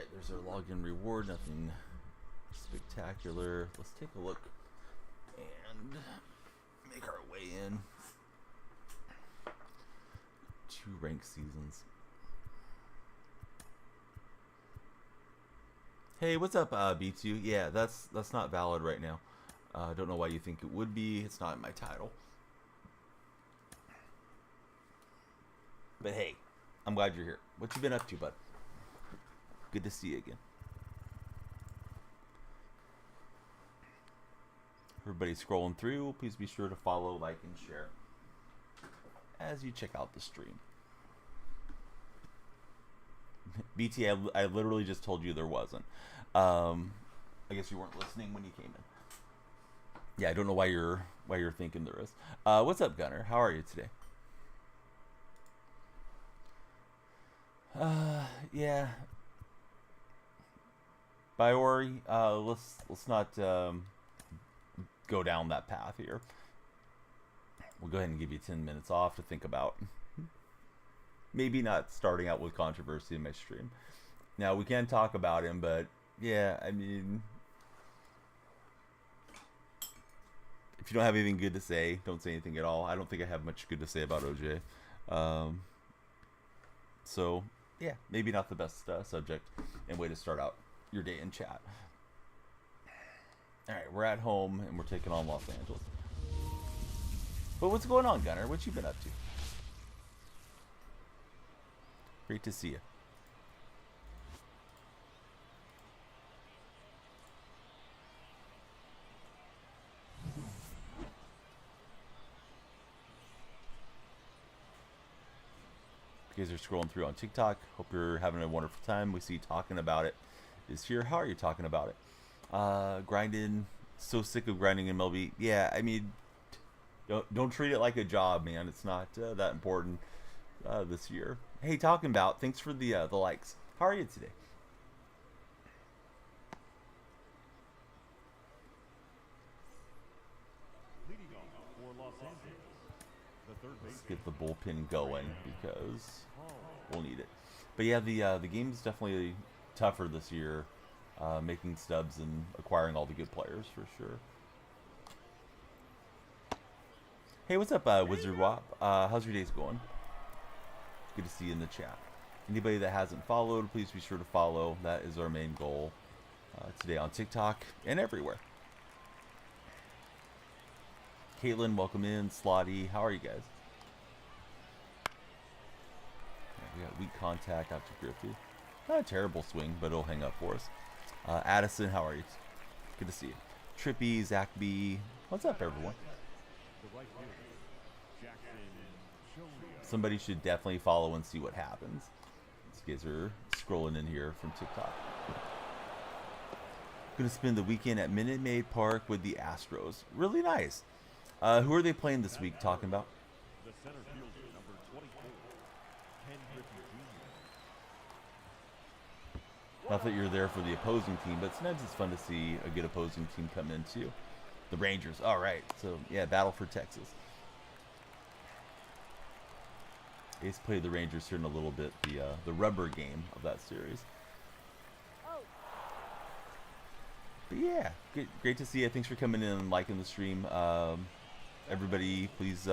Alright, there's our login reward. Nothing spectacular. Let's take a look and make our way in. 2 ranked seasons. Hey, what's up, B2? Yeah, that's not valid right now. I don't know why you think it would be. It's not in my title. But hey, I'm glad you're here. What you been up to, bud? Good to see you again. Everybody scrolling through, please be sure to follow, like, and share as you check out the stream. BT, I literally just told you there wasn't. I guess you weren't listening when you came in. Yeah, I don't know why you're thinking there is. What's up, Gunner? How are you today? Yeah. Biori, let's not go down that path here. We'll go ahead and give you 10 minutes off to think about. Maybe not starting out with controversy in my stream. Now, we can talk about him, but yeah, I mean, if you don't have anything good to say, don't say anything at all. I don't think I have much good to say about OJ. So, yeah, maybe not the best subject and way to start out your day in chat. All right, we're at home and we're taking on Los Angeles. But what's going on, Gunner? What you been up to? Great to see you. You guys are scrolling through on TikTok. Hope you're having a wonderful time. We see you talking about it is here. How are you talking about it? Grinding. So sick of grinding MLB. Yeah, I mean, don't treat it like a job, man. It's not that important this year. Hey, talking about. Thanks for the likes. How are you today? Let's get the bullpen going because we'll need it. But yeah, the game's definitely tougher this year, making stubs and acquiring all the good players for sure. Hey, what's up, Wizard Wop? How's your days going? Good to see you in the chat. Anybody that hasn't followed, please be sure to follow. That is our main goal today on TikTok and everywhere. Caitlin, welcome in. Slotty, how are you guys? Yeah, we got weak contact out to Griffey. Not a terrible swing, but it'll hang up for us. Addison, how are you? Good to see you. Trippy, Zach B. What's up, everyone? Somebody should definitely follow and see what happens. These guys are scrolling in here from TikTok. Gonna spend the weekend at Minute Maid Park with the Astros. Really nice. Who are they playing this week? Talking about? The center fielder, number 24, Ken Griffey Jr. Not that you're there for the opposing team, but sometimes it's fun to see a good opposing team come in too. The Rangers. All right. So yeah, battle for Texas. Ace played the Rangers here in a little bit. The rubber game of that series. But yeah, great to see you. Thanks for coming in and liking the stream. Everybody, please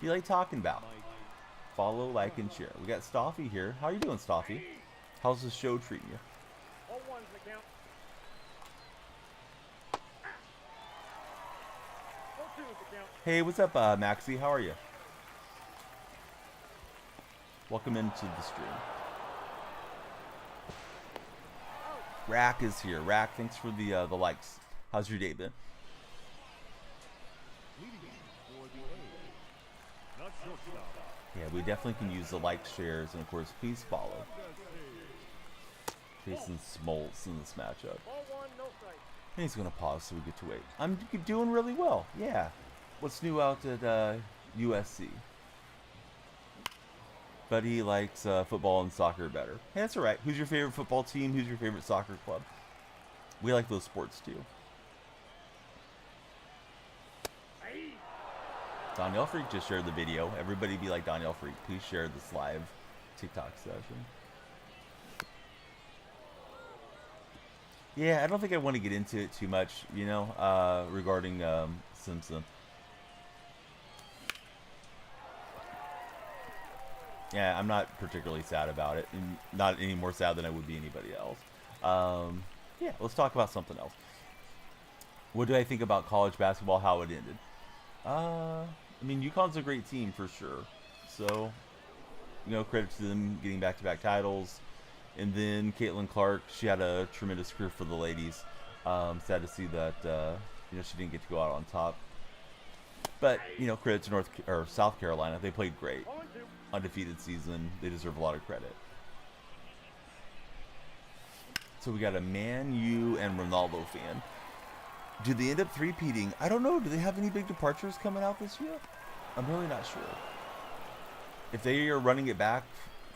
be like talking about. Follow, like, and share. We got Stoffy here. How you doing, Stoffy? How's the show treating you? Hey, what's up, Maxie? How are you? Welcome into the stream. Rack is here. Rack, thanks for the likes. How's your day been? Yeah, we definitely can use the likes, shares, and of course, please follow. Jason Smoltz in this matchup. And he's gonna pause so we get to wait. I'm doing really well. Yeah. What's new out at USC? Buddy likes football and soccer better. Hey, that's alright. Who's your favorite football team? Who's your favorite soccer club? We like those sports too. Danielle Freak just shared the video. Everybody be like Danielle Freak. Please share this live TikTok session. Yeah, I don't think I want to get into it too much, you know, regarding Simpson. Yeah, I'm not particularly sad about it, and not any more sad than I would be anybody else. Yeah, let's talk about something else. What do I think about college basketball? How it ended? I mean, UConn's a great team for sure. So, credit to them getting back-to-back titles. And then Caitlin Clark, she had a tremendous career for the ladies. Sad to see that she didn't get to go out on top. But credit to South Carolina, they played great, undefeated season. They deserve a lot of credit. So we got a Man U and Ronaldo fan. Do they end up three-peating? I don't know. Do they have any big departures coming out this year? I'm really not sure. If they are running it back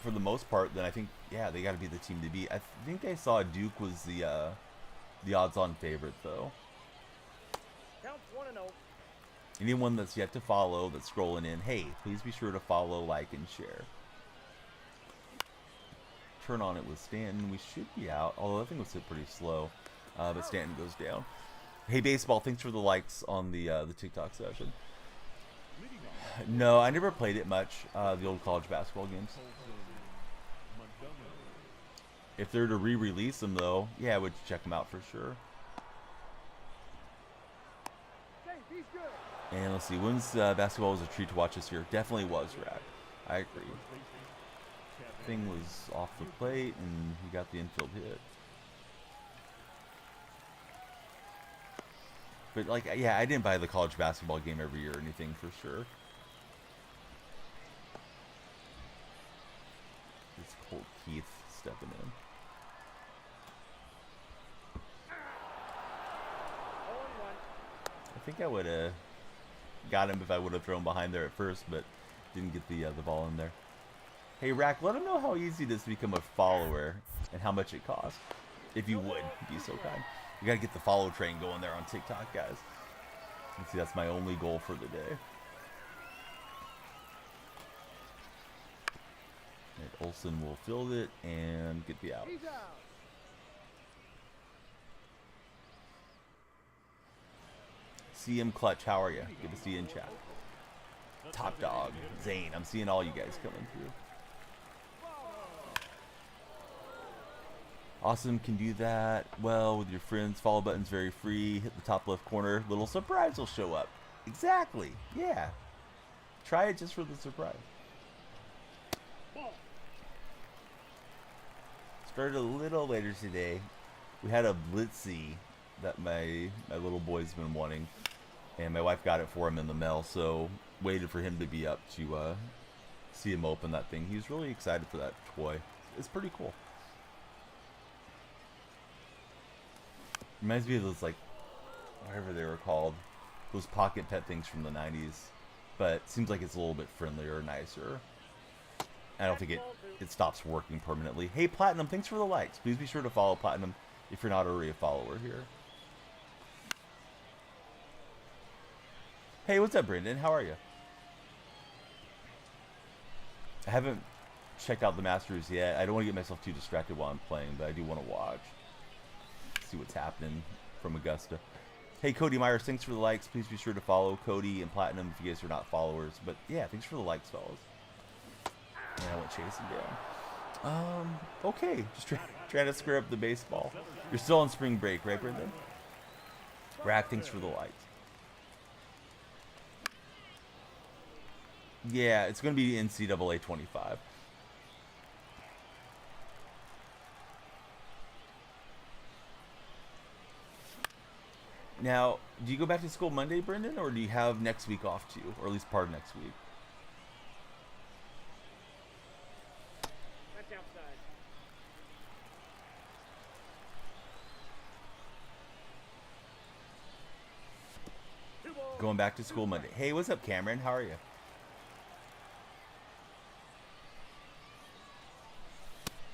for the most part, then I think, yeah, they got to be the team to beat. I think I saw Duke was the odds-on favorite, though. Counts 1-0. Anyone that's yet to follow, that's scrolling in, hey, please be sure to follow, like, and share. Turn on it with Stanton. We should be out, although I think it's hit pretty slow. But Stanton goes down. Hey, baseball, thanks for the likes on the Tik Tok session. No, I never played it much, the old college basketball games. If they're to re-release them, though, yeah, I would check them out for sure. And let's see, when's basketball was a treat to watch this year? Definitely was, Rad. I agree. Thing was off the plate, and he got the infield hit. But, like, yeah, I didn't buy the college basketball game every year or anything for sure. It's Colt Keith stepping in. I think I would have got him if I would have thrown behind there at first, but didn't get the ball in there. Hey, Rack, let him know how easy it is to become a follower and how much it costs. If you would, be so kind. You gotta get the follow train going there on TikTok, guys. Let's see, that's my only goal for the day. And Olsen will field it and get the out. CM Clutch, how are you? Good to see you in chat. Top Dog, Zane, I'm seeing all you guys coming through. Awesome, can do that well with your friends. Follow button's very free. Hit the top left corner. Little surprise will show up. Exactly. Yeah. Try it just for the surprise. Started a little later today. We had a Blitzy that my little boy's been wanting, and my wife got it for him in the mail. So waited for him to be up to see him open that thing. He was really excited for that toy. It's pretty cool. Reminds me of those, like, whatever they were called, those pocket pet things from the 90s, but seems like it's a little bit friendlier, nicer. I don't think it stops working permanently. Hey, Platinum, thanks for the likes. Please be sure to follow Platinum if you're not already a follower here. Hey, what's up, Brendan? How are you? I haven't checked out the Masters yet. I don't want to get myself too distracted while I'm playing, but I do want to watch. See what's happening from Augusta. Hey, Cody Myers, thanks for the likes. Please be sure to follow Cody and Platinum if you guys are not followers. But yeah, thanks for the likes, fellas. And I went chasing down. Okay, just trying to square up the baseball. You're still on spring break, right, Brendan? Rack, thanks for the likes. Yeah, it's going to be NCAA 25. Now, do you go back to school Monday, Brendan, or do you have next week off too, or at least part of next week? That's outside. Going back to school Monday. Hey, what's up, Cameron? How are you?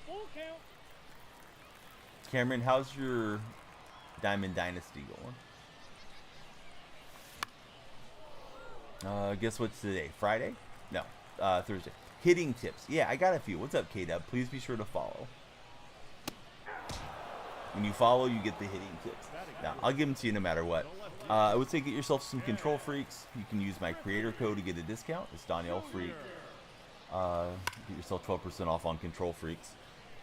Full count. Cameron, how's your Diamond Dynasty going? Guess what's today? Friday? No, Thursday. Hitting tips. Yeah, I got a few. What's up, K-Dub? Please be sure to follow. When you follow, you get the hitting tips. Now, I'll give them to you no matter what. I would say get yourself some Control Freaks. You can use my creator code to get a discount. It's Daniel Freak. Get yourself 12% off on Control Freaks.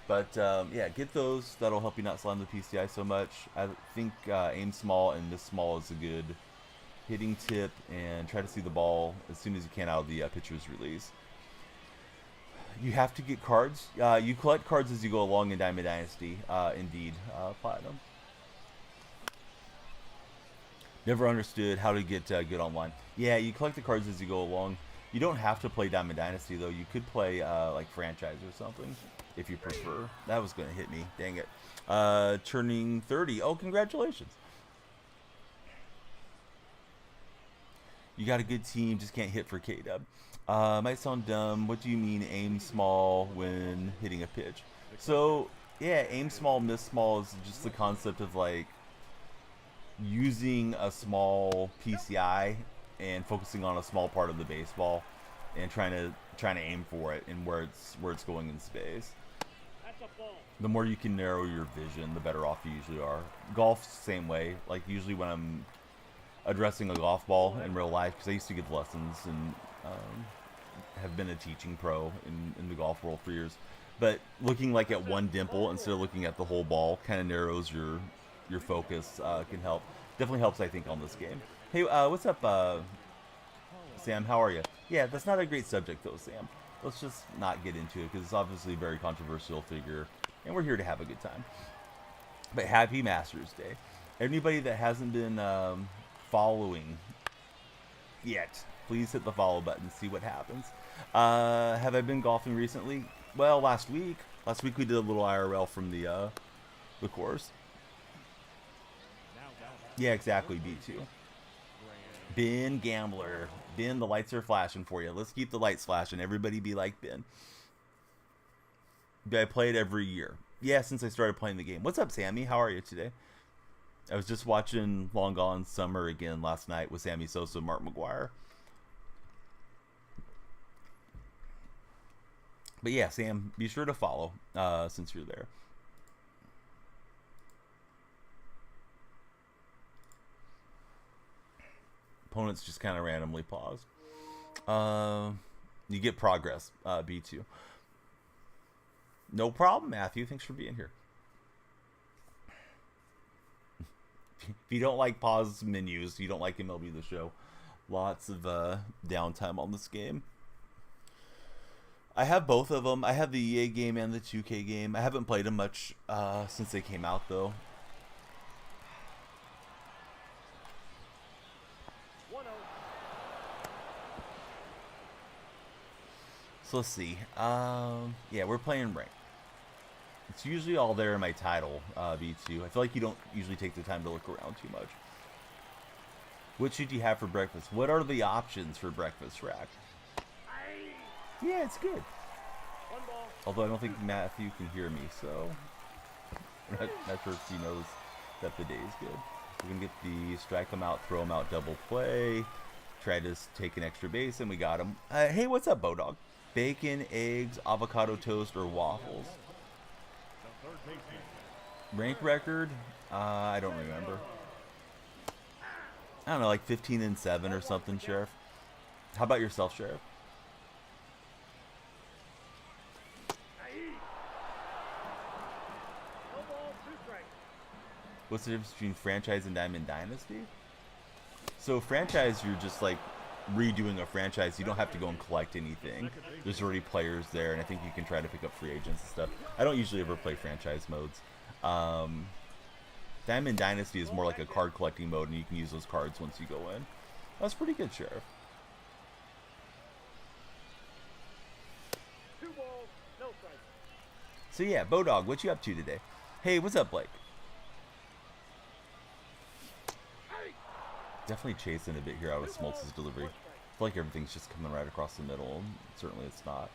But yeah, get those. That'll help you not slam the PCI so much. I think aim small and miss small is a good hitting tip, and try to see the ball as soon as you can out of the pitcher's release. You have to get cards. You collect cards as you go along in Diamond Dynasty. Indeed, Platinum. Never understood how to get good online. Yeah, you collect the cards as you go along. You don't have to play Diamond Dynasty, though. You could play like Franchise or something if you prefer. That was going to hit me. Dang it. Turning 30. Oh, congratulations. You got a good team, just can't hit for K-Dub. Might sound dumb. What do you mean aim small when hitting a pitch? So, yeah, aim small, miss small is just the concept of like using a small PCI and focusing on a small part of the baseball and trying to aim for it and where it's going in space. The more you can narrow your vision, the better off you usually are. Golf's the same way. Like usually when I'm addressing a golf ball in real life, because I used to give lessons and have been a teaching pro in the golf world for years. But looking like at one dimple instead of looking at the whole ball kind of narrows your focus. Can help. Definitely helps, I think, on this game. Hey, what's up, Sam? How are you? Yeah, that's not a great subject, though, Sam. Let's just not get into it, because it's obviously a very controversial figure, and we're here to have a good time. But happy Masters Day. Anybody that hasn't been following yet, please hit the follow button, see what happens. Have I been golfing recently? Well, last week we did a little IRL from the course. Yeah, exactly, B2. Ben Gambler. Ben, the lights are flashing for you. Let's keep the lights flashing. Everybody be like Ben. I play it every year. Yeah, since I started playing the game. What's up, Sammy? How are you today? I was just watching Long Gone Summer again last night with Sammy Sosa and Mark McGuire. But yeah, Sam, be sure to follow since you're there. Opponents just kind of randomly pause. You get progress, B2. No problem, Matthew. Thanks for being here. If you don't like pause menus, you don't like MLB The Show, lots of downtime on this game. I have both of them. I have the EA game and the 2K game. I haven't played them much since they came out, though. So let's see. Yeah, we're playing ranked. It's usually all there in my title, B2. I feel like you don't usually take the time to look around too much. What should you have for breakfast? What are the options for breakfast, Rack? Yeah, it's good. Although I don't think Matthew can hear me, so not sure if he knows that the day is good. We're going to get the strike him out, throw him out, double play. Try to take an extra base, and we got him. Hey, what's up, Bodog? Bacon, eggs, avocado toast, or waffles? Rank record? I don't remember. I don't know, like 15-7 or something, Sheriff. How about yourself, Sheriff? What's the difference between franchise and Diamond Dynasty? So franchise, you're just like redoing a franchise. You don't have to go and collect anything. There's already players there, and I think you can try to pick up free agents and stuff. I don't usually ever play franchise modes. Diamond Dynasty is more like a card collecting mode, and you can use those cards once you go in. That's pretty good, Sheriff. So yeah, Bodog, what you up to today? Hey, what's up, Blake? Definitely chasing a bit here out of Smoltz's delivery. I feel like everything's just coming right across the middle. Certainly it's not.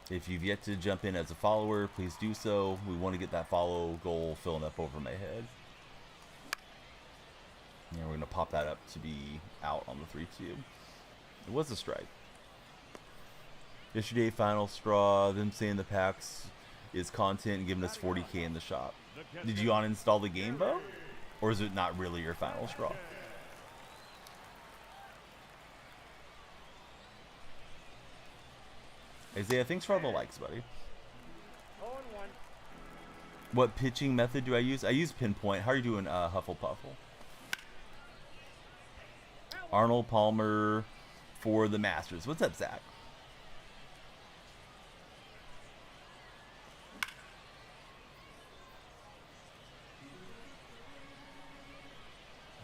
If you've yet to jump in as a follower, please do so. We want to get that follow goal filling up over my head. And we're going to pop that up to be out on the 3-2. It was a strike. Yesterday, final straw, them saying the packs is content and giving us 40K in the shop. Did you uninstall the game, Bo? Or is it not really your final straw? Isaiah, thanks for all the likes, buddy. 0-1. What pitching method do I use? I use pinpoint. How are you doing, Hufflepuffle? Arnold Palmer for the Masters. What's up, Zach?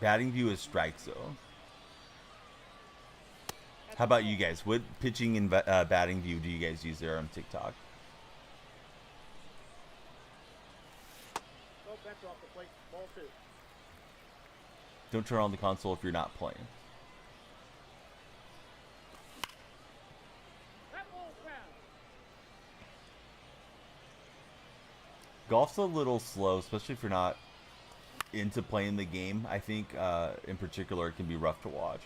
Batting view is strike zone. How about you guys? What pitching and batting view do you guys use there on TikTok? Oh, that's off the plate. Ball 2. Don't turn on the console if you're not playing. That ball's foul. Golf's a little slow, especially if you're not into playing the game. I think, in particular, it can be rough to watch.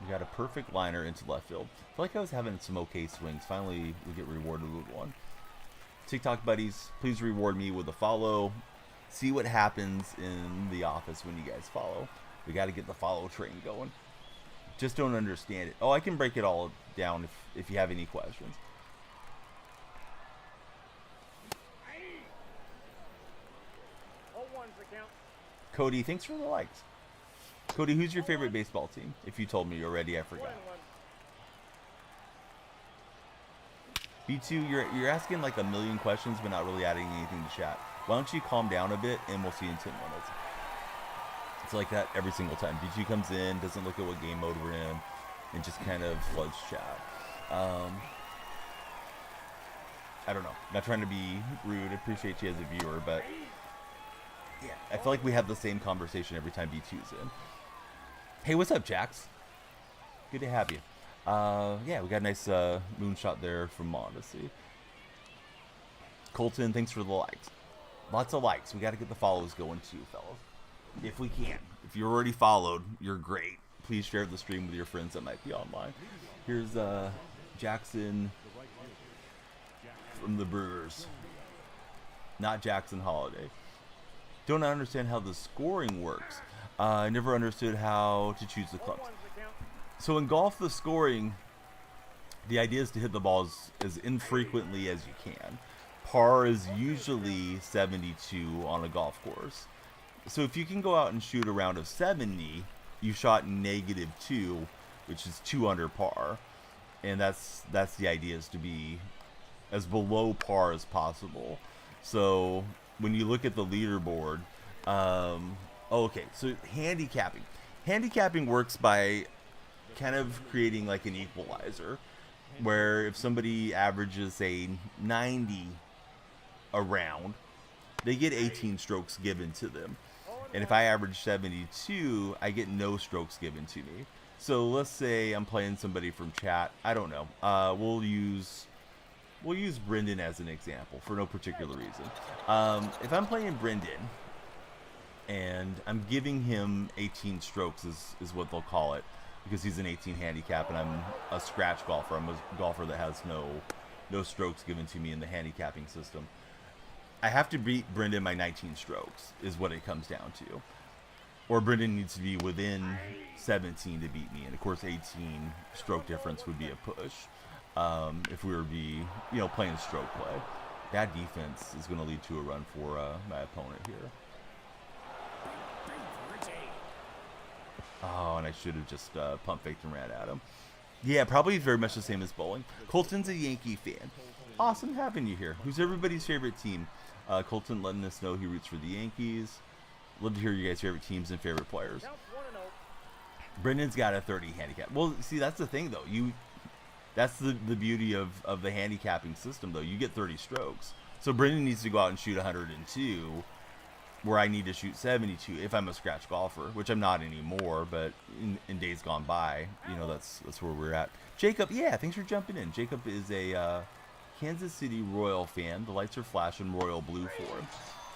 We got a perfect liner into left field. I feel like I was having some okay swings. Finally, we get rewarded with one. TikTok buddies, please reward me with a follow. See what happens in the office when you guys follow. We got to get the follow train going. Just don't understand it. Oh, I can break it all down if you have any questions. Aye. 0-1's the count. Cody, thanks for the likes. Cody, who's your favorite baseball team? If you told me already, I forgot. 1-1. B2, you're asking like a million questions, but not really adding anything to chat. Why don't you calm down a bit, and we'll see you in 10 minutes. It's like that every single time. B2 comes in, doesn't look at what game mode we're in, and just kind of floods chat. I don't know. Not trying to be rude. I appreciate you as a viewer, but yeah, I feel like we have the same conversation every time B2's in. Hey, what's up, Jax? Good to have you. Yeah, we got a nice moonshot there from Mondesi. Colton, thanks for the likes. Lots of likes. We got to get the follows going too, fellas. If we can. If you're already followed, you're great. Please share the stream with your friends that might be online. Here's Jackson from the Brewers. Not Jackson Holiday. Don't understand how the scoring works. I never understood how to choose the clubs. 0-1's the count. So in golf, the scoring, the idea is to hit the balls as infrequently as you can. Par is usually 72 on a golf course. So if you can go out and shoot a round of 70, you shot -2, which is 2 under par. And that's the idea, is to be as below par as possible. So when you look at the leaderboard, okay, so handicapping works by kind of creating like an equalizer, where if somebody averages, say, 90 a round, they get 18 strokes given to them. And if I average 72, I get no strokes given to me. So let's say I'm playing somebody from chat. I don't know. We'll use Brendan as an example for no particular reason. If I'm playing Brendan and I'm giving him 18 strokes is what they'll call it, because he's an 18 handicap and I'm a scratch golfer. I'm a golfer that has no strokes given to me in the handicapping system. I have to beat Brendan by 19 strokes is what it comes down to. Or Brendan needs to be within 17 to beat me. And of course 18 stroke difference would be a push. If we were playing stroke play. Bad defense is going to lead to a run for my opponent here. Oh, and I should have just pump faked and ran at him. Yeah, probably very much the same as bowling. Colton's a Yankee fan. Awesome having you here. Who's everybody's favorite team? Colton letting us know he roots for the Yankees. Love to hear you guys' favorite teams and favorite players. Counts 1-0. Brendan's got a 30 handicap. Well, see, that's the thing, though. That's the beauty of the handicapping system, though. You get 30 strokes. So Brendan needs to go out and shoot 102, where I need to shoot 72 if I'm a scratch golfer, which I'm not anymore, but in days gone by, that's where we're at. Jacob, yeah, thanks for jumping in. Jacob is Kansas City Royal fan. The lights are flashing royal blue for him.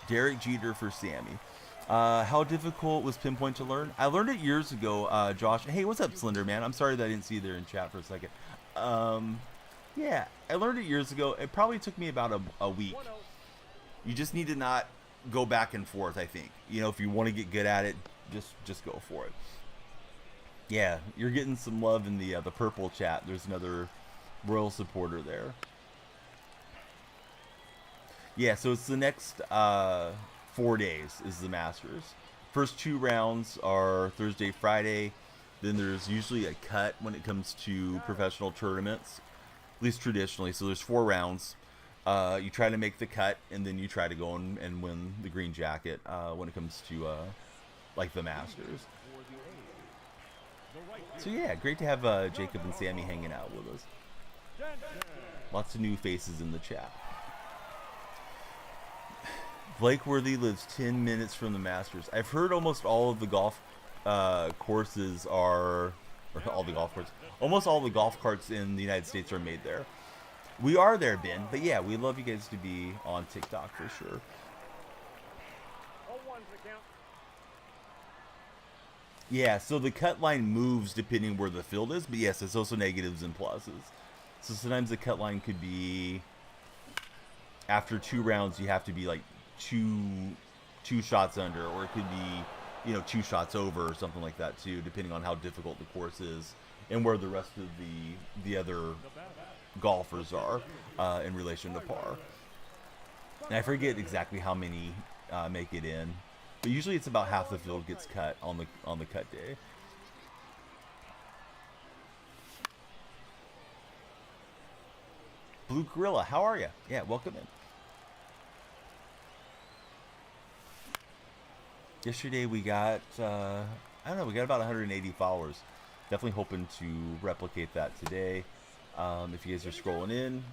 Derek Jeter for Sammy. How difficult was pinpoint to learn? I learned it years ago, Josh. Hey, what's up, Slender Man? I'm sorry that I didn't see you there in chat for a second. Yeah, I learned it years ago. It probably took me about a week. You just need to not go back and forth, I think. You know, if you want to get good at it, just go for it. Yeah, you're getting some love in the purple chat. There's another Royal supporter there. Yeah, so it's the next 4 days is the Masters. First 2 rounds are Thursday, Friday. Then there's usually a cut when it comes to professional tournaments, at least traditionally. So there's 4 rounds. You try to make the cut, and then you try to go and win the green jacket when it comes to like the Masters. So yeah, great to have Jacob and Sammy hanging out with us. Lots of new faces in the chat. Blake Worthy lives 10 minutes from the Masters. I've heard almost all of the golf courses are, or all the golf courses, almost all the golf carts in the United States are made there. We are there, Ben, but yeah, we'd love you guys to be on TikTok for sure. Yeah, so the cut line moves depending where the field is, but yes, it's also negatives and pluses. So sometimes the cut line could be, after 2 rounds, you have to be like two shots under, or it could be, 2 shots over or something like that too, depending on how difficult the course is and where the rest of the other golfers are in relation to par. And I forget exactly how many make it in, but usually it's about half the field gets cut on the cut day. Blue Gorilla, how are you? Yeah, welcome in. Yesterday we got, I don't know, we got about 180 followers. Definitely hoping to replicate that today. If you guys are scrolling in,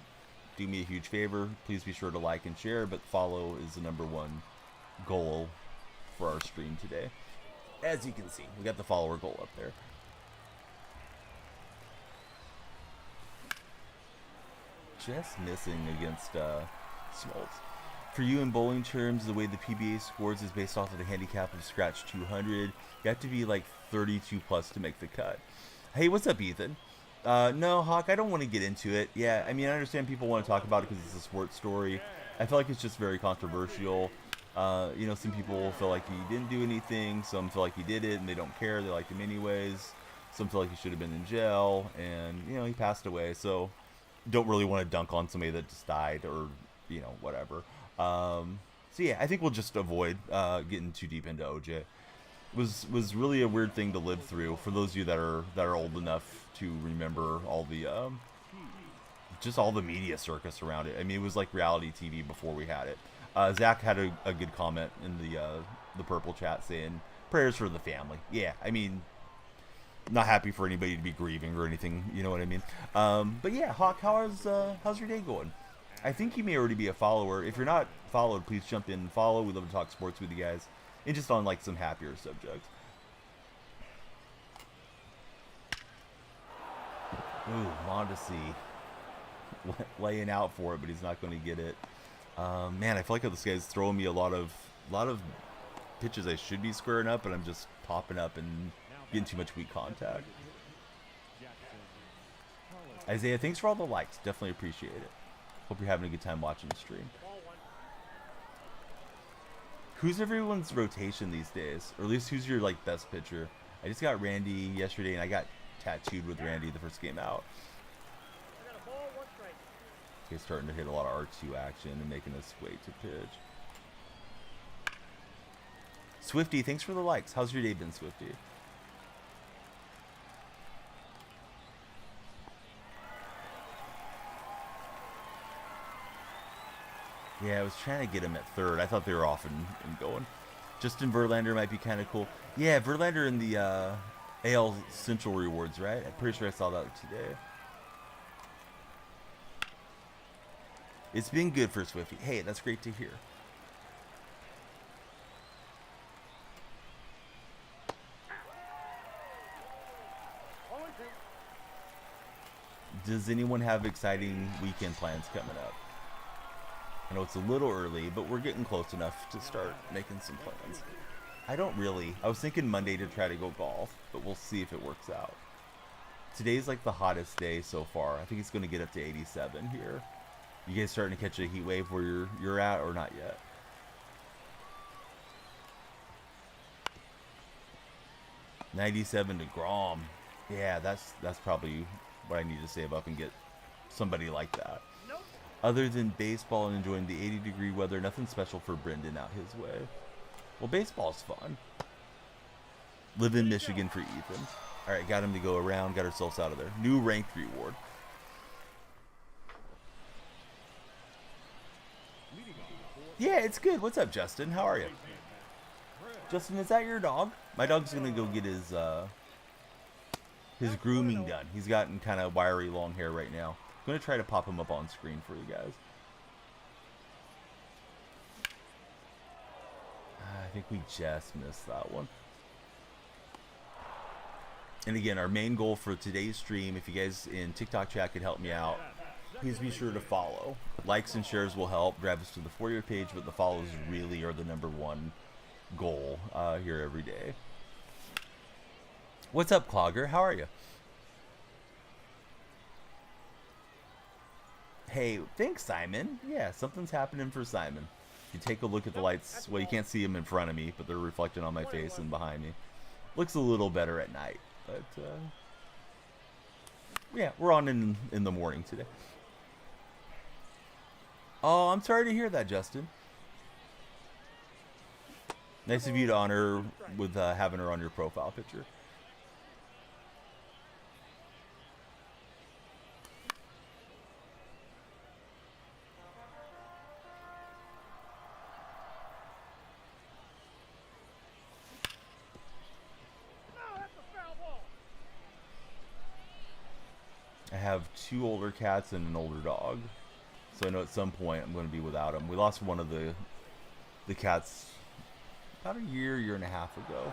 do me a huge favor. Please be sure to like and share, but follow is the #1 goal for our stream today. As you can see, we got the follower goal up there. Just missing against Smoltz. For you in bowling terms, the way the PBA scores is based off of the handicap of scratch 200. You have to be like 32 plus to make the cut. Hey, what's up, Ethan? No, Hawk, I don't want to get into it. Yeah, I mean, I understand people want to talk about it because it's a sports story. I feel like it's just very controversial. Some people feel like he didn't do anything. Some feel like he did it and they don't care. They like him anyways. Some feel like he should have been in jail. And, he passed away. So don't really want to dunk on somebody that just died or, whatever. So yeah, I think we'll just avoid getting too deep into OJ. It was really a weird thing to live through for those of you that are old enough to remember all the just all the media circus around it. I mean, it was like reality TV before we had it. Zach had a good comment in the purple chat saying prayers for the family. Yeah, I mean, not happy for anybody to be grieving or anything. You know what I mean? But yeah, Hawk, how's your day going? I think you may already be a follower. If you're not followed, please jump in and follow. We love to talk sports with you guys, and just on like some happier subjects. Ooh, Mondesi laying out for it, but he's not going to get it. Man, I feel like this guy's throwing me a lot of pitches I should be squaring up, but I'm just popping up and getting too much weak contact. Isaiah, thanks for all the likes. Definitely appreciate it. Hope you're having a good time watching the stream. Who's everyone's rotation these days? Or at least who's your best pitcher? I just got Randy yesterday, and I got tattooed with Randy the first game out. He's starting to hit a lot of R2 action and making us wait to pitch. Swifty, thanks for the likes. How's your day been, Swifty? Yeah, I was trying to get him at third. I thought they were off and going. Justin Verlander might be kind of cool. Yeah, Verlander in the AL Central Rewards, right? I'm pretty sure I saw that today. It's been good for Swifty. Hey, that's great to hear. Does anyone have exciting weekend plans coming up? I know it's a little early, but we're getting close enough to start making some plans. I don't really. I was thinking Monday to try to go golf, but we'll see if it works out. Today's like the hottest day so far. I think it's going to get up to 87 here. You guys starting to catch a heat wave where you're at, or not yet? 97 to Grom. Yeah, that's probably what I need to save up and get somebody like that. Nope. Other than baseball and enjoying the 80-degree weather, nothing special for Brendan out his way. Well, baseball's fun. Live in Michigan for Ethan. All right, got him to go around. Got ourselves out of there. New ranked reward. Yeah, it's good. What's up, Justin? How are you? Justin, is that your dog? My dog's gonna go get his grooming done. He's gotten kind of wiry long hair right now. I'm gonna try to pop him up on screen for you guys. I think we just missed that one. And again, our main goal for today's stream, if you guys in TikTok chat could help me out, please be sure to follow. Likes and shares will help drive us to the For You page, but the follows really are the #1 goal here every day. What's up, Clogger? How are you? Hey, thanks, Simon. Yeah, something's happening for Simon. If you take a look at the lights, well, you can't see them in front of me, but they're reflecting on my face and behind me. Looks a little better at night, but yeah, we're on in the morning today. Oh, I'm sorry to hear that, Justin. Nice of you to honor with having her on your profile picture. I have 2 older cats and an older dog, so I know at some point I'm going to be without them. We lost one of the cats about a year and a half ago.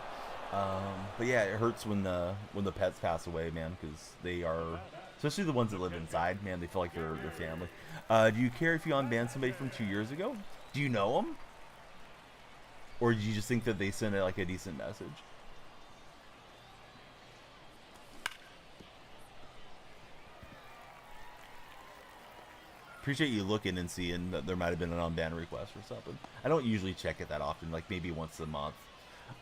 But yeah, it hurts when the pets pass away, man, because they are, especially the ones that live inside, man, they feel like they're family. Do you care if you unban somebody from 2 years ago? Do you know them? Or do you just think that they sent like a decent message? Appreciate you looking and seeing that there might have been an unban request or something. I don't usually check it that often, like maybe once a month,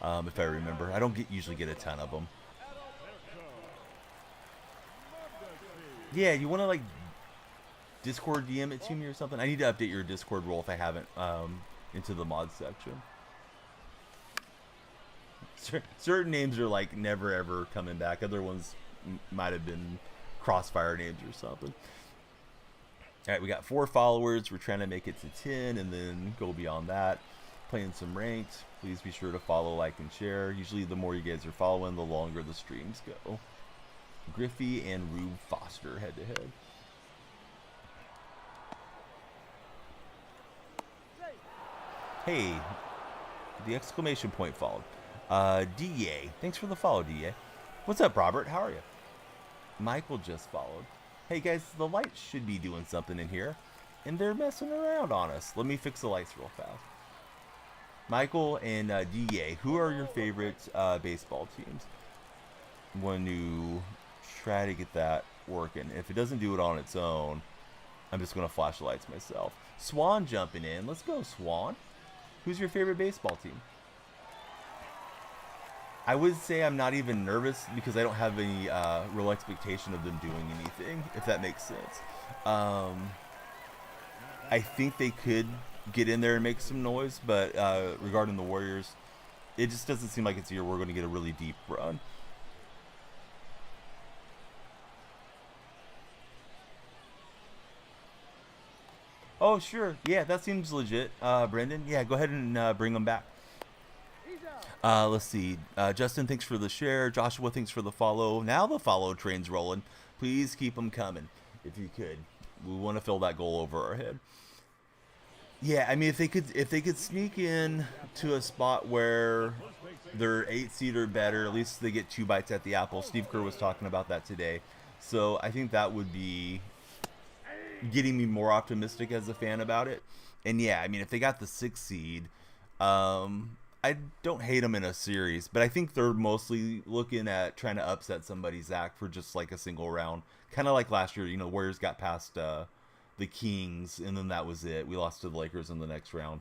if I remember. I don't usually get a ton of them. Yeah, you want to like Discord DM it to me or something? I need to update your Discord role if I haven't into the mod section. Certain names are like never ever coming back. Other ones might have been crossfire names or something. All right, we got 4 followers. We're trying to make it to 10 and then go beyond that. Playing some ranked. Please be sure to follow, like, and share. Usually the more you guys are following, the longer the streams go. Griffey and Rube Foster head to head. Hey, the exclamation point followed. DA. Thanks for the follow, DA. What's up, Robert? How are you? Michael just followed. Hey guys, the lights should be doing something in here, and they're messing around on us. Let me fix the lights real fast. Michael and DA, who are your favorite baseball teams? I'm going to try to get that working. If it doesn't do it on its own, I'm just going to flash the lights myself. Swan jumping in. Let's go, Swan. Who's your favorite baseball team? I would say I'm not even nervous because I don't have any real expectation of them doing anything, if that makes sense. I think they could get in there and make some noise, but regarding the Warriors, it just doesn't seem like it's a year we're going to get a really deep run. Oh, sure. Yeah, that seems legit, Brendan. Yeah, go ahead and bring them back. Let's see. Justin, thanks for the share. Joshua, thanks for the follow. Now the follow train's rolling. Please keep them coming, if you could. We want to fill that goal over our head. Yeah, I mean, if they could sneak in to a spot where they're 8 seed or better, at least they get 2 bites at the apple. Steve Kerr was talking about that today. So I think that would be getting me more optimistic as a fan about it. And yeah, I mean, if they got the 6th seed, I don't hate them in a series, but I think they're mostly looking at trying to upset somebody, Zach, for just like a single round. Kind of like last year, you know, Warriors got past the Kings, and then that was it. We lost to the Lakers in the next round.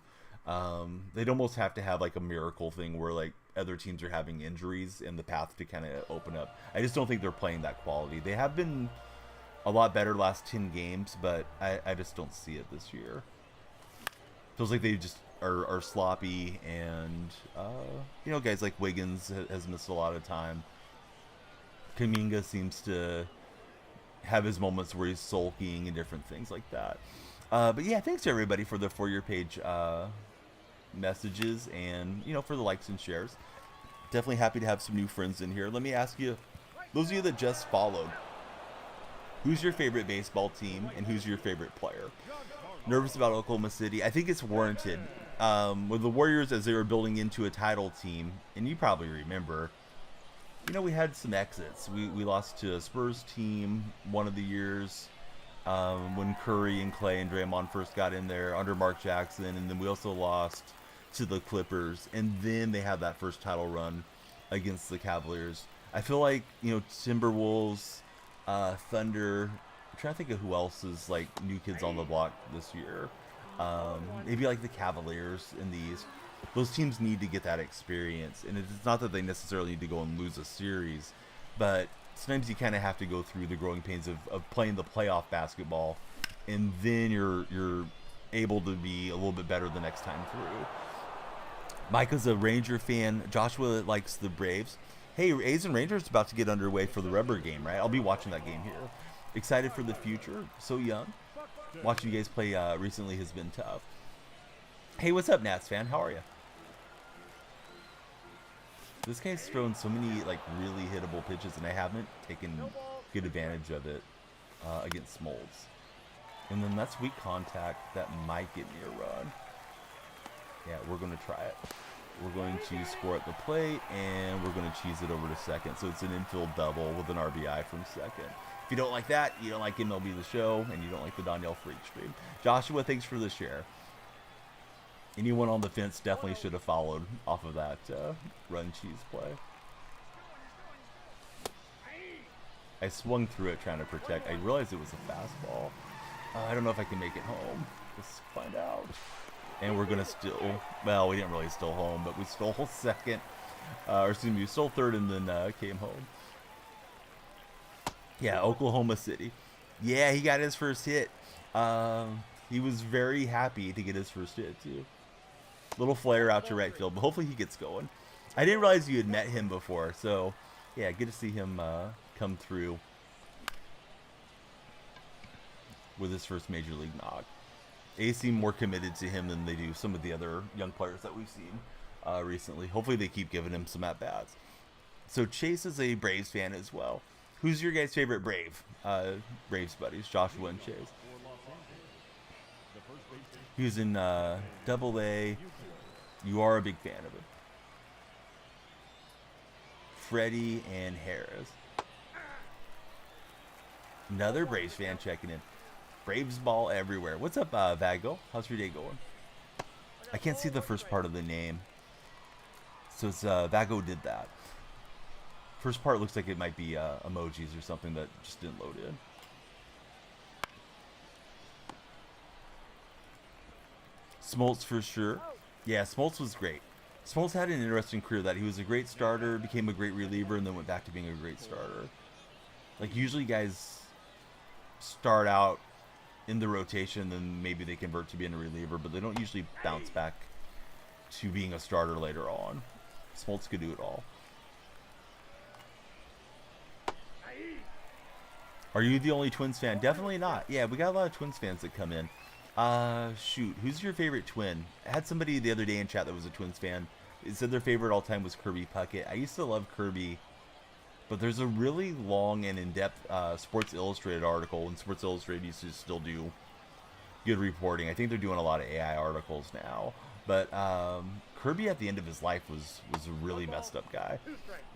They'd almost have to have like a miracle thing where like other teams are having injuries and the path to kind of open up. I just don't think they're playing that quality. They have been a lot better last 10 games, but I just don't see it this year. Feels like they just are sloppy, and you know, guys like Wiggins has missed a lot of time. Kuminga seems to have his moments where he's sulking and different things like that. But yeah, thanks to everybody for the For Your Page messages, and you know, for the likes and shares. Definitely happy to have some new friends in here. Let me ask you, those of you that just followed, who's your favorite baseball team and who's your favorite player? Nervous about Oklahoma City. I think it's warranted. With the Warriors, as they were building into a title team, and you probably remember, you know, we had some exits. We lost to a Spurs team one of the years when Curry and Clay and Draymond first got in there under Mark Jackson, and then we also lost to the Clippers, and then they had that first title run against the Cavaliers. I feel like, you know, Timberwolves, Thunder. I'm trying to think of who else is like new kids on the block this year. Maybe like the Cavaliers in these. Those teams need to get that experience, and it's not that they necessarily need to go and lose a series, but sometimes you kind of have to go through the growing pains of playing the playoff basketball, and then you're able to be a little bit better the next time through. Micah's a Ranger fan. Joshua likes the Braves. Hey, A's and Rangers about to get underway for the rubber game, right? I'll be watching that game here. Excited for the future. So young. Watching you guys play recently has been tough. Hey, what's up, Nats fan? How are you? This guy's thrown so many like really hittable pitches, and I haven't taken good advantage of it against Smoltz. And then that's weak contact that might get me a run. Yeah, we're going to try it. We're going to score at the plate, and we're going to cheese it over to second. So it's an infield double with an RBI from second. If you don't like that, you don't like MLB The Show, and you don't like the Danielle Freak stream. Joshua, thanks for the share. Anyone on the fence definitely should have followed off of that run cheese play. I swung through it trying to protect. I realized it was a fastball. I don't know if I can make it home. Let's find out. And we're going to steal, well, we didn't really steal home, but we stole second. Or excuse me, we stole third and then came home. Yeah, Oklahoma City. Yeah, he got his first hit. He was very happy to get his first hit, too. Little flare out to right field, but hopefully he gets going. I didn't realize you had met him before, so yeah, good to see him come through with his first major league knock. A's seem more committed to him than they do some of the other young players that we've seen recently. Hopefully they keep giving him some at-bats. So Chase is a Braves fan as well. Who's your guys' favorite Brave? Braves buddies, Joshua and Chase. He was in Double-A. You are a big fan of it. Freddie and Harris. Another Braves fan checking in. Braves ball everywhere. What's up, Vago? How's your day going? I can't see the first part of the name. So it's Vago did that. First part looks like it might be emojis or something that just didn't load in. Smoltz for sure. Yeah, Smoltz was great. Smoltz had an interesting career that he was a great starter, became a great reliever, and then went back to being a great starter. Like, usually guys start out in the rotation, then maybe they convert to being a reliever, but they don't usually bounce back to being a starter later on. Smoltz could do it all. Are you the only Twins fan? Definitely not. Yeah, we got a lot of Twins fans that come in. Shoot, who's your favorite Twin? I had somebody the other day in chat that was a Twins fan. It said their favorite all time was Kirby Puckett. I used to love Kirby, but there's a really long and in-depth Sports Illustrated article, and Sports Illustrated used to still do good reporting. I think they're doing a lot of AI articles now. But Kirby at the end of his life was a really messed up guy.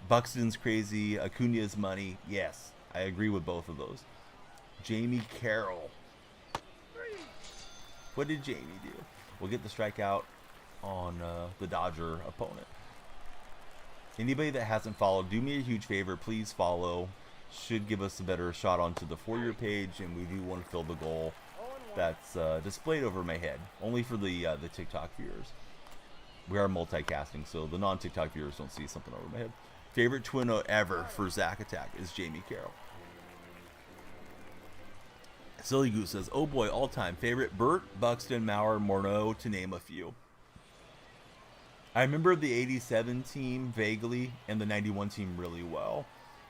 Buxton's crazy. Acuna's money. Yes. I agree with both of those. Jamie Carroll. What did Jamie do? We'll get the strikeout on the Dodger opponent. Anybody that hasn't followed, do me a huge favor. Please follow. Should give us a better shot onto the For You page, and we do want to fill the goal that's displayed over my head. Only for the TikTok viewers. We are multicasting, so the non-TikTok viewers don't see something over my head. Favorite twinno ever for Zach Attack is Jamie Carroll. Silly Goose says, oh boy, all time favorite Burt, Buxton, Maurer, Morneau, to name a few. I remember the 87 team vaguely and the 91 team really well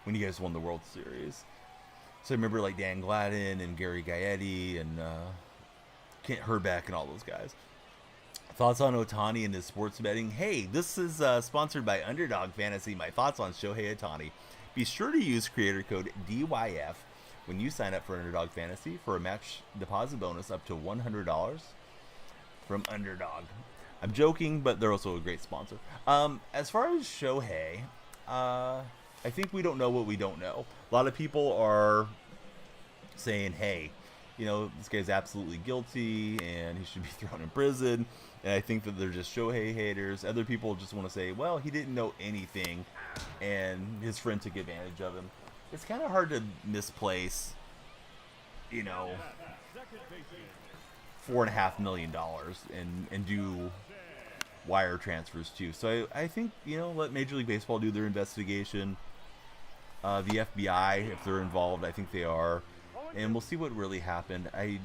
when you guys won the World Series. So I remember like Dan Gladden and Gary Gaetti and Kent Herbeck and all those guys. Thoughts on Otani and his sports betting? Hey, this is sponsored by Underdog Fantasy. My thoughts on Shohei Otani. Be sure to use creator code DYF when you sign up for Underdog Fantasy for a match deposit bonus up to $100 from Underdog. I'm joking, but they're also a great sponsor. As far as Shohei, I think we don't know what we don't know. A lot of people are saying, hey, you know, this guy's absolutely guilty and he should be thrown in prison. And I think that they're just Shohei haters. Other people just want to say, well, he didn't know anything and his friend took advantage of him. It's kind of hard to misplace, you know, $4.5 million and do wire transfers too. So I think, you know, let Major League Baseball do their investigation. The FBI, if they're involved, I think they are. And we'll see what really happened. I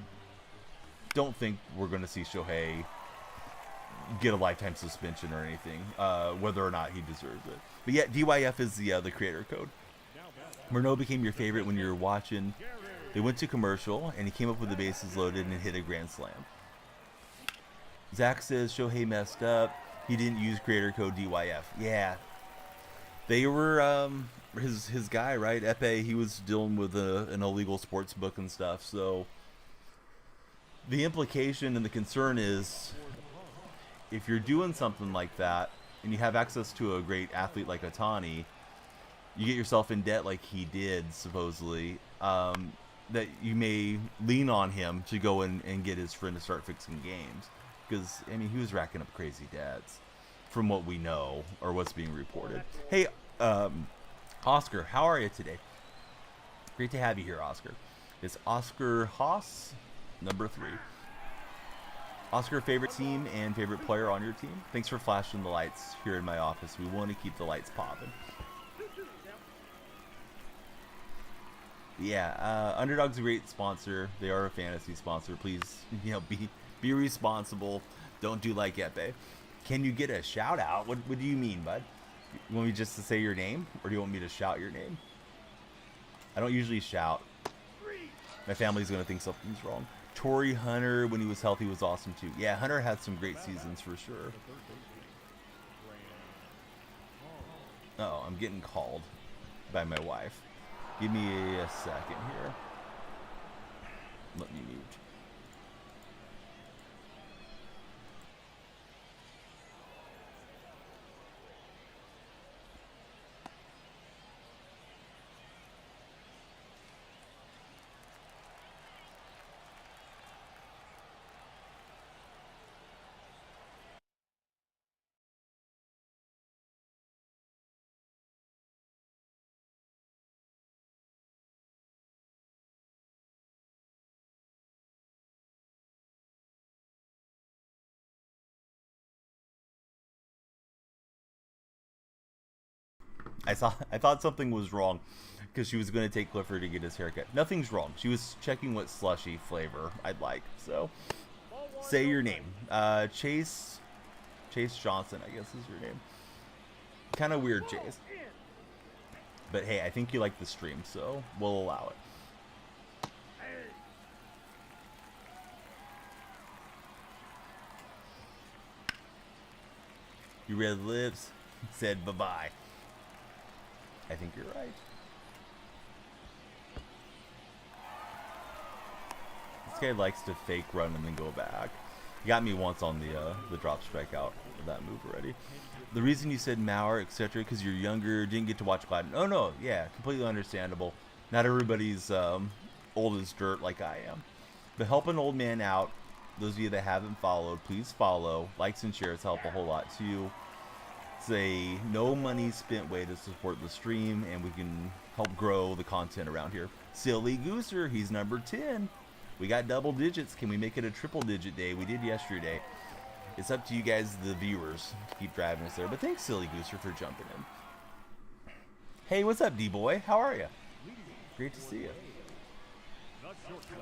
don't think we're going to see Shohei get a lifetime suspension or anything, whether or not he deserves it. But yeah, DYF is the creator code. Morneau became your favorite when you were watching. They went to commercial, and he came up with the bases loaded and hit a grand slam. Zach says Shohei messed up. He didn't use creator code DYF. Yeah. They were, his guy, right? Epe, he was dealing with an illegal sports book and stuff. So the implication and the concern is if you're doing something like that and you have access to a great athlete like Otani, you get yourself in debt like he did, supposedly, that you may lean on him to go and get his friend to start fixing games. Because, I mean, he was racking up crazy debts from what we know or what's being reported. Hey, Oscar, how are you today? Great to have you here, Oscar. It's Oscar Haas, number 3. Oscar, favorite team and favorite player on your team? Thanks for flashing the lights here in my office. We want to keep the lights popping. Yeah, Underdog's a great sponsor. They are a fantasy sponsor. Please, you know, be responsible. Don't do like Epe. Can you get a shout out? What do you mean, bud? You want me just to say your name, or do you want me to shout your name? I don't usually shout. My family's gonna think something's wrong. Torrey Hunter, when he was healthy, was awesome too. Yeah, Hunter had some great seasons for sure. Oh, I'm getting called by my wife. Give me a second here. Let me mute. I thought something was wrong because she was going to take Clifford to get his haircut. Nothing's wrong. She was checking what slushy flavor I'd like. So, say your name. Chase Johnson, I guess is your name. Kind of weird, Chase. But hey, I think you like the stream, so we'll allow it. You red lips said bye-bye. I think you're right. This guy likes to fake run and then go back. He got me once on the drop strikeout of that move already. The reason you said Maurer, etc., because you're younger, didn't get to watch Gladden. Oh no, yeah, completely understandable. Not everybody's old as dirt like I am. But help an old man out. Those of you that haven't followed, please follow. Likes and shares help a whole lot too. It's a no money spent way to support the stream, and we can help grow the content around here. Silly Gooser, he's number 10. We got double digits. Can we make it a triple digit day? We did yesterday. It's up to you guys, the viewers, to keep driving us there. But thanks, Silly Gooser, for jumping in. Hey, what's up, DBoy? How are you? Great to see you.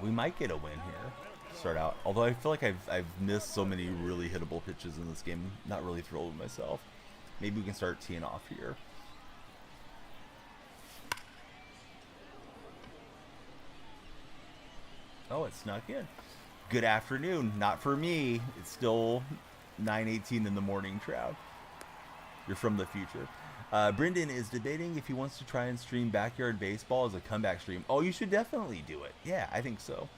We might get a win here. Start out. Although I feel like I've missed so many really hittable pitches in this game. Not really thrilled with myself. Maybe we can start teeing off here. Oh, it snuck in. Good afternoon. Not for me. It's still 9:18 in the morning, Trav. You're from the future. Brendan is debating if he wants to try and stream Backyard Baseball as a comeback stream. Oh, you should definitely do it. Yeah, I think so.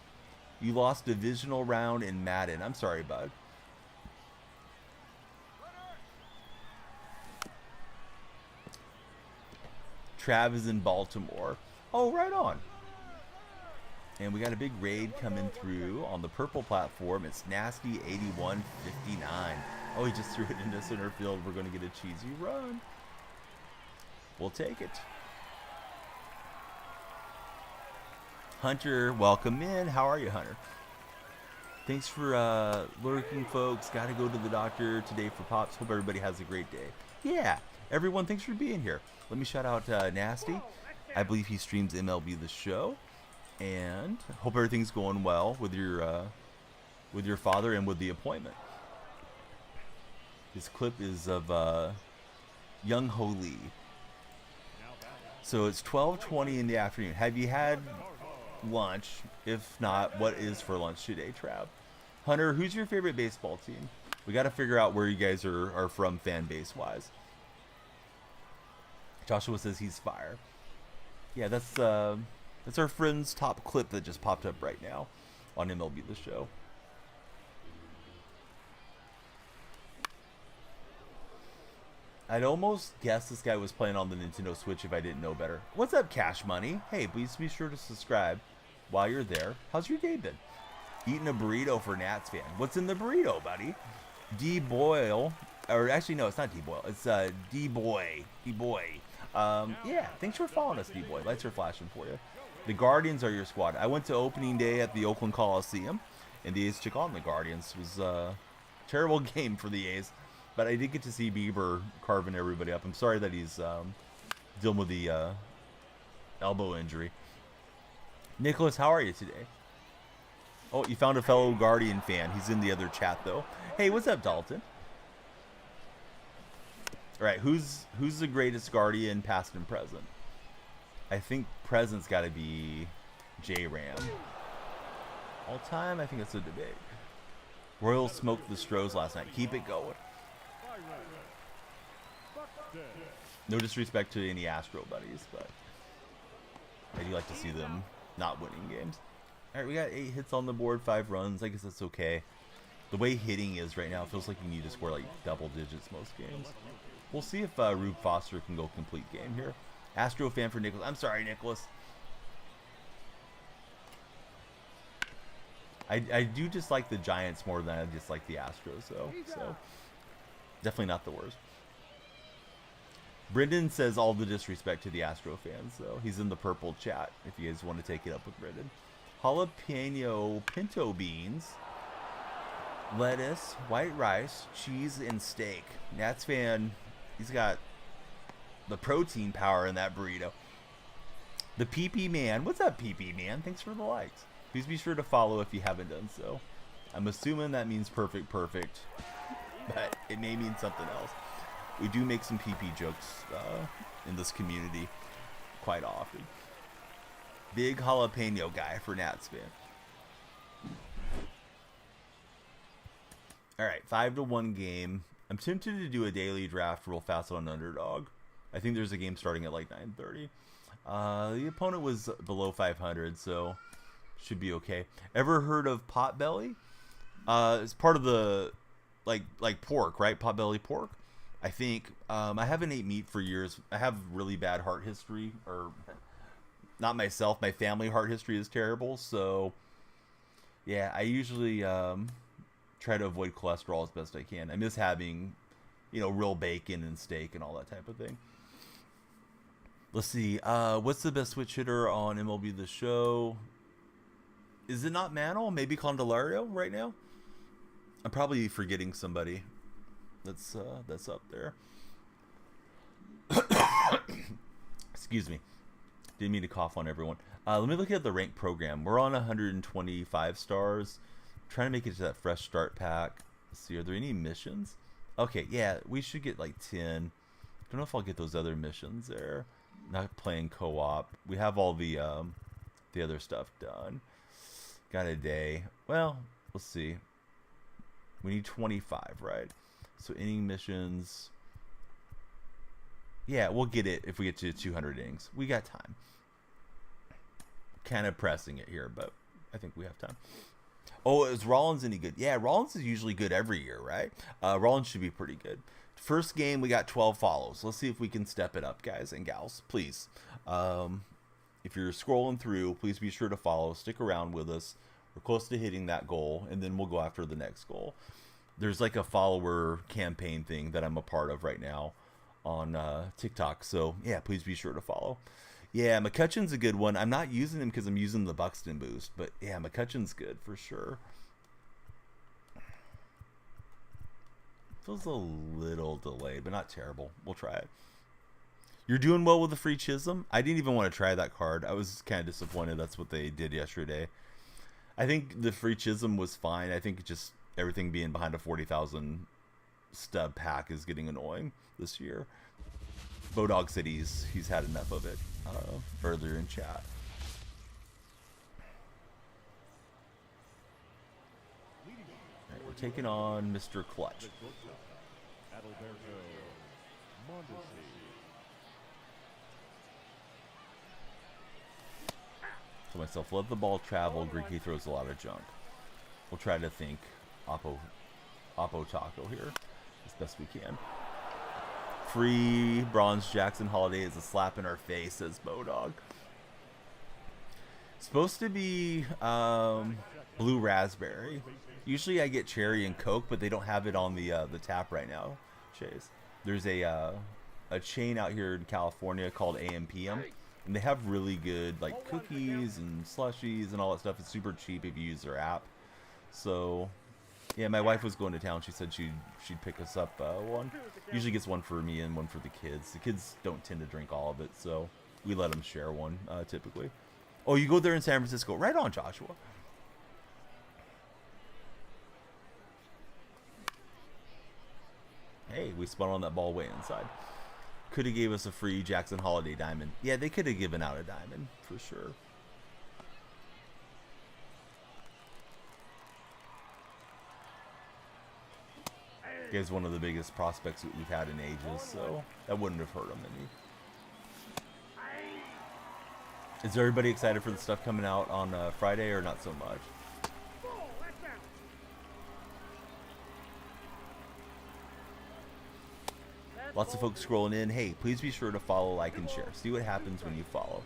You lost divisional round in Madden. I'm sorry, bud. Trav is in Baltimore. Oh, right on. And we got a big raid coming through on the purple platform. It's Nasty 8159. Oh, he just threw it into center field. We're going to get a cheesy run. We'll take it. Hunter, welcome in. How are you, Hunter? Thanks for lurking, folks. Got to go to the doctor today for Pops. Hope everybody has a great day. Yeah, everyone, thanks for being here. Let me shout out Nasty. I believe he streams MLB The Show. And hope everything's going well with your father and with the appointment. This clip is of Young Ho Lee. So it's 12:20 in the afternoon. Have you had lunch? If not, what is for lunch today, Trav? Hunter, who's your favorite baseball team? We got to figure out where you guys are from fan base wise. Joshua says he's fire. Yeah, that's our friend's top clip that just popped up right now on MLB The Show. I'd almost guess this guy was playing on the Nintendo Switch if I didn't know better. What's up, Cash Money? Hey, please be sure to subscribe while you're there. How's your day been? Eating a burrito for Nats fan. What's in the burrito, buddy? DBoy, or actually no, it's not DBoy. It's DBoy. DBoy. Yeah, thanks for following us, DBoy. Lights are flashing for you. The Guardians are your squad. I went to opening day at the Oakland Coliseum, and the A's took on the Guardians. It was a terrible game for the A's, but I did get to see Bieber carving everybody up. I'm sorry that he's dealing with the elbow injury. Nicholas, how are you today? Oh, you found a fellow Guardian fan. He's in the other chat, though. Hey, what's up, Dalton? All right, who's the greatest Guardian, past and present? I think present's got to be J-Ram. All time, I think it's a debate. Royals smoked the Stros last night. Keep it going. No disrespect to any Astro buddies, but I do like to see them not winning games. All right, we got 8 hits on the board, 5 runs. I guess that's okay. The way hitting is right now, it feels like you need to score like double digits most games. We'll see if Rube Foster can go complete game here. Astro fan for Nicholas. I'm sorry, Nicholas. I do dislike the Giants more than I dislike the Astros, though. So definitely not the worst. Brendan says all the disrespect to the Astro fans, though. He's in the purple chat if you guys want to take it up with Brendan. Jalapeno pinto beans, lettuce, white rice, cheese, and steak. Nats fan, he's got the protein power in that burrito. The PP Man. What's up, PP Man? Thanks for the likes. Please be sure to follow if you haven't done so. I'm assuming that means perfect, but it may mean something else. We do make some PP jokes in this community quite often. Big jalapeno guy for Nats fan. All right, 5-1 game. I'm tempted to do a daily draft real fast on Underdog. I think there's a game starting at like 9:30. The opponent was below 500, so should be okay. Ever heard of potbelly? It's part of the like pork, right? Potbelly pork. I think I haven't ate meat for years. I have really bad heart history, or not myself. My family heart history is terrible, so yeah, I usually try to avoid cholesterol as best I can. I miss having, you know, real bacon and steak and all that type of thing. Let's see. What's the best switch hitter on MLB The Show? Is it not Mantle? Maybe Candelario right now? I'm probably forgetting somebody that's up there. Excuse me. Didn't mean to cough on everyone. Let me look at the rank program. We're on 125 stars. Trying to make it to that fresh start pack. Let's see, are there any missions? Okay, yeah, we should get like 10. Don't know if I'll get those other missions there. Not playing co-op. We have all the other stuff done. Got a day. Well, let's see. We need 25, right? So inning missions. Yeah, we'll get it if we get to 200 innings. We got time. Kind of pressing it here, but I think we have time. Oh, is Rollins any good? Yeah, Rollins is usually good every year, right? Rollins should be pretty good. First game, we got 12 follows. Let's see if we can step it up, guys and gals. Please. If you're scrolling through, please be sure to follow. Stick around with us. We're close to hitting that goal, and then we'll go after the next goal. There's like a follower campaign thing that I'm a part of right now on TikTok. So, yeah, please be sure to follow. Yeah, McCutcheon's a good one. I'm not using him because I'm using the Buxton boost. But, yeah, McCutcheon's good for sure. Feels a little delayed, but not terrible. We'll try it. You're doing well with the free Chisholm. I didn't even want to try that card. I was kind of disappointed that's what they did yesterday. I think the free Chisholm was fine. I think just everything being behind a 40,000 stub pack is getting annoying this year. Bodog said he's had enough of it earlier in chat. Right, we're taking on Mr. Clutch. So myself, let the ball travel. Greeky throws a lot of junk. We'll try to think Oppo Taco here as best we can. Free Bronze Jackson Holiday is a slap in our face, says Bodog. Supposed to be blue raspberry. Usually I get cherry and Coke, but they don't have it on the tap right now. Chase, there's a chain out here in California called AMPM, and they have really good like cookies and slushies and all that stuff. It's super cheap if you use their app. So yeah, my wife was going to town. She said she'd pick us up one. Usually gets one for me and one for the kids. The kids don't tend to drink all of it, so we let them share one typically. Oh, you go there in San Francisco. Right on, Joshua. Hey, we spun on that ball way inside. Could have gave us a free Jackson Holiday diamond. Yeah, they could have given out a diamond for sure. Guy's one of the biggest prospects that we've had in ages, so that wouldn't have hurt him any. Is everybody excited for the stuff coming out on Friday or not so much? Lots of folks scrolling in. Hey, please be sure to follow, like, and share. See what happens when you follow.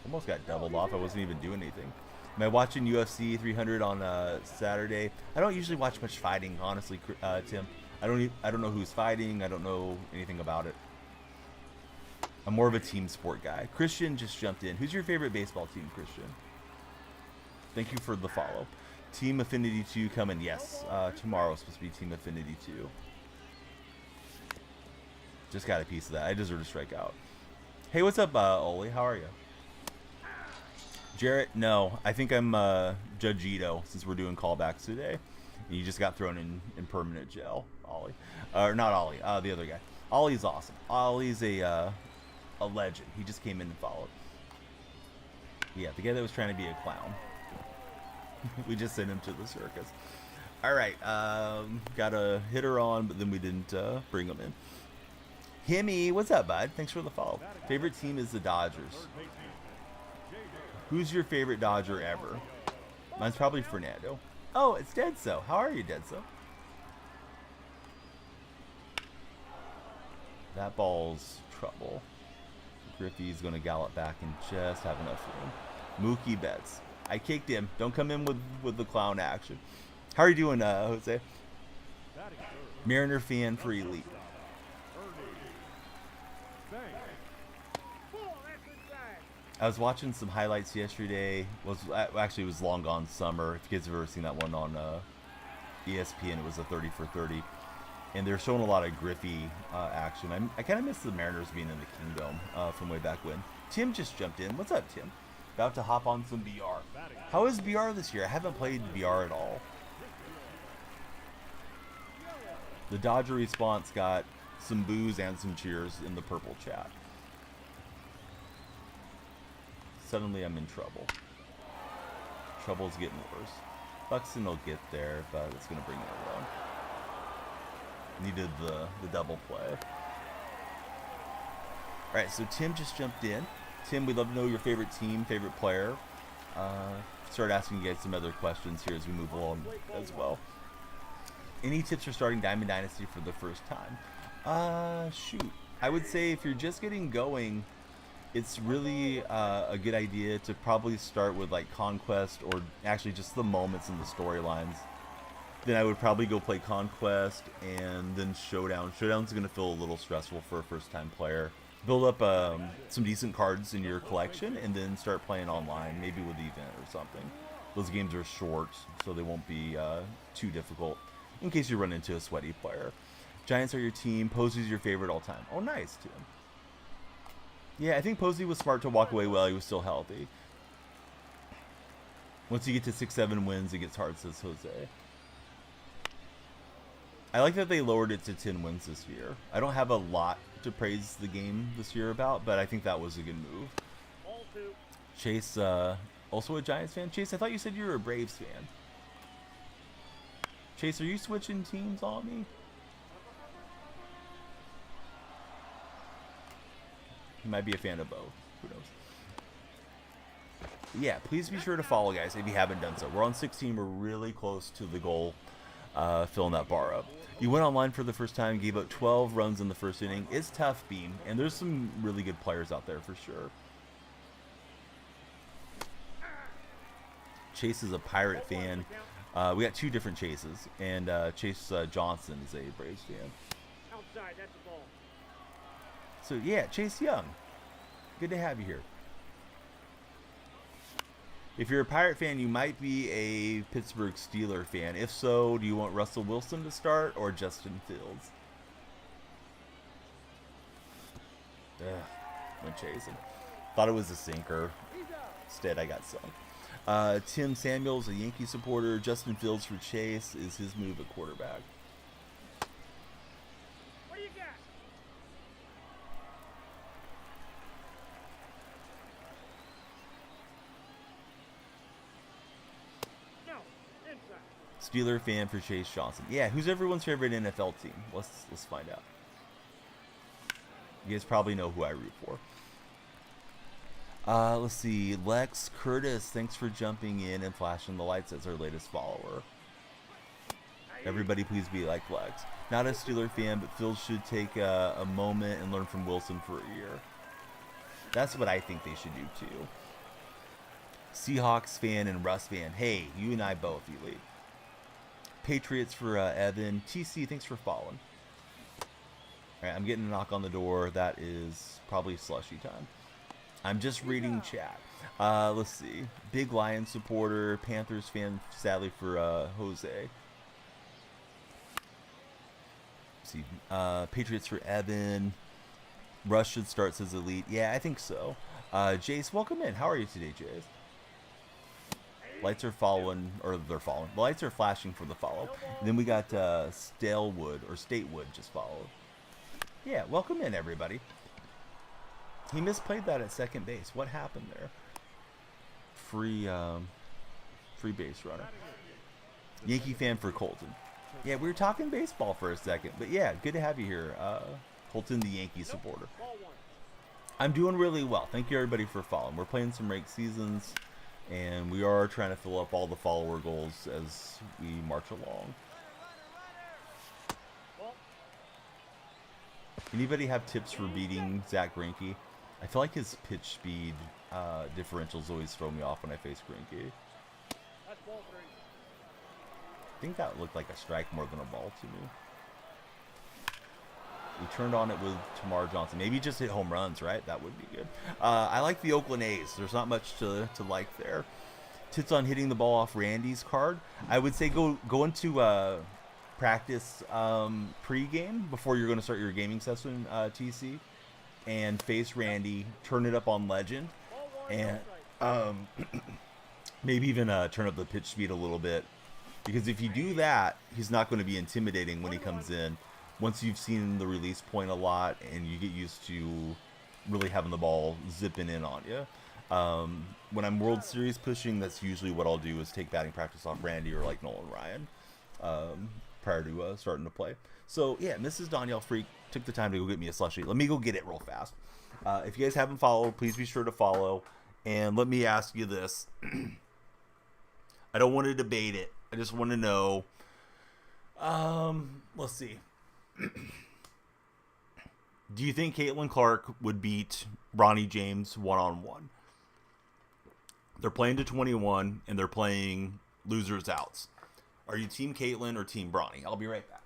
Almost got doubled off. I wasn't even doing anything. Am I watching UFC 300 on Saturday? I don't usually watch much fighting, honestly, Tim. I don't know who's fighting. I don't know anything about it. I'm more of a team sport guy. Christian just jumped in. Who's your favorite baseball team, Christian? Thank you for the follow. Team Affinity 2 coming. Yes, tomorrow is supposed to be Team Affinity 2. Just got a piece of that. I deserve to strike out. Hey, what's up, Oli? How are you? Jarrett, no. I think I'm Judge Ito since we're doing callbacks today. You just got thrown in permanent jail, Ollie. Or not Ollie, the other guy. Ollie's awesome. Ollie's a legend. He just came in and followed. Yeah, the guy that was trying to be a clown. We just sent him to the circus. All right, got a hitter on, but then we didn't bring him in. Himmy, what's up, bud? Thanks for the follow. Favorite team is the Dodgers. Who's your favorite Dodger ever? Mine's probably Fernando. Oh, it's Deadso. How are you, Deadso? That ball's trouble. Griffey's going to gallop back and just have enough room. Mookie Betts. I kicked him. Don't come in with the clown action. How are you doing, Jose? Mariner fan for Elite. I was watching some highlights yesterday. Actually, it was Long Gone Summer. If you guys have ever seen that one on ESPN, it was a 30 for 30. And they're showing a lot of Griffey action. I kind of miss the Mariners being in the Kingdom from way back when. Tim just jumped in. What's up, Tim? About to hop on some BR. How is BR this year? I haven't played BR at all. The Dodger response got some boos and some cheers in the purple chat. Suddenly I'm in trouble. Trouble's getting worse. Buxton will get there, but it's going to bring it along. Needed the double play. Alright, so Tim just jumped in. Tim, we'd love to know your favorite team, favorite player. Start asking you guys some other questions here as we move along as well. Any tips for starting Diamond Dynasty for the first time? Shoot. I would say if you're just getting going, it's really a good idea to probably start with like Conquest, or actually just the moments in the storylines. Then I would probably go play Conquest and then Showdown. Showdown's going to feel a little stressful for a first-time player. Build up some decent cards in your collection and then start playing online, maybe with the event or something. Those games are short, so they won't be too difficult in case you run into a sweaty player. Giants are your team. Posey's your favorite all time. Oh, nice, Tim. Yeah, I think Posey was smart to walk away while he was still healthy. Once you get to 6-7 wins, it gets hard, says Jose. I like that they lowered it to 10 wins this year. I don't have a lot to praise the game this year about, but I think that was a good move. Chase, also a Giants fan? Chase, I thought you said you were a Braves fan. Chase, are you switching teams on me? You might be a fan of both. Who knows? Yeah, please be sure to follow, guys, if you haven't done so. We're on 16. We're really close to the goal, filling that bar up. You went online for the first time, gave up 12 runs in the first inning. It's tough, Beam, and there's some really good players out there for sure. Chase is a Pirate fan. We got two different Chases, and Chase Johnson is a Braves fan. Outside, that's the ball. So yeah, Chase Young, good to have you here. If you're a Pirate fan, you might be a Pittsburgh Steelers fan. If so, do you want Russell Wilson to start or Justin Fields? Went chasing. Thought it was a sinker. Instead, I got sunk. Tim Samuels, a Yankee supporter. Justin Fields for Chase is his move at quarterback. What do you got? No, inside. Steeler fan for Chase Johnson. Yeah, who's everyone's favorite NFL team? Let's find out. You guys probably know who I root for. Let's see. Lex Curtis, thanks for jumping in and flashing the lights as our latest follower. Everybody please be like Lex. Not a Steeler fan, but Fields should take a moment and learn from Wilson for a year. That's what I think they should do too. Seahawks fan and Russ fan. Hey, you and I both, Elite. Patriots for Evan. TC, thanks for following. Alright, I'm getting a knock on the door. That is probably slushy time. I'm just reading chat. Let's see. Big Lions supporter. Panthers fan, sadly, for Jose. Let's see. Patriots for Evan. Russ should start, says Elite. Yeah, I think so. Jace, welcome in. How are you today, Jace? Lights are following, or they're following. The lights are flashing for the follow. And then we got Stalewood, or Statewood, just followed. Yeah, welcome in, everybody. He misplayed that at second base. What happened there? Free base runner. Yankee fan for Colton. Yeah, we were talking baseball for a second, but yeah, good to have you here, Colton, the Yankee supporter. I'm doing really well. Thank you, everybody, for following. We're playing some ranked seasons, and we are trying to fill up all the follower goals as we march along. Anybody have tips for beating Zach Greinke? I feel like his pitch speed differentials always throw me off when I face Greinke. That's ball 3. I think that looked like a strike more than a ball to me. We turned on it with Tamar Johnson. Maybe just hit home runs, right? That would be good. I like the Oakland A's. There's not much to like there. Tits on hitting the ball off Randy's card. I would say go into practice pre-game before you're going to start your gaming session, TC, and face Randy. Turn it up on Legend, and maybe even turn up the pitch speed a little bit. Because if you do that, he's not going to be intimidating when he comes in. Once you've seen the release point a lot and you get used to really having the ball zipping in on you. When I'm World Series pushing, that's usually what I'll do is take batting practice off Randy or like Nolan Ryan prior to starting to play. So, yeah, Mrs. Danielle Freak took the time to go get me a slushie. Let me go get it real fast. If you guys haven't followed, please be sure to follow. And let me ask you this. I don't want to debate it. I just want to know. Let's see. Do you think Caitlin Clark would beat Ronnie James one-on-one? They're playing to 21, and they're playing losers outs. Are you Team Caitlin or Team Bronny? I'll be right back.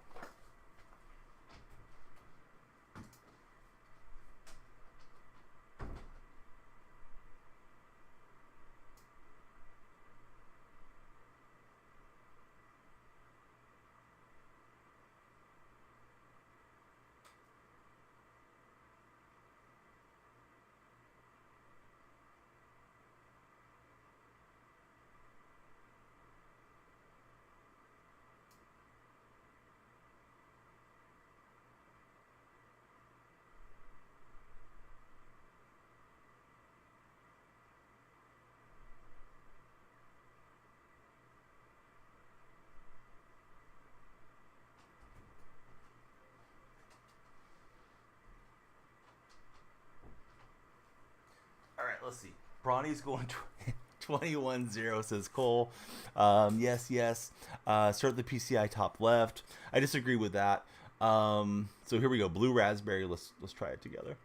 Let's see. Bronny's going 21-0, says Cole. Yes. Start the PCI top left. I disagree with that. So here we go. Blue raspberry. Let's try it together.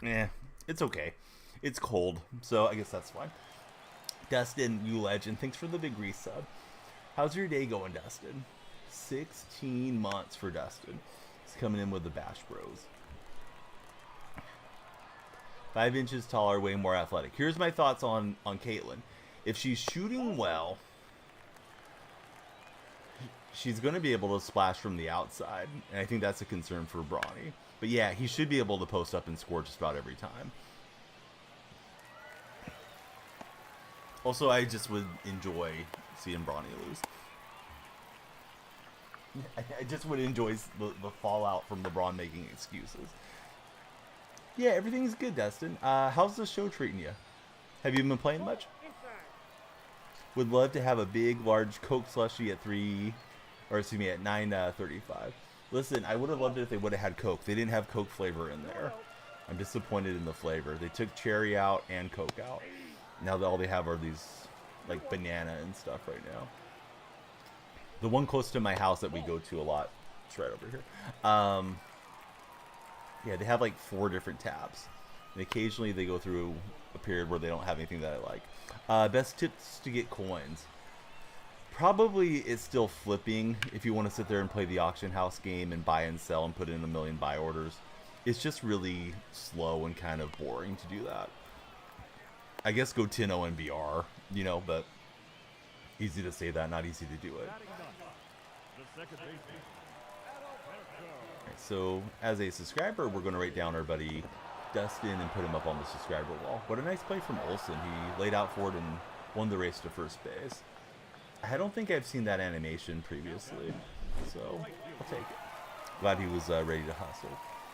Yeah, it's okay. It's cold, so I guess that's fine. Dustin, you legend. Thanks for the big resub. How's your day going, Dustin? 16 months for Dustin. He's coming in with the Bash Bros. 5 inches taller, way more athletic. Here's my thoughts on Caitlin. If she's shooting well, she's going to be able to splash from the outside. And I think that's a concern for Bronny. But yeah, he should be able to post up and score just about every time. Also, I just would enjoy seeing Bronny lose. I just would enjoy the fallout from LeBron making excuses. Yeah, everything's good, Dustin. How's the show treating you? Have you been playing much? Would love to have a big, large Coke slushie at 9:35. Listen, I would have loved it if they would have had Coke. They didn't have Coke flavor in there. I'm disappointed in the flavor. They took cherry out and Coke out. Now all they have are these, like, banana and stuff right now. The one close to my house that we go to a lot, it's right over here. Yeah, they have like 4 different tabs. And occasionally they go through a period where they don't have anything that I like. Best tips to get coins. Probably it's still flipping if you want to sit there and play the auction house game and buy and sell and put in a million buy orders. It's just really slow and kind of boring to do that. I guess go 10-0 and BR, you know, but easy to say that, not easy to do it. So, as a subscriber, we're going to write down our buddy Dustin and put him up on the subscriber wall. What a nice play from Olsen. He laid out for it and won the race to first base. I don't think I've seen that animation previously, so I'll take it. Glad he was ready to hustle.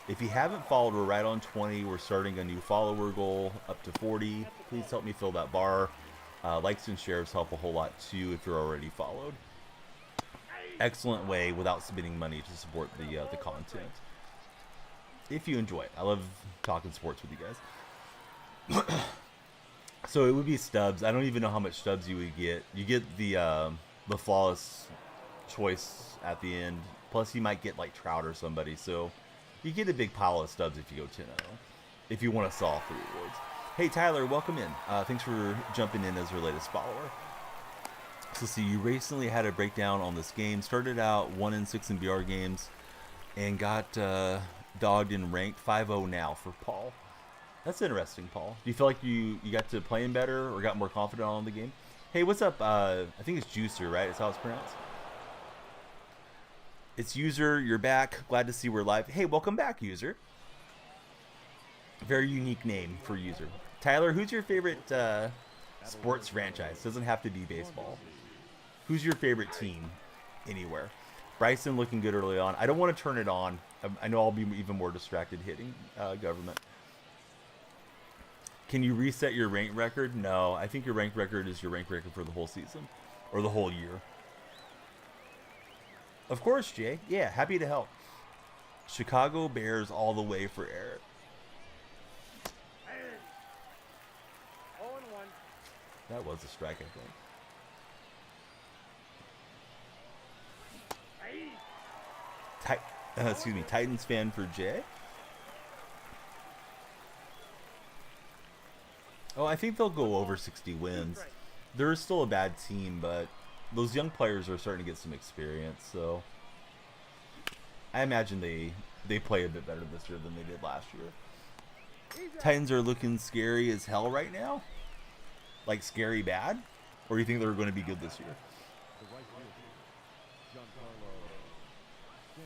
If you haven't followed, we're right on 20. We're starting a new follower goal up to 40. Please help me fill that bar. Likes and shares help a whole lot too if you're already followed. Excellent way without spending money to support the content. If you enjoy it. I love talking sports with you guys. So it would be stubs. I don't even know how much stubs you would get. You get the flawless choice at the end Plus, you might get like Trout or somebody. So you get a big pile of stubs if you go 10-0. If you want to solve for rewards. Hey, Tyler, welcome in. Thanks for jumping in as our latest follower. So, see, you recently had a breakdown on this game. Started out 1-6 in BR games and got dogged in ranked 5-0 now for Paul. That's interesting, Paul. Do you feel like you got to playing better or got more confident on the game? Hey, what's up? I think it's Juicer, right? That's how it's pronounced. It's User. You're back. Glad to see we're live. Hey, welcome back, User. Very unique name for User. Tyler, who's your favorite sports franchise? Doesn't have to be baseball. Who's your favorite team anywhere? Bryson looking good early on. I don't want to turn it on. I know I'll be even more distracted hitting government. Can you reset your rank record? No, I think your rank record is your rank record for the whole season or the whole year. Of course, Jay. Yeah, happy to help. Chicago Bears all the way for Eric. 0-1. That was a strike, I think. Excuse me, Titans fan for Jay. Oh, I think they'll go over 60 wins. They're still a bad team, but those young players are starting to get some experience, so I imagine they play a bit better this year than they did last year. Titans are looking scary as hell right now. Like scary bad? Or do you think they're going to be good this year?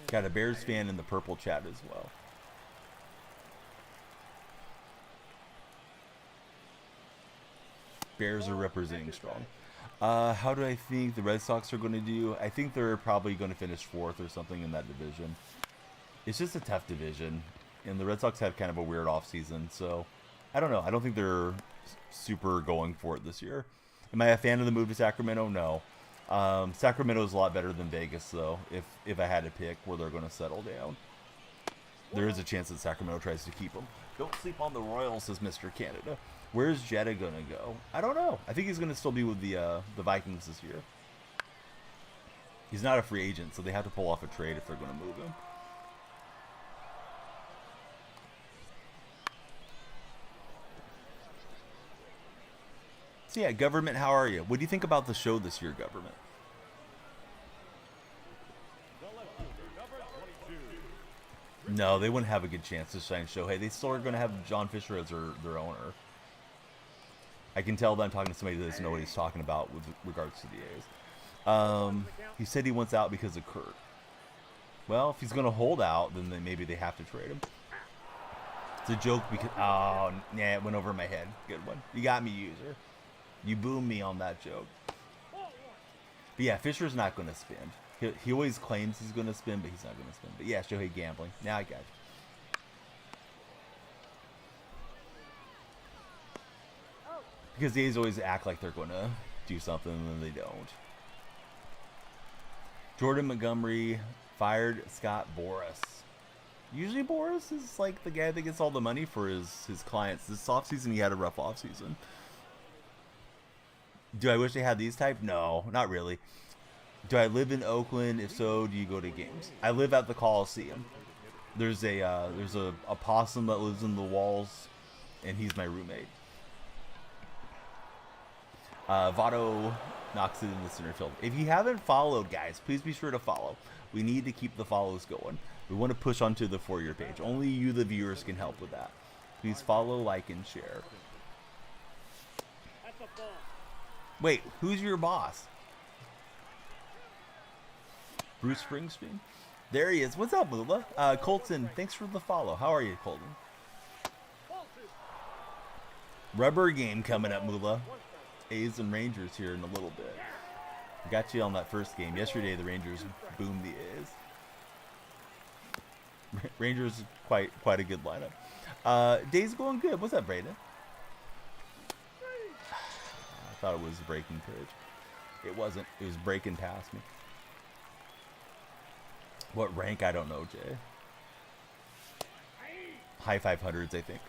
Got a Bears fan in the purple chat as well. Bears are representing strong. How do I think the Red Sox are going to do? I think they're probably going to finish 4th or something in that division. It's just a tough division, and the Red Sox have kind of a weird offseason, so I don't know. I don't think they're super going for it this year. Am I a fan of the move to Sacramento? No. Sacramento is a lot better than Vegas, though, if I had to pick where they're going to settle down. There is a chance that Sacramento tries to keep them. Don't sleep on the Royals, says Mr. Canada. Where's Jetta going to go? I don't know. I think he's going to still be with the Vikings this year. He's not a free agent, so they have to pull off a trade if they're going to move him. So yeah, Government, how are you? What do you think about the show this year, Government? No, they wouldn't have a good chance to sign Shohei. They still are going to have John Fisher as their owner. I can tell that I'm talking to somebody that doesn't know what he's talking about with regards to the A's. He said he wants out because of Kurt. Well, if he's going to hold out, then maybe they have to trade him. It's a joke because... Oh, yeah, it went over my head. Good one. You got me, User. You boomed me on that joke. But yeah, Fisher's not going to spend. He always claims he's going to spend, but he's not going to spend. But yeah, Shohei gambling. Now I got you. Because the A's always act like they're going to do something and then they don't. Jordan Montgomery fired Scott Boras. Usually Boras is like the guy that gets all the money for his clients. This offseason he had a rough offseason. Do I wish they had these type? No, not really. Do I live in Oakland? If so, do you go to games? I live at the Coliseum. There's a possum that lives in the walls, and he's my roommate. Votto knocks it in the center field. If you haven't followed, guys, please be sure to follow. We need to keep the follows going. We want to push onto the For Your page. Only you, the viewers, can help with that. Please follow, like, and share. Wait, who's your boss? Bruce Springsteen? There he is. What's up, Mula? Colton, thanks for the follow. How are you, Colton? Rubber game coming up, Mula. A's and Rangers here in a little bit. Got you on that first game. Yesterday, the Rangers boomed the A's. Rangers, quite a good lineup. Day's going good. What's up, Brayden? I thought it was a breaking pitch. It wasn't. It was breaking past me. What rank? I don't know, Jay. High 500s, I think.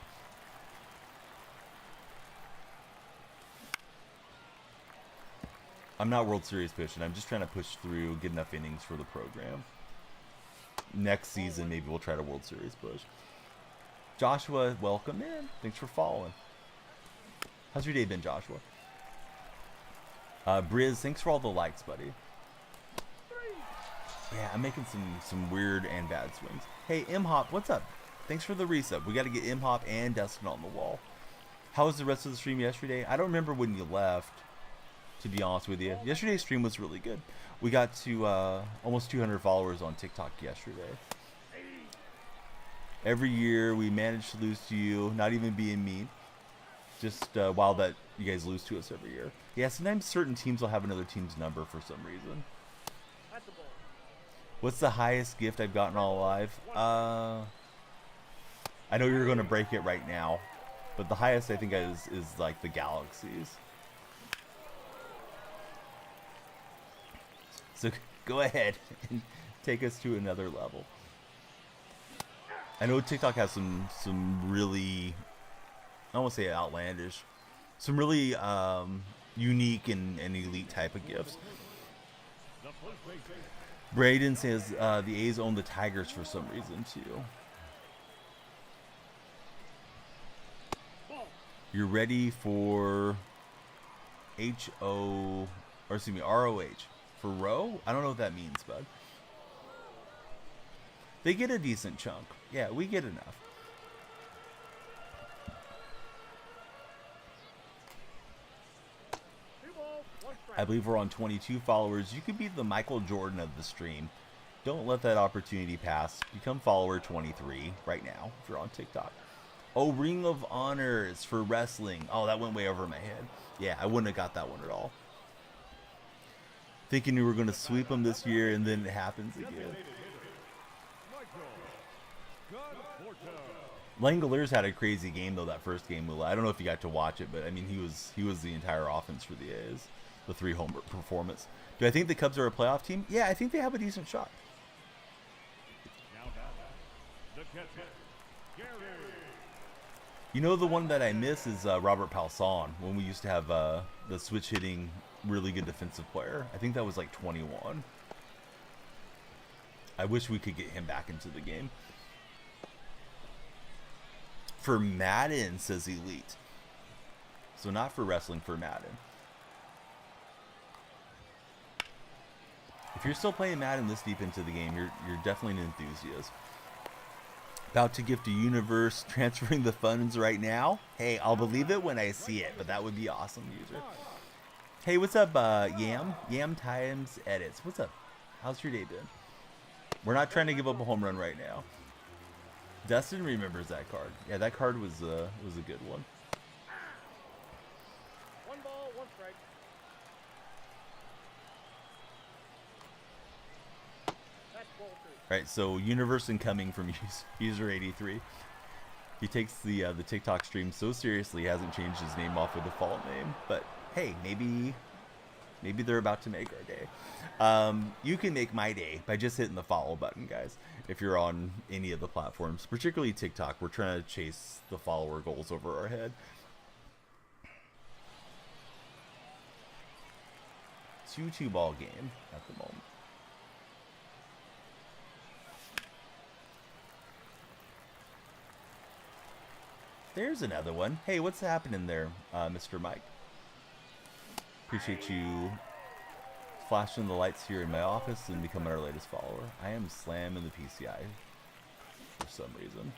I'm not World Series pitching. I'm just trying to push through, get enough innings for the program. next season, maybe we'll try to World Series push. Joshua, welcome in. Thanks for following. How's your day been, Joshua? Briz, thanks for all the likes, buddy. Yeah, I'm making some weird and bad swings. Hey, M-Hop, what's up? Thanks for the reset. We got to get M-Hop and Dustin on the wall. How was the rest of the stream yesterday? I don't remember when you left, to be honest with you. Yesterday's stream was really good. We got to almost 200 followers on TikTok yesterday. Every year we manage to lose to you, not even being mean. Just wild that you guys lose to us every year. Yeah, sometimes certain teams will have another team's number for some reason. What's the highest gift I've gotten all live? I know you're going to break it right now, but the highest I think is like the galaxies. So go ahead and take us to another level. I know TikTok has some really, I don't want to say outlandish, some really unique and elite type of gifts. Braden says the A's own the Tigers for some reason too. You're ready for ROH for row? I don't know what that means, bud. They get a decent chunk. Yeah, we get enough. I believe we're on 22 followers. You could be the Michael Jordan of the stream. Don't let that opportunity pass. Become follower 23 right now if you're on TikTok. Oh, Ring of Honors for wrestling. Oh, that went way over my head. Yeah, I wouldn't have got that one at all. Thinking we were going to sweep them this year, and then it happens again. Langoliers had a crazy game though. That first game, I don't know if you got to watch it, but I mean, he was the entire offense for the A's. The 3-homer performance. Do I think the Cubs are a playoff team? Yeah, I think they have a decent shot. You know, the one that I miss is Robert Palson, when we used to have the switch hitting, really good defensive player. I think that was like 21. I wish we could get him back into the game. For Madden, says Elite. So not for wrestling, for Madden. If you're still playing Madden this deep into the game, you're definitely an enthusiast. About to gift a universe, transferring the funds right now. Hey, I'll believe it when I see it, but that would be awesome, user. Hey, what's up, Yam? Yam Times Edits. What's up? How's your day been? We're not trying to give up a home run right now. Dustin remembers that card. Yeah, that card was a good one. 1 ball, 1 strike. That's ball 3. Right, so universe incoming from user 83. He takes the TikTok stream so seriously, he hasn't changed his name off a default name. But hey, maybe they're about to make our day. You can make my day by just hitting the follow button, guys. If you're on any of the platforms, particularly TikTok, we're trying to chase the follower goals over our head. It's a 2-ball game at the moment. There's another one. Hey, what's happening there, Mr. Mike? Appreciate you flashing the lights here in my office and becoming our latest follower. I am slamming the PCI for some reason.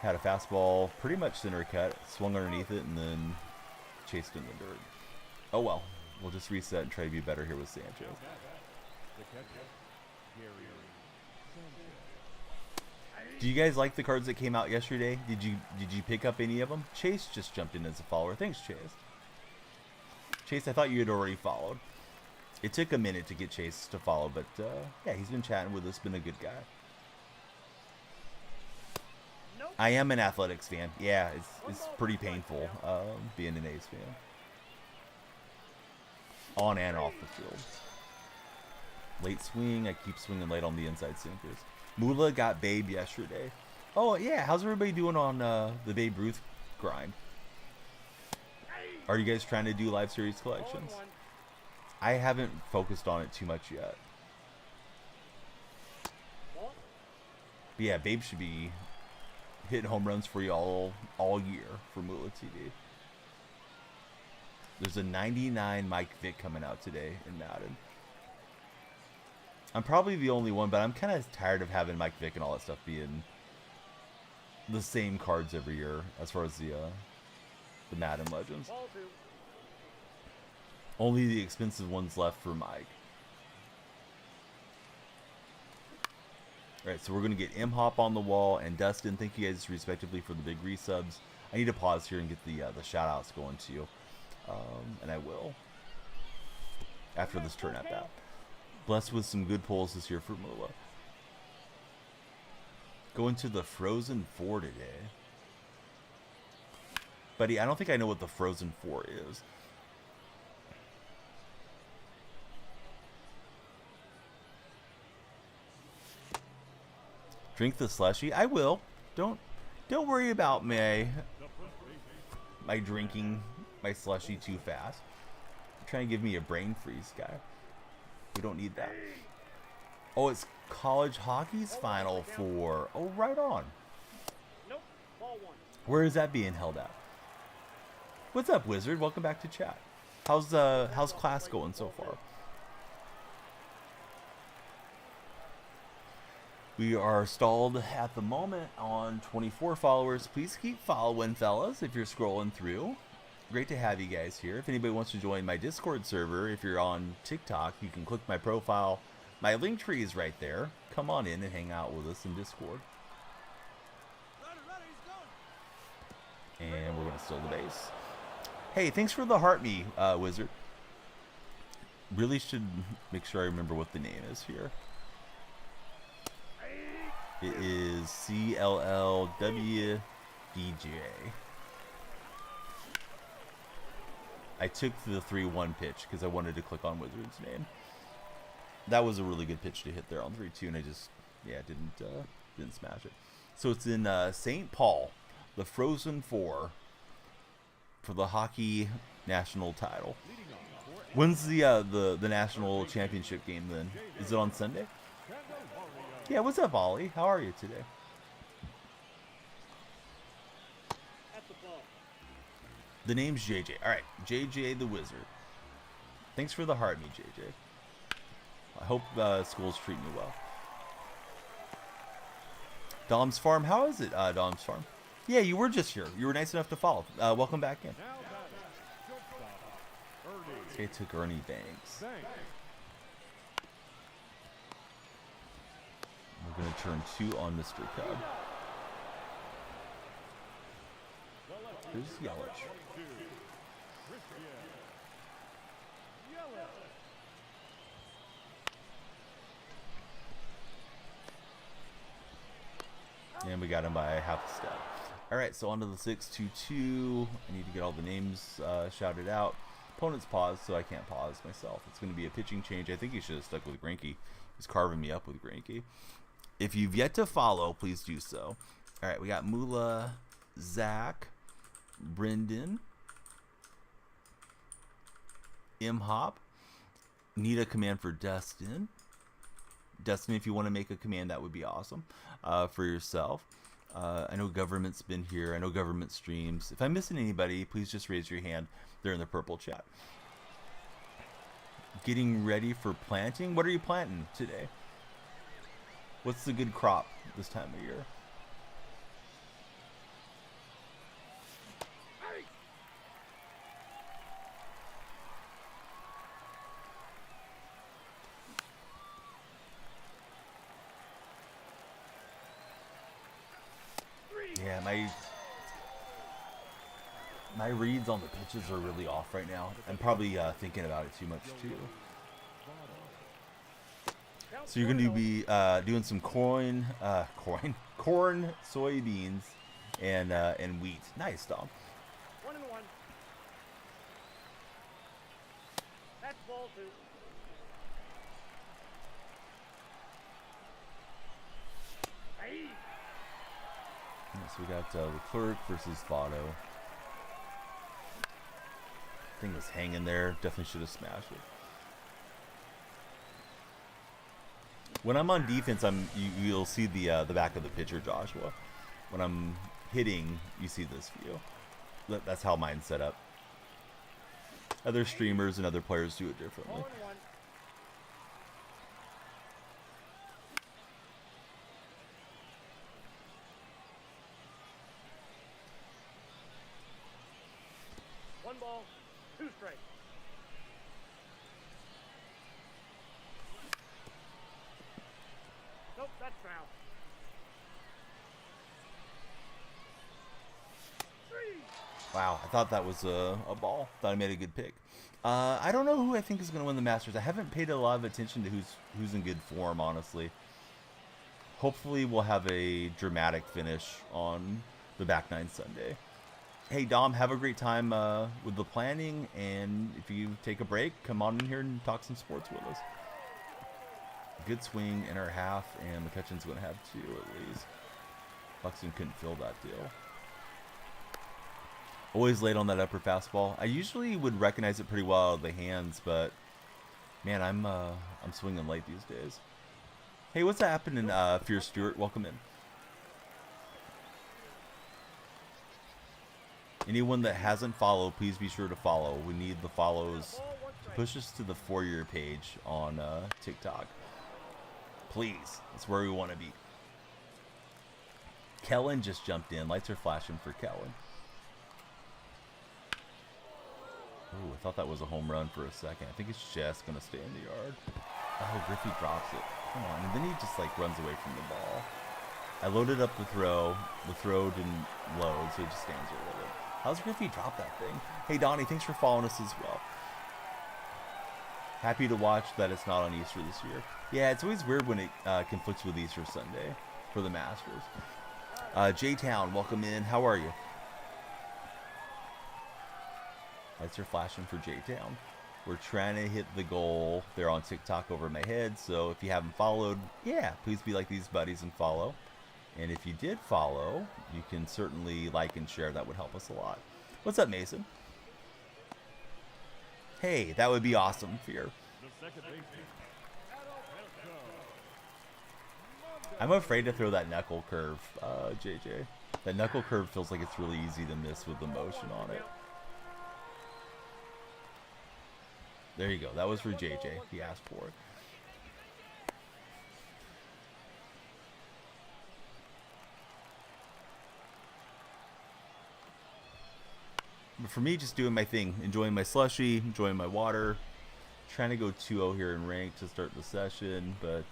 Had a fastball, pretty much center cut, swung underneath it, and then chased in the dirt. Oh well, we'll just reset and try to be better here with Sanchez. Do you guys like the cards that came out yesterday? Did you pick up any of them? Chase just jumped in as a follower. Thanks, Chase. Chase, I thought you had already followed. It took a minute to get Chase to follow, but yeah, he's been chatting with us, been a good guy. Nope. I am an Athletics fan. Yeah, it's pretty painful being an A's fan. On and off the field. Late swing, I keep swinging late on the inside sinkers. Mula got Babe yesterday. Oh, yeah, how's everybody doing on the Babe Ruth grind? Are you guys trying to do live series collections? I haven't focused on it too much yet. But yeah, Babe should be hitting home runs for you all year for Moolah TV. There's a 99 Mike Vick coming out today in Madden. I'm probably the only one, but I'm kind of tired of having Mike Vick and all that stuff being the same cards every year as far as the Madden Legends. Ball 2. Only the expensive ones left for Mike. Alright, so we're going to get M-Hop on the wall and Dustin. Thank you guys respectively for the big resubs. I need to pause here and get the shout-outs going to you. And I will. After this turn at that. Blessed with some good pulls this year for Moolah. Going to the Frozen 4 today. Buddy, I don't think I know what the Frozen 4 is. Drink the slushie? I will. Don't worry about my drinking my slushie too fast. You're trying to give me a brain freeze, guy. We don't need that. Oh, it's college hockey's Final Four. Oh, right on. Nope. Ball 1. Where is that being held at? What's up, Wizard? Welcome back to chat. How's class going so far? We are stalled at the moment on 24 followers. Please keep following, fellas, if you're scrolling through. Great to have you guys here. If anybody wants to join my Discord server, if you're on TikTok, you can click my profile. My link tree is right there. Come on in and hang out with us in Discord. And we're going to steal the base. Hey, thanks for the heart me, Wizard. Really should make sure I remember what the name is here. It is CLLWDJ. I took the 3-1 pitch because I wanted to click on Wizard's name. That was a really good pitch to hit there on 3-2, and I just, yeah, didn't smash it. So it's in St. Paul, the Frozen 4 for the hockey national title. When's the national championship game then? Is it on Sunday? Yeah, what's up, Ollie? How are you today? At the ball. The name's JJ. All right, JJ the Wizard. Thanks for the heart, me, JJ. I hope school's treating you well. Dom's Farm, how is it, Dom's Farm? Yeah, you were just here. You were nice enough to follow. Welcome back in. Okay, took Ernie Banks. We're going to turn 2 on Mr. Cub. Here's Yelich. And we got him by half a step. All right, so on to the 6-2-2. I need to get all the names shouted out. Opponent's paused, so I can't pause myself. It's going to be a pitching change. I think he should have stuck with Greinke. He's carving me up with Greinke. If you've yet to follow, please do so. All right, we got Moolah, Zach, Brendan, M-Hop. Need a command for Dustin. Dustin, if you want to make a command, that would be awesome for yourself. I know government's been here. I know government streams. If I'm missing anybody, please just raise your hand. They're in the purple chat. Getting ready for planting. What are you planting today? What's the good crop this time of year? Yeah, my reads on the pitches are really off right now. I'm probably thinking about it too much too. So you're going to be doing some corn, soybeans, and wheat. Nice, Dom. 1-1. That's ball 2. So we got Leclerc versus Votto. Thing was hanging there. Definitely should have smashed it. When I'm on defense, you'll see the back of the pitcher, Joshua. When I'm hitting, you see this view. That's how mine's set up. Other streamers and other players do it differently. Ball and 1. One ball, 2 strikes. Nope, that's foul. 3. Wow, I thought that was a ball. Thought I made a good pick. I don't know who I think is going to win the Masters. I haven't paid a lot of attention to who's in good form, honestly. Hopefully we'll have a dramatic finish on the back nine Sunday. Hey, Dom, have a great time with the planning, and if you take a break, come on in here and talk some sports with us. Good swing in our half, and McCutcheon's going to have 2 at least. Buxton couldn't fill that deal. Always late on that upper fastball. I usually would recognize it pretty well out of the hands, but man, I'm swinging late these days. Hey, what's happening, Fierce Stewart? Welcome in. Anyone that hasn't followed, please be sure to follow. We need the follows to push us to the for-year page on TikTok. Please, that's where we want to be. Kellen just jumped in. Lights are flashing for Kellen. Ooh, I thought that was a home run for a second. I think it's just going to stay in the yard. Oh, Griffey drops it. Come on. And then he just, like, runs away from the ball. I loaded up the throw. The throw didn't load, so he just stands there with it. How's Griffey drop that thing? Hey, Donnie, thanks for following us as well. Happy to watch that it's not on Easter this year. Yeah, it's always weird when it conflicts with Easter Sunday for the Masters. J-Town, welcome in. How are you? Lights are flashing for J-Town. We're trying to hit the goal. They're on TikTok over my head, so if you haven't followed, yeah, please be like these buddies and follow. And if you did follow, you can certainly like and share. That would help us a lot. What's up, Mason? Hey, that would be awesome, Fear. I'm afraid to throw that knuckle curve, JJ. That knuckle curve feels like it's really easy to miss with the motion on it. There you go. That was for JJ. He asked for it. But for me, just doing my thing. Enjoying my slushie, enjoying my water. Trying to go 2-0 here in rank to start the session, but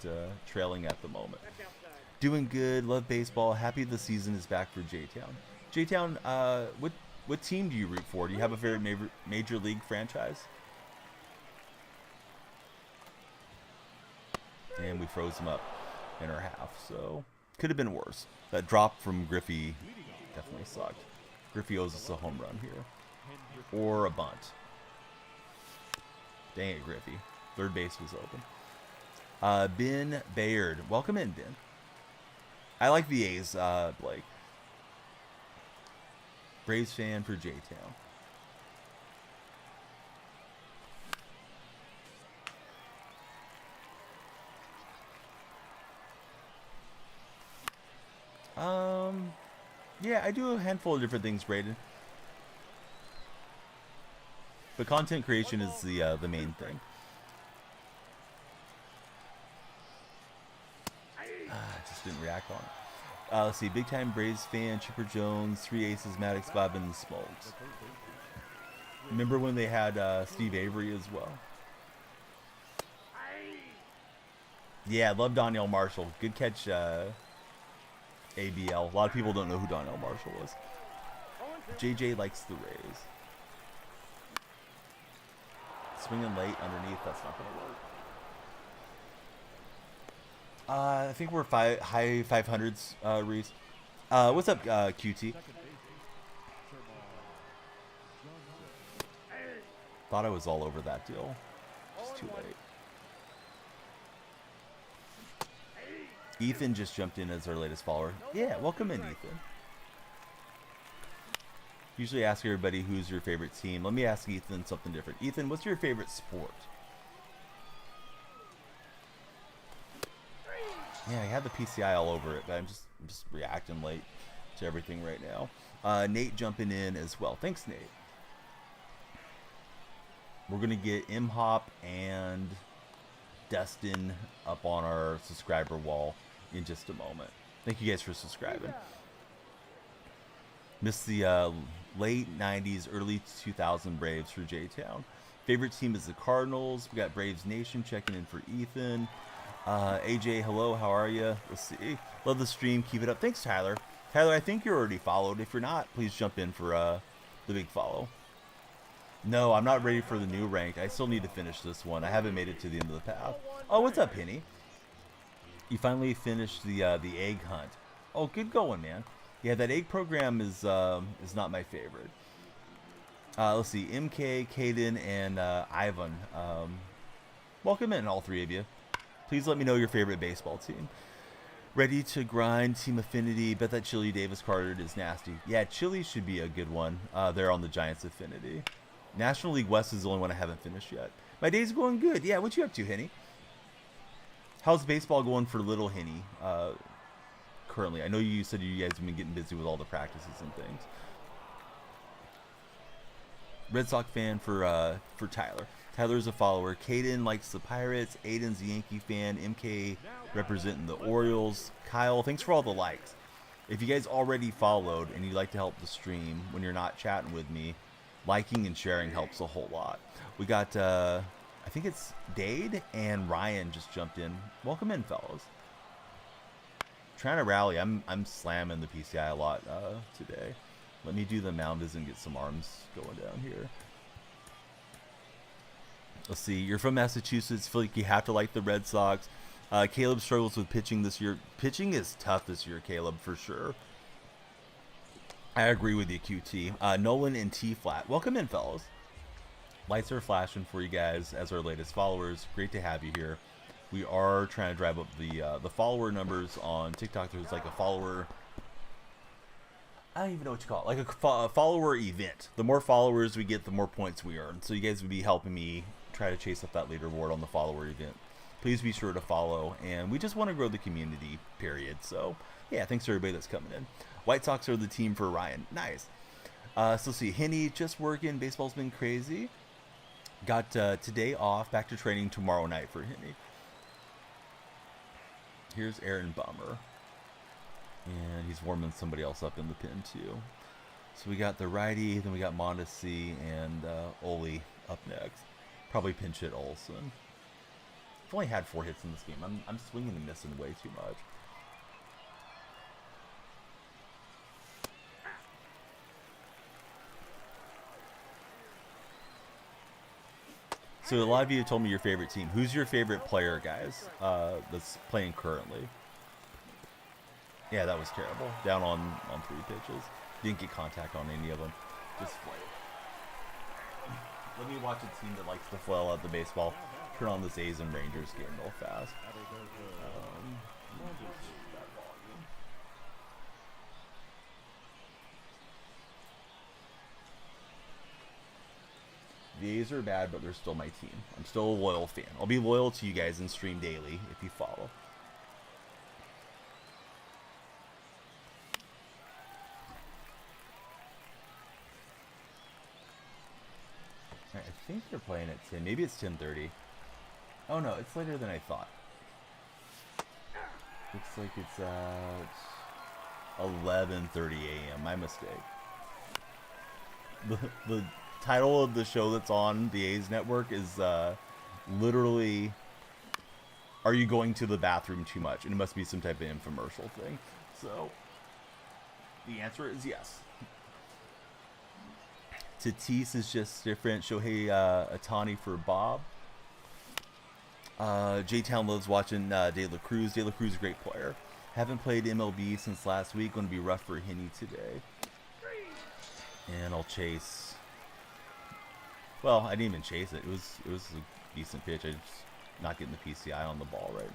trailing at the moment. Doing good. Love baseball. Happy the season is back for J-Town. J-Town, what team do you root for? Do you have a favorite major league franchise? And we froze him up in our half, so could have been worse. That drop from Griffey definitely sucked. Griffey owes us a home run here. Or a bunt. Dang it, Griffey. Third base was open. Ben Bayard. Welcome in, Ben. I like the A's, Blake. Braves fan for J-Town. Yeah, I do a handful of different things, Brayden. But content creation is the main thing. Just didn't react on it. Let's see, big time Braves fan, Chipper Jones, 3 aces, Maddox, Bob, and the Smokes. Remember when they had Steve Avery as well? Yeah, love Donnell Marshall. Good catch, ABL. A lot of people don't know who Donnell Marshall was. JJ likes the Rays. Swinging late underneath, that's not going to work. I think we're high 500s, Reese. What's up, QT? Thought I was all over that deal. Just too late. Ethan just jumped in as our latest follower. Yeah, welcome in, Ethan. Usually ask everybody who's your favorite team. Let me ask Ethan something different. Ethan, what's your favorite sport? Yeah, I had the PCI all over it, but I'm just reacting late to everything right now. Nate jumping in as well. Thanks, Nate. We're gonna get Mhop and Dustin up on our subscriber wall in just a moment. Thank you guys for subscribing. Missed the late 90s, early 2000 Braves for J-Town. Favorite team is the Cardinals. We got Braves Nation checking in for Ethan. AJ, hello, how are you? Let's see. Love the stream. Keep it up. Thanks, Tyler. Tyler, I think you're already followed. If you're not, please jump in for the big follow. No, I'm not ready for the new rank. I still need to finish this one. I haven't made it to the end of the path. Oh, what's up, Penny? You finally finished the egg hunt. Oh, good going, man. Yeah, that egg program is not my favorite. Let's see. MK, Caden, and Ivan. Welcome in, all three of you. Please let me know your favorite baseball team. Ready to grind, Team Affinity. Bet that Chili Davis card is nasty. Yeah, Chili should be a good one. They're on the Giants Affinity. National League West is the only one I haven't finished yet. My day's going good. Yeah, what you up to, Henny? How's baseball going for little Henny currently? I know you said you guys have been getting busy with all the practices and things. Red Sox fan for Tyler. Tyler's a follower. Caden likes the Pirates. Aiden's a Yankee fan. MK representing the Orioles. Kyle, thanks for all the likes. If you guys already followed and you'd like to help the stream when you're not chatting with me, liking and sharing helps a whole lot. We got, I think it's Dade and Ryan just jumped in. Welcome in, fellas. Trying to rally. I'm slamming the PCI a lot today. Let me do the moundas and get some arms going down here. Let's see. You're from Massachusetts. Feel like you have to like the Red Sox. Caleb struggles with pitching this year. Pitching is tough this year, Caleb, for sure. I agree with you, QT. Nolan and T-Flat. Welcome in, fellas. Lights are flashing for you guys as our latest followers. Great to have you here. We are trying to drive up the follower numbers on TikTok. There's like a follower... I don't even know what you call it. Like a follower event. The more followers we get, the more points we earn. So you guys would be helping me try to chase up that leaderboard on the follower event. Please be sure to follow. And we just want to grow the community, period. So, yeah, thanks to everybody that's coming in. White Sox are the team for Ryan. Nice. So let's see. Henny, just working. Baseball's been crazy. Got today off. Back to training tomorrow night for Henny. Here's Aaron Bummer. And he's warming somebody else up in the pin, too. So we got the righty, then we got Mondesi and Oli up next. Probably pinch hit Olsen. I've only had 4 hits in this game. I'm swinging and missing way too much. So a lot of you told me your favorite team. Who's your favorite player, guys, that's playing currently? Yeah, that was terrible. Down on 3 pitches. Didn't get contact on any of them. Just flail. Let me watch a team that likes to flail out the baseball. Turn on this A's and Rangers game real fast. The A's are bad, but they're still my team. I'm still a loyal fan. I'll be loyal to you guys and stream daily if you follow. I think they're playing at 10. Maybe it's 10:30. Oh no, it's later than I thought. Looks like it's at 11:30 a.m. My mistake. The title of the show that's on the A's network is literally, "Are you going to the bathroom too much?" And it must be some type of infomercial thing. So the answer is yes. Tatis is just different. Shohei Otani for Bob. J-Town loves watching De La Cruz. De La Cruz is a great player. Haven't played MLB since last week. Going to be rough for Henny today. And I'll chase. Well, I didn't even chase it. It was a decent pitch. I'm just not getting the PCI on the ball right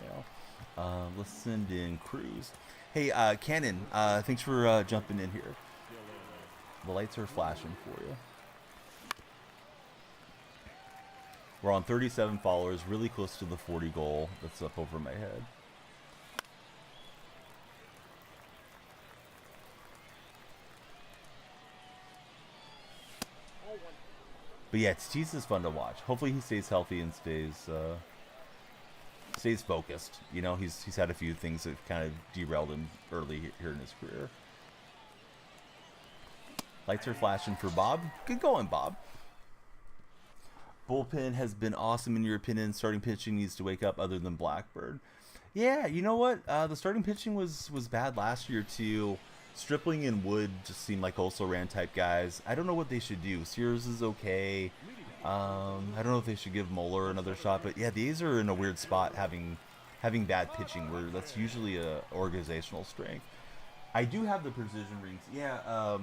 now. Let's send in Cruz. Hey, Cannon, thanks for jumping in here. The lights are flashing for you. We're on 37 followers, really close to the 40 goal that's up over my head. But yeah, Tatis is fun to watch. Hopefully he stays healthy and stays focused. You know, he's had a few things that kind of derailed him early here in his career. Lights are flashing for Bob. Good going, Bob. Bullpen has been awesome in your opinion. Starting pitching needs to wake up other than Blackbird. Yeah, you know what? The starting pitching was bad last year too. Stripling and Wood just seem like also ran type guys. I don't know what they should do. Sears is okay. I don't know if they should give Moeller another shot, but yeah, these are in a weird spot having bad pitching where that's usually a organizational strength. I do have the precision rings. Yeah,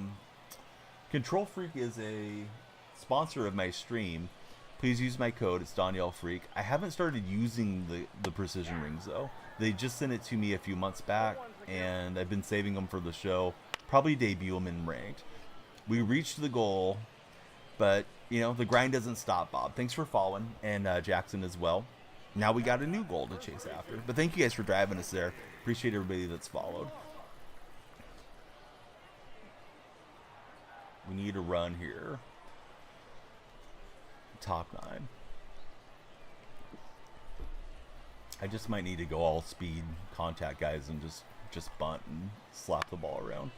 Control Freak is a sponsor of my stream. Please use my code. It's Danielle Freak. I haven't started using the precision rings though. They just sent it to me a few months back, and I've been saving them for the show. Probably debut them in ranked. We reached the goal, but you know the grind doesn't stop. Bob, thanks for following, and Jackson as well. Now we got a new goal to chase after. But thank you guys for driving us there. Appreciate everybody that's followed. We need a run here. Top 9. I just might need to go all speed contact guys and just bunt and slap the ball around.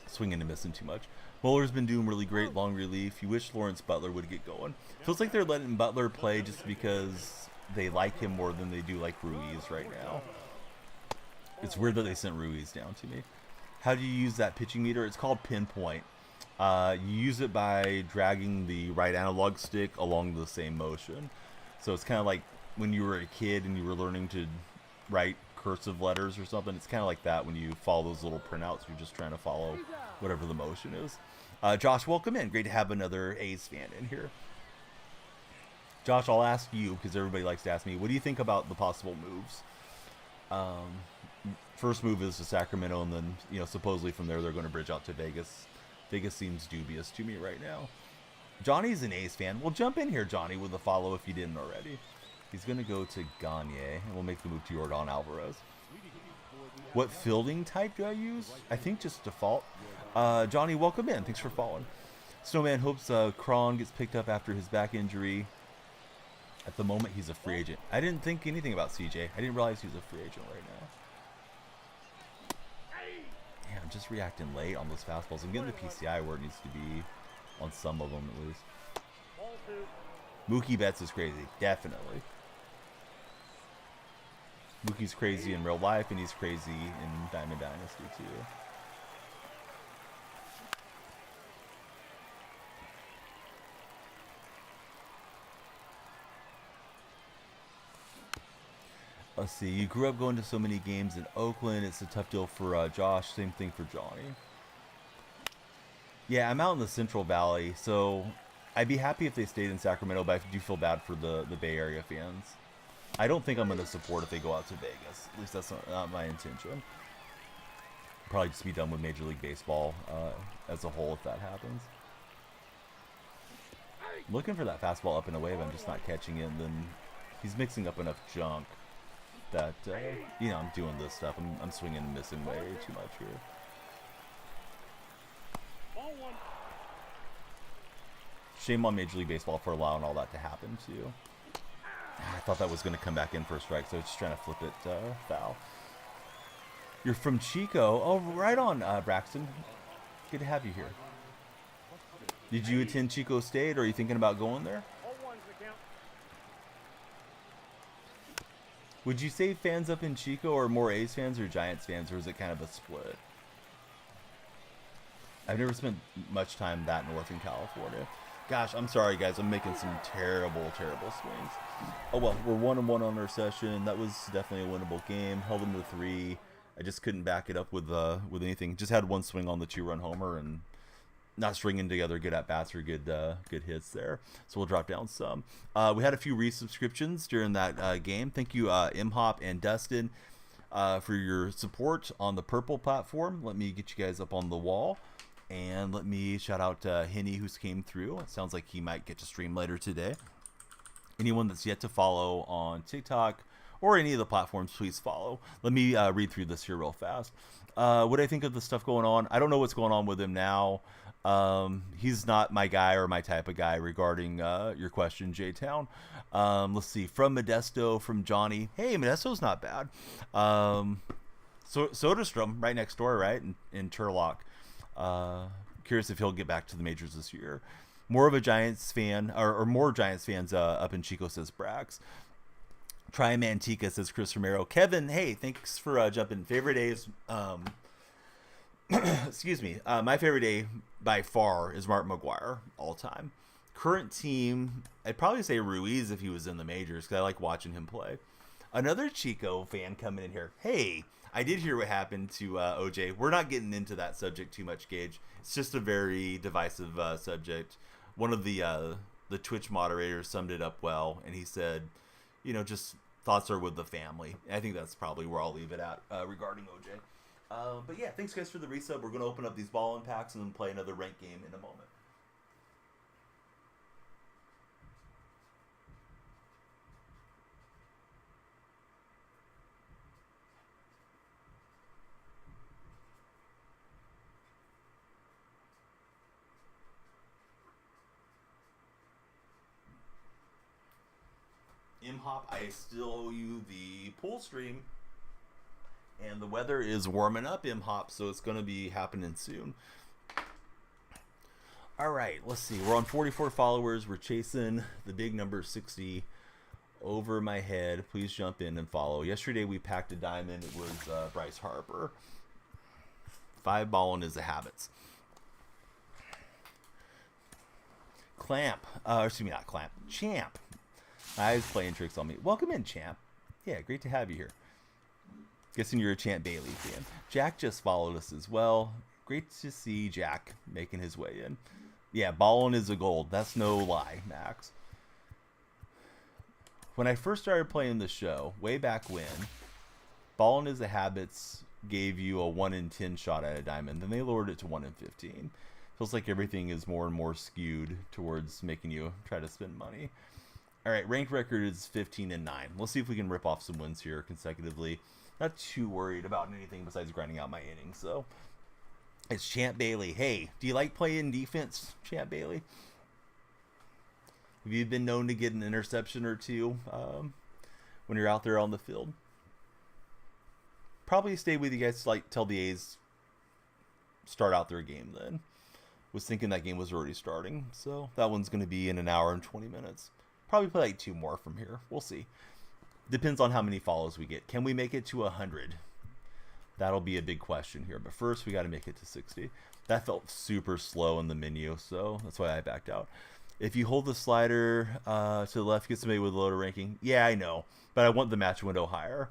Swinging and missing too much. Muller's been doing really great long relief. You wish Lawrence Butler would get going. Feels like they're letting Butler play just because they like him more than they do like Ruiz right now. It's weird that they sent Ruiz down to me. How do you use that pitching meter? It's called Pinpoint. You use it by dragging the right analog stick along the same motion. So it's kind of like when you were a kid and you were learning to write cursive letters or something. It's kind of like that when you follow those little printouts. You're just trying to follow whatever the motion is. Josh, welcome in. Great to have another A's fan in here. Josh, I'll ask you, because everybody likes to ask me, what do you think about the possible moves? First move is to Sacramento, and then, you know, supposedly from there they're going to bridge out to Vegas. Vegas seems dubious to me right now. Johnny's an A's fan. Well, jump in here, Johnny, with a follow if you didn't already. He's going to go to Gagne, and we'll make the move to Yordan Alvarez. What fielding type do I use? I think just default. Johnny, welcome in. Thanks for following. Snowman hopes Cron gets picked up after his back injury. At the moment, he's a free agent. I didn't think anything about CJ. I didn't realize he was a free agent right now. Yeah, I'm just reacting late on those fastballs. I'm getting the PCI where it needs to be on some of them at least. Mookie Betts is crazy. Definitely. Mookie's crazy in real life, and he's crazy in Diamond Dynasty too. Let's see. You grew up going to so many games in Oakland. It's a tough deal for Josh. Same thing for Johnny. Yeah, I'm out in the Central Valley, so I'd be happy if they stayed in Sacramento, but I do feel bad for the Bay Area fans. I don't think I'm going to support if they go out to Vegas. At least that's not my intention. Probably just be done with Major League Baseball as a whole if that happens. Looking for that fastball up and away, but I'm just not catching it. And then he's mixing up enough junk that, you know, I'm doing this stuff. I'm swinging and missing way too much here. Shame on Major League Baseball for allowing all that to happen too. I thought that was going to come back in for a strike, so I was just trying to flip it foul. You're from Chico. Oh, right on, Braxton. Good to have you here. Did you attend Chico State, or are you thinking about going there? Would you say fans up in Chico are more A's fans or Giants fans, or is it kind of a split? I've never spent much time that north in California. Gosh, I'm sorry, guys. I'm making some terrible, terrible swings. Oh, well, we're 1-1 on our session. That was definitely a winnable game. Held them to 3. I just couldn't back it up with anything. Just had one swing on the 2-run homer and not stringing together good at-bats or good hits there. So we'll drop down some. We had a few resubscriptions during that game. Thank you, Imhop and Dustin, for your support on the Purple platform. Let me get you guys up on the wall. And let me shout out Henny, who's came through. It sounds like he might get to stream later today. Anyone that's yet to follow on TikTok or any of the platforms, please follow. Let me read through this here real fast. What I think of the stuff going on, I don't know what's going on with him now. He's not my guy or my type of guy regarding your question, J-Town. Let's see. From Modesto, from Johnny. Hey, Modesto's not bad. Soderstrom, right next door, right? In Turlock. Curious if he'll get back to the majors this year. More of a Giants fan, or more Giants fans up in Chico, says Brax. Try Mantica, says Chris Romero. Kevin, hey, thanks for jumping. Favorite days, excuse me. My favorite day by far is Mark McGwire, all time. Current team, I'd probably say Ruiz if he was in the majors, because I like watching him play. Another Chico fan coming in here. Hey, I did hear what happened to OJ. We're not getting into that subject too much, Gage. It's just a very divisive subject. One of the Twitch moderators summed it up well, and he said, you know, just thoughts are with the family. I think that's probably where I'll leave it at regarding OJ. But yeah, thanks guys for the resub. We're going to open up these ball and packs and then play another ranked game in a moment. Imhop, I still owe you the pool stream. And the weather is warming up, Imhop, so it's going to be happening soon. All right, let's see. We're on 44 followers. We're chasing the big number 60 over my head. Please jump in and follow. Yesterday we packed a diamond. It was Bryce Harper. 5 balling is the habits. Clamp. Excuse me, not Clamp. Champ. I was playing tricks on me. Welcome in, Champ. Yeah, great to have you here. Guessing you're a Champ Bailey fan. Jack just followed us as well. Great to see Jack making his way in. Yeah, ballin' is a gold. That's no lie, Max. When I first started playing the show, way back when, ballin' is the habits gave you a 1 in 10 shot at a diamond. Then they lowered it to 1 in 15. Feels like everything is more and more skewed towards making you try to spend money. All right, ranked record is 15 and 9. Let's see if we can rip off some wins here consecutively. Not too worried about anything besides grinding out my innings, so. It's Champ Bailey. Hey, do you like playing defense, Champ Bailey? Have you been known to get an interception or two when you're out there on the field? Probably stay with you guys like till the A's start out their game then. Was thinking that game was already starting, so that one's going to be in an hour and 20 minutes. Probably play like 2 more from here. We'll see. Depends on how many follows we get. Can we make it to 100? That'll be a big question here. But first, we got to make it to 60. That felt super slow in the menu, so that's why I backed out. If you hold the slider to the left, get somebody with lower ranking. Yeah, I know. But I want the match window higher.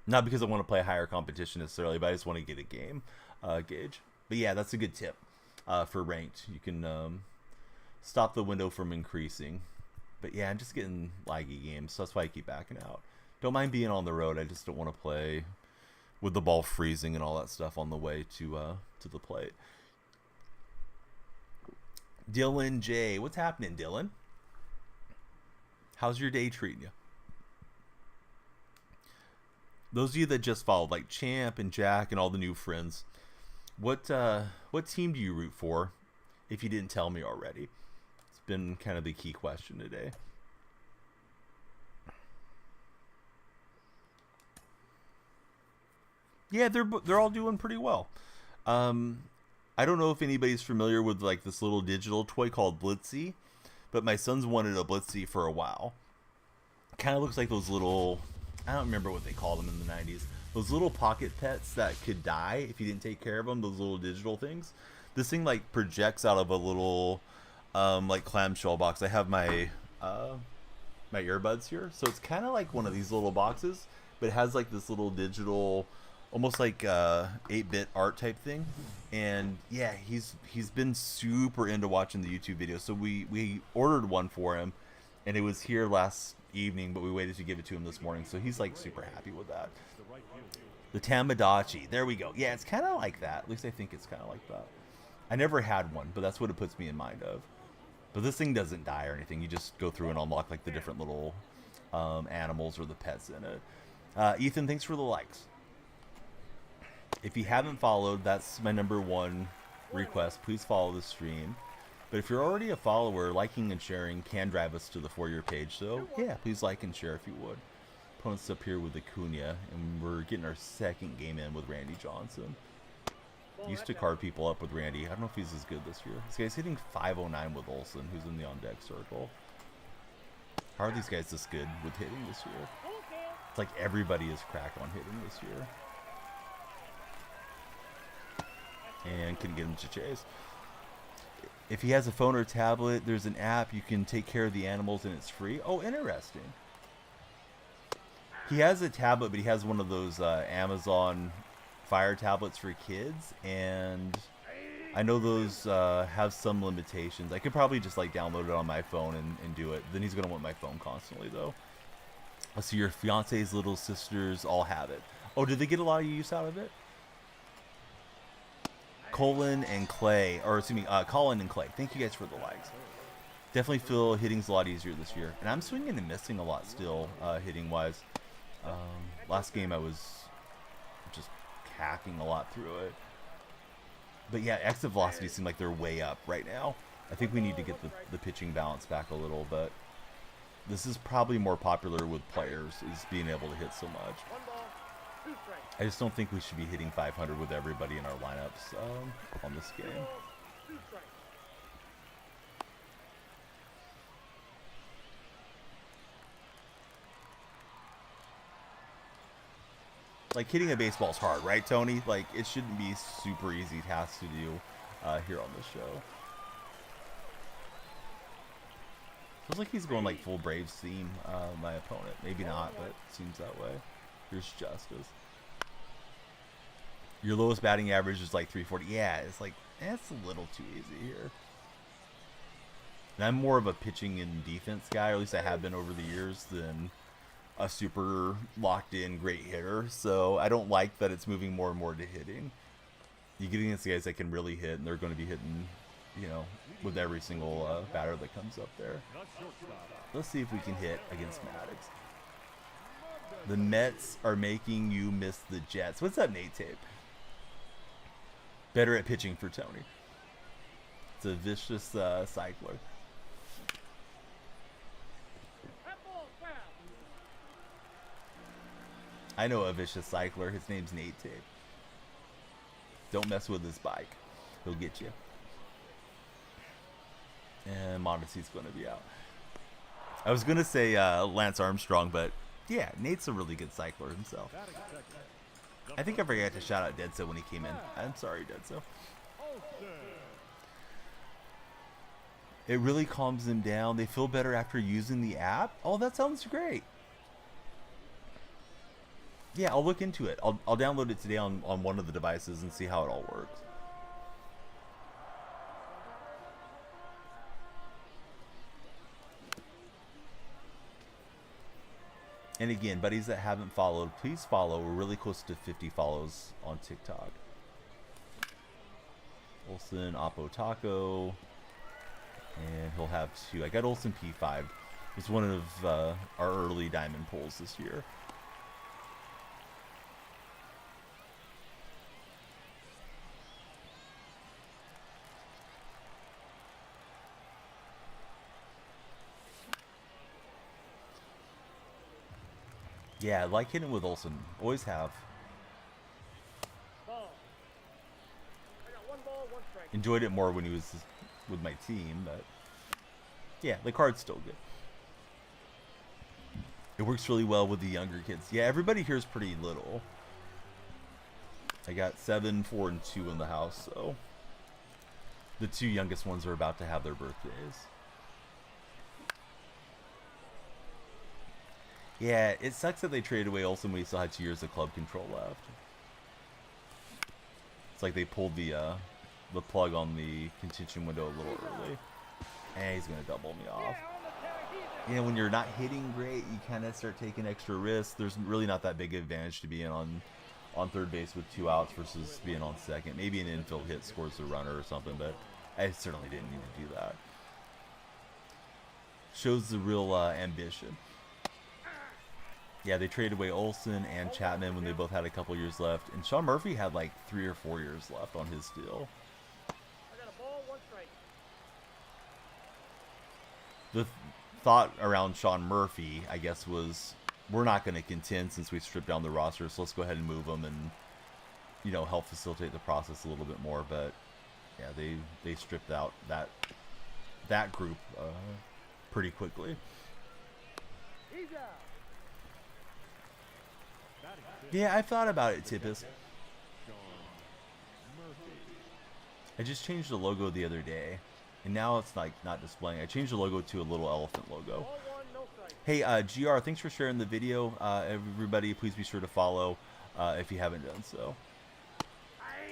Not because I want to play higher competition necessarily, but I just want to get a game gauge. But yeah, that's a good tip for ranked. You can stop the window from increasing. But yeah, I'm just getting laggy games, so that's why I keep backing out. Don't mind being on the road. I just don't want to play with the ball freezing and all that stuff on the way to the plate. Dylan J. What's happening, Dylan? How's your day treating you? Those of you that just followed, like Champ and Jack and all the new friends, what team do you root for if you didn't tell me already? It's been kind of the key question today. Yeah, they're all doing pretty well. I don't know if anybody's familiar with like this little digital toy called Blitzy, but my son's wanted a Blitzy for a while. Kind of looks like those little, I don't remember what they called them in the 90s. Those little pocket pets that could die if you didn't take care of them, those little digital things. This thing like projects out of a little like clamshell box. I have my my earbuds here, so it's kind of like one of these little boxes, but it has like this little digital, almost like 8-bit art type thing. And yeah, he's been super into watching the YouTube videos. So we ordered one for him, and it was here last evening, but we waited to give it to him this morning. So he's like super happy with that. The Tamagotchi, there we go. Yeah, it's kind of like that. At least I think it's kind of like that. I never had one, but that's what it puts me in mind of. But this thing doesn't die or anything. You just go through and unlock like the different little animals or the pets in it. Ethan, thanks for the likes. If you haven't followed, that's my #1 request, please follow the stream. But if you're already a follower, liking and sharing can drive us to the For Your page. So yeah, please like and share if you would. Opponents up here with Acuna, and we're getting our second game in with Randy Johnson. Used to card people up with Randy. I don't know if he's as good this year. This guy's hitting 509 with Olsen, who's in the on-deck circle. How are these guys this good with hitting this year? It's like everybody is cracked on hitting this year. And couldn't get him to chase. If he has a phone or tablet, there's an app. You can take care of the animals and it's free. Oh, interesting. He has a tablet, but he has one of those Amazon Fire tablets for kids. And I know those have some limitations. I could probably just like download it on my phone and do it. Then he's going to want my phone constantly, though. Let's see, your fiance's little sisters all have it. Oh, did they get a lot of use out of it? Colin and Clay, or excuse me, Colin and Clay. Thank you guys for the likes. Definitely feel hitting's a lot easier this year. And I'm swinging and missing a lot still, hitting-wise. Last game I was just hacking a lot through it. But yeah, exit velocity seem like they're way up right now. I think we need to get the pitching balance back a little, but this is probably more popular with players, is being able to hit so much. I just don't think we should be hitting 500 with everybody in our lineups on this game. Like, hitting a baseball is hard, right, Tony? Like, it shouldn't be super easy task to do here on this show. Feels like he's going like full Braves theme, my opponent. Maybe not, but it seems that way. Here's Justice. Your lowest batting average is like 340. Yeah, it's like, that's a little too easy here. And I'm more of a pitching and defense guy, or at least I have been over the years, than a super locked in great hitter. So I don't like that it's moving more and more to hitting. You get against the guys that can really hit, and they're going to be hitting, you know, with every single batter that comes up there. Let's see if we can hit against Maddox. The Mets are making you miss the Jets. What's up, Nate Tape? Better at pitching for Tony. It's a vicious cycler. I know a vicious cycler. His name's Nate Tape. Don't mess with his bike. He'll get you. And Modesty's going to be out. I was going to say Lance Armstrong, but yeah, Nate's a really good cycler himself. I think I forgot to shout out Deadso when he came in. I'm sorry, Deadso. It really calms them down. They feel better after using the app. Oh, that sounds great. Yeah, I'll look into it. I'll download it today on one of the devices and see how it all works. And again, buddies that haven't followed, please follow. We're really close to 50 follows on TikTok. Olsen, Oppo Taco. And he'll have two. I got Olsen P5. It's one of our early diamond pulls this year. Yeah, I like hitting with Olsen. Always have. Ball. I got 1 ball, 1 strike. Enjoyed it more when he was with my team, but yeah, the card's still good. It works really well with the younger kids. Yeah, everybody here is pretty little. I got 7, 4, and 2 in the house, so the 2 youngest ones are about to have their birthdays. Yeah, it sucks that they traded away Olsen when he still had 2 years of club control left. It's like they pulled the plug on the contention window a little early. And he's going to double me off. You know, when you're not hitting great, you kind of start taking extra risks. There's really not that big advantage to being on third base with 2 outs versus being on second. Maybe an infield hit scores a runner or something, but I certainly didn't need to do that. Shows the real ambition. Yeah, they traded away Olsen and Chapman when they both had a couple years left. And Sean Murphy had like 3 or 4 years left on his deal. the thought around Sean Murphy, I guess, was we're not going to contend since we stripped down the roster, so let's go ahead and move them and, you know, help facilitate the process a little bit more. But yeah, they stripped out that group pretty quickly. Yeah, I thought about it, Tippis. I just changed the logo the other day, and now it's like not displaying. I changed the logo to a little elephant logo. Hey, GR, thanks for sharing the video. Everybody, please be sure to follow if you haven't done so.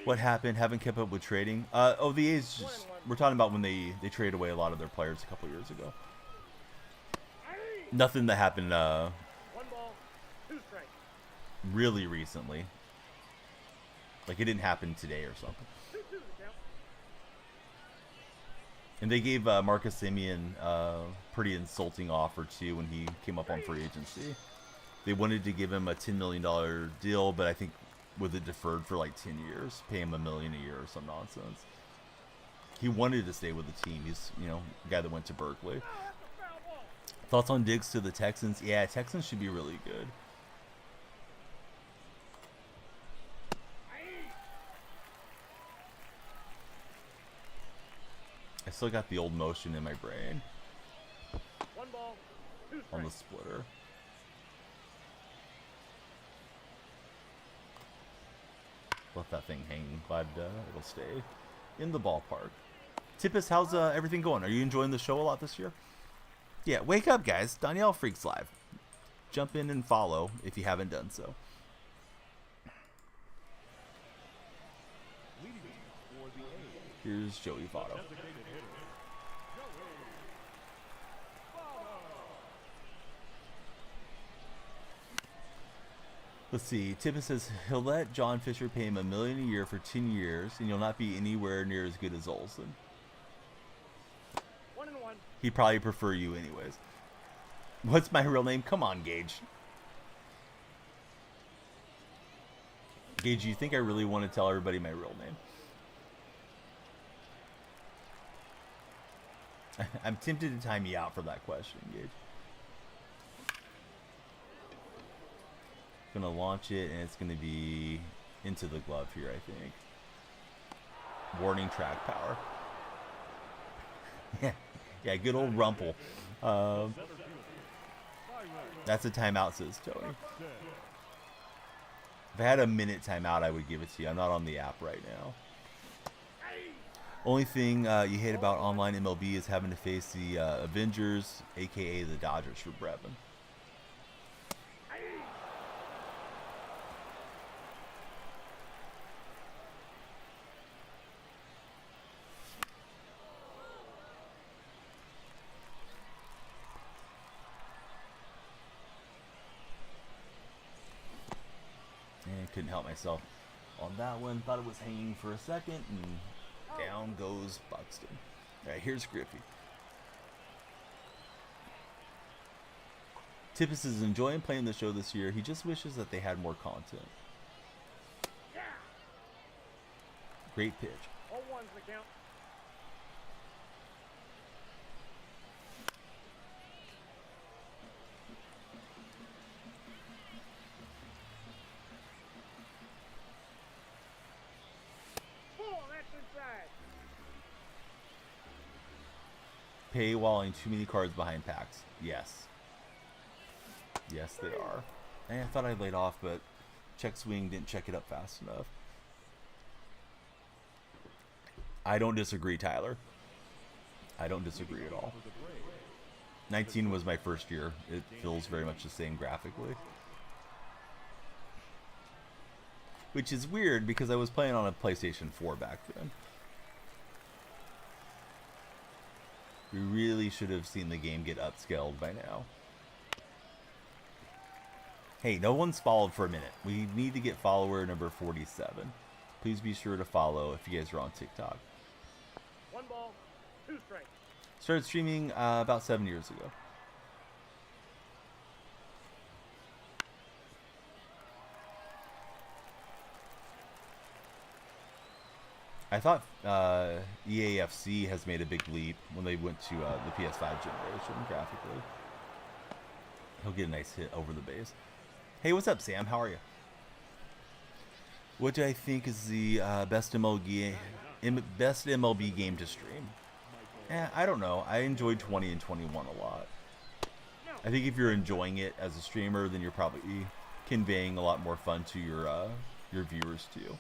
What happened? Haven't kept up with trading. Oh, the A's, we're talking about when they traded away a lot of their players a couple years ago. Nothing that happened really recently. Like, it didn't happen today or something. And they gave Marcus Semien a pretty insulting offer, too, when he came up on free agency. They wanted to give him a $10 million deal, but I think with it deferred for like 10 years, pay him $1 million a year or some nonsense. He wanted to stay with the team. He's, you know, a guy that went to Berkeley. Thoughts on Diggs to the Texans? Yeah, Texans should be really good. I still got the old motion in my brain. On the splitter. Let that thing hang. Glad it'll stay in the ballpark. Tippis, how's everything going? Are you enjoying the show a lot this year? Yeah, wake up, guys. Danielle Freaks Live. Jump in and follow if you haven't done so. Here's Joey Votto. Let's see. Tippin says he'll let John Fisher pay him $1 million a year for 10 years, and you'll not be anywhere near as good as Olsen. 1-1. He'd probably prefer you anyways. What's my real name? Come on, Gage. Gage, you think I really want to tell everybody my real name? I'm tempted to time you out for that question, Gage. Gonna launch it, and it's gonna be into the glove here, I think. Warning, track power. Yeah, good old Rumple. That's a timeout, says Tony. If I had a minute timeout, I would give it to you. I'm not on the app right now. Only thing you hate about online MLB is having to face the Avengers, aka the Dodgers, for Brevin. Couldn't help myself on that one. Thought it was hanging for a second, and down goes Buxton. All right, here's Griffey. Tippis is enjoying playing the show this year. He just wishes that they had more content. Great pitch. All ones the count. Paywalling too many cards behind packs. Yes. Yes, they are. I thought I laid off, but check swing didn't check it up fast enough. I don't disagree, Tyler. I don't disagree at all. 19 was my first year. It feels very much the same graphically. Which is weird because I was playing on a PlayStation 4 back then. We really should have seen the game get upscaled by now. Hey, no one's followed for a minute. We need to get follower number 47. Please be sure to follow if you guys are on TikTok. 1 ball, 2 strikes. Started streaming about 7 years ago. I thought EAFC has made a big leap when they went to the PS5 generation graphically. He'll get a nice hit over the base. Hey, what's up, Sam? How are you? What do I think is the best MLB game to stream? I don't know. I enjoyed 20 and 21 a lot. I think if you're enjoying it as a streamer, then you're probably conveying a lot more fun to your viewers too.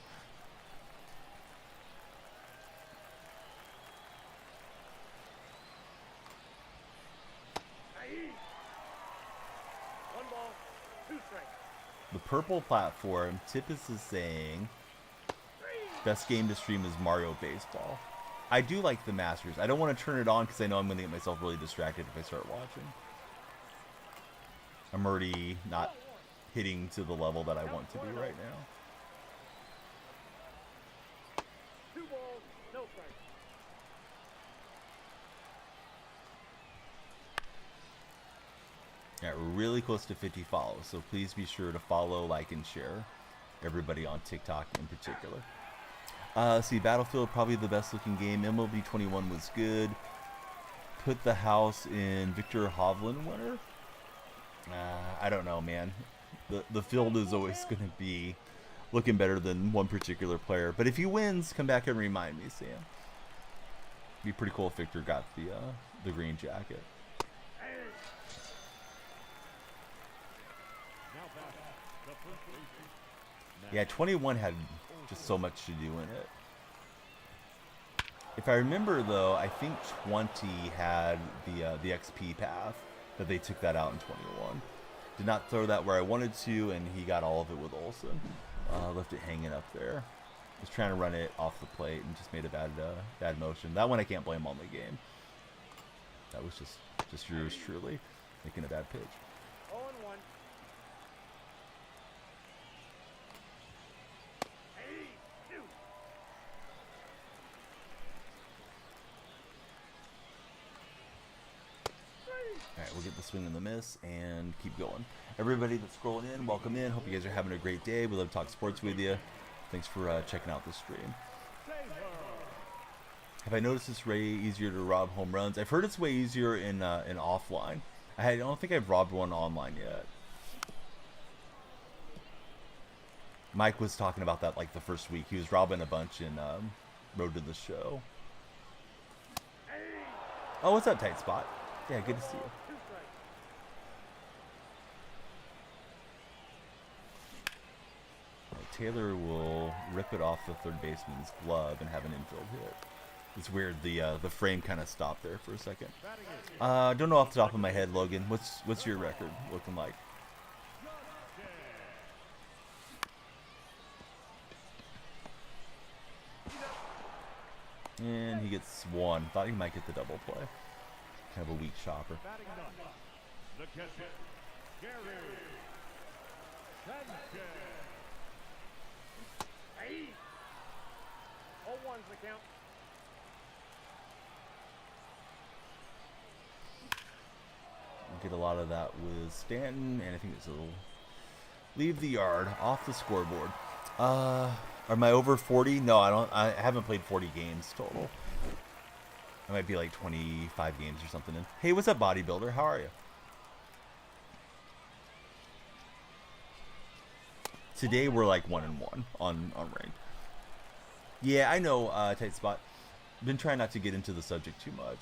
The purple platform, Tippus is saying, best game to stream is Mario Baseball. I do like the Masters. I don't want to turn it on because I know I'm going to get myself really distracted if I start watching. I'm already not hitting to the level that I want to be right now. 2 balls, no strikes. Yeah, we're really close to 50 follows, so please be sure to follow, like, and share. Everybody on TikTok in particular. See, Battlefield, probably the best looking game. MLB 21 was good. Put the house in Victor Hovland winner? I don't know, man. The field is always going to be looking better than one particular player. But if he wins, come back and remind me, Sam. It'd be pretty cool if Victor got the green jacket. Yeah, 21 had just so much to do in it. If I remember, though, I think 20 had the XP path, that they took that out in 21. Did not throw that where I wanted to, and he got all of it with Olsen. Left it hanging up there. Was trying to run it off the plate and just made a bad motion. That one I can't blame on the game. That was just yours truly making a bad pitch. 0-1. Alright, we'll get the swing and the miss and keep going. Everybody that's scrolling in, welcome in. Hope you guys are having a great day. We love to talk sports with you. Thanks for checking out the stream. Have I noticed it's way easier to rob home runs? I've heard it's way easier in offline. I don't think I've robbed one online yet. Mike was talking about that like the first week. He was robbing a bunch in Road to the Show. Oh, what's up, Tight Spot? Yeah, good to see you. Taylor will rip it off the third baseman's glove and have an infield hit. It's weird. The frame kind of stopped there for a second. Don't know off the top of my head, Logan. What's your record looking like? And he gets one. Thought he might get the double play. Kind of a weak chopper. The catcher, Gary Sanchez. 0-1's the count. Get a lot of that with Stanton, and I think it'll leave the yard off the scoreboard. Am I over 40? No, I don't. I haven't played 40 games total. I might be like 25 games or something in. Hey, what's up, bodybuilder? How are you? Today we're like 1-1 on ranked. Yeah, I know, Tight Spot. Been trying not to get into the subject too much.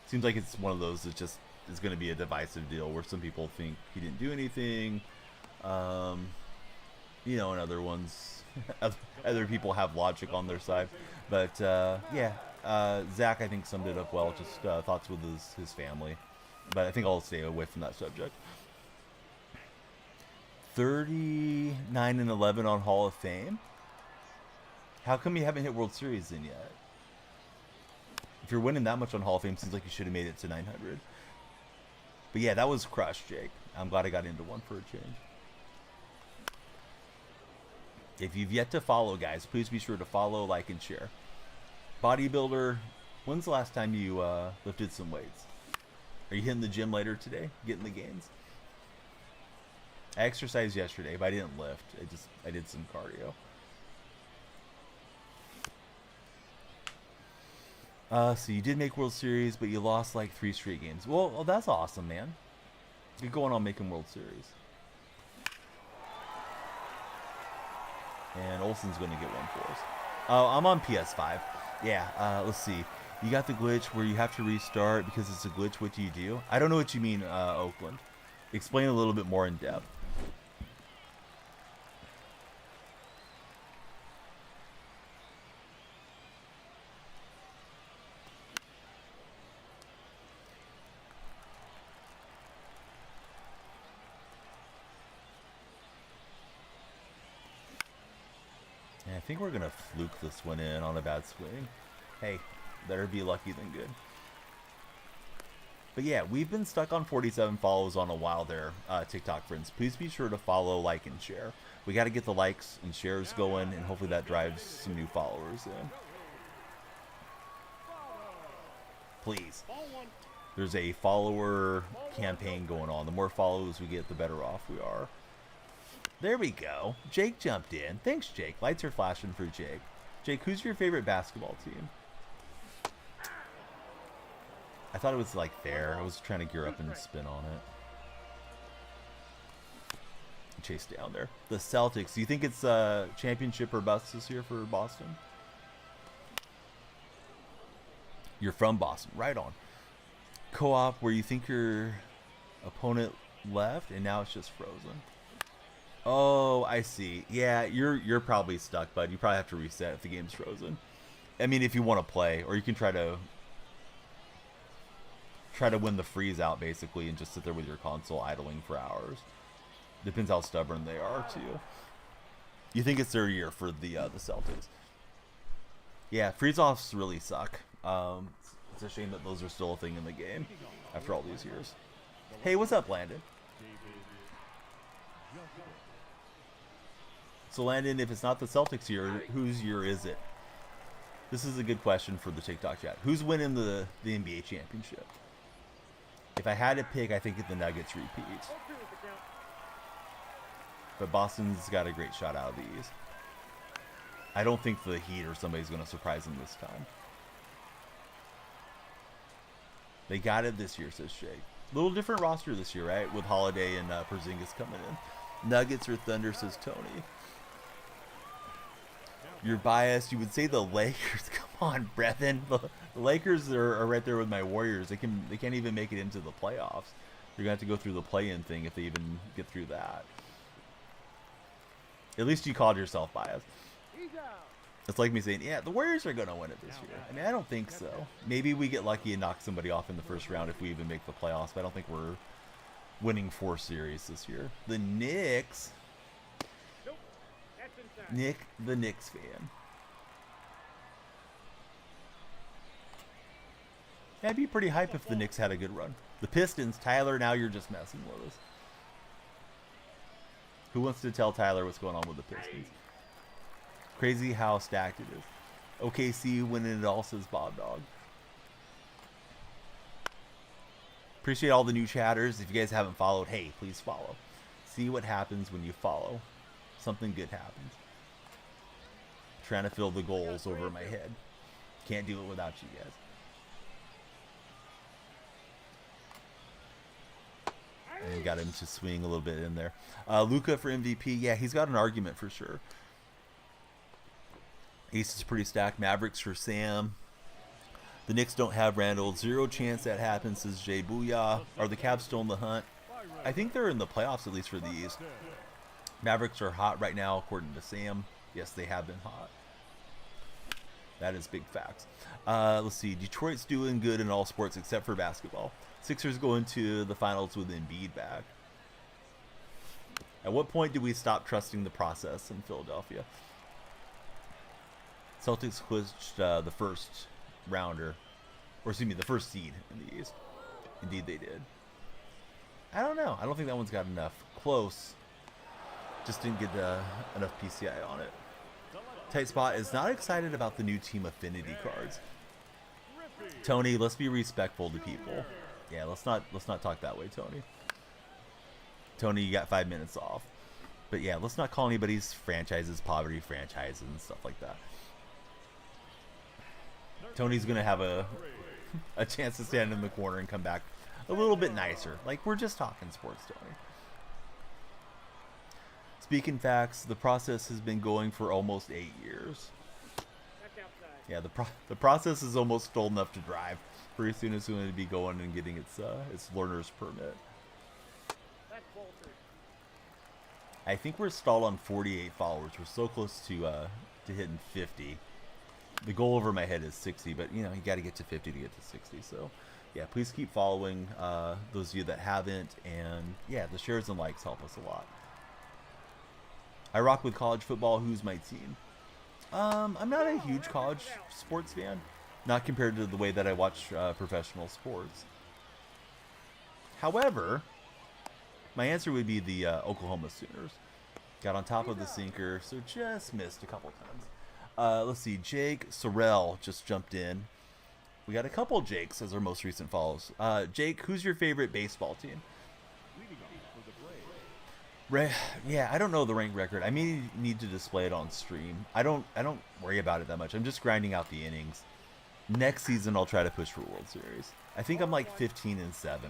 Seems like it's one of those that just is going to be a divisive deal where some people think he didn't do anything. You know, and other ones, other people have logic on their side. But yeah, Zach, I think, summed it up well. Just thoughts with his family. But I think I'll stay away from that subject. 39-11 on Hall of Fame. How come you haven't hit World Series in yet? If you're winning that much on Hall of Fame, seems like you should have made it to 900. But yeah, that was crushed, Jake. I'm glad I got into one for a change. If you've yet to follow, guys, please be sure to follow, like, and share. Bodybuilder, when's the last time you lifted some weights? Are you hitting the gym later today? Getting the gains? I exercised yesterday, but I didn't lift. I did some cardio. So you did make World Series, but you lost like 3 straight games. Well, that's awesome, man. You're going on making World Series. And Olsen's going to get one for us. Oh, I'm on PS5. Yeah, let's see. You got the glitch where you have to restart because it's a glitch. What do you do? I don't know what you mean, Oakland. Explain a little bit more in depth. I think we're going to fluke this one in on a bad swing. Hey, better be lucky than good. But yeah, we've been stuck on 47 follows on a while there, TikTok friends. Please be sure to follow, like, and share. We got to get the likes and shares going, and hopefully that drives some new followers in. Please. There's a follower campaign going on. The more followers we get, the better off we are. There we go. Jake jumped in. Thanks, Jake. Lights are flashing for Jake. Jake, who's your favorite basketball team? I thought it was like there. I was trying to gear up and spin on it. Chase down there. The Celtics. Do you think it's championship or bust this year for Boston? You're from Boston. Right on. Co-op where you think your opponent left and now it's just frozen. Oh, I see. Yeah, you're probably stuck, bud. You probably have to reset if the game's frozen. I mean, if you want to play, or you can try to win the freeze out basically and just sit there with your console idling for hours. Depends how stubborn they are too. You think it's their year for the Celtics? Yeah, freeze offs really suck. It's a shame that those are still a thing in the game after all these years. Hey, what's up, Landon? So Landon, if it's not the Celtics year, whose year is it? This is a good question for the TikTok chat. Who's winning the NBA championship? If I had to pick, I think the Nuggets repeat. But Boston's got a great shot out of these. I don't think the Heat or somebody's going to surprise them this time. They got it this year, says Shake. Little different roster this year, right? With Holiday and Porzingis coming in. Nuggets or Thunder, says Tony. You're biased. You would say the Lakers. Come on, brethren. The Lakers are right there with my Warriors. They can't even make it into the playoffs. You're gonna have to go through the play-in thing if they even get through that. At least you called yourself biased. It's like me saying, yeah, the Warriors are gonna win it this year. I mean, I don't think so. Maybe we get lucky and knock somebody off in the first round if we even make the playoffs. But I don't think we're winning 4 series this year. The Knicks. Nick, the Knicks fan. That'd be pretty hype if the Knicks had a good run. The Pistons, Tyler, now you're just messing with us. Who wants to tell Tyler what's going on with the Pistons? Crazy how stacked it is. OKC winning it all, says Bob Dog. Appreciate all the new chatters. If you guys haven't followed, hey, please follow. See what happens when you follow. Something good happens. Trying to fill the goals over my head. Can't do it without you guys. And got him to swing a little bit in there. Luka for MVP. Yeah, he's got an argument for sure. Ace is pretty stacked. Mavericks for Sam. The Knicks don't have Randall. 0 chance that happens, says Jay Booyah. Are the Cavs still in the hunt? I think they're in the playoffs, at least for the East. Mavericks are hot right now, according to Sam. Yes, they have been hot. That is big facts. Let's see. Detroit's doing good in all sports except for basketball. Sixers going to the finals with Embiid back. At what point do we stop trusting the process in Philadelphia? Celtics clinched the first rounder, or excuse me, the first seed in the East. Indeed, they did. I don't know. I don't think that one's got enough. Close. Just didn't get enough PCI on it. Tight Spot is not excited about the new team affinity cards. Tony, let's be respectful to people. Yeah, let's not talk that way, Tony. Tony, you got 5 minutes off. But yeah, let's not call anybody's franchises poverty franchises and stuff like that. Tony's going to have a chance to stand in the corner and come back a little bit nicer. Like, we're just talking sports, Tony. Speaking facts, the process has been going for almost 8 years. Back outside. Yeah, the process is almost old enough to drive. Pretty soon it's going to be going and getting its learner's permit. That's poultry. I think we're stalled on 48 followers. We're so close to hitting 50. The goal over my head is 60, but you know, you got to get to 50 to get to 60. So, yeah, please keep following those of you that haven't, and yeah, the shares and likes help us a lot. I rock with college football. Who's my team? I'm not a huge college sports fan, not compared to the way that I watch professional sports. However, my answer would be the Oklahoma Sooners. Got on top of the sinker, so just missed a couple times. Let's see, Jake Sorrell just jumped in. We got a couple Jakes as our most recent follows. Jake, who's your favorite baseball team? Yeah, I don't know the rank record. I may need to display it on stream. I don't worry about it that much. I'm just grinding out the innings. Next season, I'll try to push for World Series. I think I'm like 15-7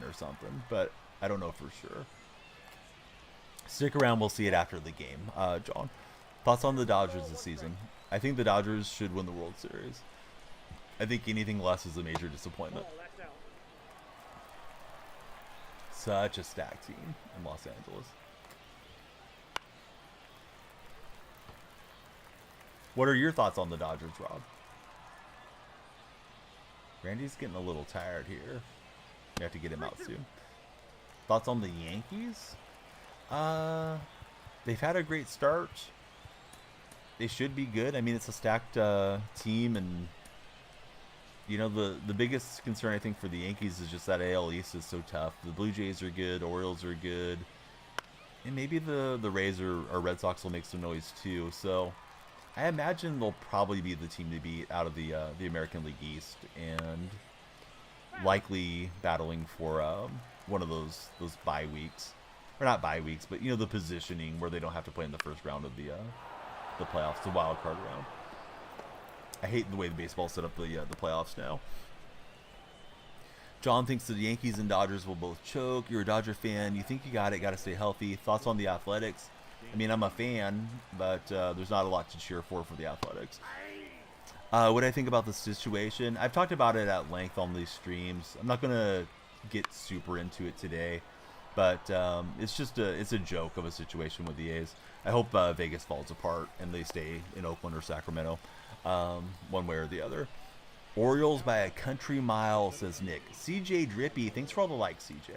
or something, but I don't know for sure. Stick around. We'll see it after the game. John, thoughts on the Dodgers this season? I think the Dodgers should win the World Series. I think anything less is a major disappointment. Ball, that's out. Such a stacked team in Los Angeles. What are your thoughts on the Dodgers, Rob? Randy's getting a little tired here. We have to get him out soon. Thoughts on the Yankees? They've had a great start. They should be good. I mean, it's a stacked team, and you know, the biggest concern I think for the Yankees is just that AL East is so tough. The Blue Jays are good, Orioles are good, and maybe the Rays or Red Sox will make some noise too. So I imagine they'll probably be the team to beat out of the American League East, and likely battling for one of those bye weeks, or not bye weeks, but you know, the positioning where they don't have to play in the first round of the playoffs, the wild card round. I hate the way the baseball set up the playoffs now. John thinks that the Yankees and Dodgers will both choke. You're a Dodger fan. You think you got it. Got to stay healthy. Thoughts on the Athletics? I mean, I'm a fan, but there's not a lot to cheer for the Athletics. What I think about the situation, I've talked about it at length on these streams. I'm not going to get super into it today, but it's just it's a joke of a situation with the A's. I hope Vegas falls apart and they stay in Oakland or Sacramento, one way or the other. Orioles by a country mile, says Nick. CJ Drippy, thanks for all the likes, CJ.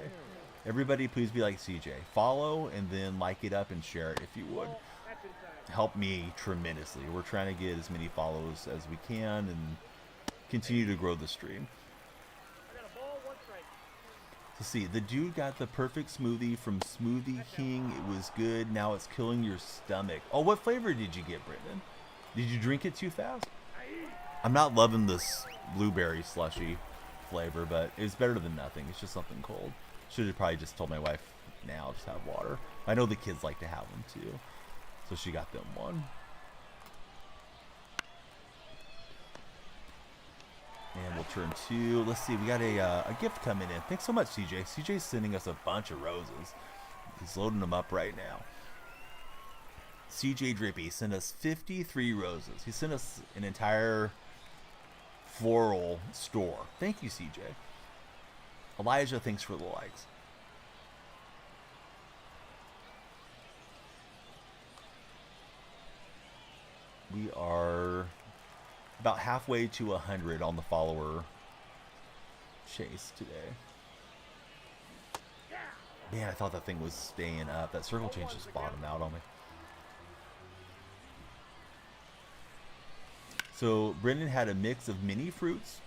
Everybody, please be like CJ. Follow and then like it up and share it if you would. That's inside. Help me tremendously. We're trying to get as many follows as we can and continue to grow the stream. I got a ball, one strike. Let's see. The dude got the perfect smoothie from Smoothie King. It was good. Now it's killing your stomach. Oh, what flavor did you get, Brendan? Did you drink it too fast? I'm not loving this blueberry slushy flavor, but it's better than nothing. It's just something cold. Should have probably just told my wife, now just have water. I know the kids like to have them too, so she got them one. And we'll turn to, let's see, we got a gift coming in. Thanks so much, CJ. CJ's sending us a bunch of roses. He's loading them up right now. CJ Drippy sent us 53 roses. He sent us an entire floral store. Thank you, CJ. Elijah, thanks for the likes. We are about halfway to 100 on the follower chase today. Man, I thought that thing was staying up. That circle change just bottomed out on me. So Brendan had a mix of mini fruits.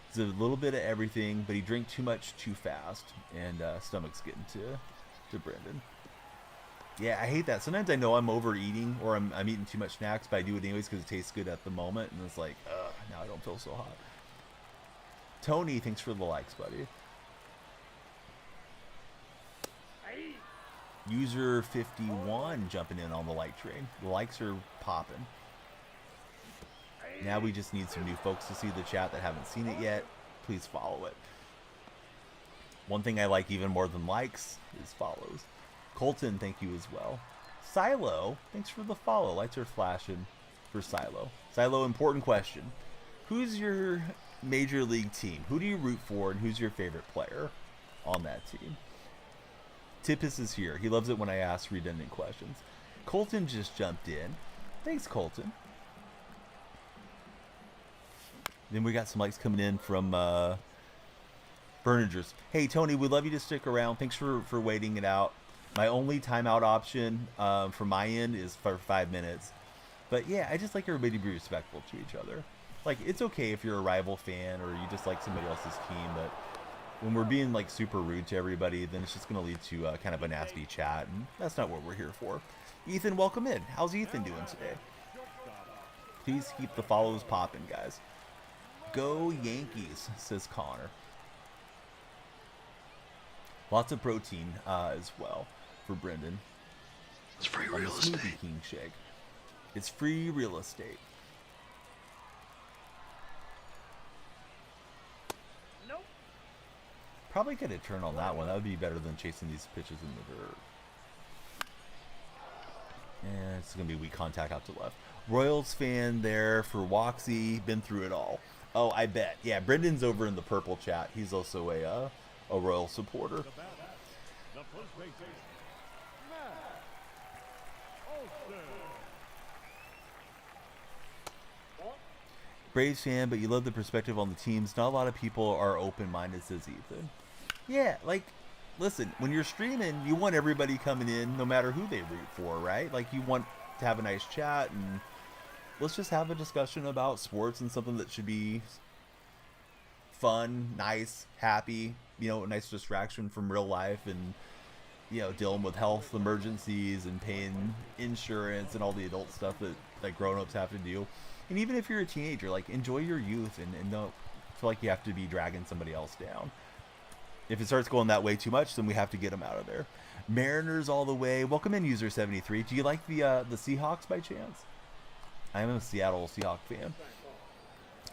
It's a little bit of everything, but he drank too much too fast, and stomach's getting to Brendan. Yeah, I hate that. Sometimes I know I'm overeating or I'm eating too much snacks, but I do it anyways because it tastes good at the moment, and it's like, now I don't feel so hot. Tony, thanks for the likes, buddy. User 51 jumping in on the like train. The likes are popping. Now we just need some new folks to see the chat that haven't seen it yet. Please follow it. One thing I like even more than likes is follows. Colton, thank you as well. Silo, thanks for the follow. Lights are flashing for Silo. Silo, important question. Who's your major league team? Who do you root for, and who's your favorite player on that team? Tippus is here. He loves it when I ask redundant questions. Colton just jumped in. Thanks, Colton. Then we got some likes coming in from Bernagers. Hey, Tony, we'd love you to stick around. Thanks for waiting it out. My only timeout option from my end is for 5 minutes. But yeah, I just like everybody to be respectful to each other. Like, it's okay if you're a rival fan or you just like somebody else's team, but when we're being like super rude to everybody, then it's just going to lead to kind of a nasty chat, and that's not what we're here for. Ethan, welcome in. How's Ethan doing today? Please keep the follows popping, guys. Go Yankees, says Connor. Lots of protein as well for Brendan. It's free real estate. Smoothie King shake. It's free real estate. Nope. Probably get a turn on that one. That would be better than chasing these pitches in the dirt. And it's going to be weak contact out to left. Royals fan there for Woxy. Been through it all. Oh, I bet. Yeah, Brendan's over in the purple chat. He's also a Royal supporter. The first baseman, Matt Olson. Braves fan, but you love the perspective on the teams. Not a lot of people are open-minded, says Ethan. Yeah, like, listen, when you're streaming, you want everybody coming in no matter who they root for, right? Like, you want to have a nice chat, and let's just have a discussion about sports and something that should be fun, nice, happy, you know, a nice distraction from real life and, you know, dealing with health emergencies and paying insurance and all the adult stuff that grown-ups have to do. And even if you're a teenager, like, enjoy your youth and don't feel like you have to be dragging somebody else down. If it starts going that way too much, then we have to get them out of there. Mariners all the way. Welcome in, user 73. Do you like the Seahawks by chance? I am a Seattle Seahawks fan.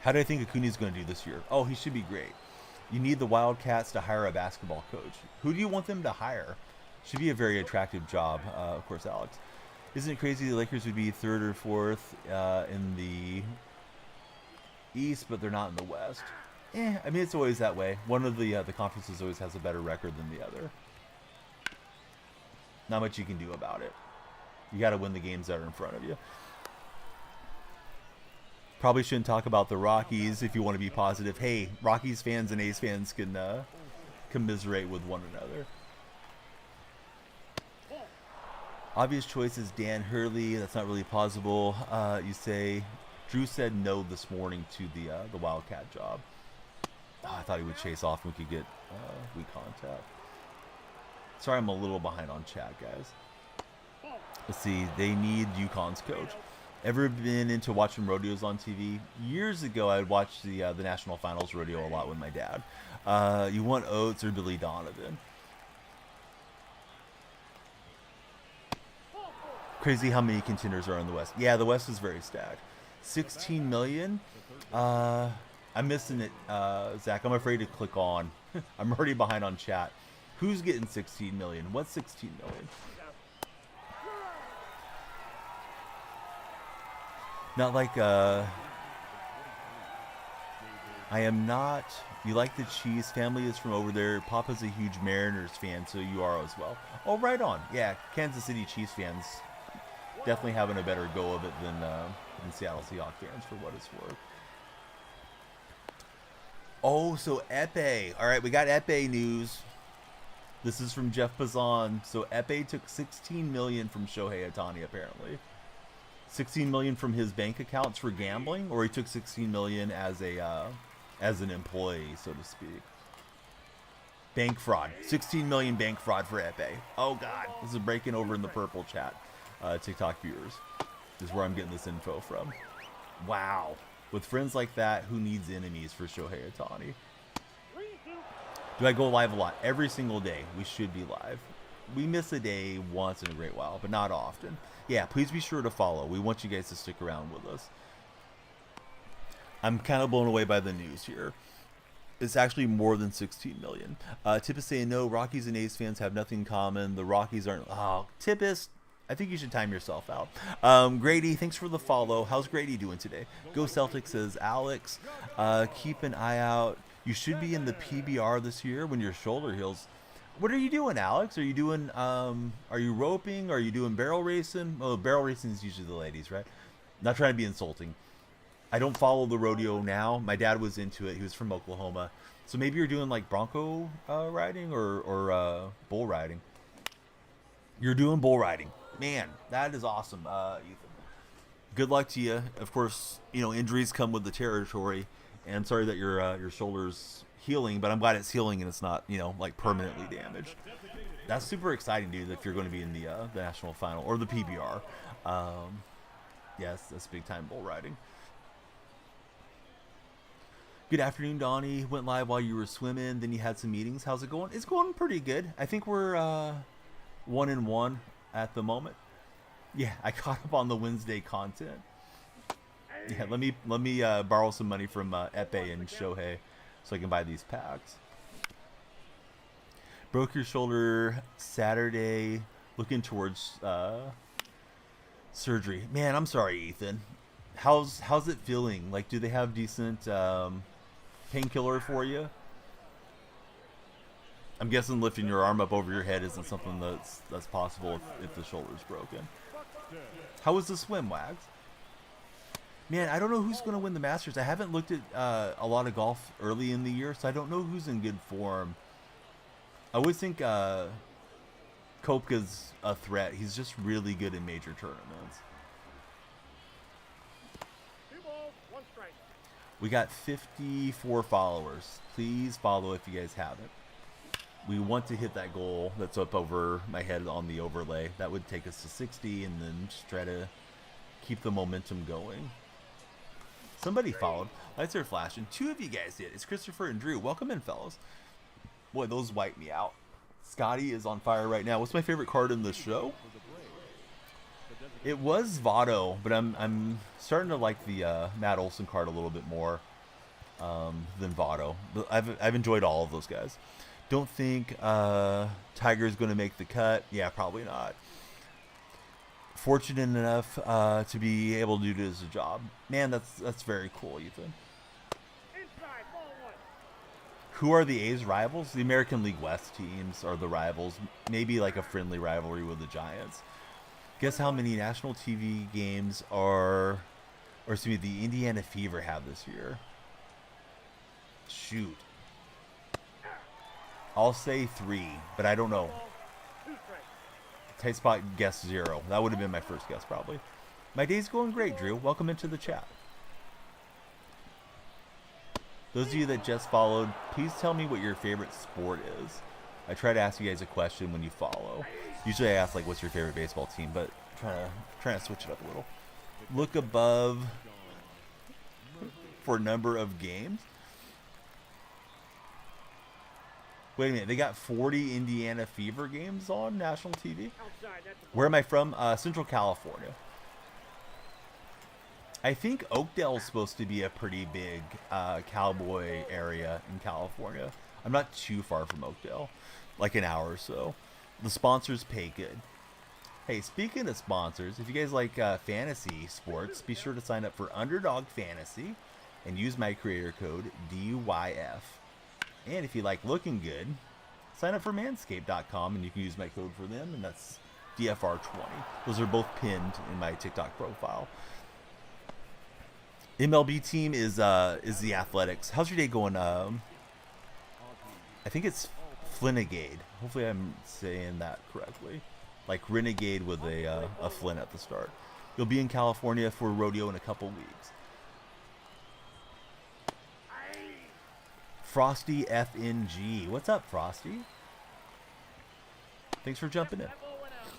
How do I think Acuna's going to do this year? Oh, he should be great. You need the Wildcats to hire a basketball coach. Who do you want them to hire? Should be a very attractive job, of course, Alex. Isn't it crazy the Lakers would be third or fourth in the East, but they're not in the West? I mean, it's always that way. One of the conferences always has a better record than the other. Not much you can do about it. You got to win the games that are in front of you. Probably shouldn't talk about the Rockies if you want to be positive. Hey, Rockies fans and A's fans can commiserate with one another. Obvious choice is Dan Hurley. That's not really plausible. You say Drew said no this morning to the Wildcat job. Oh, I thought he would chase off and we could get weak contact. Sorry, I'm a little behind on chat, guys. Let's see. They need UConn's coach. Ever been into watching rodeos on TV? Years ago, I'd watch the National Finals rodeo a lot with my dad. You want Oates or Billy Donovan? Crazy how many contenders are in the West. Yeah, the West is very stacked. 16 million? I'm missing it, Zach. I'm afraid to click on. I'm already behind on chat. Who's getting 16 million? What's 16 million? Not like, I am not. You like the cheese. Family is from over there. Papa's a huge Mariners fan, so you are as well. Oh, right on. Yeah, Kansas City Chiefs fans definitely having a better go of it than Seattle Seahawks fans, for what it's worth. Oh, so Epe. All right, we got Epe news. This is from Jeff Pazan. So Epe took $16 million from Shohei Otani, apparently. $16 million from his bank accounts for gambling, or he took $16 million as an employee, so to speak. Bank fraud. 16 million bank fraud for Epe. Oh God, this is breaking over in the purple chat. TikTok viewers. This is where I'm getting this info from. Wow. With friends like that, who needs enemies for Shohei Otani? Do I go live a lot? Every single day. We should be live. We miss a day once in a great while, but not often. Yeah, please be sure to follow. We want you guys to stick around with us. I'm kind of blown away by the news here. It's actually more than 16 million. Tip is saying no. Rockies and A's fans have nothing in common. The Rockies aren't. Oh, Tippis, I think you should time yourself out. Grady, thanks for the follow. How's Grady doing today? Go Celtics, says Alex. Keep an eye out. You should be in the PBR this year when your shoulder heals. What are you doing, Alex? Are you doing? Are you roping? Are you doing barrel racing? Oh, barrel racing is usually the ladies, right? Not trying to be insulting. I don't follow the rodeo now. My dad was into it. He was from Oklahoma. So maybe you're doing like bronco riding or bull riding. You're doing bull riding. Man, that is awesome, Ethan. Good luck to you. Of course, injuries come with the territory. And I'm sorry that your shoulder's healing, but I'm glad it's healing and it's not, like permanently damaged. That's super exciting, dude, if you're going to be in the national final or the PBR. Yes, that's big time bull riding. Good afternoon, Donnie. Went live while you were swimming. Then you had some meetings. How's it going? It's going pretty good. I think we're 1-1 at the moment. Yeah, I caught up on the Wednesday content. Yeah, let me borrow some money from Epe and Shohei so I can buy these packs. Broke your shoulder Saturday. Looking towards surgery. Man, I'm sorry, Ethan. How's it feeling? Like, do they have decent painkiller for you? I'm guessing lifting your arm up over your head isn't something that's possible if the shoulder's broken. How was the swim, Wags? Man, I don't know who's going to win the Masters. I haven't looked at a lot of golf early in the year, so I don't know who's in good form. I always think Kopka's a threat. He's just really good in major tournaments. 2 balls, 1 strike. We got 54 followers. Please follow if you guys haven't. We want to hit that goal that's up over my head on the overlay. That would take us to 60 and then just try to keep the momentum going. Somebody followed. Lights are flashing. 2 of you guys did. It's Christopher and Drew. Welcome in, fellas. Boy, those wipe me out. Scotty is on fire right now. What's my favorite card in the show? It was Votto, but I'm starting to like the Matt Olson card a little bit more than Votto. But I've enjoyed all of those guys. Don't think Tiger's going to make the cut. Yeah, probably not. Fortunate enough to be able to do it as a job. Man, that's very cool, Ethan. Inside, ball 1. Who are the A's rivals? The American League West teams are the rivals. Maybe like a friendly rivalry with the Giants. Guess how many national TV games the Indiana Fever have this year? Shoot. I'll say 3, but I don't know. 2 strikes. Tight spot guess 0. That would have been my first guess probably. My day's going great, Drew. Welcome into the chat. Those of you that just followed, please tell me what your favorite sport is. I try to ask you guys a question when you follow. Usually I ask like, what's your favorite baseball team? But trying to switch it up a little. Look above for number of games. Wait a minute, they got 40 Indiana Fever games on national TV? Outside, that's a Where am I from? Central California. I think Oakdale's supposed to be a pretty big cowboy area in California. I'm not too far from Oakdale, like an hour or so. The sponsors pay good. Hey, speaking of sponsors, if you guys like fantasy sports, be sure to sign up for Underdog Fantasy and use my creator code DYF. And if you like looking good, sign up for manscaped.com and you can use my code for them, and that's DFR20. Those are both pinned in my TikTok profile. MLB team is the Athletics. How's your day going? I think it's Flinnegade. Hopefully I'm saying that correctly. Like Renegade with a Flynn at the start. You'll be in California for rodeo in a couple weeks. Frosty FNG. What's up, Frosty? Thanks for jumping in. that ball went out.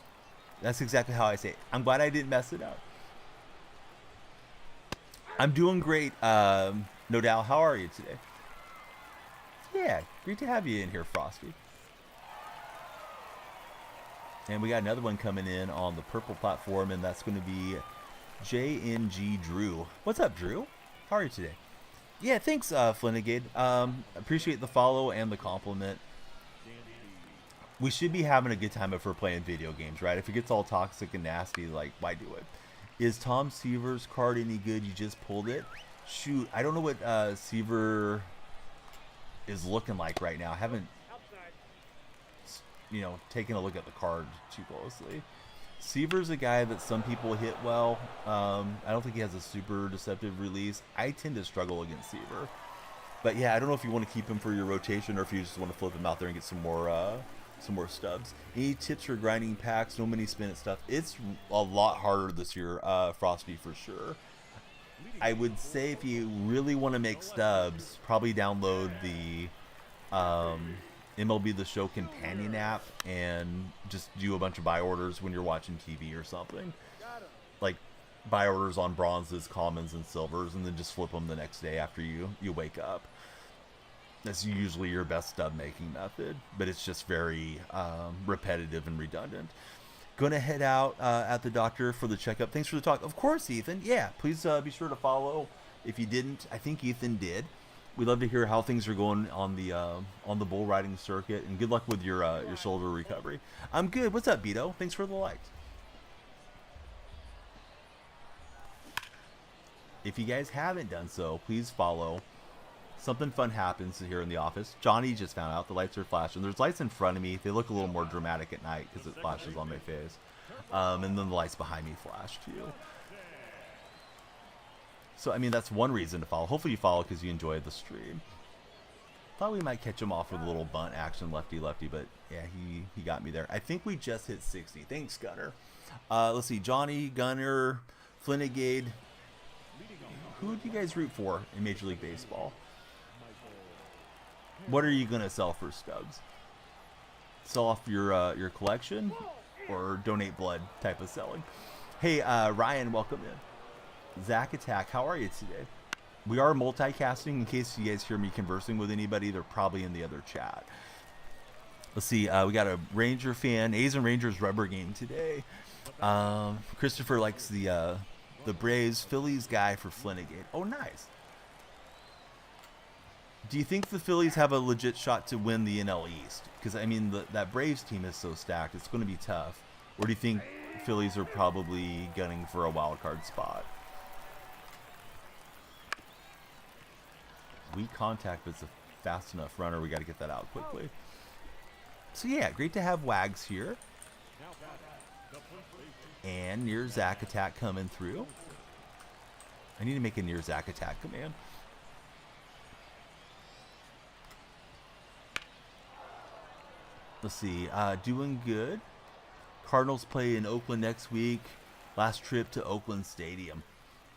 That's exactly how I say it. I'm glad I didn't mess it up. I'm doing great. No doubt. How are you today? Yeah, great to have you in here, Frosty. And we got another one coming in on the purple platform, and that's going to be JNG Drew. What's up, Drew? How are you today? Yeah, thanks, Flinigade. Appreciate the follow and the compliment. We should be having a good time if we're playing video games, right? If it gets all toxic and nasty, like, why do it? Is Tom Seaver's card any good? You just pulled it? Shoot, I don't know what Seaver is looking like right now. I haven't, Outside. taken a look at the card too closely. Seaver's a guy that some people hit well. I don't think he has a super deceptive release. I tend to struggle against Seaver. But yeah, I don't know if you want to keep him for your rotation or if you just want to flip him out there and get some more stubs. Any tips for grinding packs? No mini spin it stuff. It's a lot harder this year, Frosty, for sure. I would say if you really want to make stubs, probably download the MLB The Show companion app and just do a bunch of buy orders when you're watching TV or something. Like buy orders on bronzes, commons, and silvers, and then just flip them the next day after you wake up. That's usually your best stub making method, but it's just very repetitive and redundant. Gonna head out at the doctor for the checkup. Thanks for the talk. Of course, Ethan. Yeah, please be sure to follow. If you didn't, I think Ethan did. We'd love to hear how things are going on the bull riding circuit, and good luck with your shoulder recovery. I'm good. What's up, Beto? Thanks for the likes. If you guys haven't done so, please follow. Something fun happens here in the office. Johnny just found out the lights are flashing. There's lights in front of me. They look a little more dramatic at night because it flashes on my face. And then the lights behind me flash too. So, I mean, that's one reason to follow. Hopefully you follow because you enjoyed the stream. Thought we might catch him off with a little bunt action lefty-lefty, but yeah, he got me there. I think we just hit 60. Thanks, Gunner. Let's see. Johnny, Gunner, Flinigade. Who do you guys root for in Major League Baseball? What are you going to sell for stubs? Sell off your collection or donate blood type of selling? Hey, Ryan, welcome in. Zach Attack, how are you today? We are multicasting. In case you guys hear me conversing with anybody, they're probably in the other chat. Let's see. We got a Ranger fan. A's and Rangers rubber game today. Christopher likes the Braves. Phillies guy for Flinigate. Oh, nice. Do you think the Phillies have a legit shot to win the NL East? Because, I mean, that Braves team is so stacked. It's going to be tough. Or do you think Phillies are probably gunning for a wild card spot? Weak contact, but it's a fast enough runner. We got to get that out quickly. So, yeah, great to have Wags here. And near Zach Attack coming through. I need to make a near Zach Attack command. Let's see. Doing good. Cardinals play in Oakland next week. Last trip to Oakland Stadium.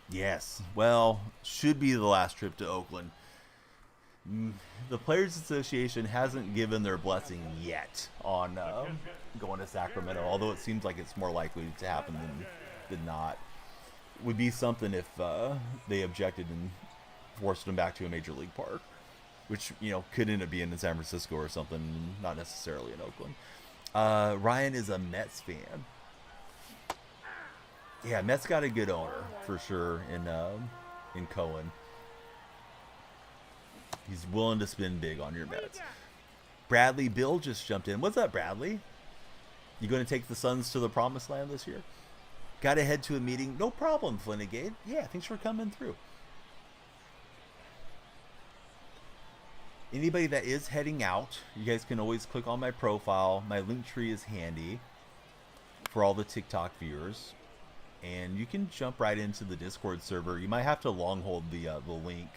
Yes. Well, should be the last trip to Oakland. The Players Association hasn't given their blessing yet on going to Sacramento, although it seems like it's more likely to happen than not. Would be something if they objected and forced them back to a major league park, which, could end up being in San Francisco or something, not necessarily in Oakland. Ryan is a Mets fan. Yeah, Mets got a good owner for sure in Cohen. He's willing to spend big on your Mets. Bradley Bill just jumped in. What's up, Bradley? You going to take the Suns to the promised land this year? Got to head to a meeting. No problem, Flinigade. Yeah, thanks for coming through. Anybody that is heading out, you guys can always click on my profile. My link tree is handy for all the TikTok viewers. And you can jump right into the Discord server. You might have to long hold the link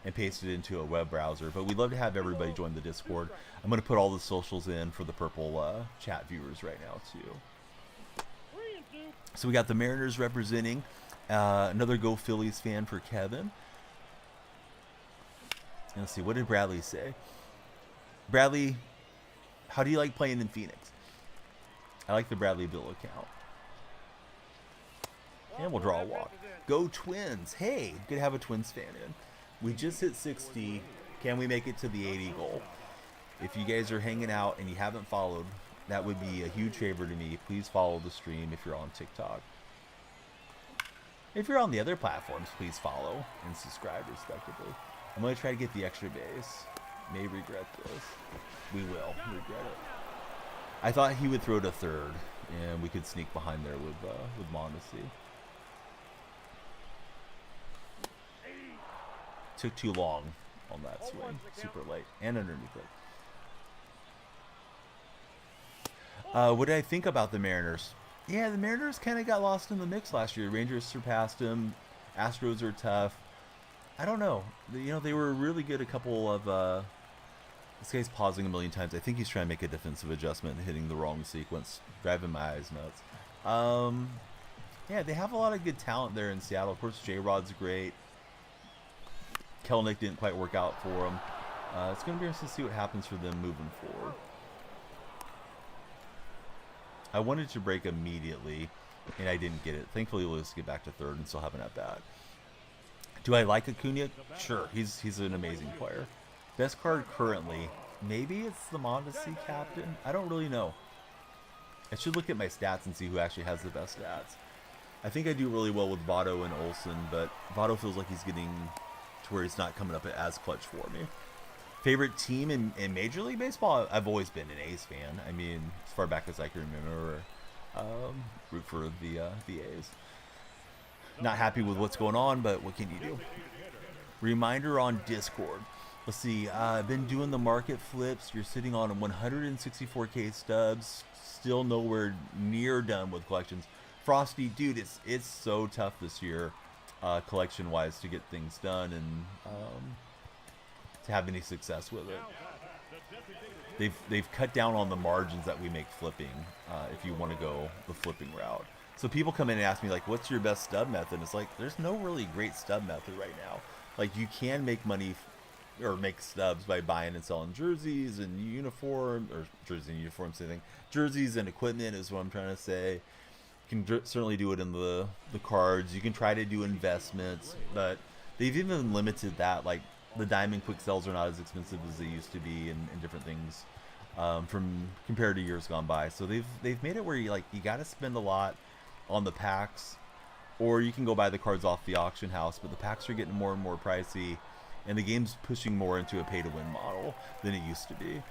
and paste it into a web browser. But we'd love to have everybody join the Discord. I'm going to put all the socials in for the purple chat viewers right now, too. So we got the Mariners representing. Another Go Phillies fan for Kevin. And let's see, what did Bradley say? Bradley, how do you like playing in Phoenix? I like the Bradley Bill account. And we'll draw a walk. Go Twins. Hey, good to have a Twins fan in. We just hit 60. Can we make it to the 80 goal? If you guys are hanging out and you haven't followed, that would be a huge favor to me. Please follow the stream if you're on TikTok. If you're on the other platforms, please follow and subscribe respectively. I'm going to try to get the extra base. May regret this. We will regret it. I thought he would throw to third, and we could sneak behind there with Mondesi. Took too long on that swing. Super late. And underneath it. What did I think about the Mariners? Yeah, the Mariners kind of got lost in the mix last year. Rangers surpassed them. Astros are tough. I don't know. You know, they were really good a couple of... this guy's pausing a million times. I think he's trying to make a defensive adjustment and hitting the wrong sequence. Driving my eyes nuts. Yeah, they have a lot of good talent there in Seattle. Of course, J-Rod's great. Kelnick didn't quite work out for him. It's going to be interesting to see what happens for them moving forward. I wanted to break immediately, and I didn't get it. Thankfully, let's get back to third and still have an at-bat. Do I like Acuna? Sure, he's an amazing player. Best card currently, maybe it's the Mondesi captain. I don't really know. I should look at my stats and see who actually has the best stats. I think I do really well with Votto and Olsen, but Votto feels like he's getting to where he's not coming up as clutch for me. Favorite team in Major League Baseball? I've always been an A's fan. I mean, as far back as I can remember, root for the A's. Not happy with what's going on, but what can you do? Reminder on Discord. Let's see. I've been doing the market flips. You're sitting on 164K stubs. Still nowhere near done with collections. Frosty, dude, it's so tough this year, collection-wise, to get things done and to have any success with it. They've cut down on the margins that we make flipping. If you want to go the flipping route. So people come in and ask me, like, what's your best stub method? It's like, there's no really great stub method right now. Like, you can make money or make stubs by buying and selling jerseys and uniform, or jerseys and uniforms, same thing. Jerseys and equipment is what I'm trying to say. You can certainly do it in the cards. You can try to do investments, but they've even limited that. Like, the diamond quick sells are not as expensive as they used to be and different things from compared to years gone by. So they've made it where you got to spend a lot on the packs, or you can go buy the cards off the auction house, but the packs are getting more and more pricey, and the game's pushing more into a pay-to-win model than it used to be.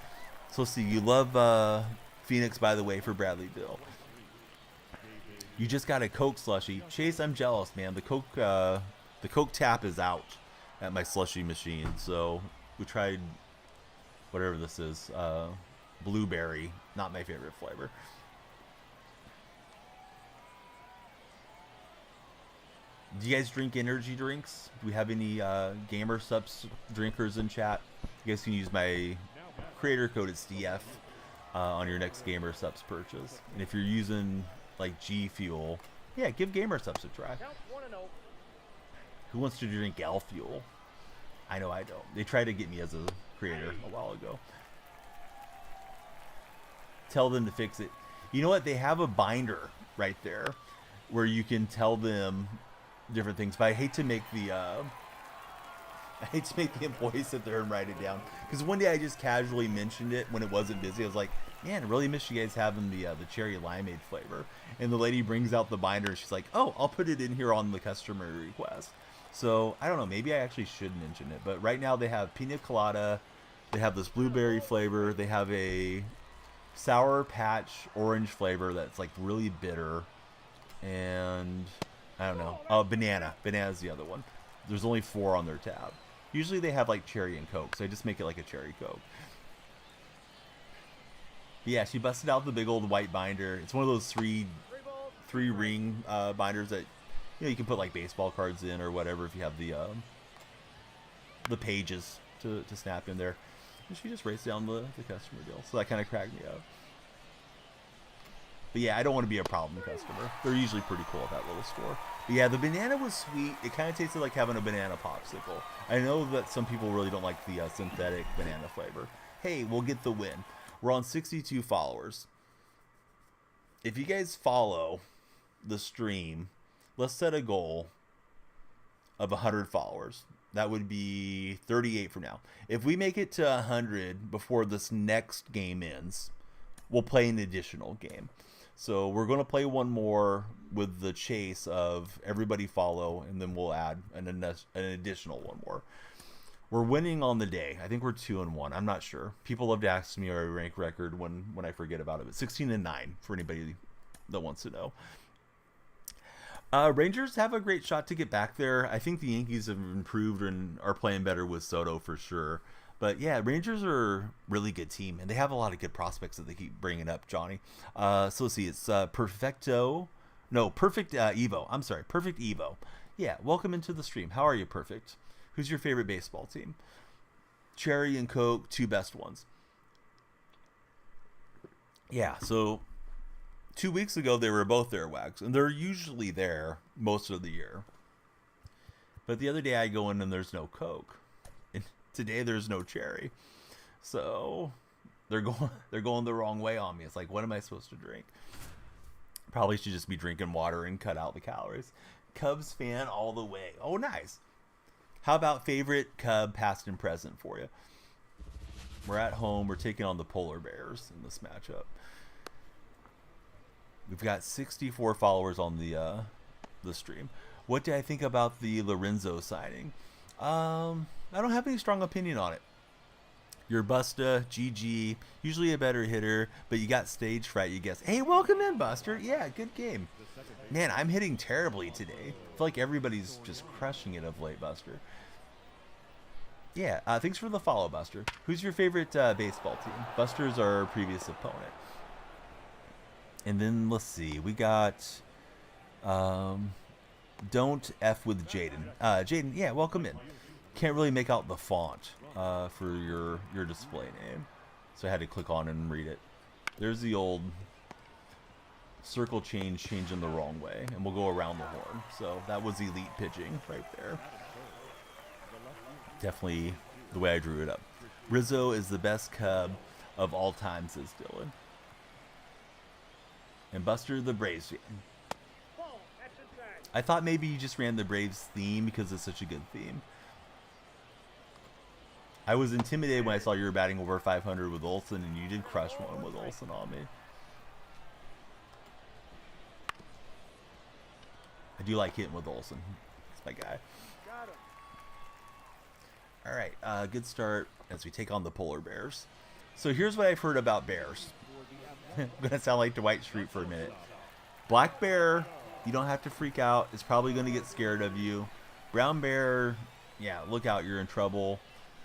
So let's see, you love Phoenix, by the way, for Bradley Bill. You just got a Coke slushie. Chase, I'm jealous, man. The Coke tap is out at my slushie machine, so we tried whatever this is, blueberry, not my favorite flavor. Do you guys drink energy drinks? Do we have any gamer subs drinkers in chat? You guys can use my creator code. It's DF on your next gamer subs purchase. And if you're using like G Fuel, yeah, give gamer subs a try. Count 1-0. Who wants to drink L Fuel? I know I don't. They tried to get me as a creator a while ago. Tell them to fix it. You know what? They have a binder right there where you can tell them different things, but I hate to make the employees sit there and write it down, because one day I just casually mentioned it when it wasn't busy. I was like, man, I really miss you guys having the cherry limeade flavor, and the lady brings out the binder. She's like, oh, I'll put it in here on the customer request. So I don't know, maybe I actually should mention it, but right now they have pina colada, they have this blueberry flavor, they have a Sour Patch orange flavor that's like really bitter, and I don't know. Oh, banana. Banana's the other one. There's only 4 on their tab. Usually they have like cherry and Coke, so I just make it like a cherry Coke. But yeah, she busted out the big old white binder. It's one of those three ring binders that you can put like baseball cards in or whatever if you have the pages to snap in there. And she just writes down the customer deal. So that kind of cracked me up. But yeah, I don't want to be a problem customer. They're usually pretty cool at that little store. But yeah, the banana was sweet. It kind of tasted like having a banana popsicle. I know that some people really don't like the synthetic banana flavor. Hey, we'll get the win. We're on 62 followers. If you guys follow the stream, let's set a goal of 100 followers. That would be 38 from now. If we make it to 100 before this next game ends, we'll play an additional game. So we're going to play one more with the chase of everybody follow, and then we'll add an additional one more. We're winning on the day. I think we're 2-1. I'm not sure. People love to ask me our rank record when I forget about it. But 16-9 for anybody that wants to know. Rangers have a great shot to get back there. I think the Yankees have improved and are playing better with Soto for sure. But yeah, Rangers are a really good team, and they have a lot of good prospects that they keep bringing up, Johnny. So let's see. It's Perfect Evo. I'm sorry, Perfect Evo. Yeah, welcome into the stream. How are you, Perfect? Who's your favorite baseball team? Cherry and Coke, two best ones. Yeah, so 2 weeks ago they were both there, Wags, and they're usually there most of the year. But the other day I go in and there's no Coke, and today there's no Cherry, so they're going the wrong way on me. It's like, what am I supposed to drink? Probably should just be drinking water and cut out the calories. Cubs fan all the way. Oh, nice. How about favorite Cub past and present for you? We're at home. We're taking on the Polar Bears in this matchup. We've got 64 followers on the stream. What do I think about the Lorenzo signing? I don't have any strong opinion on it. You're Busta, GG, usually a better hitter, but you got stage fright, you guess. Hey, welcome in, Buster. Yeah, good game. Man, I'm hitting terribly today. I feel like everybody's just crushing it of late, Buster. Yeah, thanks for the follow, Buster. Who's your favorite baseball team? Buster's our previous opponent. And then, let's see, we got Don't F with Jaden. Jaden, yeah, welcome in. Can't really make out the font for your display name, so I had to click on and read it. There's the old circle changing the wrong way, and we'll go around the horn. So that was elite pitching right there. Definitely the way I drew it up. Rizzo is the best Cub of all time, says Dylan. And Buster the Braves fan. I thought maybe you just ran the Braves theme because it's such a good theme. I was intimidated when I saw you were batting over 500 with Olsen, and you did crush one with Olsen on me. I do like hitting with Olsen. That's my guy. All right, good start as we take on the Polar Bears. So here's what I've heard about bears. I'm going to sound like Dwight Schrute for a minute. Black bear, you don't have to freak out. It's probably going to get scared of you. Brown bear, yeah, look out, you're in trouble.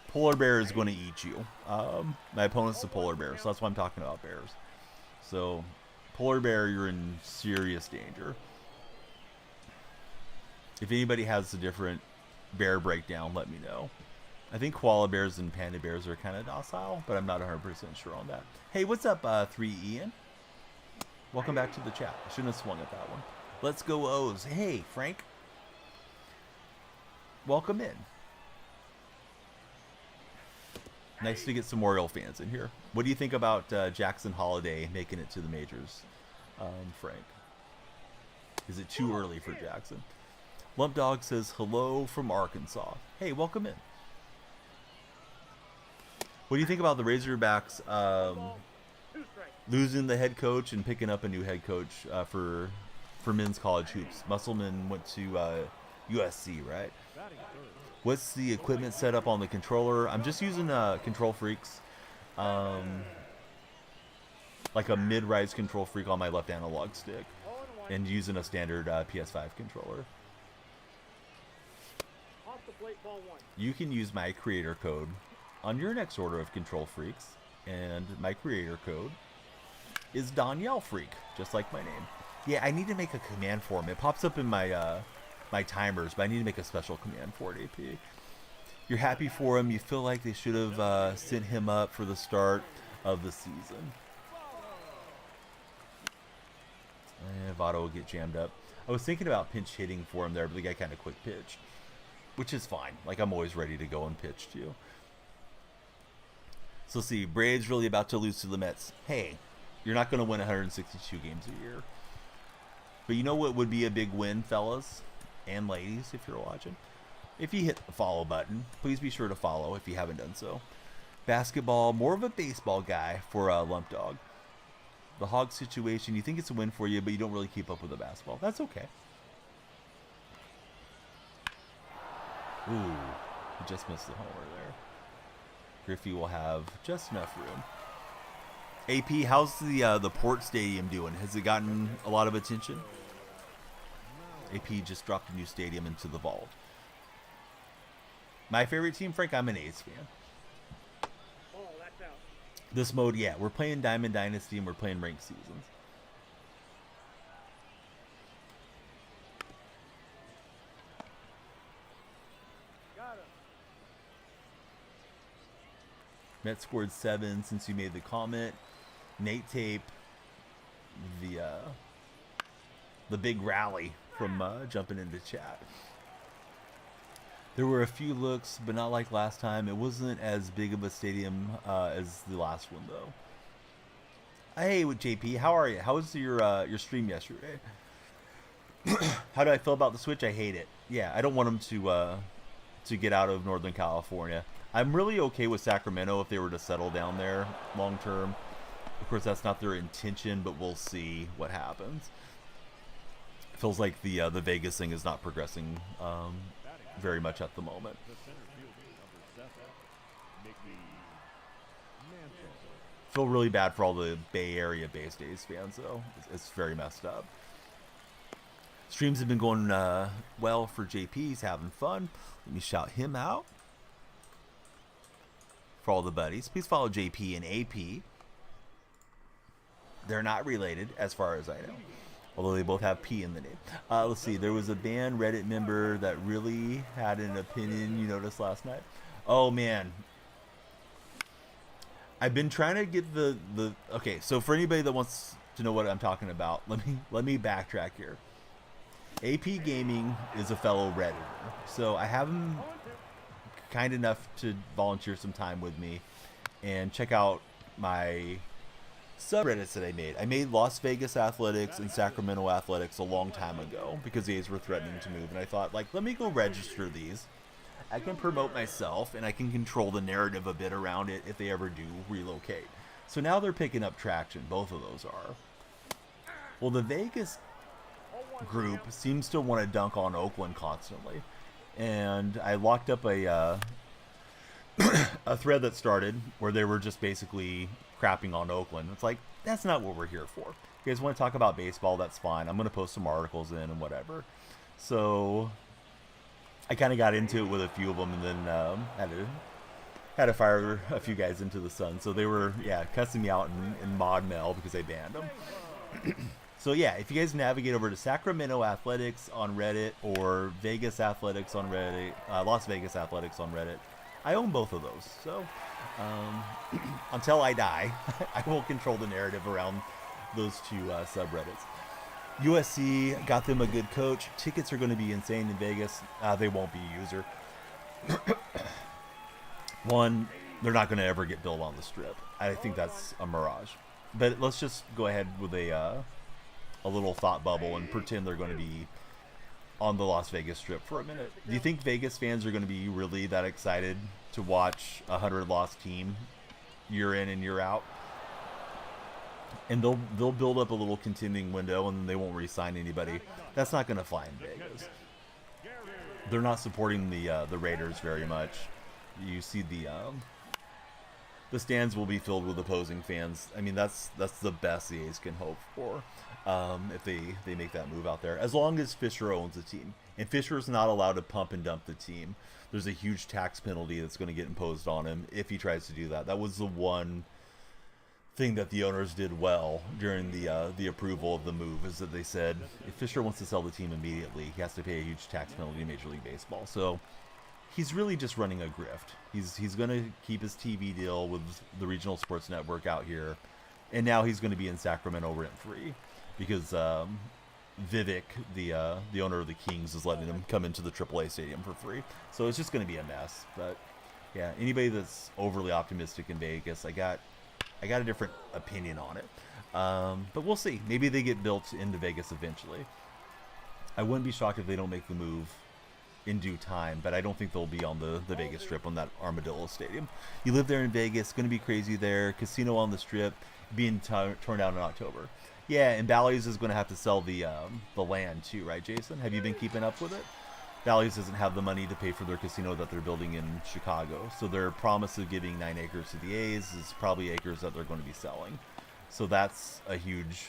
Polar bear is going to eat you. My opponent's the polar bear, so that's why I'm talking about bears. So polar bear, you're in serious danger. If anybody has a different bear breakdown, let me know. I think koala bears and panda bears are kind of docile, but I'm not 100% sure on that. Hey, what's up, 3 Ian? Welcome back to the chat. I shouldn't have swung at that one. Let's go O's. Hey, Frank. Welcome in. Nice to get some Oriole fans in here. What do you think about Jackson Holiday making it to the majors, Frank? Is it too early for Jackson? Lump Dog says hello from Arkansas. Hey, welcome in. What do you think about the Razorbacks losing the head coach and picking up a new head coach for men's college hoops? Musselman went to USC, right? What's the equipment set up on the controller? I'm just using Control Freaks, like a mid-rise Control Freak on my left analog stick, and using a standard PS5 controller. You can use my creator code on your next order of Control Freaks, and my creator code is Danielle Freak, just like my name. Yeah, I need to make a command for him. It pops up in my my timers, but I need to make a special command for it, AP. You're happy for him. You feel like they should have sent him up for the start of the season. Votto will get jammed up. I was thinking about pinch hitting for him there, but the guy kind of quick pitched, which is fine. Like, I'm always ready to go and pitch to you. So see, Braves really about to lose to the Mets. Hey, you're not going to win 162 games a year. But you know what would be a big win, fellas and ladies, if you're watching? If you hit the follow button, please be sure to follow if you haven't done so. Basketball, more of a baseball guy for Lump Dog. The Hog situation, you think it's a win for you, but you don't really keep up with the basketball. That's okay. Ooh, He just missed the homer there. Griffey will have just enough room. AP, how's the Port Stadium doing? Has it gotten a lot of attention? AP just dropped a new stadium into the vault. My favorite team, Frank, I'm an A's fan. Ball, that's out. This mode, yeah, we're playing Diamond Dynasty and we're playing ranked seasons. Got him. Met scored 7 since you made the comment. Nate Tape, the big rally from jumping into chat. There were a few looks, but not like last time. It wasn't as big of a stadium as the last one, though. Hey, with JP, how are you? How was your stream yesterday? How do I feel about the Switch? I hate it. Yeah, I don't want them to get out of Northern California. I'm really okay with Sacramento if they were to settle down there long term. Of course, that's not their intention, but we'll see what happens. It feels like the Vegas thing is not progressing very much at the moment. The center fielder, number 7, Nmplol. Feel really bad for all the Bay Area-based A's fans, though. It's very messed up. Streams have been going well for JP. He's having fun. Let me shout him out. For all the buddies, please follow JP and AP. They're not related, as far as I know. Although they both have P in the name. Let's see. There was a band Reddit member that really had an opinion you noticed last night. Oh, man. I've been trying to get the okay, so for anybody that wants to know what I'm talking about, let me backtrack here. AP Gaming is a fellow Redditor. So I have him kind enough to volunteer some time with me and check out my subreddits that I made. I made Las Vegas Athletics and Sacramento Athletics a long time ago because the A's were threatening to move, and I thought, like, let me go register these. I can promote myself and I can control the narrative a bit around it if they ever do relocate. So now they're picking up traction. Both of those are. Well, the Vegas group seems to want to dunk on Oakland constantly, and I locked up a thread that started where they were just basically crapping on Oakland. It's like, that's not what we're here for. You guys want to talk about baseball? That's fine. I'm going to post some articles in and whatever. So I kind of got into it with a few of them, and then had to fire a few guys into the sun. So they were, cussing me out in mod mail because they banned them. So yeah, if you guys navigate over to Sacramento Athletics on Reddit or Vegas Athletics on Reddit, Las Vegas Athletics on Reddit, I own both of those. So until I die, I will control the narrative around those two subreddits. USC got them a good coach. Tickets are going to be insane in Vegas. They won't be user. One, they're not going to ever get built on the Strip. I think that's a mirage. But let's just go ahead with a little thought bubble and pretend they're going to be on the Las Vegas Strip for a minute. Do you think Vegas fans are going to be really that excited to watch a 100-loss team year in and year out? And they'll build up a little contending window, and then they won't re-sign anybody. That's not going to fly in Vegas. They're not supporting the Raiders very much. You see the stands will be filled with opposing fans. I mean, that's the best the A's can hope for if they make that move out there. As long as Fisher owns the team. And Fisher's not allowed to pump and dump the team. There's a huge tax penalty that's going to get imposed on him if he tries to do that. That was the one thing that the owners did well during the approval of the move, is that they said if Fisher wants to sell the team immediately, he has to pay a huge tax penalty in Major League Baseball. So he's really just running a grift. He's going to keep his TV deal with the regional sports network out here, and now he's going to be in Sacramento rent-free because Vivek, the owner of the Kings, is letting him come into the AAA stadium for free. So it's just going to be a mess. But yeah, anybody that's overly optimistic in Vegas, I got a different opinion on it. But we'll see. Maybe they get built into Vegas eventually. I wouldn't be shocked if they don't make the move in due time, but I don't think they'll be on the Vegas Strip on that Armadillo Stadium. You live there in Vegas, going to be crazy there. Casino on the Strip being torn down in October. Yeah, and Bally's is going to have to sell the land too, right, Jason? Have you been keeping up with it? Bally's doesn't have the money to pay for their casino that they're building in Chicago. So their promise of giving 9 acres to the A's is probably acres that they're going to be selling. So that's a huge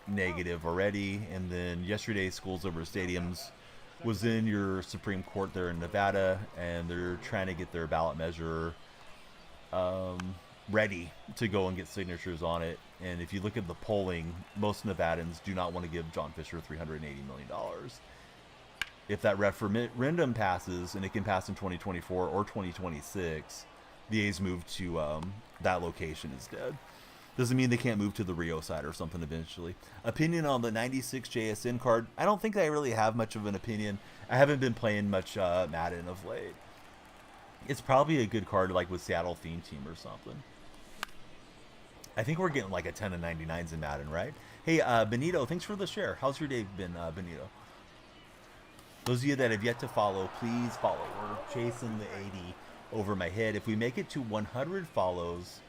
negative already. And then yesterday, Schools Over Stadiums was in your Supreme Court there in Nevada, and they're trying to get their ballot measure ready to go and get signatures on it. And if you look at the polling, most Nevadans do not want to give John Fisher $380 million. If that referendum passes, and it can pass in 2024 or 2026, the A's move to that location is dead. Doesn't mean they can't move to the Rio side or something eventually. Opinion on the 96 JSN card? I don't think I really have much of an opinion. I haven't been playing much Madden of late. It's probably a good card, like with Seattle theme team or something. I think we're getting like a 10 of 99s in Madden, right? Hey, Benito, thanks for the share. How's your day been, Benito? Those of you that have yet to follow, please follow. We're chasing the 80 over my head. If we make it to 100 follows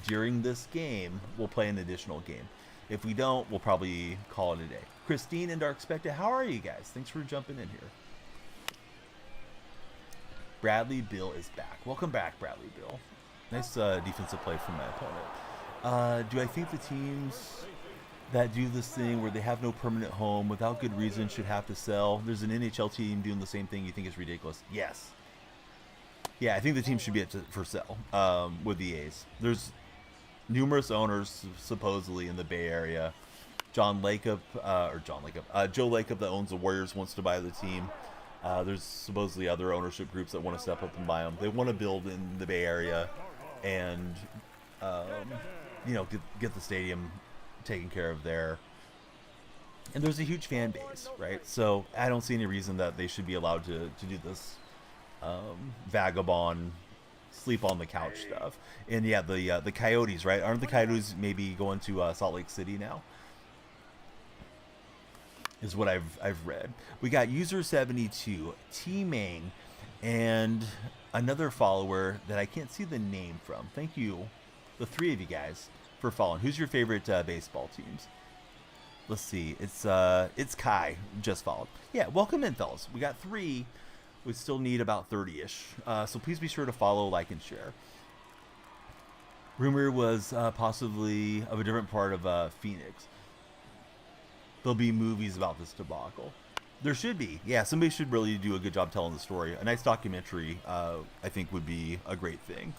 during this game, we'll play an additional game. If we don't, we'll probably call it a day. Christine and Dark Spectre, how are you guys? Thanks for jumping in here. Bradley Bill is back. Welcome back, Bradley Bill. Nice defensive play from my opponent. Do I think the teams that do this thing where they have no permanent home without good reason should have to sell? There's an NHL team doing the same thing. You think it's ridiculous? Yes. Yeah, I think the team should be for sale with the A's. There's numerous owners supposedly in the Bay Area. Joe Lacob that owns the Warriors wants to buy the team. There's supposedly other ownership groups that want to step up and buy them. They want to build in the Bay Area and get the stadium taken care of there. And there's a huge fan base, right? So I don't see any reason that they should be allowed to do this vagabond sleep on the couch stuff. And yeah, the Coyotes, right? Aren't the Coyotes maybe going to Salt Lake City now? Is what I've read. We got user 72, T-Mang, and another follower that I can't see the name from. Thank you, the three of you guys, for following. Who's your favorite baseball teams? Let's see. It's Kai, just followed. Yeah, welcome in, fellas. We got 3. We still need about 30-ish. So please be sure to follow, like, and share. Rumor was possibly of a different part of Phoenix. There'll be movies about this debacle. There should be. Yeah, somebody should really do a good job telling the story. A nice documentary, I think, would be a great thing.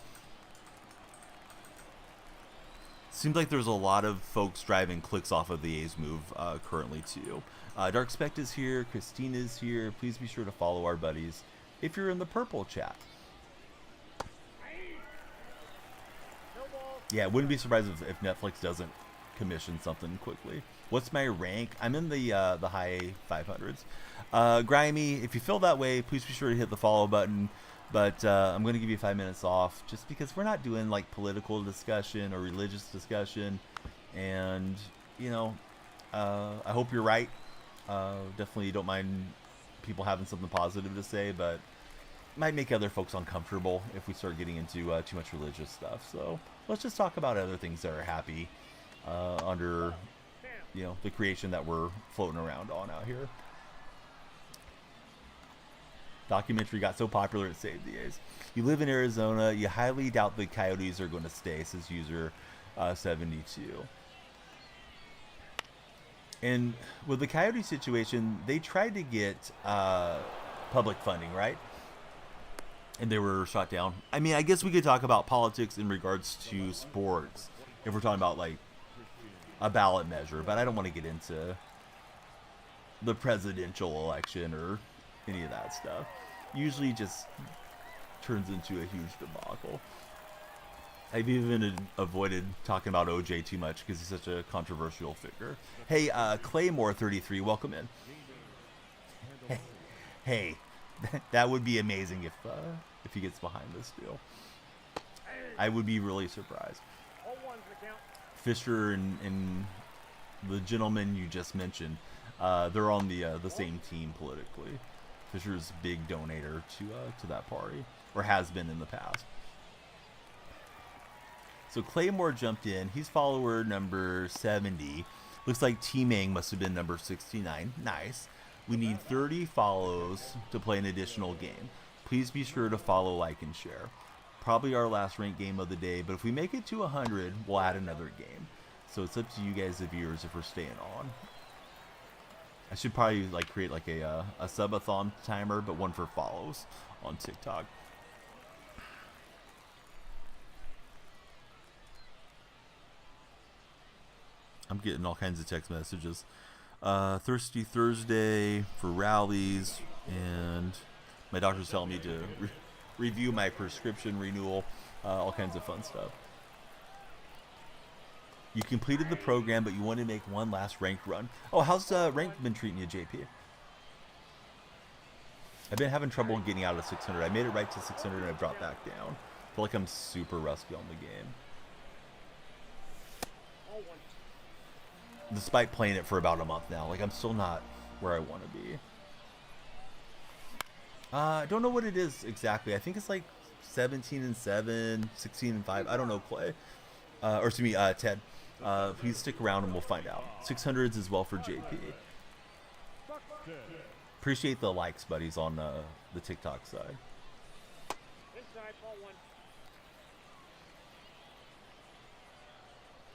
Seems like there's a lot of folks driving clicks off of the A's move currently, too. Dark Spect is here. Christine is here. Please be sure to follow our buddies if you're in the purple chat. Yeah, wouldn't be surprised if Netflix doesn't commission something quickly. What's my rank? I'm in the high 500s. Grimy, if you feel that way, please be sure to hit the follow button. But I'm going to give you 5 minutes off just because we're not doing like political discussion or religious discussion. And, I hope you're right. Definitely don't mind people having something positive to say, but might make other folks uncomfortable if we start getting into too much religious stuff. So let's just talk about other things that are happy under the creation that we're floating around on out here. Documentary got so popular it saved the A's. You live in Arizona. You highly doubt the Coyotes are going to stay, says user 72. And with the Coyote situation, they tried to get public funding, right? And they were shot down. I mean, I guess we could talk about politics in regards to sports if we're talking about like a ballot measure, but I don't want to get into the presidential election or any of that stuff. Usually just turns into a huge debacle. I've even avoided talking about OJ too much because he's such a controversial figure. Hey, Claymore33, welcome in. Hey, that would be amazing if he gets behind this deal. I would be really surprised. Fisher and the gentleman you just mentioned, they're on the same team politically. Fisher's a big donator to that party, or has been in the past. So Claymore jumped in. He's follower number 70. Looks like T-Mang must have been number 69. Nice. We need 30 follows to play an additional game. Please be sure to follow, like, and share. Probably our last ranked game of the day, but if we make it to 100, we'll add another game. So it's up to you guys, the viewers, if we're staying on. I should probably like create like a subathon timer, but one for follows on TikTok. I'm getting all kinds of text messages. Thirsty Thursday for rallies, and my doctor's telling me to review my prescription renewal. All kinds of fun stuff. You completed the program, but you want to make one last ranked run. Oh, how's ranked been treating you, JP? I've been having trouble getting out of 600. I made it right to 600 and I've dropped back down. I feel like I'm super rusty on the game. Despite playing it for about a month now. Like, I'm still not where I want to be. I don't know what it is exactly. I think it's like 17-7, 16-5. I don't know, Clay. Or excuse me, Ted. Please stick around and we'll find out. 600s as well for JP. Appreciate the likes, buddies, on the TikTok side. Inside, ball 1.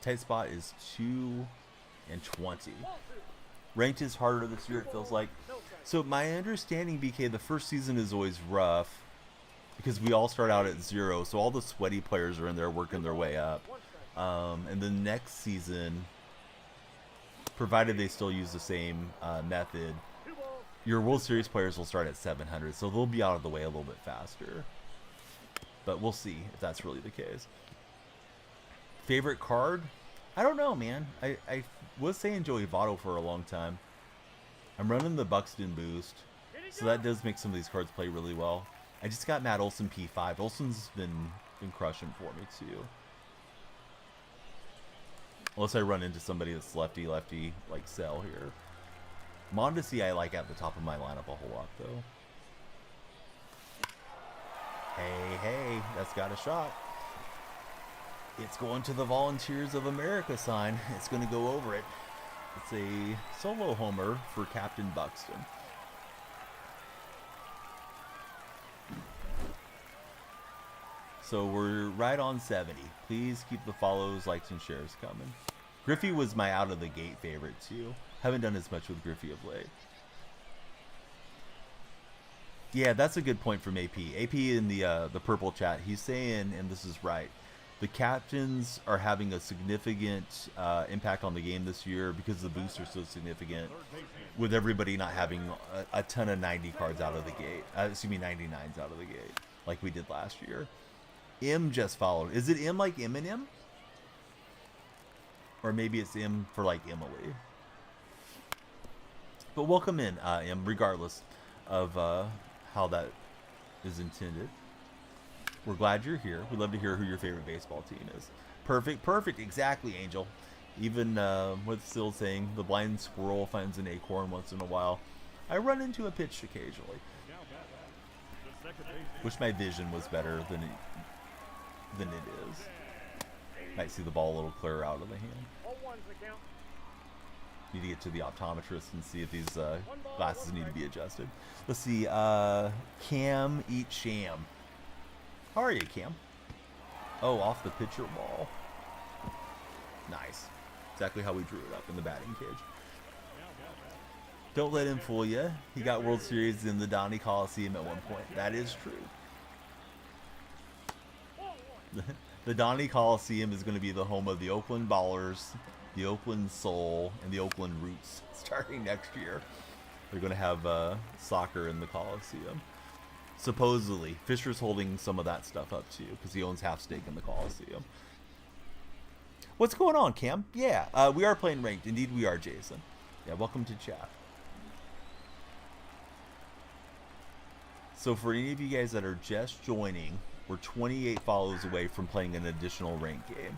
Tight spot is 2 and 20. Ranked is harder this year, it feels like. So my understanding, BK, the first season is always rough because we all start out at 0, so all the sweaty players are in there working their way up. And the next season, provided they still use the same method, your World Series players will start at 700, so they'll be out of the way a little bit faster. But we'll see if that's really the case. Favorite card? I don't know, man. I was saying Joey Votto for a long time. I'm running the Buxton boost, so that does make some of these cards play really well. I just got Matt Olson P5. Olson's been crushing for me too. Unless I run into somebody that's lefty like Sell here. Mondesi I like at the top of my lineup a whole lot though. Hey, that's got a shot. It's going to the Volunteers of America sign. It's going to go over it. It's a solo homer for Captain Buxton. So we're right on 70. Please keep the follows, likes, and shares coming. Griffey was my out of the gate favorite too. Haven't done as much with Griffey of late. Yeah, that's a good point from AP. AP in the purple chat, he's saying, and this is right, the captains are having a significant impact on the game this year because the boosts are so significant, with everybody not having a ton of 90 cards out of the gate. 99s out of the gate, like we did last year. M just followed. Is it M like Eminem? Or maybe it's M for like Emily. But welcome in, M, regardless of how that is intended. We're glad you're here. We'd love to hear who your favorite baseball team is. Perfect, exactly, Angel. Even what's still saying, the blind squirrel finds an acorn once in a while. I run into a pitch occasionally. Wish my vision was better than it is. Might see the ball a little clearer out of the hand. Need to get to the optometrist and see if these glasses need to be adjusted. Let's see. Cam Eat Sham. How are you, Cam? Oh, off the pitcher ball. Nice. Exactly how we drew it up in the batting cage. Don't let him fool you. He got World Series in the Donnie Coliseum at one point. That is true. The Donnie Coliseum is going to be the home of the Oakland Ballers, the Oakland Soul, and the Oakland Roots starting next year. They're going to have soccer in the Coliseum. Supposedly. Fisher's holding some of that stuff up too because he owns half stake in the Coliseum. What's going on, Cam? Yeah, we are playing ranked. Indeed we are, Jason. Yeah, welcome to chat. So for any of you guys that are just joining, we're 28 follows away from playing an additional ranked game.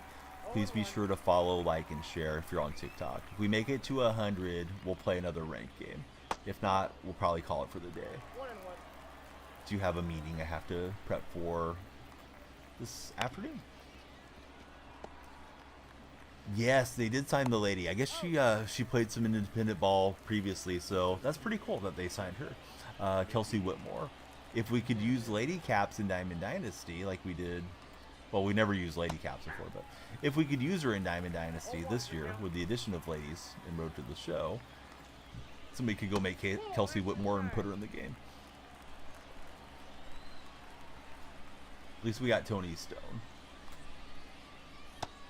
Please be sure to follow, like, and share if you're on TikTok. If we make it to 100, we'll play another ranked game. If not, we'll probably call it for the day. Do you have a meeting I have to prep for this afternoon? Yes, they did sign the lady. I guess she played some independent ball previously, so that's pretty cool that they signed her. Kelsey Whitmore. If we could use lady caps in Diamond Dynasty like we did, well, we never used lady caps before, but if we could use her in Diamond Dynasty this year with the addition of ladies in Road to the Show, somebody could go make Kelsey Whitmore and put her in the game. At least we got Tony Stone.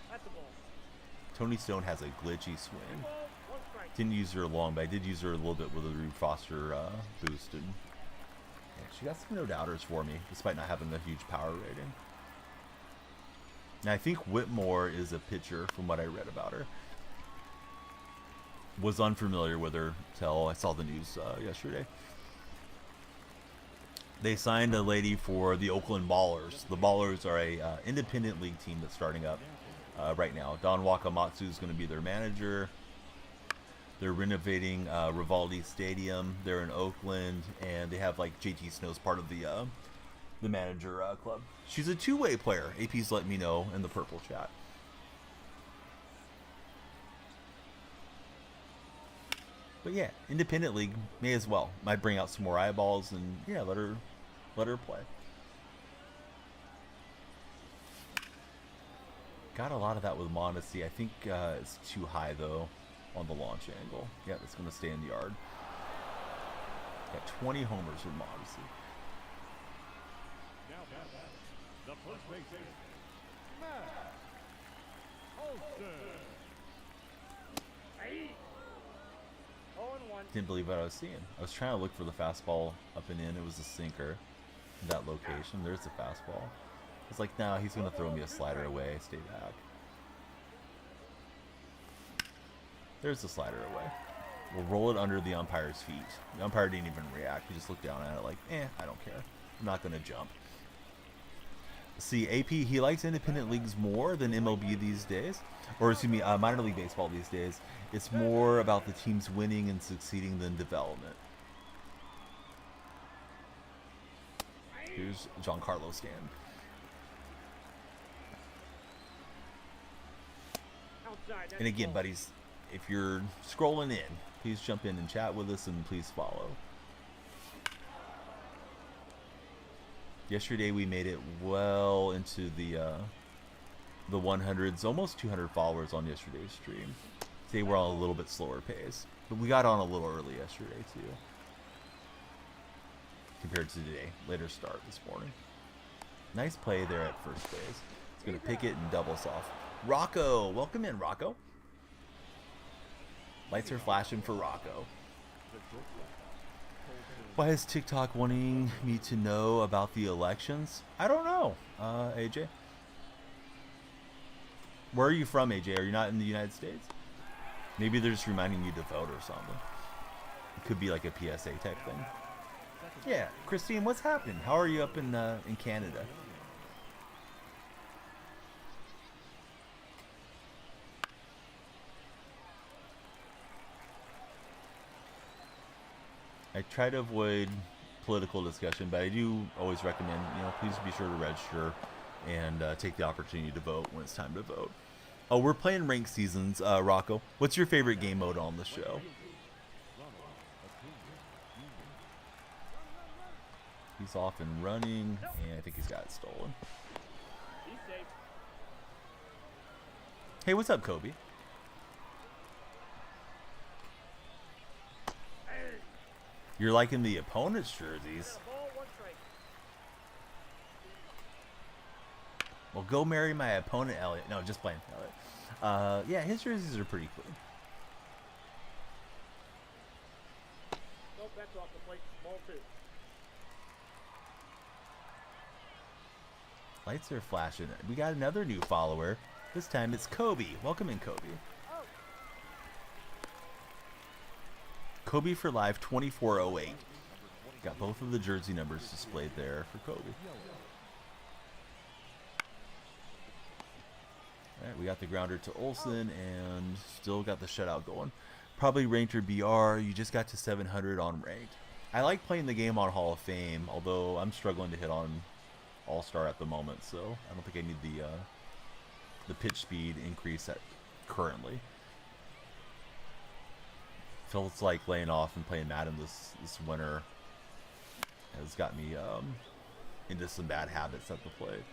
That's the ball. Tony Stone has a glitchy swing. Ball, one strike. Didn't use her long, but I did use her a little bit with a Rude Foster boost. And yeah, she got some no-doubters for me, despite not having a huge power rating. And I think Whitmore is a pitcher from what I read about her. Was unfamiliar with her till I saw the news yesterday. They signed a lady for the Oakland Ballers. The Ballers are a independent league team that's starting up right now. Don Wakamatsu is going to be their manager. They're renovating Rivaldi Stadium. They're in Oakland, and they have like JT Snow's part of the manager club. She's a two-way player. AP's let me know in the purple chat. But yeah, independent league may as well. Might bring out some more eyeballs and yeah, let her play. Got a lot of that with Mondesi. I think it's too high though on the launch angle. Yeah, it's going to stay in the yard. Got 20 homers with Mondesi. Now the first baseman, Matt Olson. Hey. 0-1. Didn't believe what I was seeing. I was trying to look for the fastball up and in. It was a sinker. In that location. There's the fastball. It's like, nah, he's going to throw me a slider away. Stay back. There's the slider away. We'll roll it under the umpire's feet. The umpire didn't even react. He just looked down at it like, I don't care. I'm not going to jump. See, AP, he likes independent leagues more than MLB these days. Or, excuse me, minor league baseball these days. It's more about the teams winning and succeeding than development. Here's Giancarlo Stanton. Outside. That's And again, ball. buddies, if you're scrolling in, please jump in and chat with us and please follow. Yesterday we made it well into the 100s, almost 200 followers on yesterday's stream. Today we're on a little bit slower pace, but we got on a little early yesterday too, compared to today. Later start this morning. Nice play there at first base. It's gonna pick it and double us off. Rocco, welcome in, Rocco. Lights are flashing for Rocco. Why is TikTok wanting me to know about the elections? I don't know, AJ. Where are you from, AJ? Are you not in the United States? Maybe they're just reminding you to vote or something. It could be like a PSA type thing. Yeah, Christine, what's happening? How are you up in Canada? I try to avoid political discussion, but I do always recommend, please be sure to register and take the opportunity to vote when it's time to vote. Oh, we're playing ranked seasons, Rocco. What's your favorite game mode on the show? He's off and running, and I think he's got it stolen. He's safe. Hey, what's up, Kobe? You're liking the opponent's jerseys. Ball, one strike. Well, go marry my opponent, Elliot. No, just playing, Elliot. Yeah, his jerseys are pretty clean. Nope, that's off the plate. Ball two. Lights are flashing. We got another new follower. This time it's Kobe. Welcome in, Kobe. Kobe for Live 2408. Got both of the jersey numbers displayed there for Kobe. Alright, we got the grounder to Olsen and still got the shutout going. Probably ranked or BR. You just got to 700 on ranked. I like playing the game on Hall of Fame, although I'm struggling to hit on All-Star at the moment, so I don't think I need the pitch speed increase that currently. Feels like laying off and playing Madden this winter has got me into some bad habits at the plate.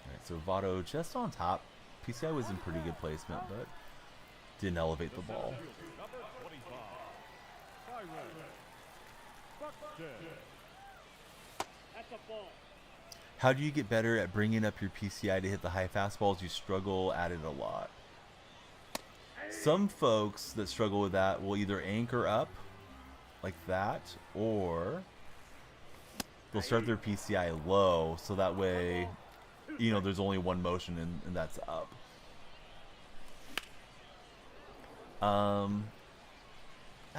Alright, so Votto just on top. PCI was in pretty good placement, but didn't elevate the ball. Number 25. Byron. Buxton. That's a ball. How do you get better at bringing up your PCI to hit the high fastballs? You struggle at it a lot. Some folks that struggle with that will either anchor up like that, or they'll start their PCI low, so that way, you know, there's only one motion and that's up. I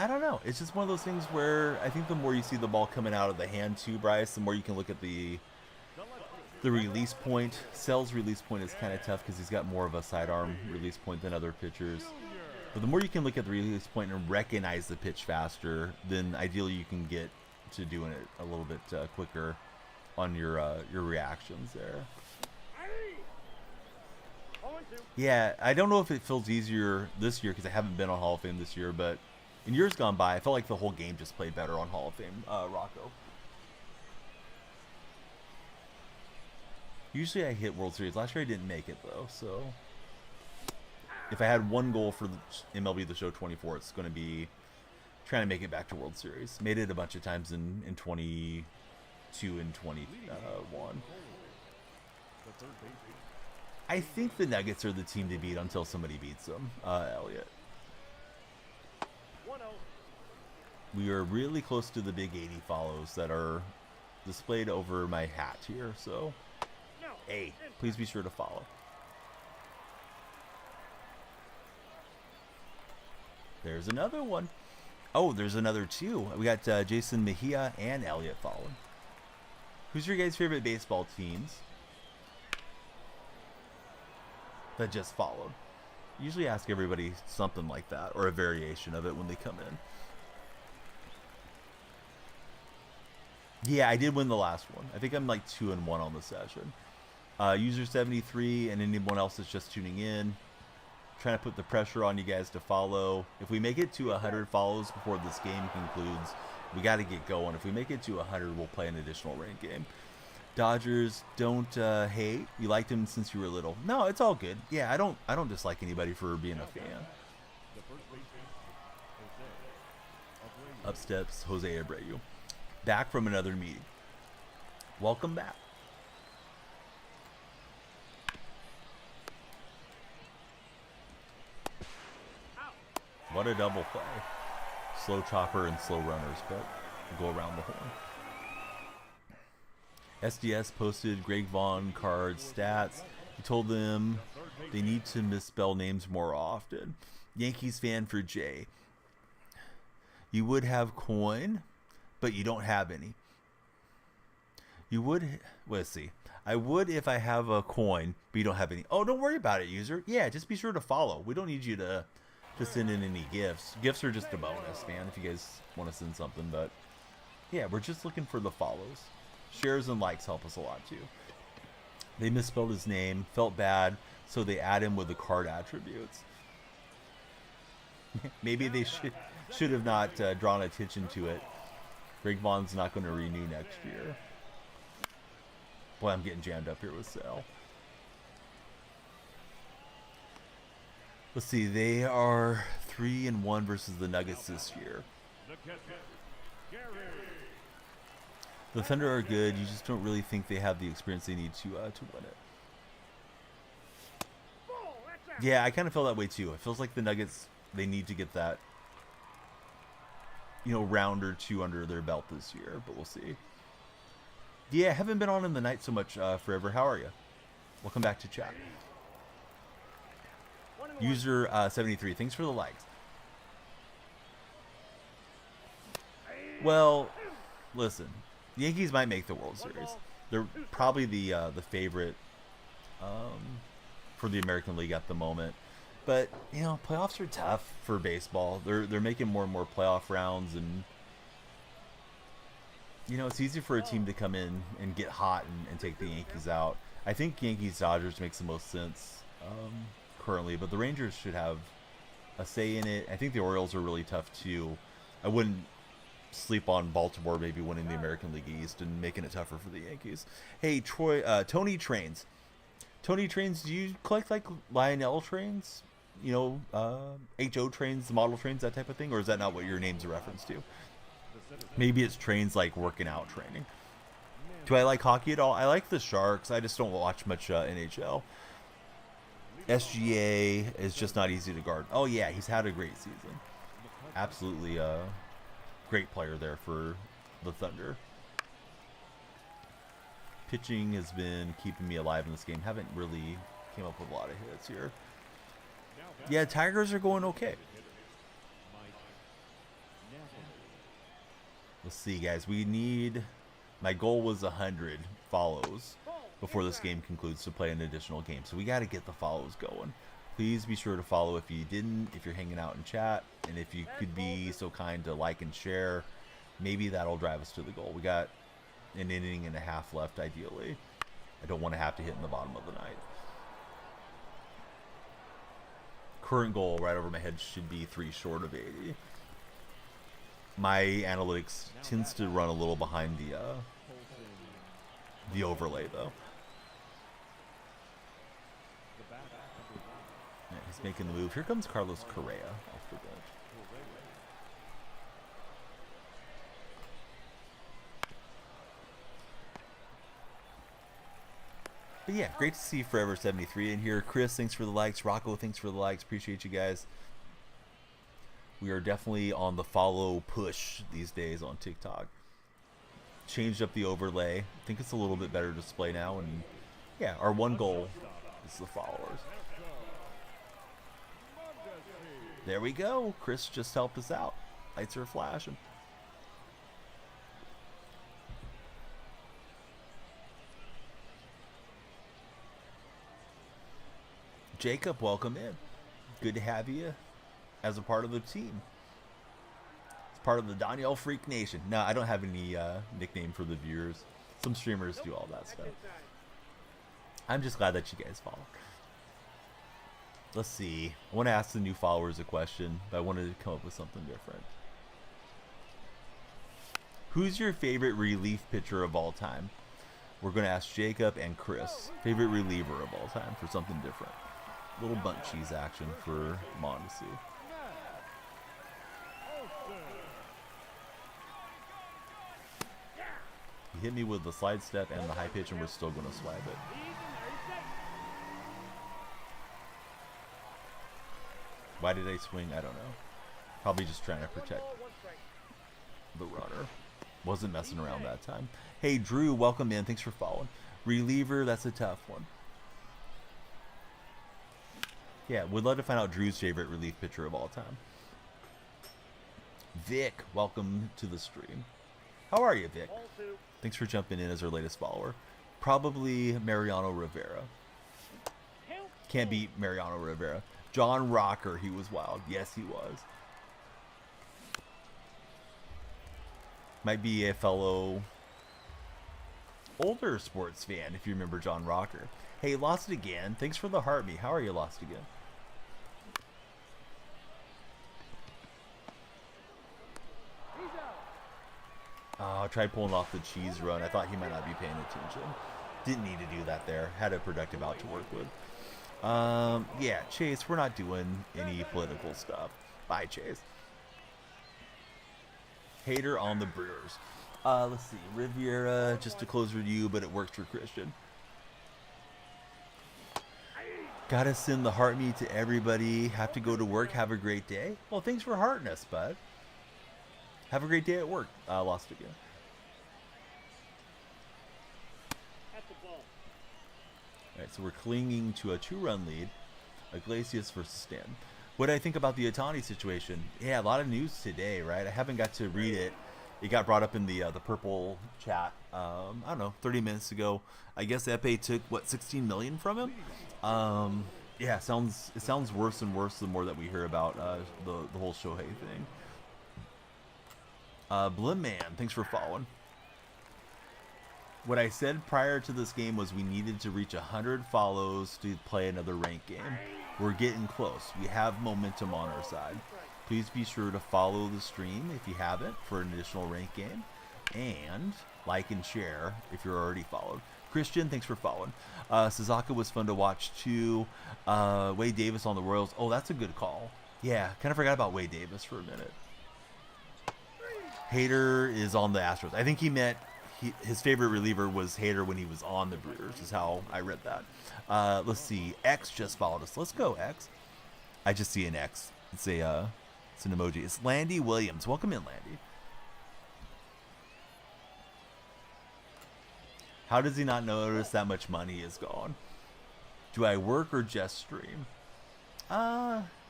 don't know. It's just one of those things where I think the more you see the ball coming out of the hand too, Bryce, the more you can look at the release point. Cell's release point is kind of tough because he's got more of a sidearm release point than other pitchers. But the more you can look at the release point and recognize the pitch faster, then ideally you can get to doing it a little bit quicker on your reactions there. Yeah, I don't know if it feels easier this year because I haven't been on Hall of Fame this year, but in years gone by, I felt like the whole game just played better on Hall of Fame, Rocco. Usually I hit World Series. Last year I didn't make it, though, so if I had one goal for the MLB The Show 24, it's going to be trying to make it back to World Series. Made it a bunch of times in 22 and 21. I think the Nuggets are the team to beat until somebody beats them, Elliot. We are really close to the big 80 follows that are displayed over my hat here, so hey, please be sure to follow. There's another one. Oh, there's another two. We got Jason Mejia and Elliot following. Who's your guys' favorite baseball teams that just followed? Usually ask everybody something like that, or a variation of it when they come in. Yeah, I did win the last one. I think I'm like 2-1 on the session. User 73 and anyone else that's just tuning in, trying to put the pressure on you guys to follow. If we make it to 100 follows before this game concludes, we got to get going. If we make it to 100, we'll play an additional ranked game. Dodgers, don't hate. You liked him since you were little. No, it's all good. Yeah, I don't dislike anybody for being a fan. Up steps Jose Abreu. Back from another meeting. Welcome back. What a double play. Slow chopper and slow runners, but we'll go around the horn. SDS posted Greg Vaughn Card's stats. He told them they need to misspell names more often. Yankees fan for Jay. You would have coin, but you don't have any. You would, let's see. I would if I have a coin, but you don't have any. Oh, don't worry about it, user. Yeah, just be sure to follow. We don't need you to send in any gifts. Gifts are just a bonus, man, if you guys want to send something. But yeah, we're just looking for the follows. Shares and likes help us a lot too. They misspelled his name, felt bad, so they add him with the card attributes. Maybe they should have not drawn attention to it. Greg Vaughn's not going to renew next year. Boy, I'm getting jammed up here with Sal. Let's see, they are 3-1 versus the Nuggets this year. The Thunder are good. You just don't really think they have the experience they need to win it. Yeah, I kind of feel that way too. It feels like the Nuggets, they need to get that, you know, round or two under their belt this year, but we'll see. Yeah, I haven't been on in the night so much forever. How are you? Welcome back to chat. User 73, thanks for the likes. Well, listen, the Yankees might make the World Series. They're probably the favorite for the American League at the moment. But you know, playoffs are tough for baseball. They're making more and more playoff rounds, and You know, it's easy for a team to come in and get hot and take the Yankees out. I think Yankees-Dodgers makes the most sense currently, but the Rangers should have a say in it. I think the Orioles are really tough too. I wouldn't sleep on Baltimore maybe winning the American League East and making it tougher for the Yankees. Hey, Tony Trains. Tony Trains, do you collect like Lionel trains? You know, HO trains, the model trains, that type of thing? Or is that not what your name's a reference to? Maybe it's trains like working out training. Do I like hockey at all? I like the Sharks. I just don't watch much NHL. SGA is just not easy to guard. Oh, yeah, he's had a great season. Absolutely great player there for the Thunder. Pitching has been keeping me alive in this game. Haven't really came up with a lot of hits here. Yeah, Tigers are going okay. Let's see, guys. We need... My goal was 100 follows before this game concludes to play an additional game. So we got to get the follows going. Please be sure to follow if you didn't, if you're hanging out in chat. And if you could be so kind to like and share, maybe that'll drive us to the goal. We got an inning and a half left, ideally. I don't want to have to hit in the bottom of the ninth. Current goal right over my head should be 3 short of 80. My analytics tends to run a little behind the overlay, though. Yeah, he's making the move. Here comes Carlos Correa off the bench. But yeah, great to see Forever 73 in here. Chris, thanks for the likes. Rocco, thanks for the likes. Appreciate you guys. We are definitely on the follow push these days on TikTok. Changed up the overlay. I think it's a little bit better display now. And yeah, our one goal is the followers. There we go. Chris just helped us out. Lights are flashing. Jacob, welcome in. Good to have you as a part of the team. It's part of the Danielle Freak Nation. No, I don't have any nickname for the viewers. Some streamers do all that stuff. I'm just glad that you guys follow. Let's see. I want to ask the new followers a question, but I wanted to come up with something different. Who's your favorite relief pitcher of all time? We're going to ask Jacob and Chris. Favorite reliever of all time for something different. Little bunt cheese action for Mon to see. He hit me with the slide step and the high pitch, and we're still going to swag it. Why did I swing? I don't know. Probably just trying to protect the runner. Wasn't messing around that time. Hey, Drew, welcome in. Thanks for following. Reliever, that's a tough one. Yeah, would love to find out Drew's favorite relief pitcher of all time. Vic, welcome to the stream. How are you, Vic? Thanks for jumping in as our latest follower. Probably Mariano Rivera. Can't beat Mariano Rivera. John Rocker, he was wild. Yes, he was. Might be a fellow older sports fan if you remember John Rocker. Hey, Lost Again. Thanks for the heart me. How are you, Lost Again? Oh, I tried pulling off the cheese run. I thought he might not be paying attention. Didn't need to do that there. Had a productive out to work with. Yeah, Chase, we're not doing any political stuff. Bye, Chase. Hater on the Brewers. Let's see. Riviera, just a close review, but it works for Christian. Gotta send the heart me to everybody. Have to go to work. Have a great day. Well, thanks for hearting us, bud. Have a great day at work. Lost again. Alright, so we're clinging to a 2-run lead. Iglesias versus Stanton. What do I think about the Otani situation? Yeah, a lot of news today, right? I haven't got to read it. It got brought up in the purple chat. I don't know, 30 minutes ago. I guess Epe took what, 16 million from him. Yeah, it sounds worse and worse the more that we hear about the whole Shohei thing. Blim Man, thanks for following. What I said prior to this game was we needed to reach 100 follows to play another ranked game. We're getting close. We have momentum on our side. Please be sure to follow the stream if you haven't for an additional ranked game. And like and share if you're already followed. Christian, thanks for following. Suzuka was fun to watch too. Wade Davis on the Royals. Oh, that's a good call. Yeah, kind of forgot about Wade Davis for a minute. Hader is on the Astros. I think he meant his favorite reliever was Hader when he was on the Brewers, is how I read that. Let's see. X just followed us. Let's go, X. I just see an X. It's an emoji. It's Landy Williams. Welcome in, Landy. How does he not notice that much money is gone? Do I work or just stream?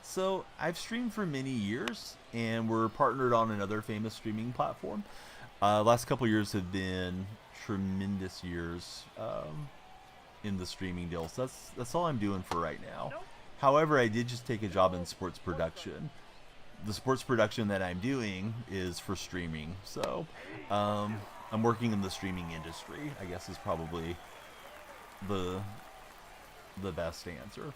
So I've streamed for many years, and we're partnered on another famous streaming platform. Last couple years have been tremendous years in the streaming deal. So that's all I'm doing for right now. However, I did just take a job in sports production. The sports production that I'm doing is for streaming. So I'm working in the streaming industry, I guess is probably the best answer.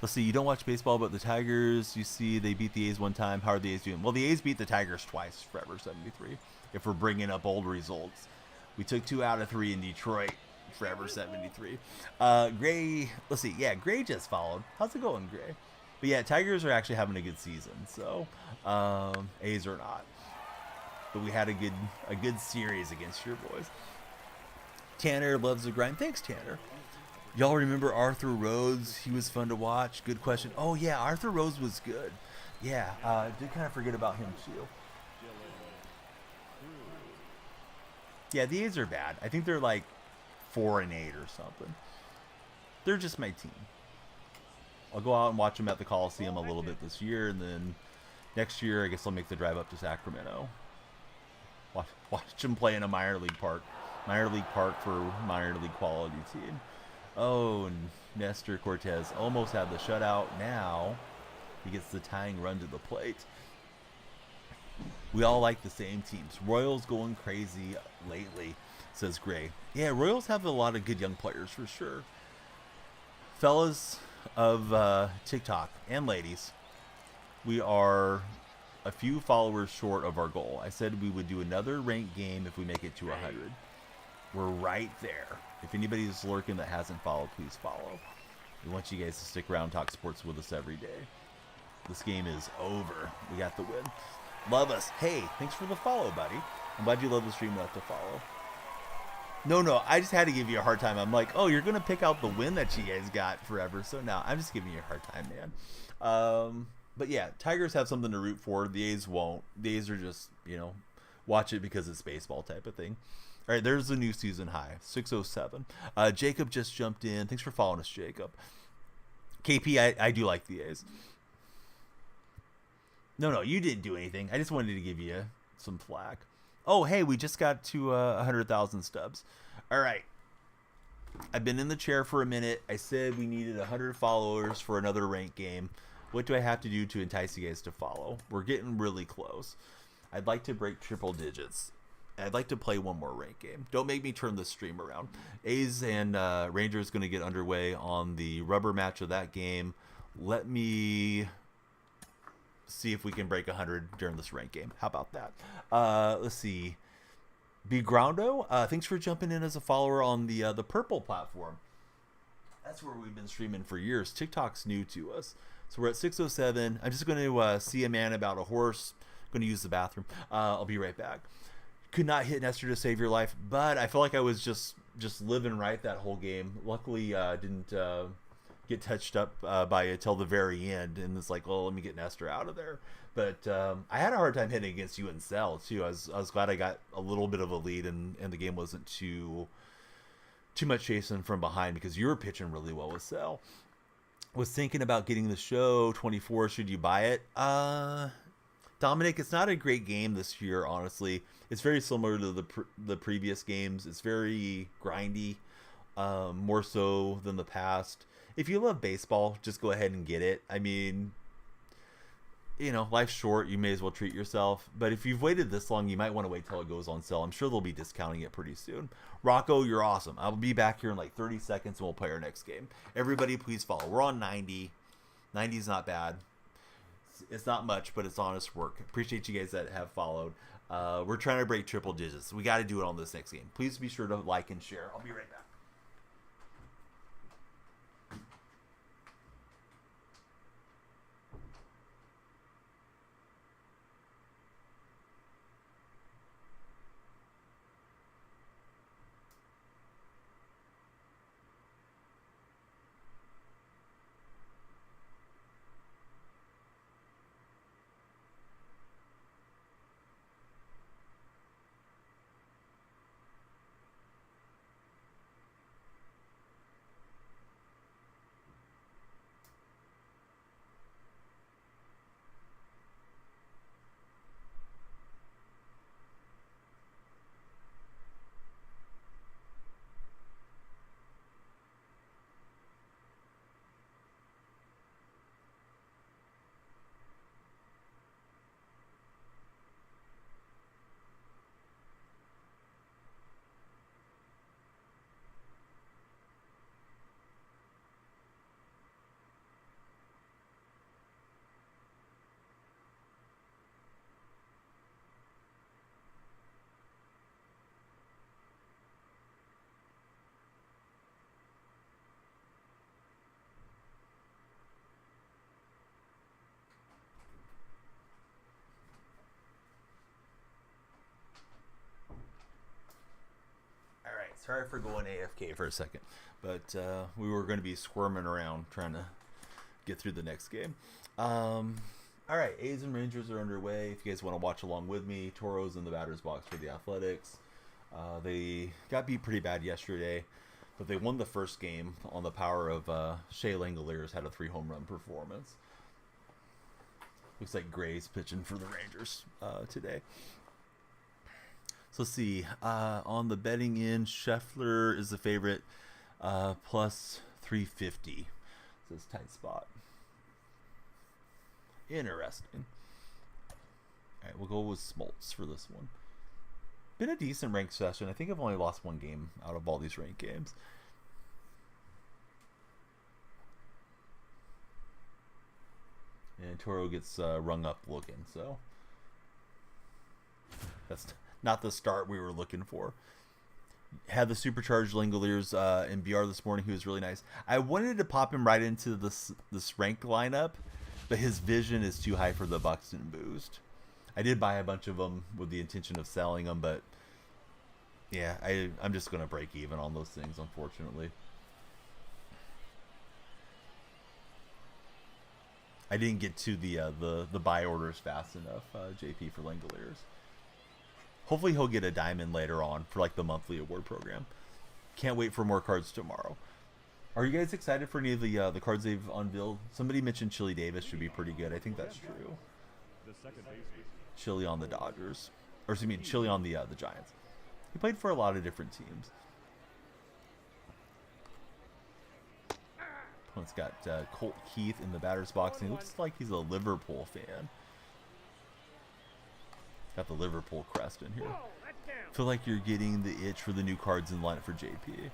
Let's see, you don't watch baseball, but the Tigers, you see they beat the A's one time. How are the A's doing? Well, the A's beat the Tigers twice, Forever 73, if we're bringing up old results. We took 2 out of 3 in Detroit, Forever 73. Gray, let's see, yeah, Gray just followed. How's it going, Gray? But yeah, Tigers are actually having a good season, so A's are not. But we had a good series against your boys. Tanner loves the grind. Thanks, Tanner. Y'all remember Arthur Rhodes? He was fun to watch. Good question. Oh, yeah, Arthur Rhodes was good. Yeah, did kind of forget about him, too. Yeah, the A's are bad. I think they're like 4-8 or something. They're just my team. I'll go out and watch them at the Coliseum a little bit this year, and then next year I guess I'll make the drive up to Sacramento. Watch them play in a minor league park for minor league quality team. Oh, and Nestor Cortez almost had the shutout. Now he gets the tying run to the plate. We all like the same teams. Royals going crazy lately, says Gray. Yeah, Royals have a lot of good young players for sure. Fellas of TikTok and ladies, we are a few followers short of our goal. I said we would do another ranked game if we make it to 100. We're right there. If anybody's lurking that hasn't followed, please follow. We want you guys to stick around and talk sports with us every day. This game is over. We got the win. Love us. Hey, thanks for the follow, buddy. I'm glad you love the stream enough to follow. No, I just had to give you a hard time. I'm like, oh, you're going to pick out the win that you guys got forever. So now I'm just giving you a hard time, man. But yeah, Tigers have something to root for. The A's won't. The A's are just, watch it because it's baseball type of thing. All right, there's the new season high, 607. Jacob just jumped in. Thanks for following us, Jacob. KP, I do like the A's. No, you didn't do anything. I just wanted to give you some flack. Oh, hey, we just got to 100,000 stubs. All right. I've been in the chair for a minute. I said we needed 100 followers for another ranked game. What do I have to do to entice you guys to follow? We're getting really close. I'd like to break triple digits. I'd like to play one more ranked game. Don't make me turn the stream around. A's and Rangers going to get underway on the rubber match of that game. Let me see if we can break 100 during this ranked game. How about that? Let's see. Begroundo, thanks for jumping in as a follower on the Purple platform. That's where we've been streaming for years. TikTok's new to us. So we're at 607. I'm just going to see a man about a horse. I'm going to use the bathroom. I'll be right back. Could not hit Nestor to save your life, but I felt like I was just living right that whole game. Luckily, didn't get touched up by it till the very end, and it's like, well, let me get Nestor out of there. But I had a hard time hitting against you and Cell too. I was glad I got a little bit of a lead, and the game wasn't too much chasing from behind because you were pitching really well with Cell. Was thinking about getting the show 24. Should you buy it? Dominic, it's not a great game this year, honestly. It's very similar to the previous games. It's very grindy, more so than the past. If you love baseball, just go ahead and get it. I mean, you know, life's short. You may as well treat yourself. But if you've waited this long, you might want to wait till it goes on sale. I'm sure they'll be discounting it pretty soon. Rocco, you're awesome. I'll be back here in like 30 seconds and we'll play our next game. Everybody, please follow. We're on 90. 90 is not bad. It's not much, but it's honest work. Appreciate you guys that have followed. We're trying to break triple digits. We got to do it on this next game. Please be sure to like and share. I'll be right back. Sorry for going AFK for a second, but we were going to be squirming around trying to get through the next game. All right, A's and Rangers are underway. If you guys want to watch along with me, Toro's in the batter's box for the Athletics. They got beat pretty bad yesterday, but they won the first game on the power of Shea Langoliers had a 3-home run performance. Looks like Gray's pitching for the Rangers today. So let's see. On the betting end, Scheffler is the favorite, plus 350. So it's tight spot. Interesting. All right, we'll go with Smoltz for this one. Been a decent ranked session. I think I've only lost one game out of all these ranked games. And Toro gets rung up looking, so that's not the start we were looking for. Had the supercharged Langoliers in BR this morning. He was really nice. I wanted to pop him right into this ranked lineup, but his vision is too high for the Buxton boost. I did buy a bunch of them with the intention of selling them, but yeah, I'm just going to break even on those things, unfortunately. I didn't get to the buy orders fast enough, JP, for Langoliers. Hopefully he'll get a diamond later on for like the monthly award program. Can't wait for more cards tomorrow. Are you guys excited for any of the cards they've unveiled? Somebody mentioned Chili Davis should be pretty good. I think that's true. Chili on the Dodgers, or excuse me, Chili on the Giants. He played for a lot of different teams. Opponent's got Colt Keith in the batter's box, and he looks like he's a Liverpool fan. Got the Liverpool crest in here. Feel like you're getting the itch for the new cards in line for JP.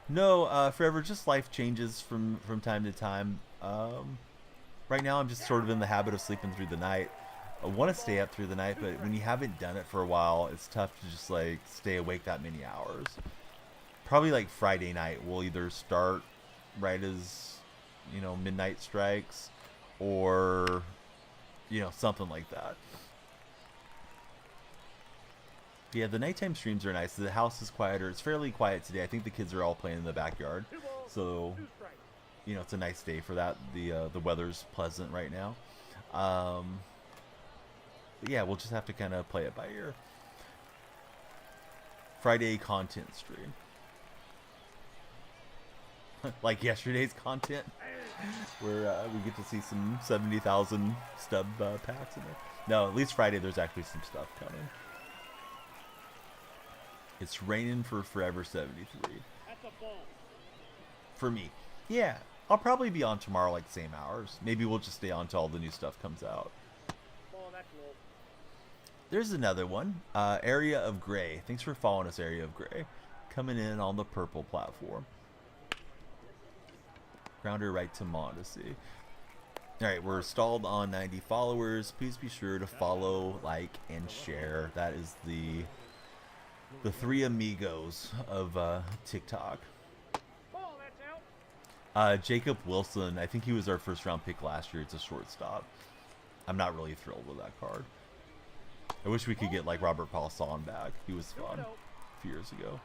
No, forever. Just life changes from time to time. Right now, I'm just sort of in the habit of sleeping through the night. I want to stay up through the night, but when you haven't done it for a while, it's tough to just like stay awake that many hours. Probably like Friday night, we'll either start right as midnight strikes, or something like that. Yeah, the nighttime streams are nice. The house is quieter. It's fairly quiet today. I think the kids are all playing in the backyard, so it's a nice day for that. The weather's pleasant right now. But yeah, we'll just have to kind of play it by ear. Friday content stream. Like yesterday's content, where we get to see some 70,000 stub packs in there. No, at least Friday there's actually some stuff coming. It's raining for Forever 73. For me. Yeah, I'll probably be on tomorrow, like same hours. Maybe we'll just stay on till all the new stuff comes out. Ball, that's low. There's another one. Area of Gray. Thanks for following us, Area of Gray. Coming in on the purple platform. Grounder right to Mondesi. Alright, we're stalled on 90 followers. Please be sure to follow, like, and share. That is the three amigos of TikTok. Ball, that's out. Jacob Wilson, I think he was our first round pick last year. It's a shortstop. I'm not really thrilled with that card. I wish we could get like Robert Paulson back. He was fun a few years ago.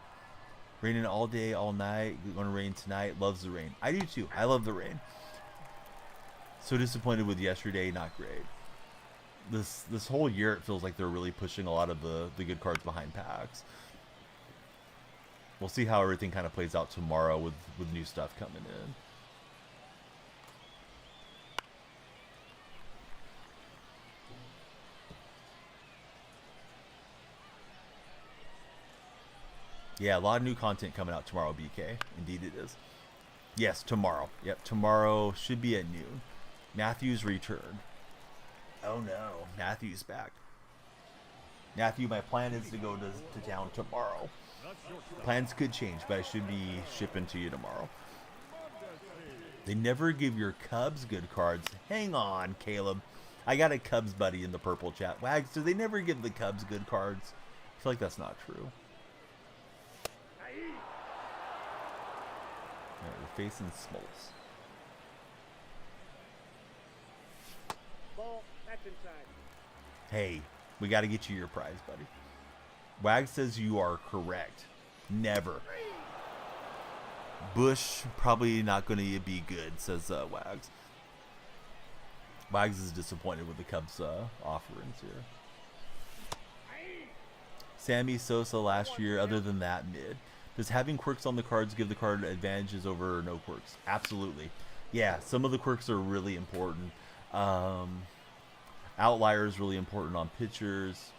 Raining all day, all night. Gonna rain tonight. Loves the rain. I do too. I love the rain. So disappointed with yesterday. Not great. This whole year it feels like they're really pushing a lot of the good cards behind packs. We'll see how everything kind of plays out tomorrow with new stuff coming in. Yeah, a lot of new content coming out tomorrow, BK. Indeed it is. Yes, tomorrow. Yep, tomorrow should be at noon. Matthew's return. Oh no, Matthew's back. Matthew, my plan is to go to town tomorrow. Plans could change, but I should be shipping to you tomorrow. They never give your Cubs good cards. Hang on, Caleb. I got a Cubs buddy in the purple chat. Wags, do they never give the Cubs good cards? I feel like that's not true. Alright, we're facing Smoltz. Ball, that's inside. Hey, we got to get you your prize, buddy. Wags says you are correct. Never. Bush probably not going to be good, says Wags. Wags is disappointed with the Cubs offerings here. Sammy Sosa last year, other than that, mid. Does having quirks on the cards give the card advantages over no quirks? Absolutely. Yeah, some of the quirks are really important. Outliers really important on pitchers.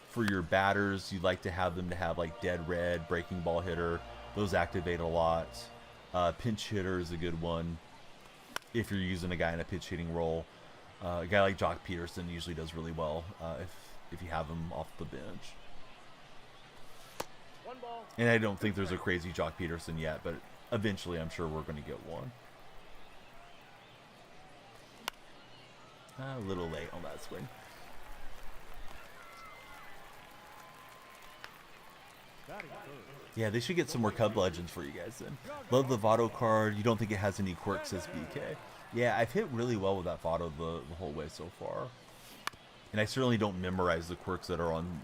For your batters, you'd like to have them to have like dead red, breaking ball hitter. Those activate a lot. Pinch hitter is a good one if you're using a guy in a pitch hitting role. A guy like Jock Peterson usually does really well if you have him off the bench. One ball. And I don't think there's a crazy Jock Peterson yet, but eventually I'm sure we're going to get one. A little late on that swing. Yeah, they should get some more Cub Legends for you guys then. Love the Votto card. You don't think it has any quirks, says BK. Yeah, I've hit really well with that Votto the whole way so far. And I certainly don't memorize the quirks that are on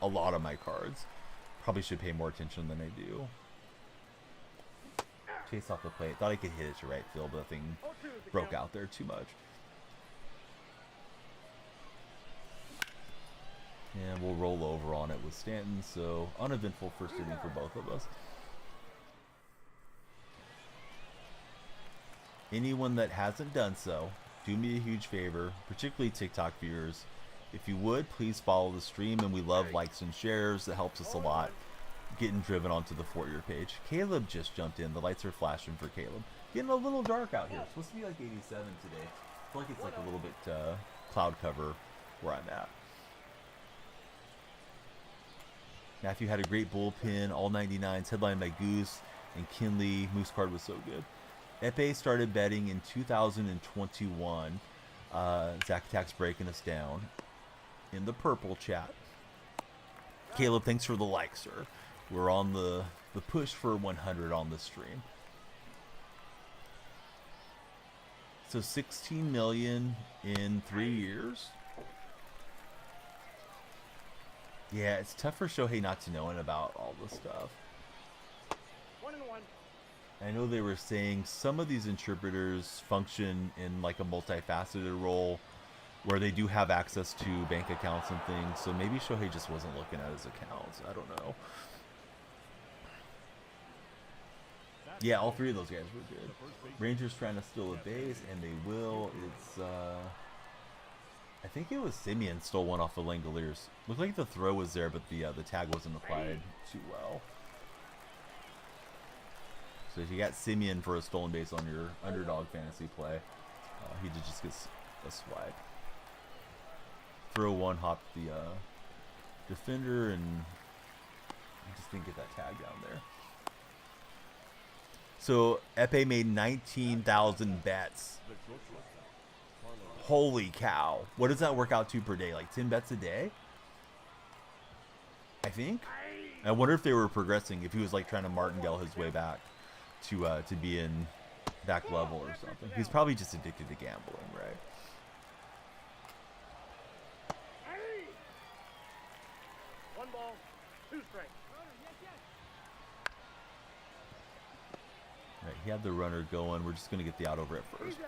a lot of my cards. Probably should pay more attention than I do. Chase off the plate. Thought I could hit it to right field, but the thing broke out there too much. And we'll roll over on it with Stanton, so uneventful first inning for both of us. Anyone that hasn't done so, do me a huge favor, particularly TikTok viewers. If you would, please follow the stream, and we love likes and shares. That helps us a lot getting driven onto the For Your page. Caleb just jumped in. The lights are flashing for Caleb. Getting a little dark out here. It's supposed to be like 87 today. I feel like it's like a little bit cloud cover where I'm at. Matthew had a great bullpen, all 99s, headlined by Goose and Kinley. Moose card was so good. Epe started betting in 2021. Zach Attack's breaking us down in the purple chat. Caleb, thanks for the like, sir. We're on the push for 100 on the stream. So 16 million in 3 years. Yeah, it's tough for Shohei not to know about all this stuff. 1-1. I know they were saying some of these interpreters function in like a multifaceted role where they do have access to bank accounts and things, so maybe Shohei just wasn't looking at his accounts. I don't know. Yeah, all three of those guys were good. Rangers trying to steal a base, and they will. It's I think it was Simeon stole one off of Langoliers. Looked like the throw was there, but the tag wasn't applied too well. So if you got Simeon for a stolen base on your underdog fantasy play, he did just get a swipe. Throw one, hop the defender, and just didn't get that tag down there. So Epe made 19,000 bets. Holy cow. What does that work out to per day? Like 10 bets a day? I think. I wonder if they were progressing, if he was like trying to martingale his way back to be in back level or something. He's probably just addicted to gambling, right? One ball, two strikes. Right, he had the runner going. We're just going to get the out over at first.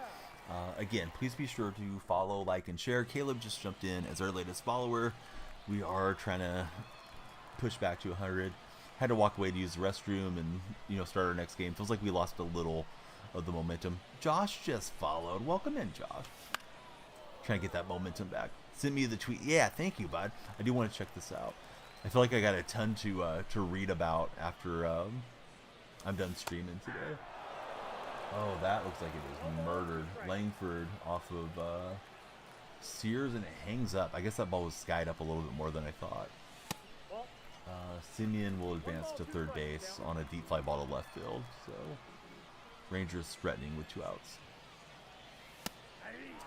Again, please be sure to follow, like, and share. Caleb just jumped in as our latest follower. We are trying to push back to 100. Had to walk away to use the restroom and, you know, start our next game. Feels like we lost a little of the momentum. Josh just followed. Welcome in, Josh. Trying to get that momentum back. Send me the tweet. Yeah, thank you, bud. I do want to check this out. I feel like I got a ton to read about after I'm done streaming today. Oh, that looks like it was murdered. Langford off of Sears, and it hangs up. I guess that ball was skied up a little bit more than I thought. Simeon will advance to third base on a deep fly ball to left field. So Rangers threatening with 2 outs.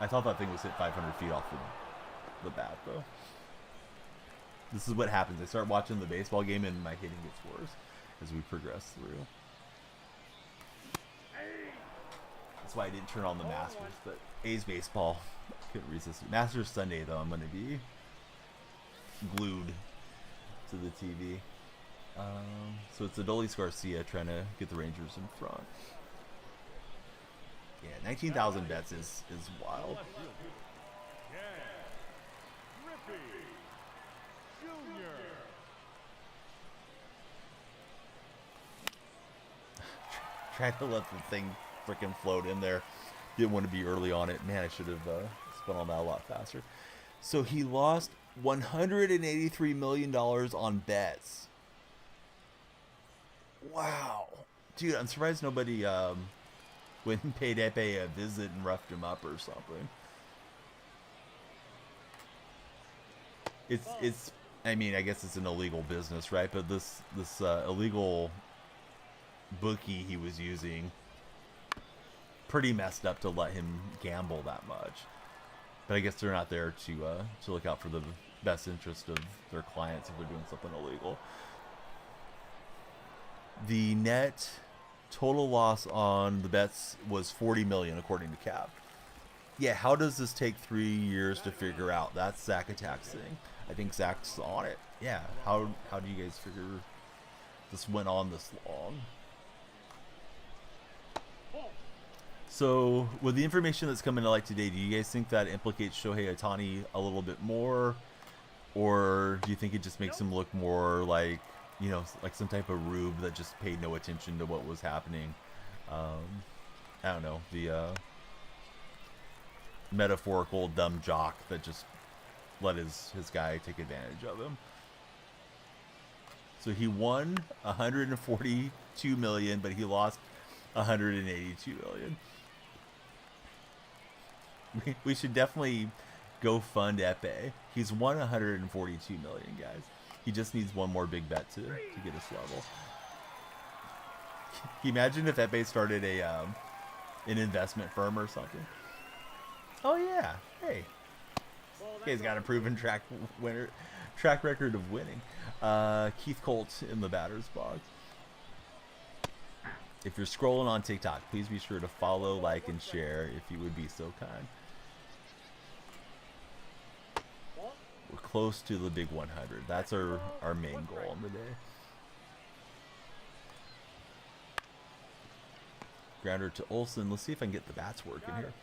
I thought that thing was hit 500 feet off the bat, though. This is what happens. I start watching the baseball game and my hitting gets worse as we progress through. That's why I didn't turn on the Masters, but A's baseball couldn't resist it. Masters Sunday, though, I'm going to be glued to the TV. So it's Adolis Garcia trying to get the Rangers in front. Yeah, 19,000 bets is wild. Tried to let the thing freaking float in there. Didn't want to be early on it. Man, I should have spun on that a lot faster. So he lost $183 million on bets. Wow. Dude, I'm surprised nobody went and paid Epe a visit and roughed him up or something. It's I mean, I guess it's an illegal business, right? But this illegal bookie he was using, pretty messed up to let him gamble that much. But I guess they're not there to look out for the best interest of their clients if they're doing something illegal. The net total loss on the bets was $40 million according to Cap. Yeah, how does this take 3 years to figure out? That's Zach Attack's thing. I think Zach's on it. Yeah, how do you guys figure this went on this long? So, with the information that's coming to light today, do you guys think that implicates Shohei Otani a little bit more? Or do you think it just makes him look more like, you know, like some type of rube that just paid no attention to what was happening? I don't know, the metaphorical dumb jock that just let his guy take advantage of him. So he won $142 million, but he lost $182 million. We should definitely go fund Epe. He's won $142 million, guys. He just needs one more big bet to get us level. Can you imagine if Epe started an investment firm or something? Oh yeah, hey, this guy's got a proven track record of winning. Keith Colt in the batter's box. If you're scrolling on TikTok, please be sure to follow, like, and share if you would be so kind. We're close to the big 100. That's our main goal in the day. Grounder to Olsen. Let's see if I can get the bats working here.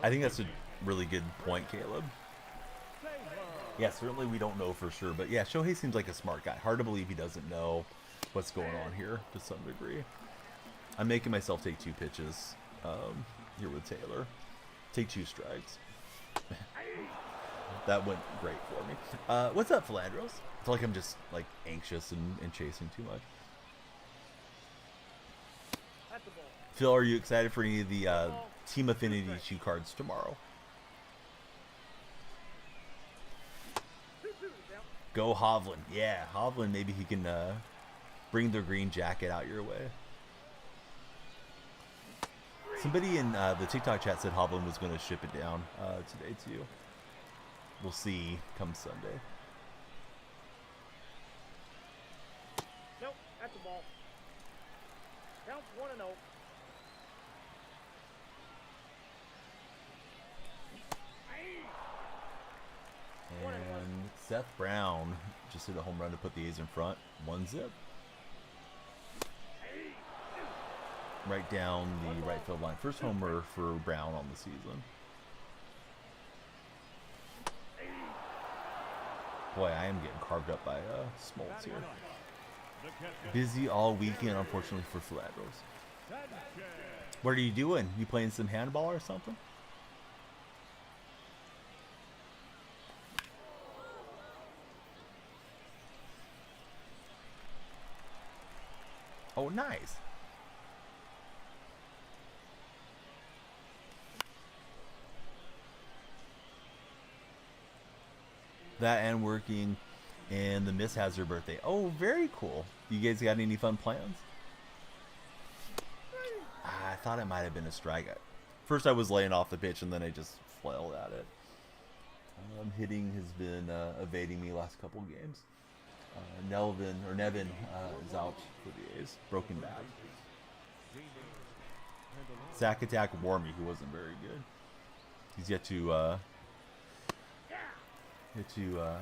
I think that's a really good point, Caleb. Yeah, certainly we don't know for sure, but yeah, Shohei seems like a smart guy. Hard to believe he doesn't know what's going on here to some degree. I'm making myself take 2 pitches here with Taylor. Take 2 strikes. that went great for me. What's up, Philandros? I feel like I'm just like anxious and chasing too much. At the ball. Phil, are you excited for any of the Team Affinity 2 cards tomorrow? 2-2 down. Go Hovland. Yeah, Hovland, maybe he can bring the green jacket out your way. Somebody in the TikTok chat said Hovland was going to ship it down today too. We'll see come Sunday. Nope, at the ball. Counts 1-0. And Seth Brown just hit a home run to put the A's in front. 1-0. Right down the right field line. First homer for Brown on the season. Boy, I am getting carved up by Smoltz here. Busy all weekend, unfortunately, for Philandros. What are you doing? You playing some handball or something? Oh, nice. That and working, and the Miss has her birthday. Oh, very cool. You guys got any fun plans? I thought it might have been a strike. First I was laying off the pitch, and then I just flailed at it. Hitting has been evading me last couple games. Nevin is out for the A's. Broken back. Sack attack Warmy, who wasn't very good. He's yet to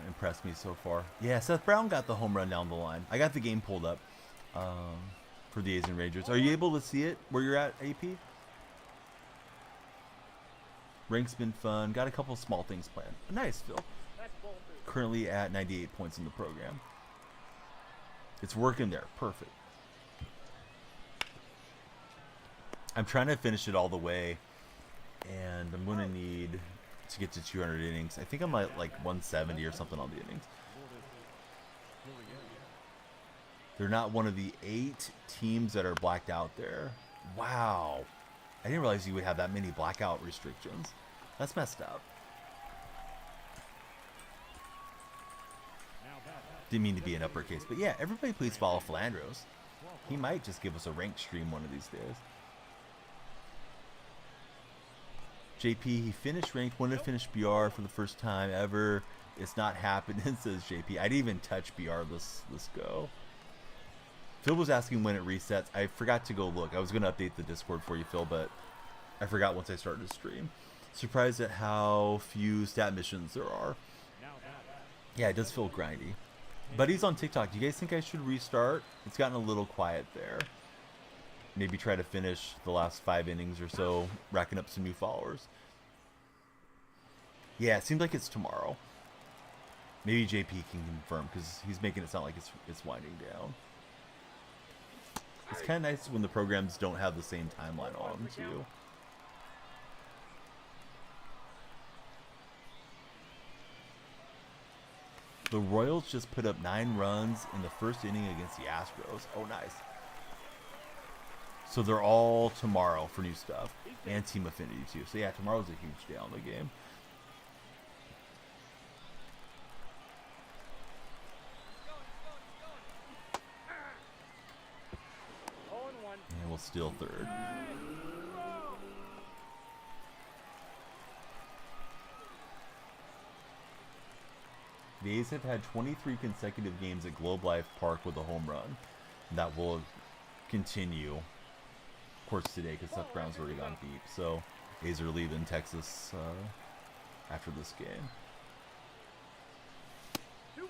impress me so far. Yeah, Seth Brown got the home run down the line. I got the game pulled up for the A's and Rangers. Are you able to see it where you're at, AP? Rank's been fun. Got a couple small things planned. Nice, Phil. Currently at 98 points in the program. It's working there. Perfect. I'm trying to finish it all the way, and I'm going to need to get to 200 innings. I think I'm at like 170 or something on the innings. They're not one of the 8 teams that are blacked out there. Wow. I didn't realize you would have that many blackout restrictions. That's messed up. Didn't mean to be an uppercase, but yeah, everybody please follow Philandros. He might just give us a ranked stream one of these days. JP, he finished ranked, wanted to finish BR for the first time ever. It's not happening, says JP. I didn't even touch BR this go. Phil was asking when it resets. I forgot to go look. I was going to update the Discord for you, Phil, but I forgot once I started to stream. Surprised at how few stat missions there are. Yeah, it does feel grindy. Buddy's on TikTok. Do you guys think I should restart? It's gotten a little quiet there. Maybe try to finish the last 5 innings or so, racking up some new followers. Yeah, it seems like it's tomorrow. Maybe JP can confirm, because he's making it sound like it's winding down. It's kind of nice when the programs don't have the same timeline on them, too. The Royals just put up 9 runs in the first inning against the Astros. Oh, nice. So they're all tomorrow for new stuff. And Team Affinity, too. So, yeah, tomorrow's a huge day on the game. And we'll steal third. The A's have had 23 consecutive games at Globe Life Park with a home run. That will continue, of course, today because Seth Brown's already gone deep. So A's are leaving Texas after this game. 2-1.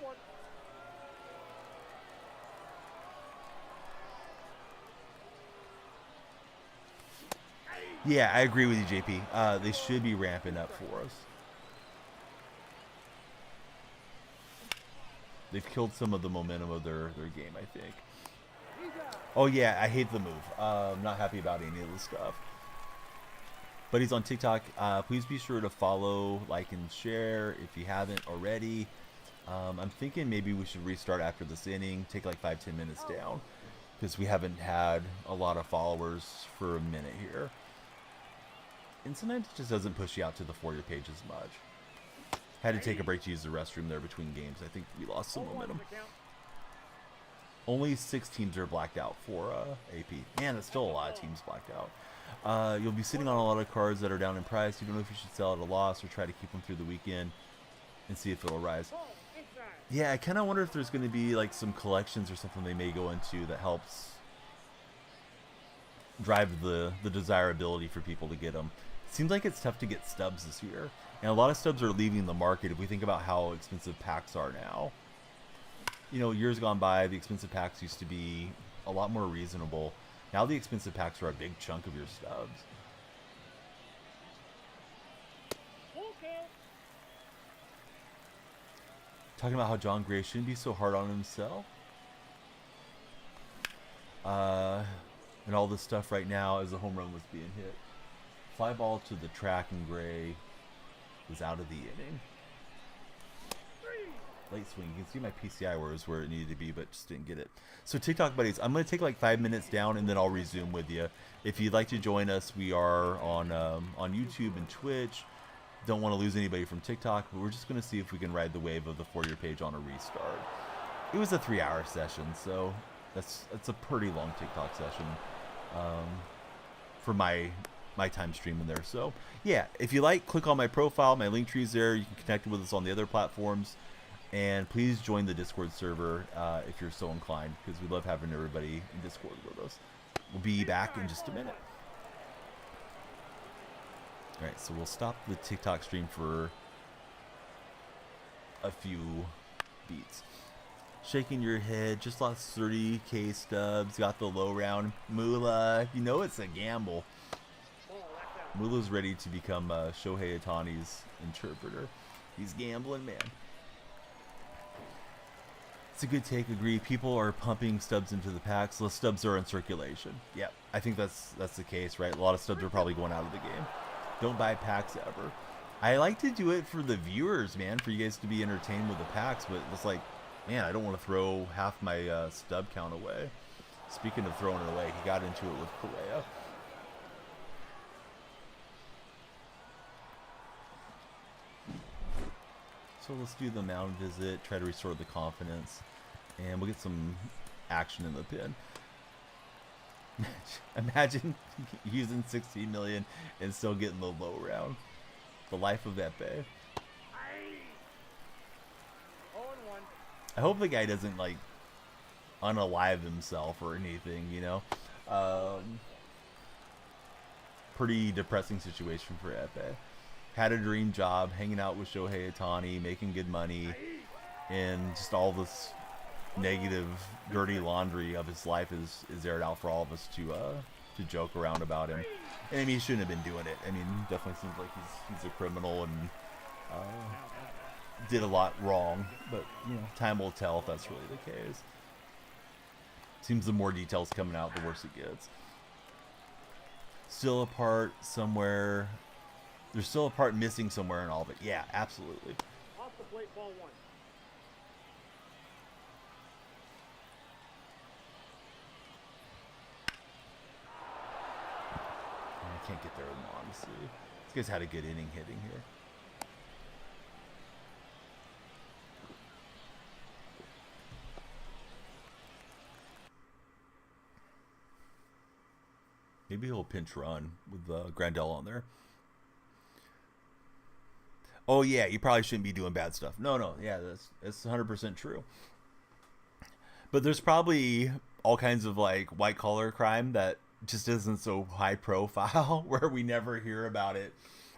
Yeah, I agree with you, JP. They should be ramping up for us. They've killed some of the momentum of their game, I think. Oh, yeah, I hate the move. I'm not happy about any of this stuff. Buddies on TikTok, please be sure to follow, like, and share if you haven't already. I'm thinking maybe we should restart after this inning, take like 5-10 minutes down, because we haven't had a lot of followers for a minute here. And sometimes it just doesn't push you out to the For Your page as much. Had to take a break to use the restroom there between games. I think we lost some momentum. Only 6 teams are blacked out for AP. Man, that's still a lot of teams blacked out. You'll be sitting on a lot of cards that are down in price. You don't know if you should sell at a loss or try to keep them through the weekend and see if it'll rise. Yeah, I kind of wonder if there's going to be like some collections or something they may go into that helps drive the desirability for people to get them. It seems like it's tough to get stubs this year. And a lot of stubs are leaving the market if we think about how expensive packs are now. You know, years gone by, the expensive packs used to be a lot more reasonable. Now the expensive packs are a big chunk of your stubs. Talking about how John Gray shouldn't be so hard on himself. And all this stuff right now as the home run was being hit. Fly ball to the track and Gray was out of the inning. Late swing. You can see my PCI where it needed to be, but just didn't get it. So TikTok buddies, I'm going to take like 5 minutes down and then I'll resume with you. If you'd like to join us, we are on YouTube and Twitch. Don't want to lose anybody from TikTok, but we're just going to see if we can ride the wave of the For Your page on a restart. It was a 3-hour session, so that's a pretty long TikTok session for my time streaming there. So yeah, if you like, click on my profile. My link tree's there. You can connect with us on the other platforms. And please join the Discord server if you're so inclined, because we love having everybody in Discord with us. We'll be back in just a minute. All right, so we'll stop the TikTok stream for a few beats. Shaking your head, just lost 30K stubs, got the low round. Moolah, you know it's a gamble. Moolah's ready to become Shohei Otani's interpreter. He's gambling, man. It's a good take, agree. People are pumping stubs into the packs. Less stubs are in circulation. Yeah, I think that's the case, right? A lot of stubs are probably going out of the game. Don't buy packs ever. I like to do it for the viewers, man, for you guys to be entertained with the packs, but it's like, man, I don't want to throw half my stub count away. Speaking of throwing it away, he got into it with Correa. So let's do the mound visit, try to restore the confidence, and we'll get some action in the pin. Imagine using 16 million and still getting the low round. The life of Epe. I hope the guy doesn't like unalive himself or anything, you know. Pretty depressing situation for Epe. Had a dream job, hanging out with Shohei Otani, making good money, and just all this negative, dirty laundry of his life is aired out for all of us to joke around about him. And I mean, he shouldn't have been doing it. I mean, definitely seems like he's a criminal and did a lot wrong. But you know, time will tell if that's really the case. Seems the more details coming out, the worse it gets. Still a part somewhere. There's still a part missing somewhere in all of it. Yeah, absolutely. Off the plate, ball 1. I can't get there with him, honestly. This guy's had a good inning hitting here. Maybe he'll pinch run with Grandel on there. Oh yeah, you probably shouldn't be doing bad stuff. No, yeah, that's 100% true. But there's probably all kinds of like white collar crime that just isn't so high profile, where we never hear about it.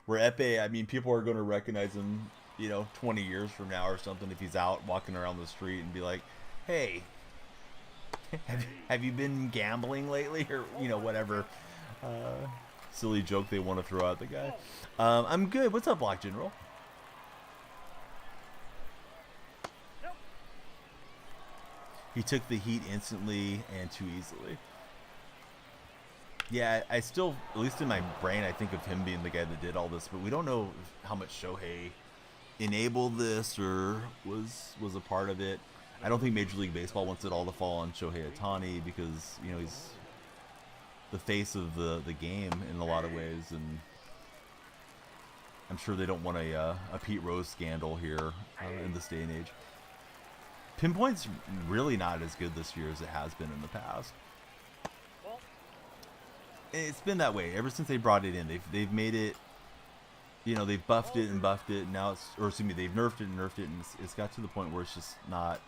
Where Epe, I mean, people are going to recognize him, you know, 20 years from now or something if he's out walking around the street and be like, hey, have you been gambling lately, or you know, whatever silly joke they want to throw at the guy. I'm good. What's up, Block General? He took the heat instantly and too easily. Yeah, I still, at least in my brain, I think of him being the guy that did all this, but we don't know how much Shohei enabled this or was a part of it. I don't think Major League Baseball wants it all to fall on Shohei Otani because, you know, he's the face of the game in a lot of ways, and I'm sure they don't want a Pete Rose scandal here in this day and age. Pinpoint's really not as good this year as it has been in the past. It's been that way ever since they brought it in. They've made it, you know, they've buffed it and buffed it, and now it's, or excuse me, they've nerfed it and nerfed it, and it's got to the point where it's just not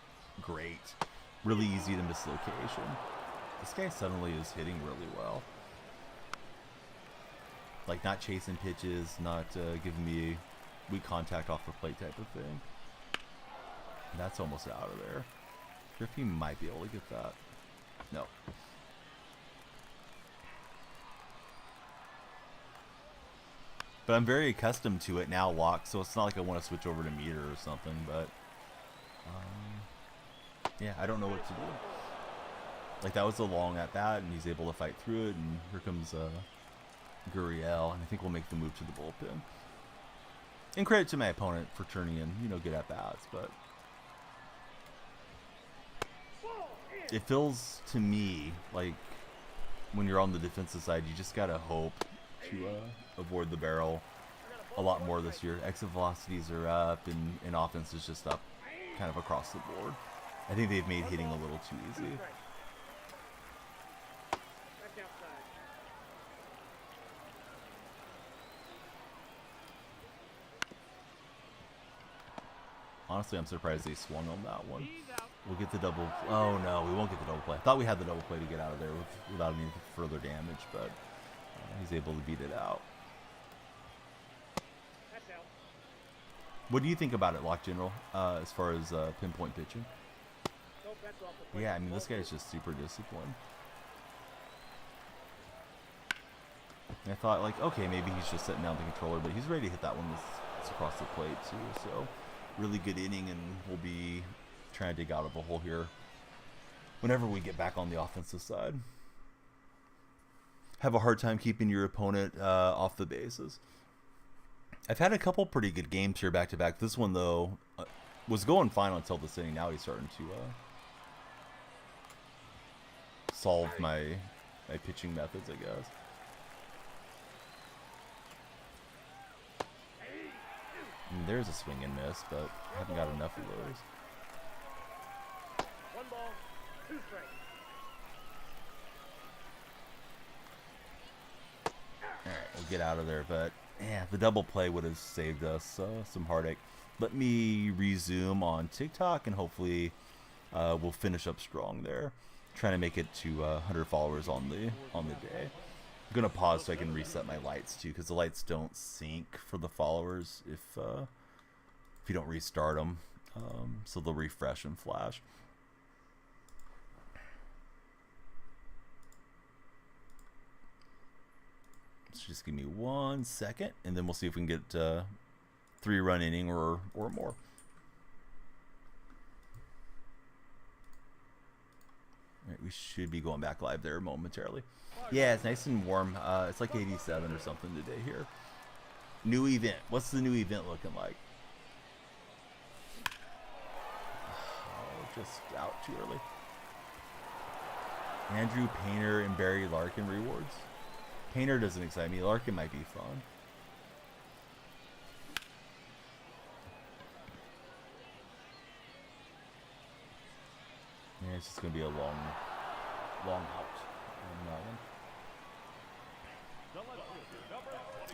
great. Really easy to miss location. This guy suddenly is hitting really well. Like, not chasing pitches, not giving me weak contact off the plate type of thing. And that's almost out of there. Griffey might be able to get that. No. But I'm very accustomed to it now, lock, so it's not like I want to switch over to meter or something, but yeah, I don't know what to do. Like, that was a long at bat, and he's able to fight through it, and here comes Gurriel, and I think we'll make the move to the bullpen. And credit to my opponent for turning in, you know, good at bats, but it feels to me like when you're on the defensive side, you just gotta hope to avoid the barrel a lot more this year. Exit velocities are up, and offense is just up kind of across the board. I think they've made hitting a little too easy. Honestly, I'm surprised they swung on that one. We'll get the double. Oh no, we won't get the double play. I thought we had the double play to get out of there without any further damage, but he's able to beat it out. What do you think about it, Lock General, as far as pinpoint pitching? Yeah, I mean, this guy's just super disciplined. And I thought, like, okay, maybe he's just setting down the controller, but he's ready to hit that one that's across the plate, too. So, really good inning, and we'll be trying to dig out of a hole here whenever we get back on the offensive side. Have a hard time keeping your opponent off the bases. I've had a couple pretty good games here back to back. This one, though, was going fine until this inning. Now he's starting to solve my pitching methods, I guess. And there's a swing and miss, but I haven't got enough of those. 1 ball, 2 strikes. Alright, we'll get out of there, but yeah, the double play would have saved us some heartache. Let me resume on TikTok, and hopefully we'll finish up strong there. Trying to make it to 100 followers on the day. I'm gonna pause so I can reset my lights too, because the lights don't sync for the followers if you don't restart them, so they'll refresh and flash. So just give me 1 second, and then we'll see if we can get 3-run inning or more. All right, we should be going back live there momentarily. Yeah, it's nice and warm. It's like 87 or something today here. New event. What's the new event looking like? Oh, just out too early. Andrew Painter and Barry Larkin rewards. Painter doesn't excite me. Larkin might be fun. Yeah, it's just going to be a long out on that one.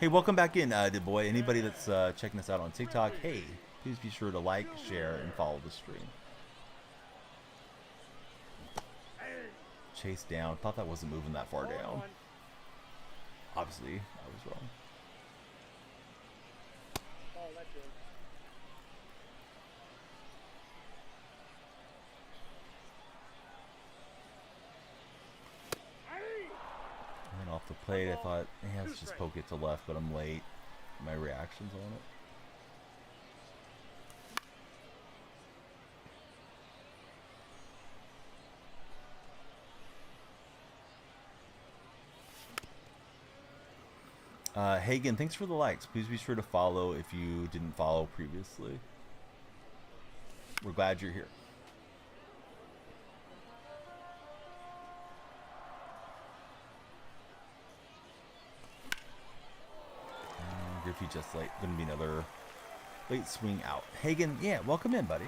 Hey, welcome back in, DBoy. Anybody that's checking us out on TikTok, hey, please be sure to like, share, and follow the stream. Chase down. Thought that wasn't moving that far down. Obviously, I was wrong. Oh, that's good. And off the plate, I thought, yeah, let's just poke it to left, but I'm late. My reactions on it. Hagen, thanks for the likes. Please be sure to follow if you didn't follow previously. We're glad you're here. Griffey just late. Gonna be another late swing out. Hagen, yeah, welcome in, buddy.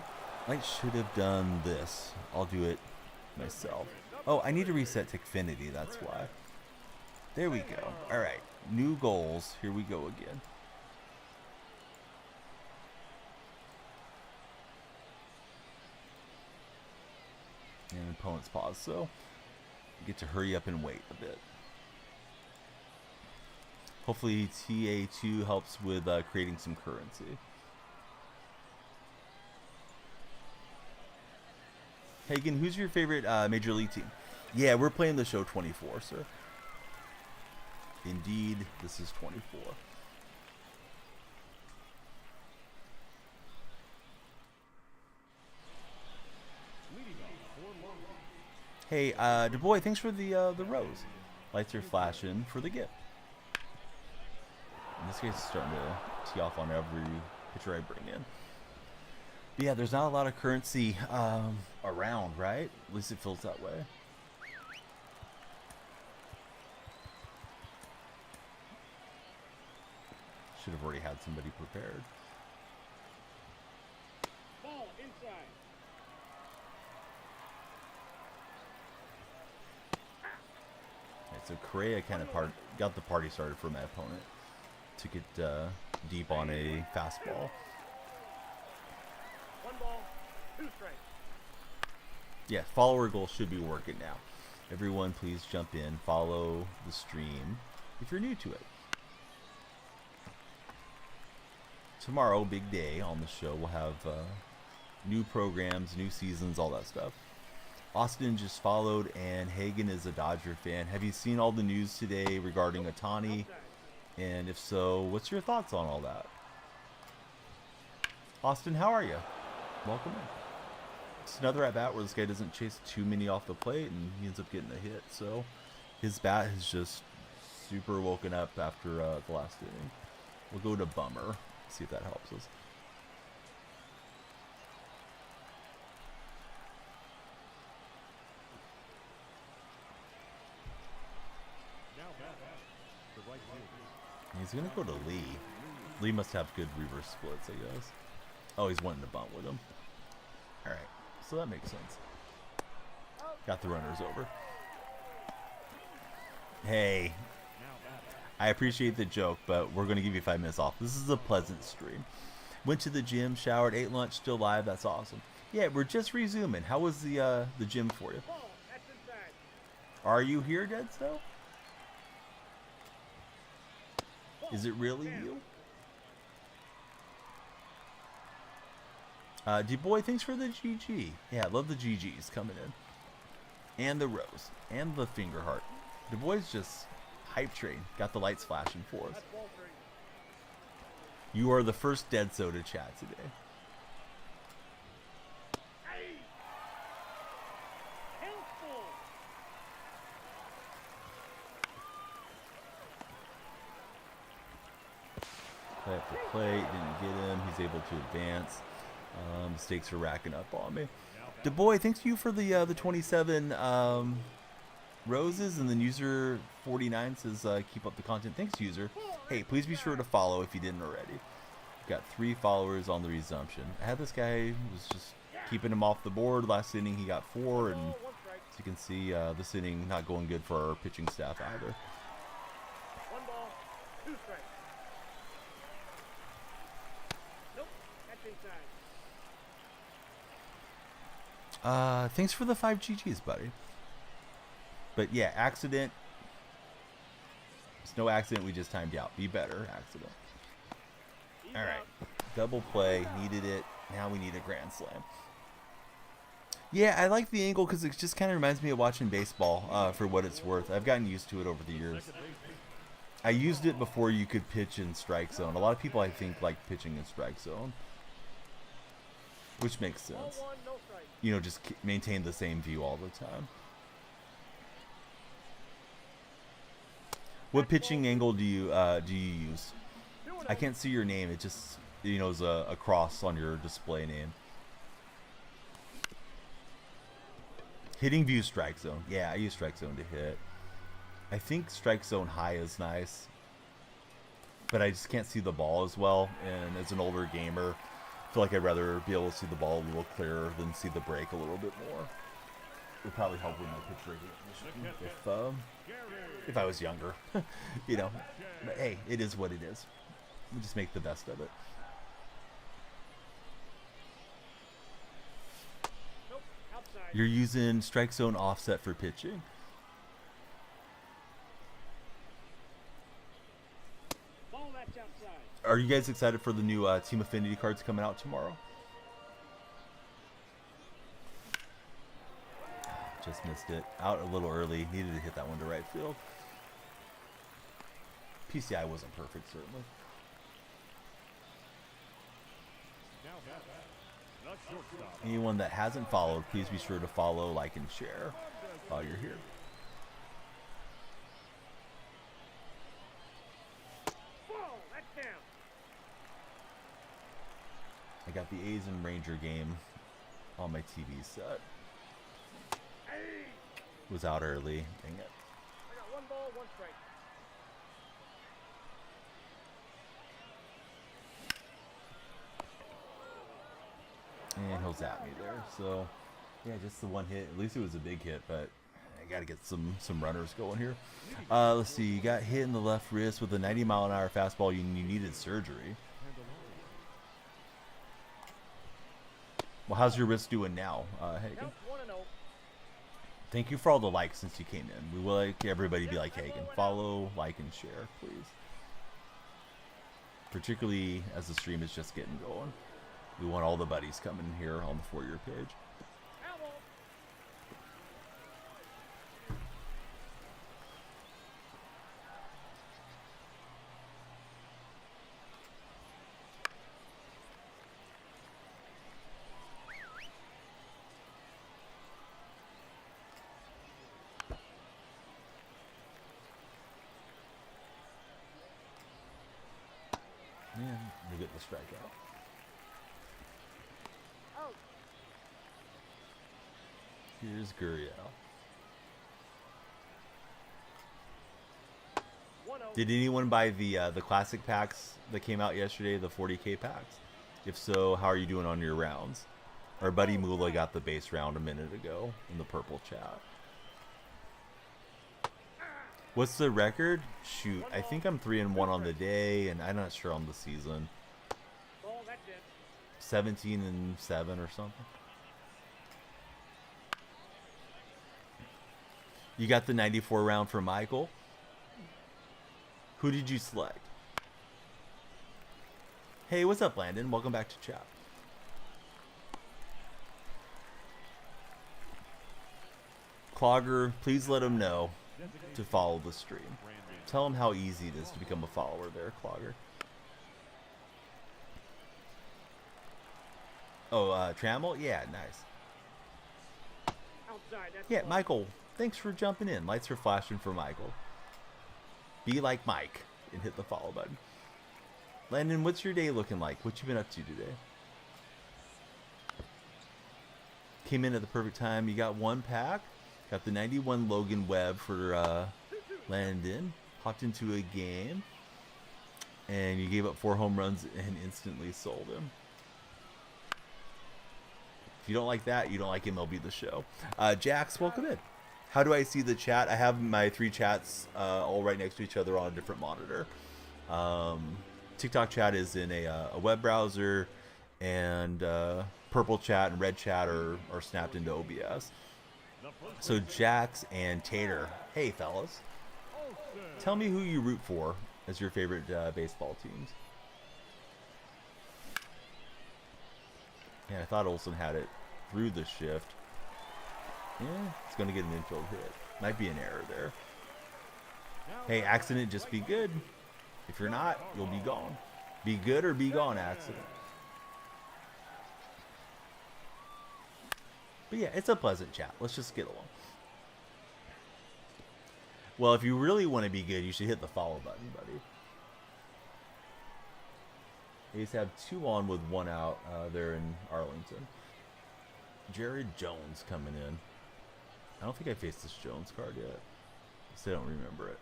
I should have done this. I'll do it myself. Oh, I need to reset to Xfinity, that's why. There we go. All right, new goals. Here we go again. And opponent's pause, so you get to hurry up and wait a bit. Hopefully TA2 helps with creating some currency. Hagen, who's your favorite Major League team? Yeah, we're playing the show 24, sir. Indeed, this is 24. Hey, DBoy, thanks for the rose. Lights are flashing for the gift. And this guy's starting to tee off on every pitcher I bring in. But yeah, there's not a lot of currency around, right? At least it feels that way. Should have already had somebody prepared. Ball inside. Right, so Correa kind of got the party started for my opponent. Took it deep on a fastball. 1 ball, 2 strikes. Yeah, follower goal should be working now. Everyone, please jump in, follow the stream if you're new to it. Tomorrow, big day on the show. We'll have new programs, new seasons, all that stuff. Austin just followed, and Hagen is a Dodger fan. Have you seen all the news today regarding Otani? And if so, what's your thoughts on all that? Austin, how are you? Welcome in. It's another at-bat where this guy doesn't chase too many off the plate, and he ends up getting a hit. So his bat has just super woken up after the last inning. We'll go to Bummer, see if that helps us. He's going to go to Lee. Lee must have good reverse splits, I guess. Oh, he's wanting to bunt with him. All right, so that makes sense. Got the runners over. Hey, I appreciate the joke, but we're going to give you 5 minutes off. This is a pleasant stream. Went to the gym, showered, ate lunch, still live. That's awesome. Yeah, we're just resuming. How was the gym for you? Ball, that's inside. Are you here, Deadso? Is it really you? DBoy, thanks for the GG. Yeah, I love the GGs coming in. And the rose. And the finger heart. DBoy's just hype train. Got the lights flashing for us. That's ball 3. You are the first Deadso to chat today. Hey! Helpful! Play after play, didn't get him. He's able to advance. Mistakes are racking up on me. DBoy, thanks to you for the 27 roses, and then user 49 says keep up the content. Thanks, user. Hey, please be sure to follow if you didn't already. Got 3 followers on the resumption. I had this guy was just keeping him off the board. Last inning he got 4, and Ball, 1 strike. as you can see, this inning not going good for our pitching staff either. 1 ball, 2 strikes. Nope, that's inside. Thanks for the 5 GGs, buddy. But yeah, accident. It's no accident, we just timed you out. Be better, accident. He's All right, out. double play, needed it. Now we need a grand slam. Yeah, I like the angle because it just kind of reminds me of watching baseball, for what it's worth. I've gotten used to it over the years. I used it before you could pitch in strike zone. A lot of people, I think, like pitching in strike zone, which makes Ball sense. 1, no strike. You know, just maintain the same view all the time. What pitching angle do you use? I can't see your name. It just, you know, is a cross on your display name. Hitting view strike zone. Yeah, I use strike zone to hit. I think strike zone high is nice, but I just can't see the ball as well. And as an older gamer, I feel like I'd rather be able to see the ball a little clearer than see the break a little bit more. It would probably help with my pitch recognition if I was younger, you know. But hey, it is what it is. We just make the best of it. Nope, outside. You're using strike zone offset for pitching. Ball, that's outside. Are you guys excited for the new Team Affinity cards coming out tomorrow? Just missed it. Out a little early. Needed to hit that one to right field. PCI wasn't perfect, certainly. Now that's the shortstop. Anyone that hasn't followed, please be sure to follow, like, and share while you're here. Ball, that's down. I got the A's and Ranger game on my TV set. Hey, Was out early. Dang it. I got one ball, one strike. And he'll zap me there. So, yeah, just the one hit. At least it was a big hit, but I got to get some runners going here. Let's see. You got hit in the left wrist with a 90-mile-an-hour fastball. You needed surgery. Well, how's your wrist doing now, Hagen? Count 1-0. Thank you for all the likes since you came in. We would like everybody to be like Hagen. Follow, like, and share, please. Particularly as the stream is just getting going. We want all the buddies coming here on the For Your page. Foul ball. Yeah, we get the strikeout. Out. Here's Gurriel. 1-0. Did anyone buy the classic packs that came out yesterday, the 40K packs? If so, how are you doing on your rounds? Our buddy Mula got the base round a minute ago in the purple chat. What's the record? Shoot, I think I'm 3-1 on the day, and I'm not sure on the season. Ball, that's in. 17-7 or something. You got the 94 round for Michael. Who did you select? Hey, what's up, Landon? Welcome back to chat. Clogger, please let him know to follow the stream. Tell him how easy it is to become a follower there, Clogger. Oh, Trammell? Yeah, nice. Outside, that's Yeah, ball. Michael, thanks for jumping in. Lights are flashing for Michael. Be like Mike and hit the follow button. Landon, what's your day looking like? What you been up to today? Came in at the perfect time. You got one pack. Got the 91 Logan Webb for Landon. Hopped into a game. And you gave up 4 home runs and instantly sold him. If you don't like that, you don't like MLB The Show. Jax, welcome in. How do I see the chat? I have my 3 chats all right next to each other on a different monitor. TikTok chat is in a web browser, and purple chat and red chat are snapped into OBS. So Jax and Tater, hey fellas, tell me who you root for as your favorite baseball teams. Yeah, I thought Olsen had it through the shift. Yeah, it's going to get an infield hit. Might be an error there. Hey, accident, just be good. If you're not, you'll be gone. Be good or be gone, accident. But yeah, it's a pleasant chat. Let's just get along. Well, if you really want to be good, you should hit the follow button, buddy. A's have 2 on with 1 out there in Arlington. Jared Jones coming in. I don't think I faced this Jones card yet. So I don't remember it.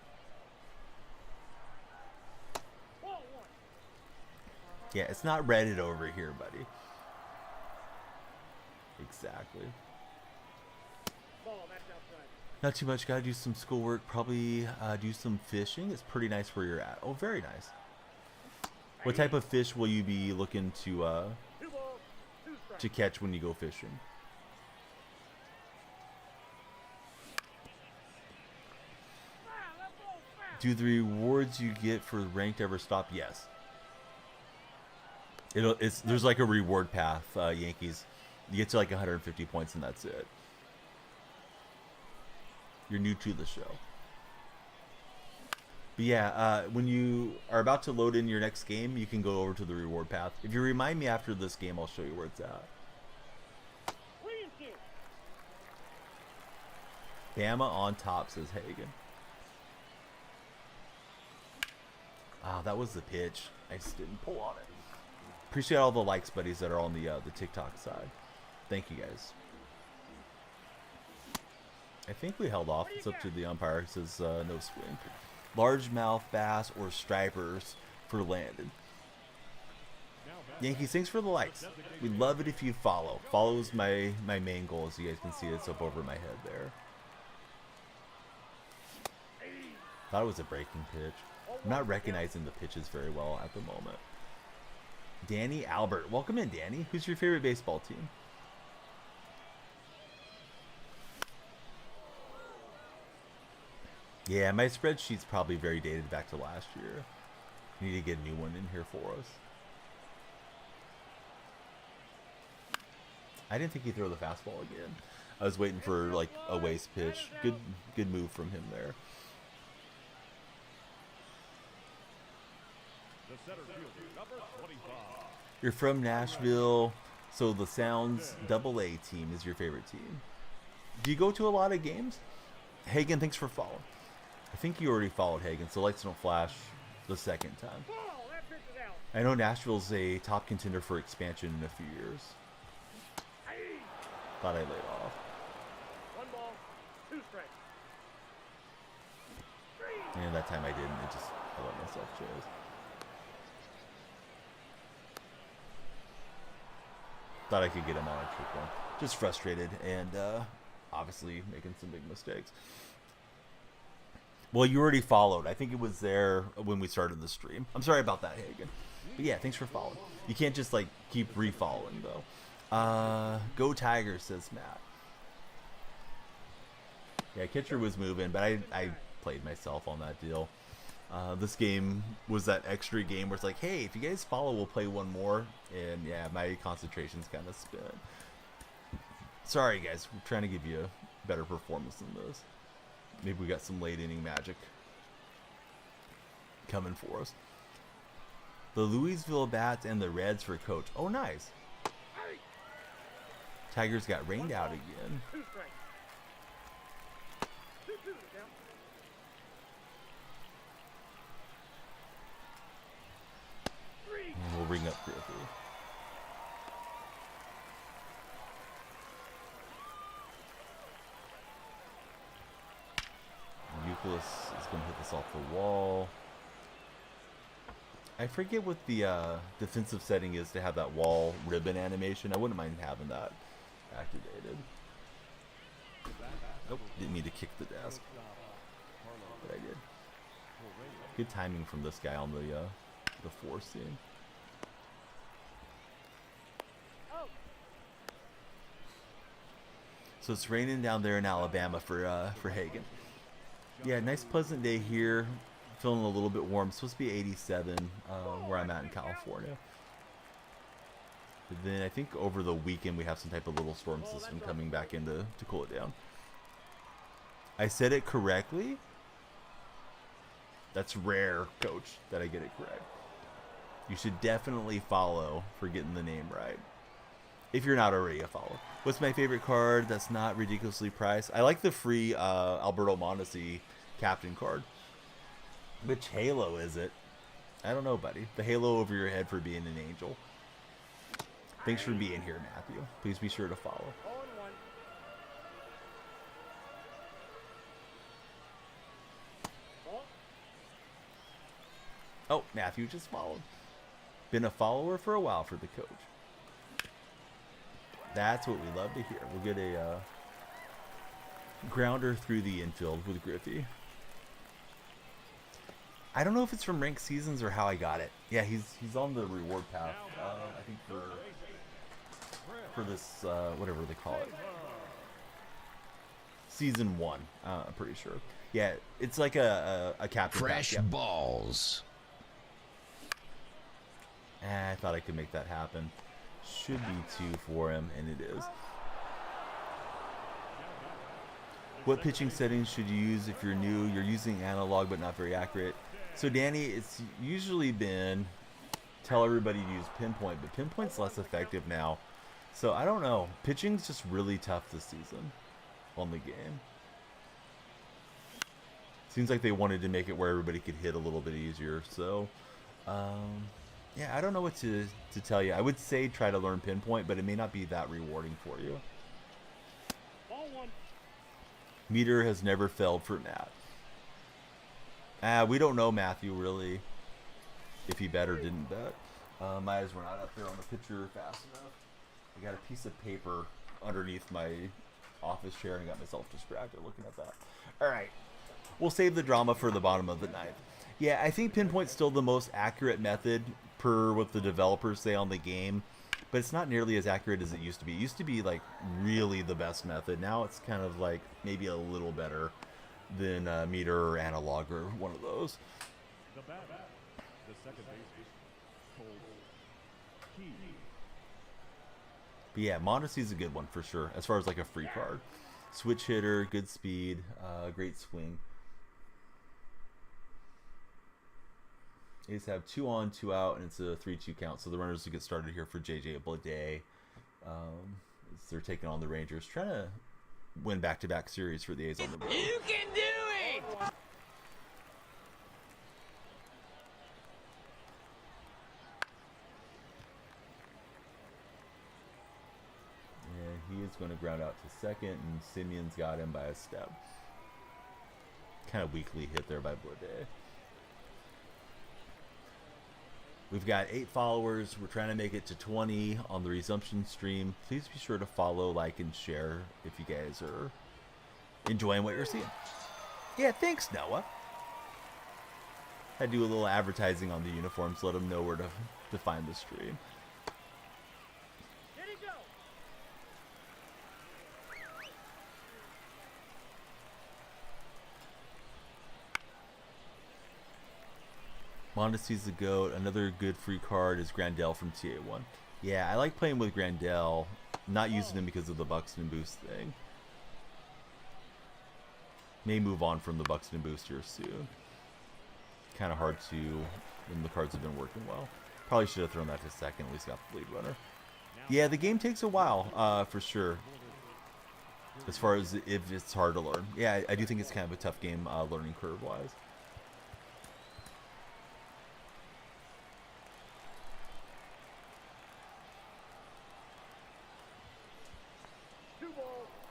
Yeah, it's not Reddit over here, buddy. Exactly. Not too much. Gotta do some schoolwork. Probably do some fishing. It's pretty nice where you're at. Oh, very nice. What type of fish will you be looking to catch when you go fishing? Do the rewards you get for ranked ever stop? Yes. There's like a reward path, Yankees. You get to like 150 points and that's it. You're new to the show. But yeah, when you are about to load in your next game, you can go over to the reward path. If you remind me after this game, I'll show you where it's at. Bama on top, says Hagen. Ah, that was the pitch. I just didn't pull on it. Appreciate all the likes, buddies, that are on the TikTok side. Thank you, guys. I think we held off. It's up to the umpire. It says no swing. Largemouth bass or stripers for Landon. Yankees, thanks for the likes. We'd love it if you follow. Follow is my main goal, as you guys can see. It's up over my head there. Thought it was a breaking pitch. I'm not recognizing the pitches very well at the moment. Danny Albert. Welcome in, Danny. Who's your favorite baseball team? Yeah, my spreadsheet's probably very dated back to last year. Need to get a new one in here for us. I didn't think he'd throw the fastball again. I was waiting for like a waste pitch. Good move from him there. The center fielder, number 25. You're from Nashville, so the Sounds AA team is your favorite team. Do you go to a lot of games? Hagen, thanks for following. I think you already followed Hagen, so lights don't flash the second time. I know Nashville's a top contender for expansion in a few years. Thought I laid off. 1 ball, 2 strikes. And that time I didn't. I let myself chase. Thought I could get him on a trick one. Just frustrated and obviously making some big mistakes. Well, you already followed. I think it was there when we started the stream. I'm sorry about that, Hagen. But yeah, thanks for following. You can't just like keep re-following though. Go Tigers, says Matt. Yeah, catcher was moving, but I played myself on that deal. This game was that extra game where it's like, hey, if you guys follow, we'll play one more. And yeah, my concentration's kind of spin. Sorry, guys. We're trying to give you a better performance than this. Maybe we got some late inning magic coming for us. The Louisville Bats and the Reds for coach. Oh, nice. Tigers got rained out again. 2 strikes. 2-2 to count. And we'll bring up Griffey. Euclid is going to hit this off the wall. I forget what the defensive setting is to have that wall ribbon animation. I wouldn't mind having that activated. Nope, didn't need to kick the desk. But I did. Good timing from this guy on the 4 seam. So it's raining down there in Alabama for Hagen. Yeah, nice pleasant day here. Feeling a little bit warm. It's supposed to be 87 where I'm at in California. But then I think over the weekend we have some type of little storm system coming back in to cool it down. I said it correctly? That's rare, coach, that I get it correct. You should definitely follow for getting the name right. If you're not already a follower. What's my favorite card that's not ridiculously priced? I like the free Alberto Mondesi captain card. Which halo is it? I don't know, buddy. The halo over your head for being an angel. Thanks for being here, Matthew. Please be sure to follow. 0-1. Ball. Oh, Matthew just followed. Been a follower for a while for the coach. That's what we love to hear. We'll get a grounder through the infield with Griffey. I don't know if it's from ranked seasons or how I got it. Yeah, he's on the reward path. I think for this whatever they call it, season 1. I'm pretty sure. Yeah, it's like a captain fresh pack, yeah. balls. I thought I could make that happen. Should be 2 for him, and it is. What pitching settings should you use if you're new? You're using analog but not very accurate. So Danny, it's usually been tell everybody to use pinpoint, but pinpoint's less effective now. So I don't know. Pitching's just really tough this season on the game. Seems like they wanted to make it where everybody could hit a little bit easier. So yeah, I don't know what to tell you. I would say try to learn pinpoint, but it may not be that rewarding for you. Ball 1. Meter has never failed for Matt. We don't know, Matthew, really, if he bet or didn't bet. My eyes were not up there on the picture fast enough. I got a piece of paper underneath my office chair and got myself distracted looking at that. All right. We'll save the drama for the bottom of the ninth. Yeah, I think pinpoint's still the most accurate method per what the developers say on the game, but it's not nearly as accurate as it used to be. It used to be like really the best method. Now it's kind of like maybe a little better than meter or analog or one of those. The batter, the second baseman, Cole Key. But yeah, Mondesi's a good one for sure, as far as like a free card. Switch hitter, good speed, great swing. A's have 2 on, 2 out, and it's a 3-2 count. So the runners will get started here for JJ Bleday. They're taking on the Rangers, trying to win back-to-back series for the A's on the road. You can do it! Yeah, he is going to ground out to second, and Simeon's got him by a step. Kind of weakly hit there by Bleday. We've got 8 followers. We're trying to make it to 20 on the resumption stream. Please be sure to follow, like, and share if you guys are enjoying what you're seeing. Yeah, thanks, Noah. I do a little advertising on the uniforms. Let them know where to find the stream. Here he go. Mondesi's the GOAT. Another good free card is Grandel from TA1. Yeah, I like playing with Grandel. Not using him because of the Buxton boost thing. May move on from the Buxton boost here soon. Kind of hard to when the cards have been working well. Probably should have thrown that to second. At least got the lead runner. Yeah, the game takes a while for sure. As far as if it's hard to learn. Yeah, I do think it's kind of a tough game learning curve-wise.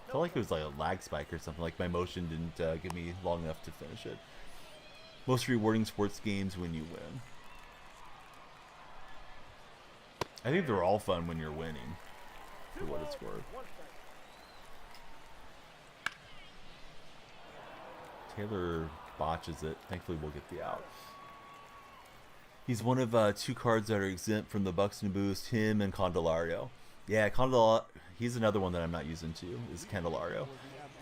I felt like it was like a lag spike or something. Like my motion didn't give me long enough to finish it. Most rewarding sports games when you win. I think they're all fun when you're winning, for what it's worth. Taylor botches it. Thankfully, we'll get the out. He's one of 2 cards that are exempt from the Buxton boost. Him and Candelario. Yeah, he's another one that I'm not using too, is Candelario.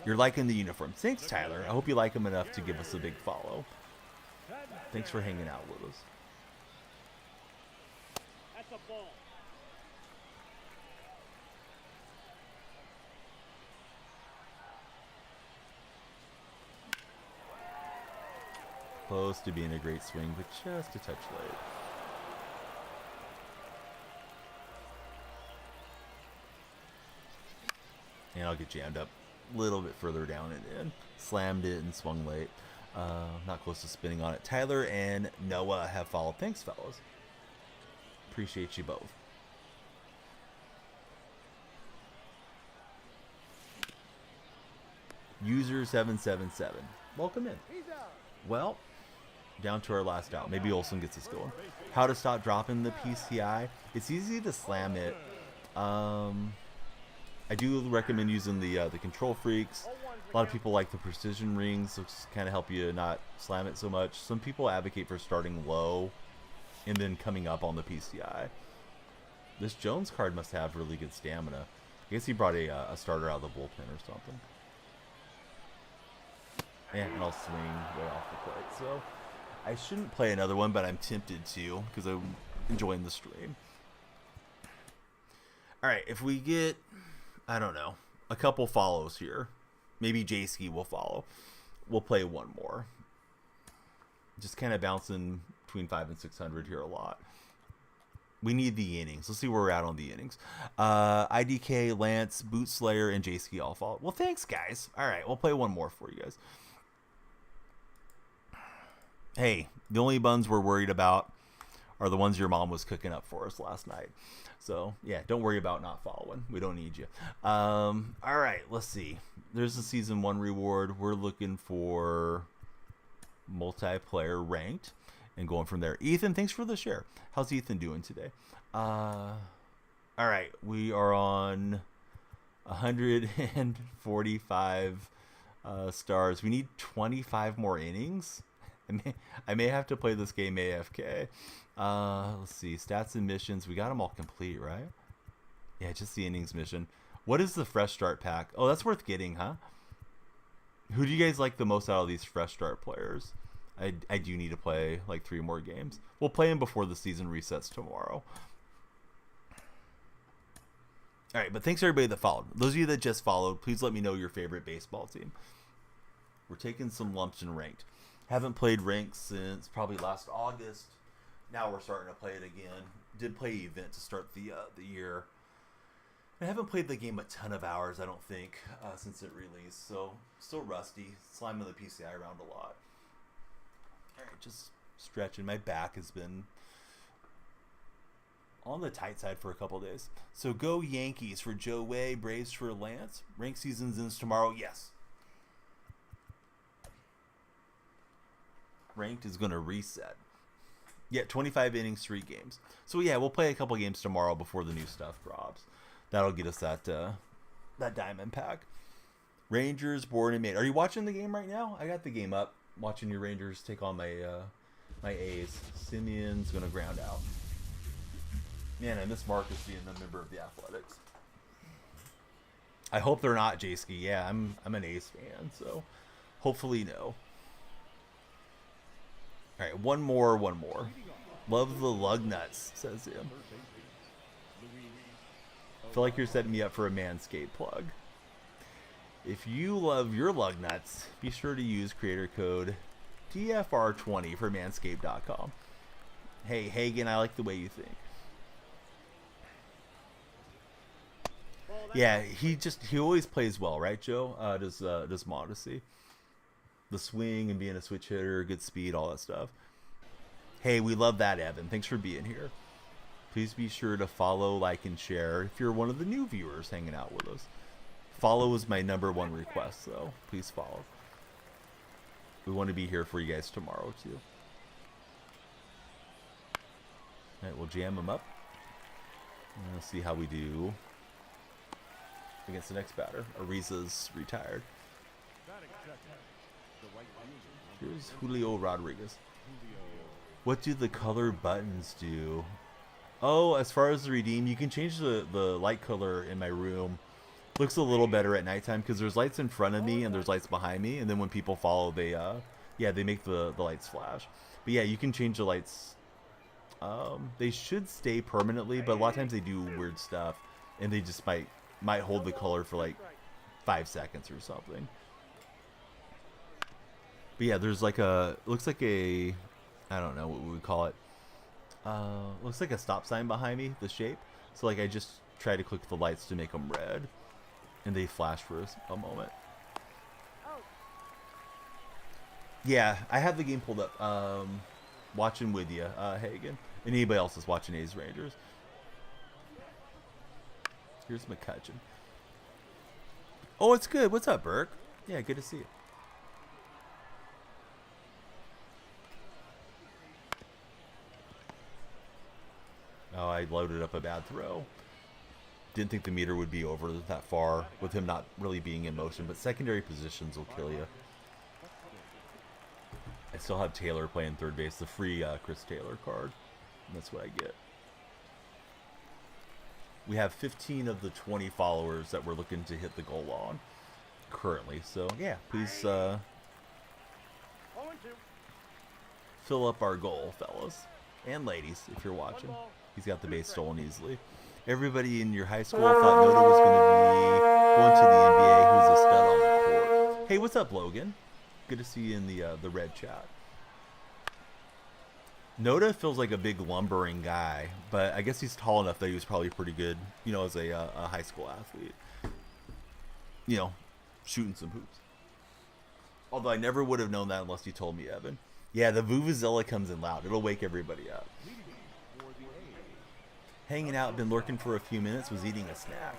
You're liking the uniform. Thanks, Tyler. I hope you like him enough to give us a big follow. Thanks for hanging out with us. That's a ball. Close to being a great swing, but just a touch late. And I'll get jammed up a little bit further down and in. Slammed it and swung late. Not close to spinning on it. Tyler and Noah have followed. Thanks, fellas. Appreciate you both. User 777. Welcome in. Well, down to our last out. Maybe Olsen gets us going. How to stop dropping the PCI. It's easy to slam it. I do recommend using the control freaks. A lot of people like the precision rings, which kind of help you not slam it so much. Some people advocate for starting low and then coming up on the PCI. This Jones card must have really good stamina. I guess he brought a starter out of the bullpen or something. And I'll swing way off the plate. So I shouldn't play another one, but I'm tempted to because I'm enjoying the stream. All right, if we get, I don't know, a couple follows here. Maybe J-Ski will follow. We'll play one more. Just kind of bouncing between 500 and 600 here a lot. We need the innings. Let's see where we're at on the innings. IDK, Lance, Boot Slayer, and J-Ski all follow. Well, thanks, guys. All right, we'll play one more for you guys. Hey, the only buns we're worried about are the ones your mom was cooking up for us last night. So, yeah, don't worry about not following. We don't need you. All right, let's see. There's the Season 1 reward. We're looking for multiplayer ranked and going from there. Ethan, thanks for the share. How's Ethan doing today? All right, we are on 145 stars. We need 25 more innings. I may have to play this game AFK. Let's see. Stats and missions. We got them all complete, right? Yeah, just the innings mission. What is the fresh start pack? Oh, that's worth getting, huh? Who do you guys like the most out of these fresh start players? I do need to play like 3 more games. We'll play them before the season resets tomorrow. All right, but thanks everybody that followed. Those of you that just followed, please let me know your favorite baseball team. We're taking some lumps in ranked. Haven't played ranked since probably last August. Now we're starting to play it again. Did play event to start the year. I haven't played the game a ton of hours, I don't think, since it released. So still rusty. Sliming the PCI around a lot. All right, just stretching. My back has been on the tight side for a couple days. So go Yankees for Joe Way, Braves for Lance. Rank seasons ends tomorrow. Yes. Ranked is going to reset. Yeah, 25 innings, 3 games. So yeah, we'll play a couple games tomorrow before the new stuff drops. That'll get us that diamond pack. Rangers, born and made. Are you watching the game right now? I got the game up. Watching your Rangers take on my my A's. Simeon's going to ground out. Man, I miss Marcus being a member of the Athletics. I hope they're not, J-Ski. Yeah, I'm an A's fan, so hopefully no. All right, one more. Love the lug nuts, says him. Feel like you're setting me up for a Manscaped plug. If you love your lug nuts, be sure to use creator code DFR20 for manscaped.com. Hey, Hagen, I like the way you think. Yeah, he always plays well, right, Joe? Does Modesty. The swing and being a switch hitter, good speed, all that stuff. Hey, we love that, Evan. Thanks for being here. Please be sure to follow, like, and share if you're one of the new viewers hanging out with us. Follow is my #1 request, so please follow. We want to be here for you guys tomorrow, too. All right, we'll jam them up. And let's see how we do against the next batter. Ariza's retired. Here's Julio Rodriguez. What do the color buttons do? Oh, as far as the redeem, you can change the light color in my room. Looks a little better at nighttime because there's lights in front of me and there's lights behind me, and then when people follow, they make the lights flash. But yeah, you can change the lights. They should stay permanently, but a lot of times they do weird stuff, and they just might hold the color for like 5 seconds or something. But yeah, there's like looks like a, I don't know what we would call it. Looks like a stop sign behind me, the shape. So like I just try to click the lights to make them red, and they flash for a moment. Yeah, I have the game pulled up. Watching with you, Hagen. And anybody else is watching A's Rangers. Here's McCutcheon. Oh, it's good. What's up, Burke? Yeah, good to see you. Oh, I loaded up a bad throw. Didn't think the meter would be over that far with him not really being in motion, but secondary positions will kill you. I still have Taylor playing third base, the free Chris Taylor card. And that's what I get. We have 15 of the 20 followers that we're looking to hit the goal on currently. So, yeah, please fill up our goal, fellas. And ladies, if you're watching. He's got the base stolen easily. Everybody in your high school thought Noda was going to be going to the NBA. Who's a stud on the court. Hey, what's up, Logan? Good to see you in the red chat. Noda feels like a big lumbering guy, but I guess he's tall enough that he was probably pretty good, you know, as a high school athlete. You know, shooting some hoops. Although I never would have known that unless you told me, Evan. Yeah, the Vuvuzela comes in loud. It'll wake everybody up. Hanging out, been lurking for a few minutes, was eating a snack.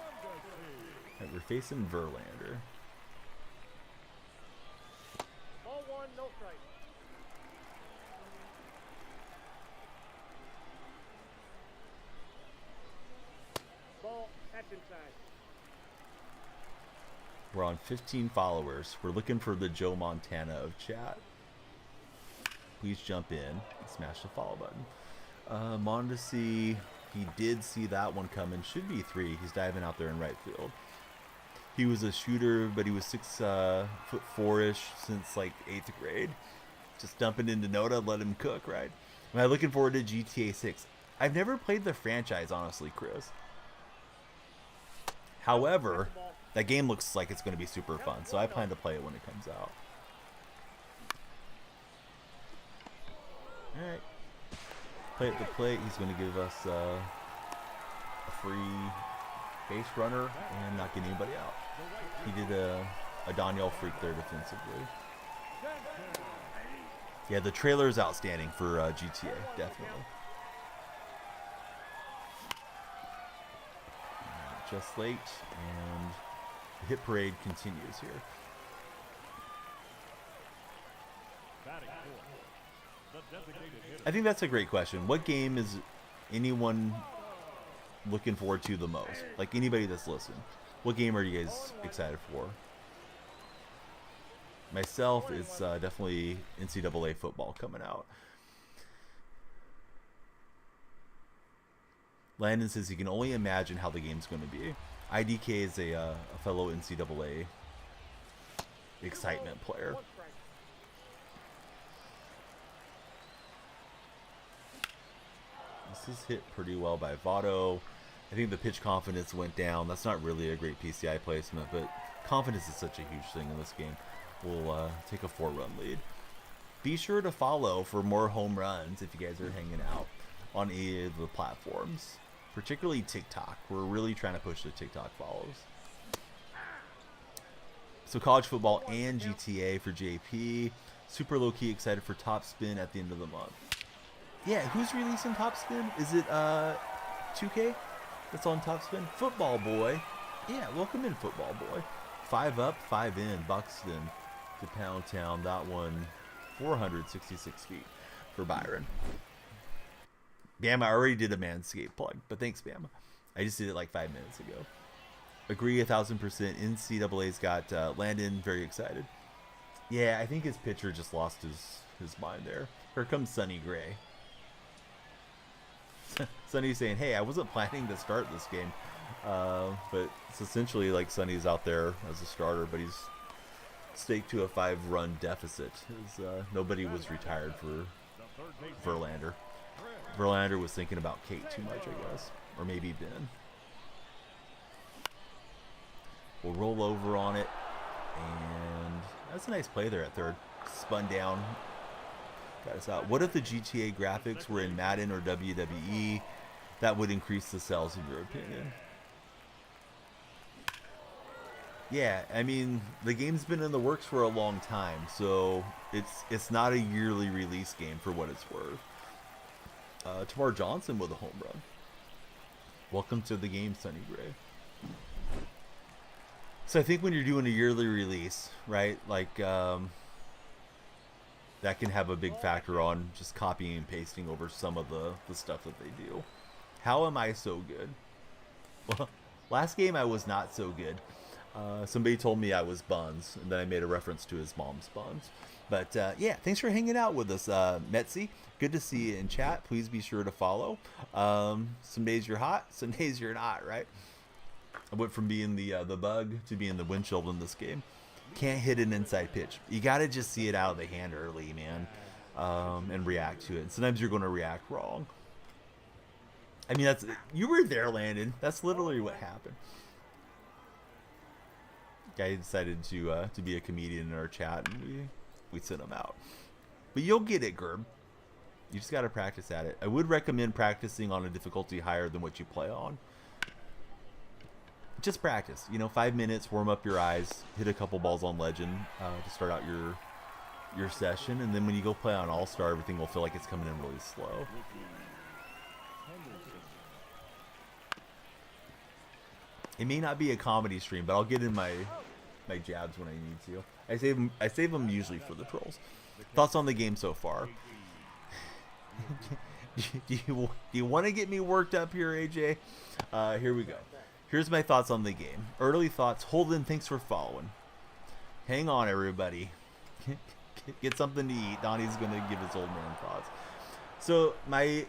All right, we're facing Verlander. Ball one, no strike. Ball, that's inside. We're on 15 followers. We're looking for the Joe Montana of chat. Please jump in and smash the follow button. Mondesi, he did see that one coming. Should be 3. He's diving out there in right field. He was a shooter, but he was 6'4" since like 8th grade. Just dumping into Noda, let him cook, right? Am I looking forward to GTA 6? I've never played the franchise, honestly, Chris. However, that game looks like it's going to be super fun, so I plan to play it when it comes out. All right. Play at the plate. He's going to give us a free base runner and not get anybody out. He did a Daniel freak there defensively. Yeah, the trailer is outstanding for GTA, definitely. Just late, and the hit parade continues here. I think that's a great question. What game is anyone looking forward to the most? Like anybody that's listening. What game are you guys excited for? Myself, it's definitely NCAA football coming out. Landon says he can only imagine how the game's going to be. IDK is a fellow NCAA excitement player. This is hit pretty well by Votto. I think the pitch confidence went down. That's not really a great PCI placement, but confidence is such a huge thing in this game. We'll take a 4-run lead. Be sure to follow for more home runs if you guys are hanging out on any of the platforms, particularly TikTok. We're really trying to push the TikTok follows. So college football and GTA for JP. Super low-key excited for Top Spin at the end of the month. Yeah, who's releasing Top Spin? Is it 2K that's on Top Spin? Football Boy. Yeah, welcome in, Football Boy. 5 up, 5 in. Buxton to Pound Town. That one, 466 feet for Byron. Bama, I already did a Manscaped plug, but thanks, Bama. I just did it like 5 minutes ago. Agree 1000%. NCAA's got Landon very excited. Yeah, I think his pitcher just lost his mind there. Here comes Sonny Gray. Sonny's saying, hey, I wasn't planning to start this game. But it's essentially like Sonny's out there as a starter, but he's staked to a 5-run deficit. Nobody was retired for Verlander. Verlander was thinking about Kate too much, I guess. Or maybe Ben. We'll roll over on it. And that's a nice play there at third. Spun down. Got us out. What if the GTA graphics were in Madden or WWE? That would increase the sales, in your opinion. Yeah, I mean, the game's been in the works for a long time, so it's not a yearly release game for what it's worth. Tamar Johnson with a home run. Welcome to the game, Sonny Gray. So I think when you're doing a yearly release, right, like that can have a big factor on just copying and pasting over some of the stuff that they do. How am I so good? Well, last game I was not so good. Somebody told me I was Buns, and then I made a reference to his mom's Buns. But yeah, thanks for hanging out with us, Metzi. Good to see you in chat. Please be sure to follow. Some days you're hot, some days you're not, right? I went from being the bug to being the windshield in this game. Can't hit an inside pitch. You got to just see it out of the hand early, man, and react to it. And sometimes you're going to react wrong. I mean, you were there, Landon. That's literally what happened. Guy decided to be a comedian in our chat, and we sent him out. But you'll get it, Gerb. You just got to practice at it. I would recommend practicing on a difficulty higher than what you play on. Just practice. 5 minutes, warm up your eyes, hit a couple balls on Legend to start out your session, and then when you go play on All-Star, everything will feel like it's coming in really slow. It may not be a comedy stream, but I'll get in my jabs when I need to. I save them usually for the trolls. Thoughts on the game so far? do you want to get me worked up here, AJ? Here we go. Here's my thoughts on the game. Early thoughts. Holden, thanks for following. Hang on, everybody. Get something to eat. Donnie's going to give his old man thoughts. So my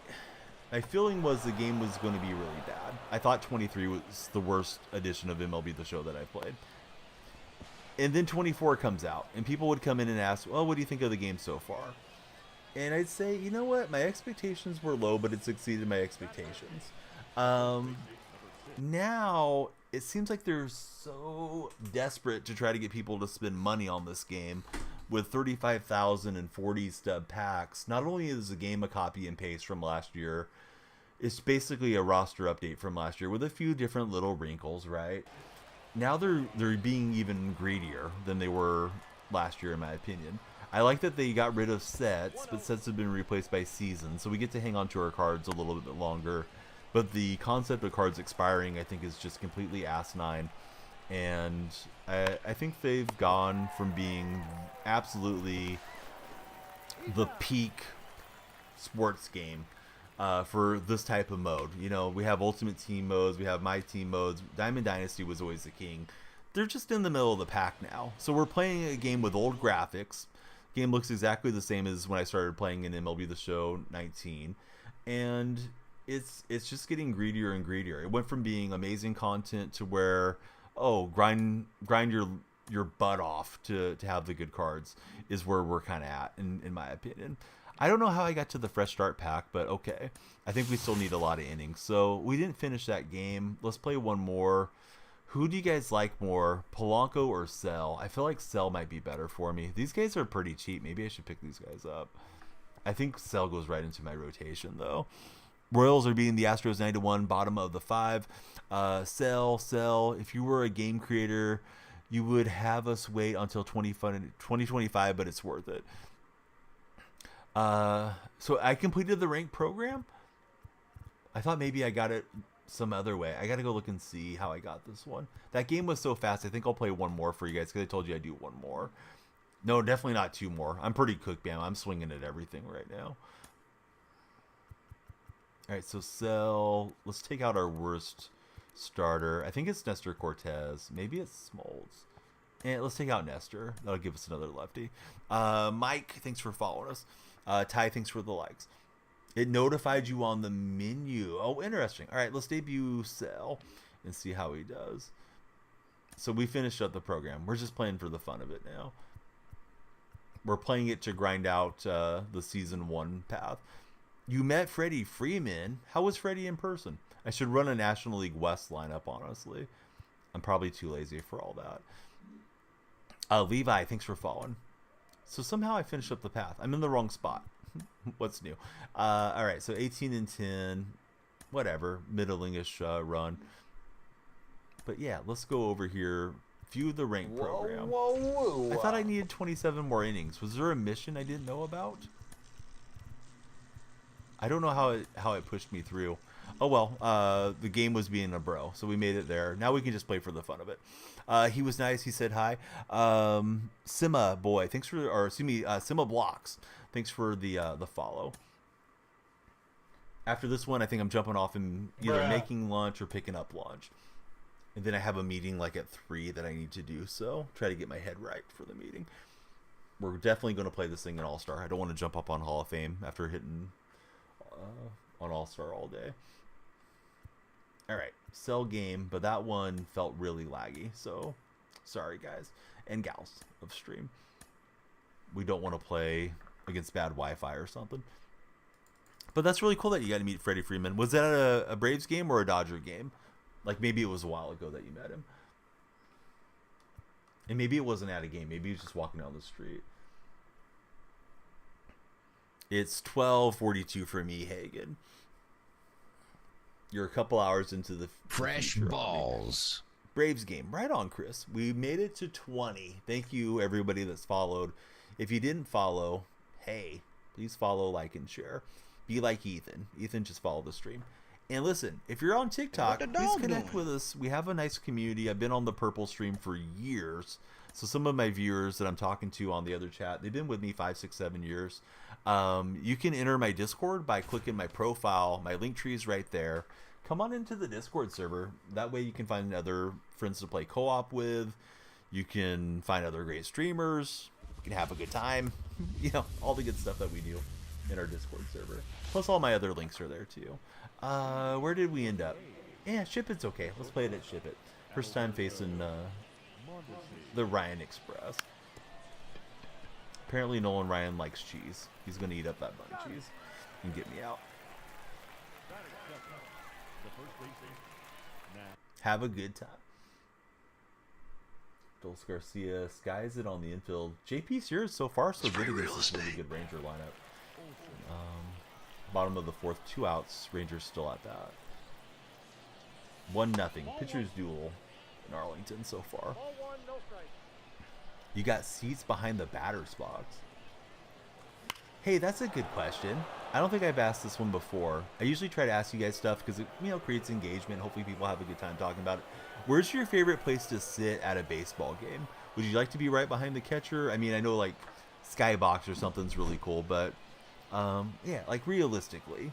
feeling was the game was going to be really bad. I thought 23 was the worst edition of MLB The Show that I played. And then 24 comes out, and people would come in and ask, well, what do you think of the game so far? And I'd say, you know what? My expectations were low, but it's exceeded my expectations. Now, it seems like they're so desperate to try to get people to spend money on this game with 35,000 and 40 stub packs. Not only is the game a copy and paste from last year, it's basically a roster update from last year with a few different little wrinkles, right? Now they're being even greedier than they were last year, in my opinion. I like that they got rid of sets, but sets have been replaced by seasons, so we get to hang on to our cards a little bit longer. But the concept of cards expiring, I think, is just completely asinine. And I think they've gone from being absolutely the peak sports game for this type of mode. We have Ultimate Team modes, we have My Team modes. Diamond Dynasty was always the king. They're just in the middle of the pack now. So we're playing a game with old graphics. The game looks exactly the same as when I started playing in MLB The Show 19. And it's just getting greedier and greedier. It went from being amazing content to where, grind your butt off to have the good cards is where we're kind of at, in my opinion. I don't know how I got to the fresh start pack, but okay. I think we still need a lot of innings. So we didn't finish that game. Let's play one more. Who do you guys like more, Polanco or Cell? I feel like Cell might be better for me. These guys are pretty cheap. Maybe I should pick these guys up. I think Cell goes right into my rotation, though. Royals are beating the Astros 9-1, bottom of the 5. Cell, if you were a game creator, you would have us wait until 2025, but it's worth it. So I completed the rank program. I thought maybe I got it some other way. I got to go look and see how I got this one. That game was so fast. I think I'll play one more for you guys because I told you I'd do one more. No, definitely not two more. I'm pretty cooked, Bam. I'm swinging at everything right now. All right, so Cell. Let's take out our worst starter. I think it's Nestor Cortez. Maybe it's Smoltz. And let's take out Nestor. That'll give us another lefty. Mike, thanks for following us. Ty, thanks for the likes. It notified you on the menu. Oh, interesting. All right, let's debut Cell and see how he does. So we finished up the program. We're just playing for the fun of it now. We're playing it to grind out the Season 1 path. You met Freddie Freeman. How was Freddie in person? I should run a National League West lineup, honestly. I'm probably too lazy for all that. Levi, thanks for following. So somehow I finished up the path. I'm in the wrong spot. What's new? All right, so 18 and 10. Whatever. Middling-ish run. But yeah, let's go over here. View the rank program. Whoa. I thought I needed 27 more innings. Was there a mission I didn't know about? I don't know how it pushed me through. Oh well, the game was being a bro, so we made it there. Now we can just play for the fun of it. He was nice. He said hi. Sima boy, thanks for, or excuse me, Sima Blocks. Thanks for the follow. After this one, I think I'm jumping off and either making lunch or picking up lunch. And then I have a meeting like at 3 that I need to do, so try to get my head right for the meeting. We're definitely going to play this thing in All-Star. I don't want to jump up on Hall of Fame after hitting on All-Star all day. All right, sell game, but that one felt really laggy, so sorry guys and gals of stream. We don't want to play against bad Wi-Fi or something. But that's really cool that you got to meet Freddie Freeman. Was that a Braves game or a Dodger game? Like, maybe it was a while ago that you met him. And maybe it wasn't at a game. Maybe he was just walking down the street. It's 12:42 for me, Hagen. You're a couple hours into the Fresh balls. Braves game. Right on, Chris. We made it to 20. Thank you, everybody that's followed. If you didn't follow, hey, please follow, like, and share. Be like Ethan. Ethan, just follow the stream. And listen, if you're on TikTok, please connect with us. We have a nice community. I've been on the Purple stream for years. So some of my viewers that I'm talking to on the other chat, they've been with me 5, 6, 7 years. You can enter my Discord by clicking my profile. My link tree is right there. Come on into the Discord server. That way you can find other friends to play co-op with. You can find other great streamers. You can have a good time. You know, all the good stuff that we do in our Discord server. Plus all my other links are there too. Where did we end up? Yeah, Ship It's okay. Let's play it at Ship It. First time facing the Ryan Express. Apparently Nolan Ryan likes cheese. He's going to eat up that bun cheese and get me out. Have a good time. Dulce Garcia skies it on the infield. JP Sears so far so good against this really good Ranger lineup. Bottom of the 4th, 2 outs. Rangers still at that. 1-0. Pitchers duel in Arlington so far. Ball 1, no strike. You got seats behind the batter's box. Hey, that's a good question. I don't think I've asked this one before. I usually try to ask you guys stuff because it, you know, creates engagement. Hopefully people have a good time talking about it. Where's your favorite place to sit at a baseball game? Would you like to be right behind the catcher? I mean, I know like Skybox or something's really cool, but yeah, like realistically,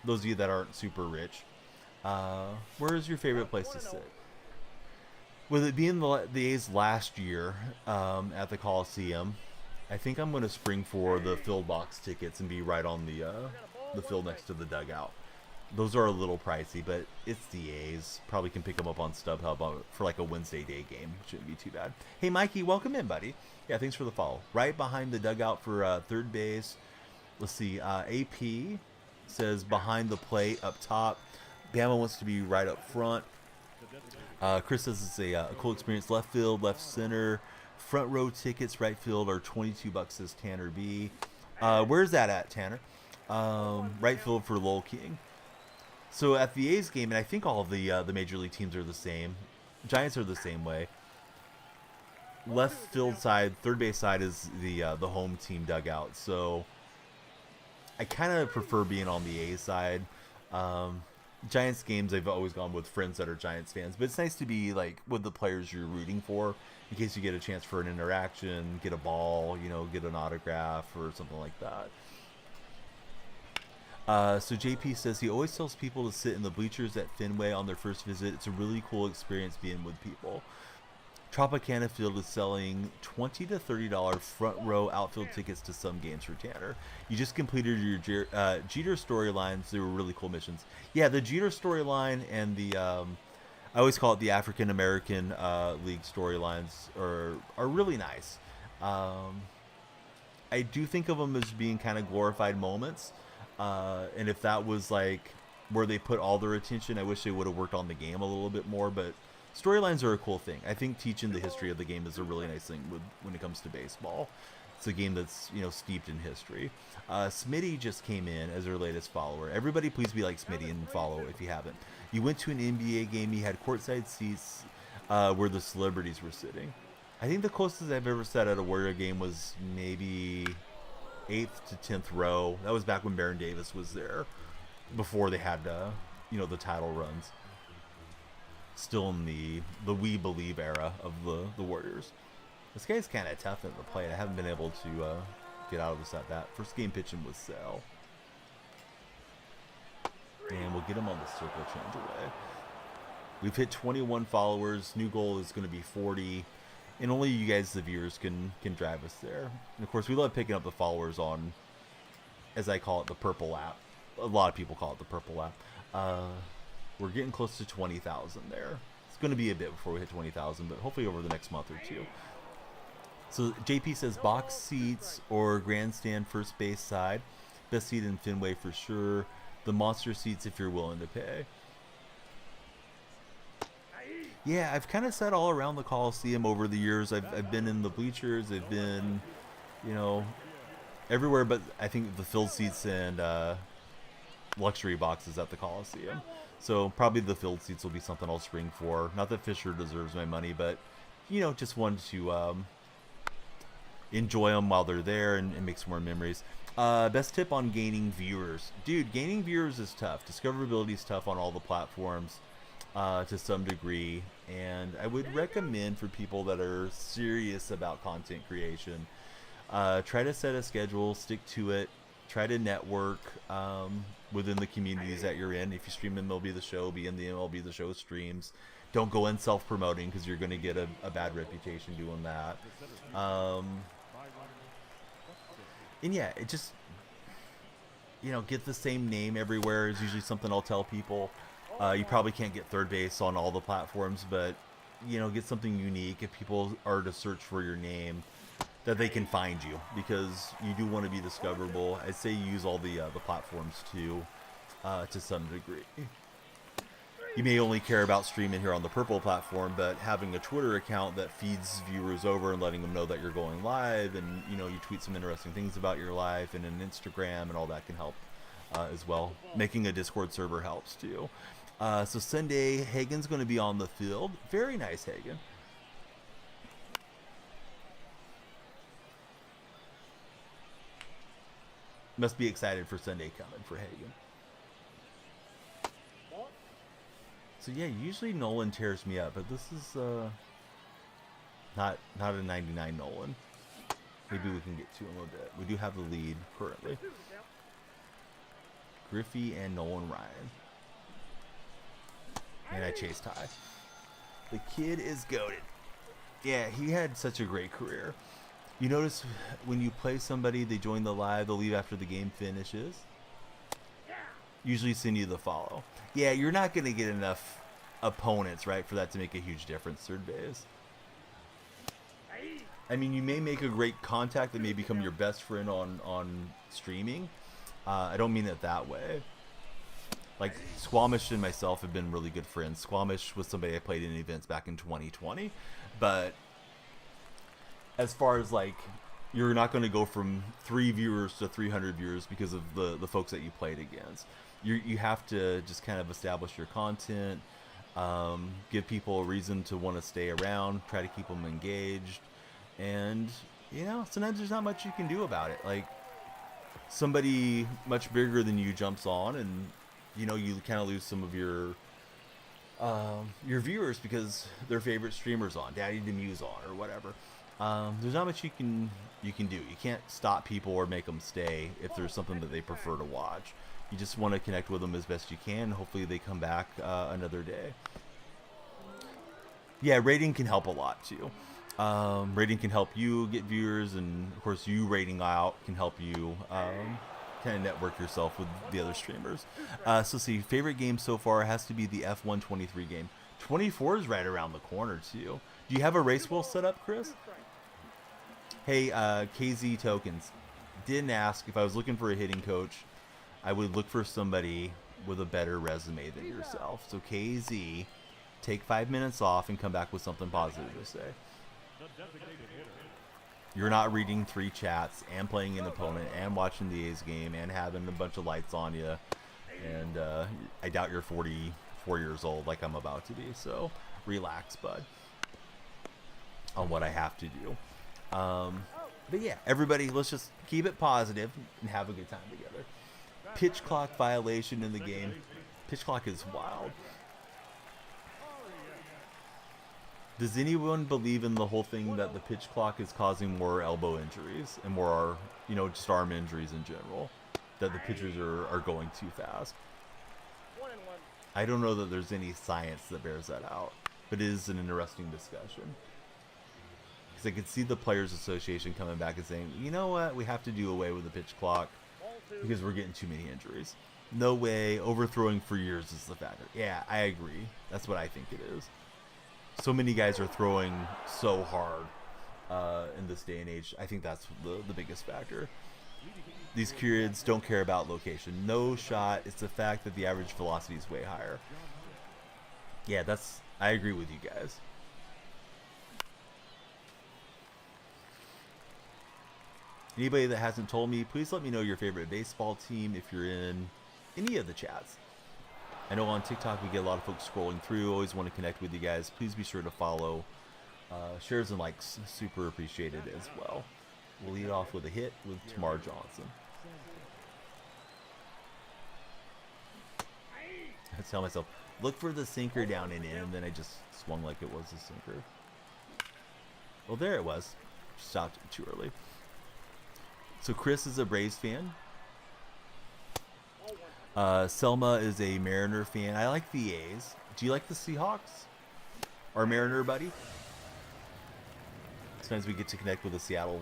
those of you that aren't super rich, where is your favorite place to sit? With it being the A's last year at the Coliseum, I think I'm going to spring for the filled box tickets and be right on the field next to the dugout. Those are a little pricey, but it's the A's. Probably can pick them up on StubHub for like a Wednesday day game. Shouldn't be too bad. Hey, Mikey, welcome in, buddy. Yeah, thanks for the follow. Right behind the dugout for third base. Let's see. AP says behind the plate up top. Bama wants to be right up front. Chris says it's a cool experience. Left field, left center. Front row tickets, right field are $22, says Tanner B. Where's that at, Tanner? Right field for Lowell King. So at the A's game, and I think all of the major league teams are the same. Giants are the same way. Left field side, third base side is the home team dugout. So I kind of prefer being on the A's side. Giants games, I've always gone with friends that are Giants fans, but it's nice to be like with the players you're rooting for in case you get a chance for an interaction, get a ball, you know, get an autograph or something like that. So JP says he always tells people to sit in the bleachers at Fenway on their first visit. It's a really cool experience being with people. Tropicana Field is selling $20 to $30 front row outfield tickets to some games for Tanner. You just completed your Jeter storylines. They were really cool missions. Yeah, the Jeter storyline and the I always call it the African American League storylines are really nice. I do think of them as being kind of glorified moments. And if that was like where they put all their attention, I wish they would have worked on the game a little bit more. But storylines are a cool thing. I think teaching the history of the game is a really nice thing when it comes to baseball. It's a game that's, you know, steeped in history. Smitty just came in as our latest follower. Everybody please be like Smitty and follow if you haven't. You went to an NBA game. You had courtside seats. where the celebrities were sitting. I think the closest I've ever sat at a Warrior game was maybe 8th to 10th row. That was back when Baron Davis was there, before they had the title runs. Still in the We Believe era of the Warriors. This guy's kind of tough at the plate. I haven't been able to get out of this at bat. First game pitching was Sal. And we'll get him on the circle change away. We've hit 21 followers. New goal is going to be 40. And only you guys, the viewers, can drive us there. And of course, we love picking up the followers on, as I call it, the purple app. A lot of people call it the purple app. We're getting close to 20,000 there. It's going to be a bit before we hit 20,000, but hopefully over the next month or two. So JP says box seats or grandstand first base side. Best seat in Fenway for sure. The monster seats if you're willing to pay. Yeah, I've kind of sat all around the Coliseum over the years. I've been in the bleachers. I've been, everywhere but I think the field seats and luxury boxes at the Coliseum. So probably the field seats will be something I'll spring for. Not that Fisher deserves my money, but, just wanted to enjoy them while they're there and make some more memories. Best tip on gaining viewers. Dude, gaining viewers is tough. Discoverability is tough on all the platforms to some degree. And I would recommend for people that are serious about content creation, try to set a schedule, stick to it, try to network within the communities that you're in. If you stream MLB The Show, be in the MLB The Show streams. Don't go in self-promoting because you're going to get a bad reputation doing that. And yeah, it just, get the same name everywhere is usually something I'll tell people. You probably can't get third base on all the platforms, but, get something unique. If people are to search for your name, that they can find you, because you do want to be discoverable. I'd say use all the platforms to some degree. You may only care about streaming here on the Purple platform, but having a Twitter account that feeds viewers over and letting them know that you're going live, and you tweet some interesting things about your life, and an Instagram and all that can help as well. Making a Discord server helps too. So Sunday, Hagen's going to be on the field. Very nice, Hagen. Must be excited for Sunday coming for Hagen. So yeah, usually Nolan tears me up, but this is not a 99 Nolan. Maybe we can get to him a bit. We do have the lead currently. Griffey and Nolan Ryan. And I chased high. The kid is goated. Yeah, he had such a great career. You notice when you play somebody, they join the live, they'll leave after the game finishes. Usually send you the follow. Yeah, you're not going to get enough opponents, right, for that to make a huge difference third base. I mean, you may make a great contact that may become your best friend on streaming. I don't mean it that way. Like, Squamish and myself have been really good friends. Squamish was somebody I played in events back in 2020. But as far as, like, you're not going to go from 3 viewers to 300 viewers because of the folks that you played against. You have to just kind of establish your content, give people a reason to want to stay around, try to keep them engaged. And, sometimes there's not much you can do about it. Like, somebody much bigger than you jumps on and, you kind of lose some of your viewers because their favorite streamer's on, Daddy Demuse on, or whatever. There's not much you can do. You can't stop people or make them stay if there's something that they prefer to watch. You just want to connect with them as best you can. Hopefully they come back another day. Yeah, rating can help a lot too. Rating can help you get viewers, and of course you rating out can help you kind of network yourself with the other streamers. So see, favorite game so far has to be the F123 game. 24 is right around the corner too. Do you have a race wheel set up, Chris? Hey, KZ Tokens, didn't ask if I was looking for a hitting coach. I would look for somebody with a better resume than yourself. So KZ, take 5 minutes off and come back with something positive to say. You're not reading 3 chats and playing an opponent and watching the A's game and having a bunch of lights on you. And I doubt you're 44 years old like I'm about to be. So relax, bud. on what I have to do. But yeah, everybody, let's just keep it positive and have a good time together. Pitch clock violation in the game. Pitch clock is wild. Does anyone believe in the whole thing that the pitch clock is causing more elbow injuries and more, just arm injuries in general? That the pitchers are going too fast? 1-1. I don't know that there's any science that bears that out, but it is an interesting discussion. Because I could see the Players Association coming back and saying, you know what, we have to do away with the pitch clock because we're getting too many injuries. No way, overthrowing for years is the factor. Yeah, I agree. That's what I think it is. So many guys are throwing so hard in this day and age. I think that's the biggest factor. These kids don't care about location. No shot. It's the fact that the average velocity is way higher. Yeah, I agree with you guys. Anybody that hasn't told me, please let me know your favorite baseball team if you're in any of the chats. I know on TikTok we get a lot of folks scrolling through. Always want to connect with you guys. Please be sure to follow. Shares and likes, super appreciated as well. We'll lead off with a hit with Tamar Johnson. I tell myself, look for the sinker down and in, and then I just swung like it was a sinker. Well, there it was. Stopped too early. So Chris is a Braves fan. Selma is a Mariner fan. I like the A's. Do you like the Seahawks? Our Mariner buddy? Sometimes we get to connect with the Seattle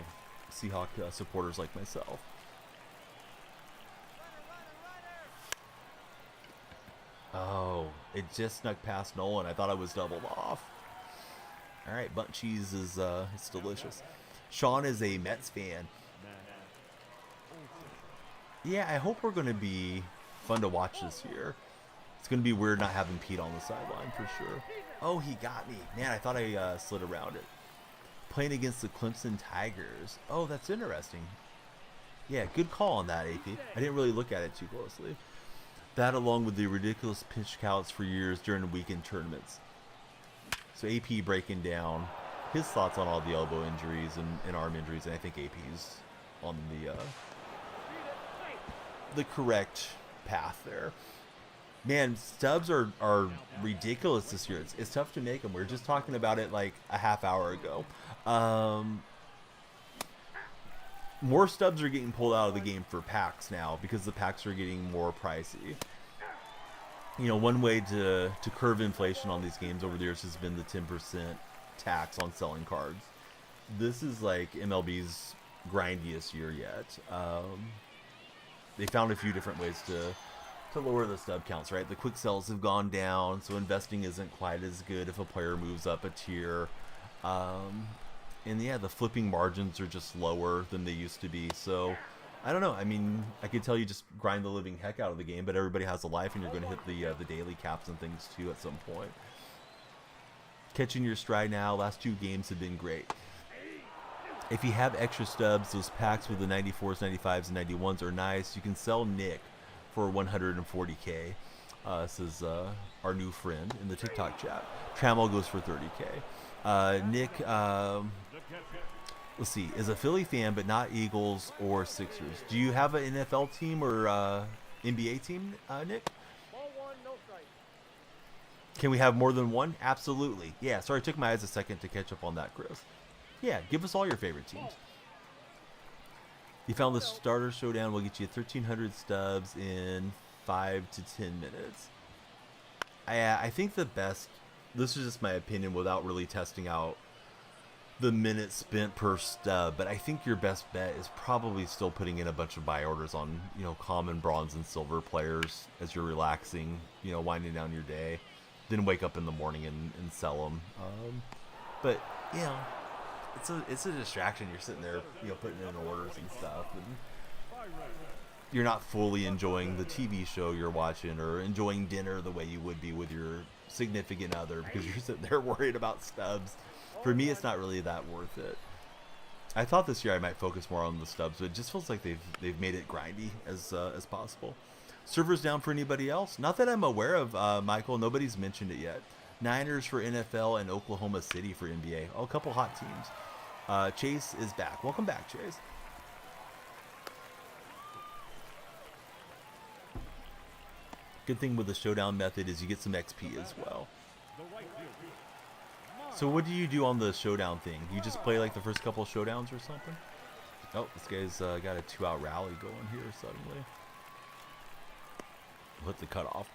Seahawk supporters like myself. Oh, it just snuck past Nolan. I thought I was doubled off. All right, bunt cheese is it's delicious. Sean is a Mets fan. Yeah, I hope we're going to be fun to watch this year. It's going to be weird not having Pete on the sideline for sure. Oh, he got me. Man, I thought I slid around it. Playing against the Clemson Tigers. Oh, that's interesting. Yeah, good call on that, AP. I didn't really look at it too closely. That along with the ridiculous pitch counts for years during the weekend tournaments. So AP breaking down his thoughts on all the elbow injuries and arm injuries, and I think AP's on the correct path there. Man, stubs are ridiculous this year. It's tough to make them. We were just talking about it like a half hour ago. More stubs are getting pulled out of the game for packs now because the packs are getting more pricey. One way to curb inflation on these games over the years has been the 10% tax on selling cards. This is like MLB's grindiest year yet. They found a few different ways to lower the stub counts, right? The quick sells have gone down, so investing isn't quite as good if a player moves up a tier. And yeah, the flipping margins are just lower than they used to be. So I don't know. I mean, I could tell you just grind the living heck out of the game, but everybody has a life, and you're going to hit the daily caps and things too at some point. Catching your stride now. Last 2 games have been great. If you have extra stubs, those packs with the 94s, 95s, and 91s are nice. You can sell Nick for 140K. Says our new friend in the TikTok chat. Trammell goes for 30K. Nick, let's see, is a Philly fan, but not Eagles or Sixers. Do you have an NFL team or NBA team, Nick? Ball 1, no strike. Can we have more than one? Absolutely. Yeah, sorry, it took my eyes a second to catch up on that, Chris. Yeah, give us all your favorite teams. You found the starter showdown will get you 1,300 stubs in 5 to 10 minutes. I think the best, this is just my opinion without really testing out the minutes spent per stub, but I think your best bet is probably still putting in a bunch of buy orders on, common, bronze, and silver players as you're relaxing, winding down your day. Then wake up in the morning and sell them. But, it's a distraction. You're sitting there, putting in orders and stuff, and you're not fully enjoying the TV show you're watching or enjoying dinner the way you would be with your significant other because you're sitting there worried about stubs. For me, it's not really that worth it. I thought this year I might focus more on the stubs, but it just feels like they've made it grindy as possible. Servers down for anybody else? Not that I'm aware of, Michael. Nobody's mentioned it yet. Niners for NFL, and Oklahoma City for NBA. Oh, a couple hot teams. Chase is back. Welcome back, Chase. Good thing with the showdown method is you get some XP as well. So what do you do on the showdown thing? You just play like the first couple of showdowns or something? Oh, this guy's got a 2-out rally going here suddenly. We'll hit the cutoff.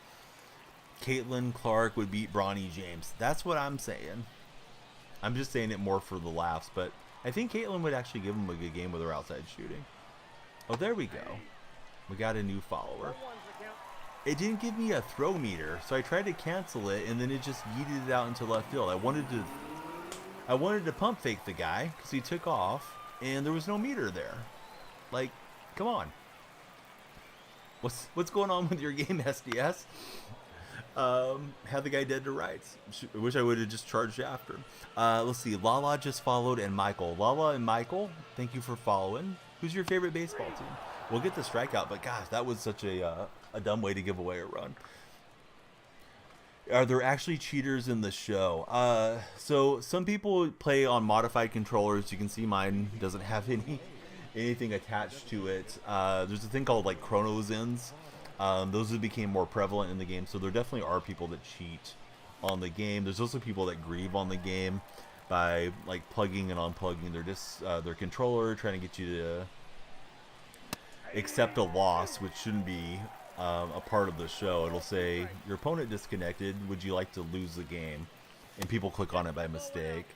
Caitlin Clark would beat Bronny James. That's what I'm saying. I'm just saying it more for the laughs, but I think Caitlin would actually give him a good game with her outside shooting. Oh, there we go. We got a new follower. It didn't give me a throw meter, so I tried to cancel it, and then it just yeeted it out into left field. I wanted to pump fake the guy because he took off, and there was no meter there. Like, come on. What's going on with your game, SDS? Had the guy dead to rights. I wish I would have just charged after. Let's see. Lala just followed, and Michael. Lala and Michael, thank you for following. Who's your favorite baseball team? We'll get the strikeout, but gosh, that was such a dumb way to give away a run. Are there actually cheaters in the show? So some people play on modified controllers. You can see mine doesn't have anything attached to it. There's a thing called like chronosins. Those became more prevalent in the game, so there definitely are people that cheat on the game. There's also people that grieve on the game by like plugging and unplugging their controller, trying to get you to accept a loss, which shouldn't be a part of the show. It'll say your opponent disconnected, would you like to lose the game, and people click on it by mistake.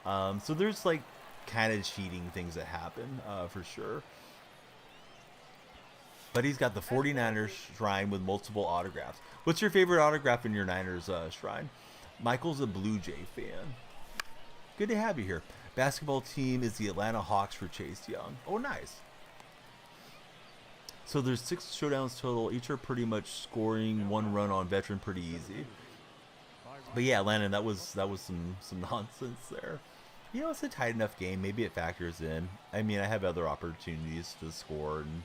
So there's like kind of cheating things that happen for sure. But he's got the 49ers shrine with multiple autographs. What's your favorite autograph in your Niners shrine? Michael's a Blue Jay fan. Good to have you here. Basketball team is the Atlanta Hawks for Chase Young. Oh, nice. So there's 6 showdowns total. Each are pretty much scoring 1 run on veteran pretty easy. But yeah, Atlanta, that was some nonsense there. You know, it's a tight enough game. Maybe it factors in. I mean, I have other opportunities to score and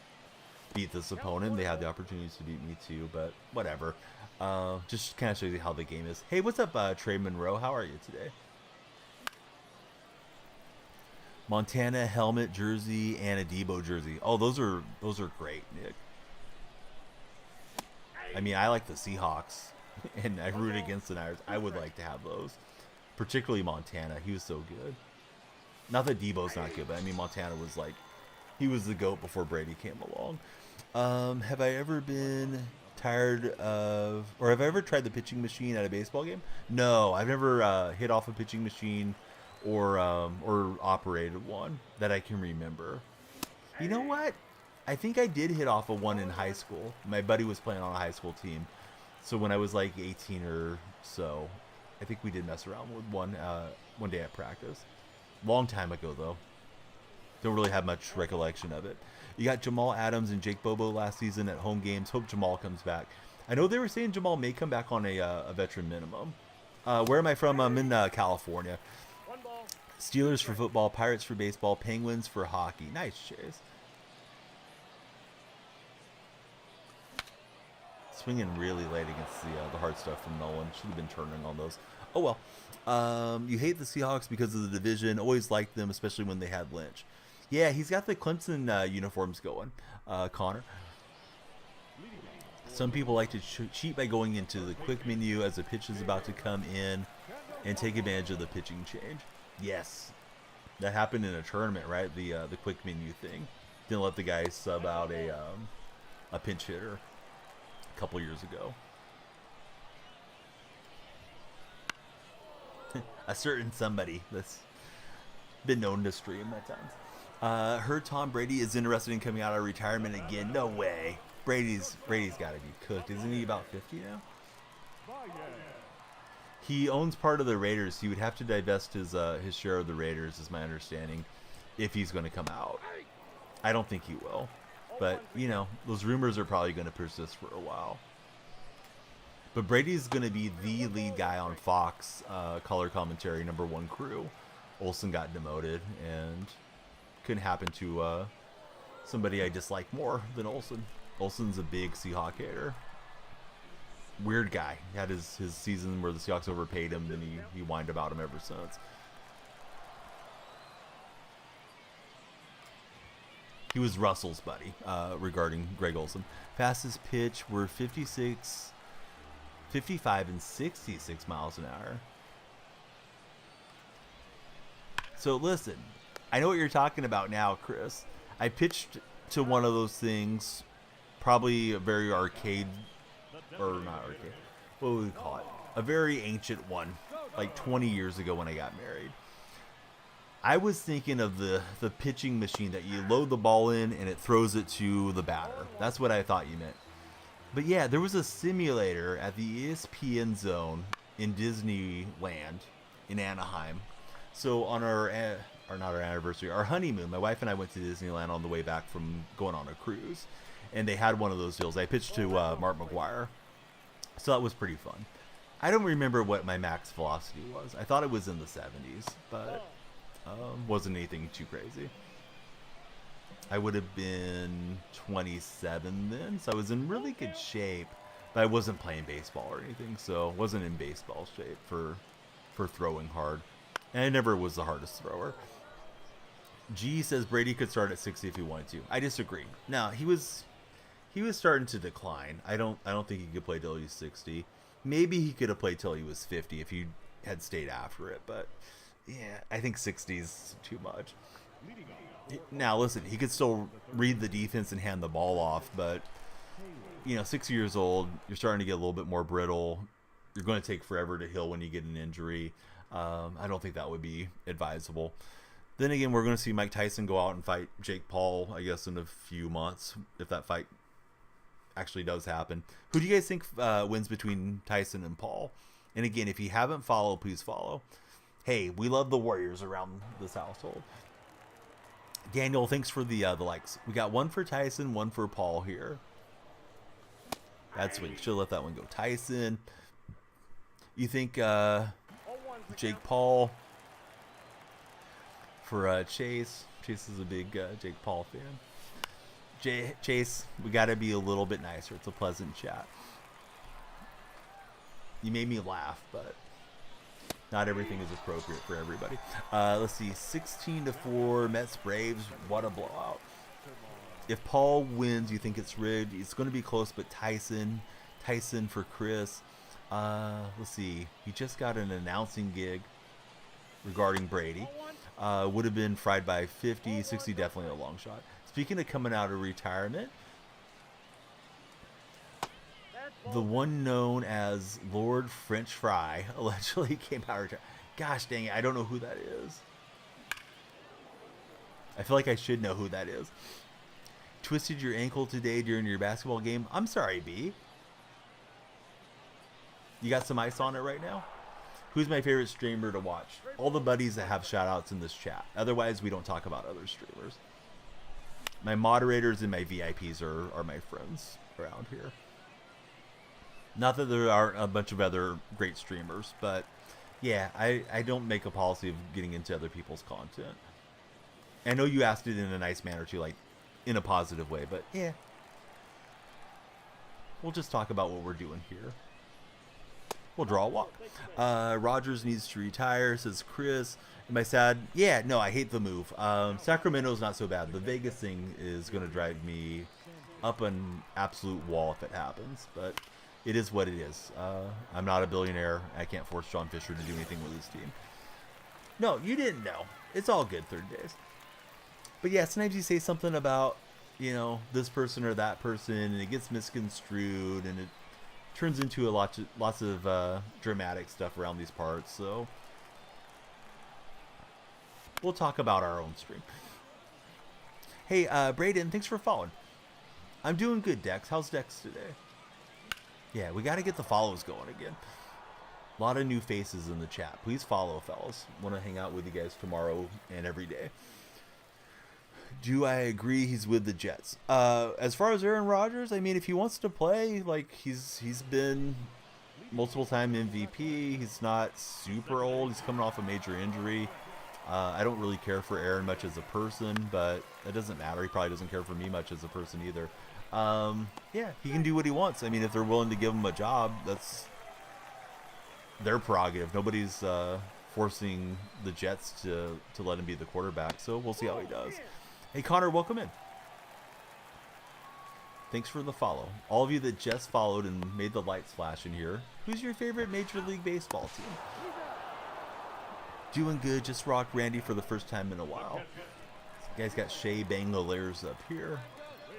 beat this opponent. They have the opportunities to beat me too, but whatever. Just kind of shows you how the game is. Hey, what's up, Trey Monroe? How are you today? Montana helmet jersey and a DBoy jersey. Oh, those are great, Nick. I mean, I like the Seahawks, and I root against the Niners. I would like to have those, particularly Montana. He was so good. Not that DBoy's not good, but I mean, Montana was like, he was the GOAT before Brady came along. Have I ever been tired of, or have I ever tried the pitching machine at a baseball game? No, I've never hit off a pitching machine or operated one that I can remember. You know what? I think I did hit off one in high school. My buddy was playing on a high school team, so when I was like 18 or so, I think we did mess around with one day at practice. Long time ago though. Don't really have much recollection of it. You got Jamal Adams and Jake Bobo last season at home games. Hope Jamal comes back. I know they were saying Jamal may come back on a veteran minimum. Where am I from? I'm in California. Steelers for football, Pirates for baseball, Penguins for hockey. Nice, Chase. Swinging really late against the hard stuff from Nolan. Should have been turning on those. Oh well. You hate the Seahawks because of the division. Always liked them, especially when they had Lynch. Yeah, he's got the Clemson uniforms going, Connor. Some people like to cheat by going into the quick menu as a pitch is about to come in and take advantage of the pitching change. Yes, that happened in a tournament, right? The quick menu thing. Didn't let the guy sub out a pinch hitter a couple years ago. A certain somebody that's been known to stream at times. Heard Tom Brady is interested in coming out of retirement again. No way. Brady's got to be cooked. Isn't he about 50 now? He owns part of the Raiders. He would have to divest his share of the Raiders, is my understanding, if he's going to come out. I don't think he will. But, you know, those rumors are probably going to persist for a while. But Brady's going to be the lead guy on Fox color commentary, #1 crew. Olsen got demoted, and couldn't happen to somebody I dislike more than Olsen. Olsen's a big Seahawk hater. weird guy. He had his season where the Seahawks overpaid him, and he whined about him ever since. He was Russell's buddy, regarding Greg Olsen. Fastest pitch were 56, 55, and 66 miles an hour. So listen, I know what you're talking about now, Chris. I pitched to one of those things, probably a very arcade, or not arcade, what would we call it? A very ancient one, like 20 years ago when I got married. I was thinking of the pitching machine that you load the ball in and it throws it to the batter. That's what I thought you meant. But yeah, there was a simulator at the ESPN Zone in Disneyland in Anaheim. So on our anniversary, our honeymoon, my wife and I went to Disneyland on the way back from going on a cruise. And they had one of those deals. I pitched to Mark McGuire. So that was pretty fun. I don't remember what my max velocity was. I thought it was in the 70s, but wasn't anything too crazy. I would have been 27 then, so I was in really good shape. But I wasn't playing baseball or anything, so wasn't in baseball shape for throwing hard. And I never was the hardest thrower. G says Brady could start at 60 if he wanted to. I disagree. Now, he was starting to decline. I don't think he could play till he was 60. Maybe he could have played till he was 50 if he had stayed after it, but yeah, I think 60 is too much. Now, listen, he could still read the defense and hand the ball off, but 60 years old, you're starting to get a little bit more brittle. You're going to take forever to heal when you get an injury. I don't think that would be advisable. Then again, we're going to see Mike Tyson go out and fight Jake Paul, I guess, in a few months, if that fight actually does happen. Who do you guys think wins between Tyson and Paul? And again, if you haven't followed, please follow. Hey, we love the Warriors around this household. Daniel, thanks for the likes. We got one for Tyson, one for Paul here. That's sweet. Should let that one go. Tyson. You think Jake Paul for Chase? Chase is a big Jake Paul fan. Chase, we got to be a little bit nicer. It's a pleasant chat. You made me laugh, but not everything is appropriate for everybody. Let's see, 16-4, Mets Braves. What a blowout! If Paul wins, you think it's rigged? It's going to be close, but Tyson for Chris. Let's see. He just got an announcing gig regarding Brady. Would have been fried by 50, 60, definitely a long shot. Speaking of coming out of retirement, the one known as Lord French Fry allegedly came out of retirement. Gosh dang it, I don't know who that is. I feel like I should know who that is. Twisted your ankle today during your basketball game. I'm sorry, B. You got some ice on it right now? Who's my favorite streamer to watch? All the buddies that have shout outs in this chat. Otherwise, we don't talk about other streamers. My moderators and my VIPs are my friends around here. Not that there aren't a bunch of other great streamers, but yeah, I don't make a policy of getting into other people's content. I know you asked it in a nice manner too, like in a positive way, but yeah. We'll just talk about what we're doing here. We'll draw a walk. Rogers needs to retire, says Chris. Am I sad? Yeah, no, I hate the move. Sacramento's not so bad. The Vegas thing is going to drive me up an absolute wall if it happens, but it is what it is. I'm not a billionaire. I can't force John Fisher to do anything with his team. No, you didn't know. It's all good, third days. But yeah, sometimes you say something about, this person or that person, and it gets misconstrued, and it turns into lots of dramatic stuff around these parts. So we'll talk about our own stream. Hey, Brayden, thanks for following. I'm doing good, Dex. How's Dex today? Yeah, we got to get the follows going again. A lot of new faces in the chat. Please follow, fellas. Want to hang out with you guys tomorrow and every day. Do I agree he's with the Jets? As far as Aaron Rodgers, I mean, if he wants to play, like he's been multiple time MVP. He's not super old. He's coming off a major injury. I don't really care for Aaron much as a person, but it doesn't matter. He probably doesn't care for me much as a person either. Yeah, he can do what he wants. I mean, if they're willing to give him a job, that's their prerogative. Nobody's forcing the Jets to let him be the quarterback. So we'll see how he does. Hey, Connor, welcome in. Thanks for the follow. All of you that just followed and made the lights flash in here, who's your favorite Major League Baseball team? Doing good. Just rocked Randy for the first time in a while. You guys got Shea bang the layers up here.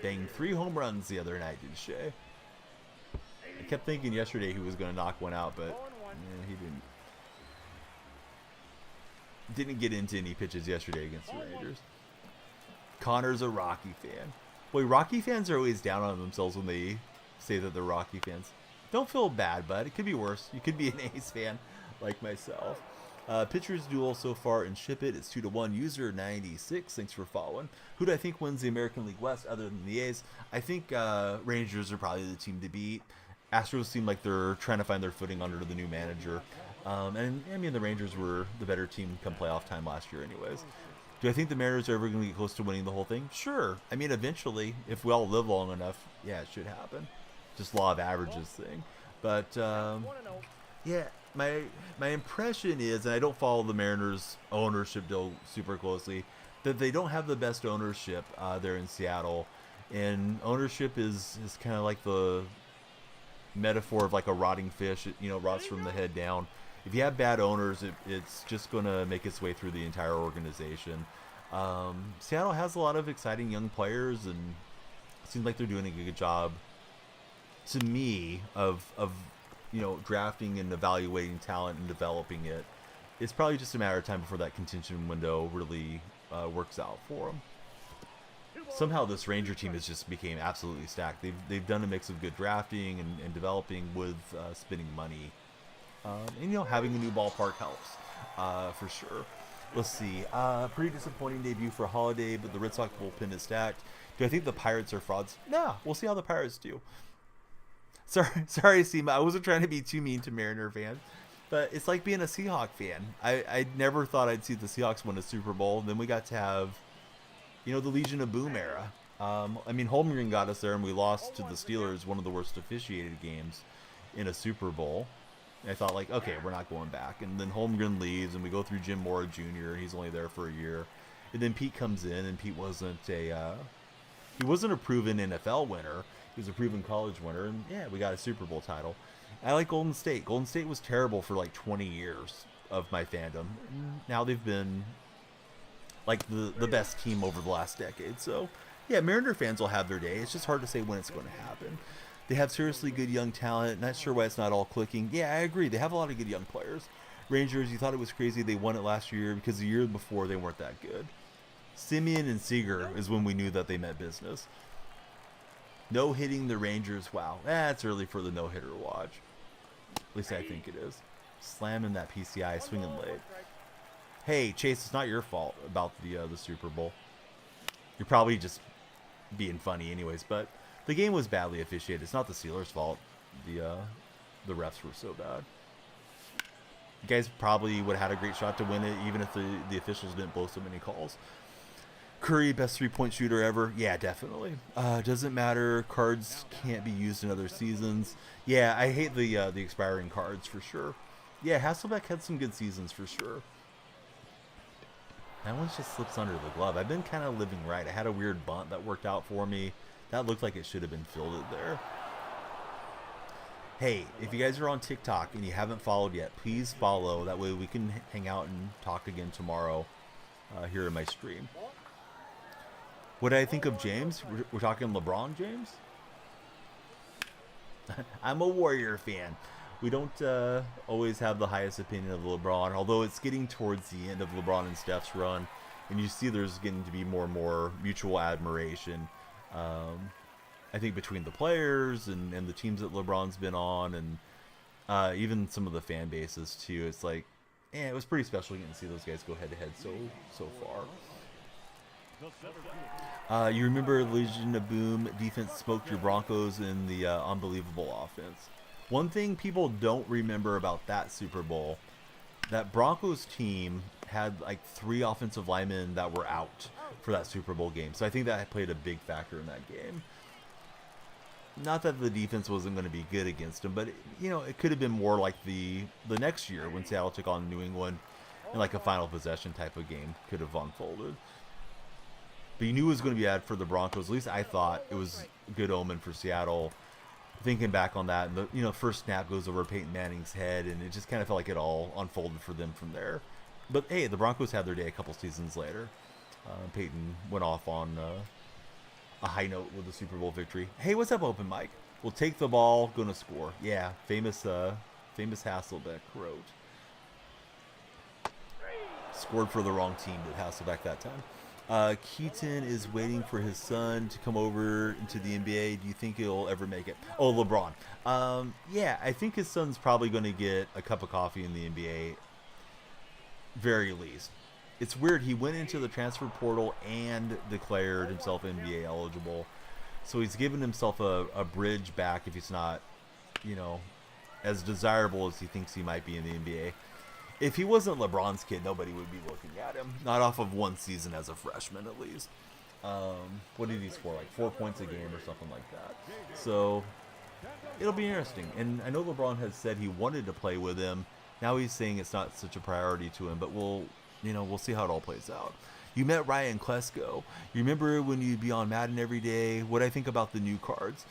Banged 3 home runs the other night, did Shea? I kept thinking yesterday he was going to knock one out, but he didn't get into any pitches yesterday against the Rangers. Connor's a Rocky fan. Boy, Rocky fans are always down on themselves when they say that they're Rocky fans. Don't feel bad, bud. It could be worse. You could be an A's fan like myself. Pitchers duel so far in Ship It. It's 2-1. User 96. Thanks for following. Who do I think wins the American League West other than the A's? I think Rangers are probably the team to beat. Astros seem like they're trying to find their footing under the new manager. And I mean, the Rangers were the better team come playoff time last year anyways. Do I think the Mariners are ever going to get close to winning the whole thing? Sure. I mean, eventually, if we all live long enough, yeah, it should happen. Just law of averages thing. But, yeah, my impression is, and I don't follow the Mariners ownership deal super closely, that they don't have the best ownership there in Seattle. And ownership is kind of like the metaphor of like a rotting fish. It, rots from the head down. If you have bad owners, it's just going to make its way through the entire organization. Seattle has a lot of exciting young players, and it seems like they're doing a good job, to me, of drafting and evaluating talent and developing it. It's probably just a matter of time before that contention window really works out for them. Somehow this Ranger team has just became absolutely stacked. They've done a mix of good drafting and developing with spending money. And having a new ballpark helps for sure. Let's see. Pretty disappointing debut for Holiday, but the Red Sox bullpen is stacked. Do I think the Pirates are frauds? No. We'll see how the Pirates do. Sorry, Seema. I wasn't trying to be too mean to Mariner fans, but it's like being a Seahawk fan. I never thought I'd see the Seahawks win a Super Bowl. Then we got to have, the Legion of Boom era. I mean, Holmgren got us there, and we lost to the Steelers, one of the worst officiated games in a Super Bowl. And I thought, okay, we're not going back. And then Holmgren leaves, and we go through Jim Mora Jr. He's only there for a year. And then Pete comes in, and Pete wasn't a proven NFL winner. He was a proven college winner, and yeah, we got a Super Bowl title. I like Golden State. Golden State was terrible for 20 years of my fandom. Now they've been the best team over the last decade. So yeah, Mariner fans will have their day. It's just hard to say when it's going to happen. They have seriously good young talent. Not sure why it's not all clicking. Yeah, I agree. They have a lot of good young players. Rangers, you thought it was crazy they won it last year because the year before they weren't that good. Simeon and Seager is when we knew that they meant business. No hitting the Rangers. Wow. It's early for the no-hitter watch. At least I think it is. Slamming that PCI, swinging late. Hey, Chase, it's not your fault about the Super Bowl. You're probably just being funny anyways, but the game was badly officiated. It's not the Steelers' fault. The refs were so bad. You guys probably would have had a great shot to win it, even if the officials didn't blow so many calls. Curry, best three-point shooter ever. Yeah, definitely. Doesn't matter. Cards can't be used in other seasons. Yeah, I hate the expiring cards for sure. Yeah, Hasselbeck had some good seasons for sure. That one just slips under the glove. I've been kind of living right. I had a weird bunt that worked out for me. That looked like it should have been fielded there. Hey, if you guys are on TikTok and you haven't followed yet, please follow. That way we can hang out and talk again tomorrow here in my stream. What did I think of James? We're talking LeBron James? I'm a Warrior fan. We don't always have the highest opinion of LeBron, although it's getting towards the end of LeBron and Steph's run, and you see there's getting to be more and more mutual admiration. I think between the players and the teams that LeBron's been on, and even some of the fan bases too. It's like, it was pretty special getting to see those guys go head to head so far. You remember Legion of Boom defense smoked your Broncos in the unbelievable offense. One thing people don't remember about that Super Bowl, that Broncos team had 3 offensive linemen that were out for that Super Bowl game. So I think that played a big factor in that game. Not that the defense wasn't going to be good against him, but you know, it could have been more like the next year when Seattle took on New England in like a final possession type of game could have unfolded. But you knew it was going to be bad for the Broncos. At least I thought it was a good omen for Seattle. Thinking back on that, and the first snap goes over Peyton Manning's head, and it just kind of felt like it all unfolded for them from there. But hey, the Broncos had their day a couple seasons later. Peyton went off on a high note with the Super Bowl victory. Hey, what's up, Open Mike? We'll take the ball, gonna score. Yeah, famous Hasselbeck wrote. Scored for the wrong team with Hasselbeck that time. Keaton is waiting for his son to come over into the NBA. Do you think he'll ever make it? Oh, LeBron. Yeah, I think his son's probably going to get a cup of coffee in the NBA, very least. It's weird. He went into the transfer portal and declared himself NBA eligible. So he's given himself a bridge back if he's not, you know, as desirable as he thinks he might be in the NBA. If he wasn't LeBron's kid, nobody would be looking at him. Not off of one season as a freshman, at least. What did he score? Like 4 points a game or something like that. So it'll be interesting. And I know LeBron has said he wanted to play with him. Now he's saying it's not such a priority to him. But we'll see how it all plays out. You met Ryan Klesko. You remember when you'd be on Madden every day? What I think about the new cards?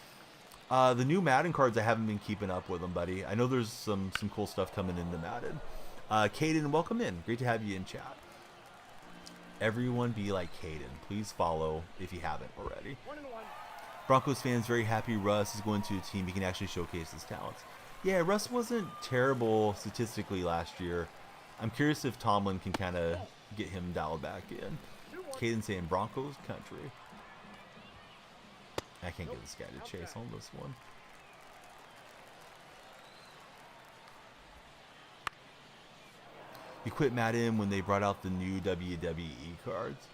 The new Madden cards, I haven't been keeping up with them, buddy. I know there's some cool stuff coming into Madden. Caden, welcome in. Great to have you in chat. Everyone be like Caden. Please follow if you haven't already. Broncos fans very happy Russ is going to a team he can actually showcase his talents. Yeah, Russ wasn't terrible statistically last year. I'm curious if Tomlin can kind of get him dialed back in. Caden saying Broncos country. I can't get this guy to chase on this one. You quit Madden when they brought out the new WWE cards.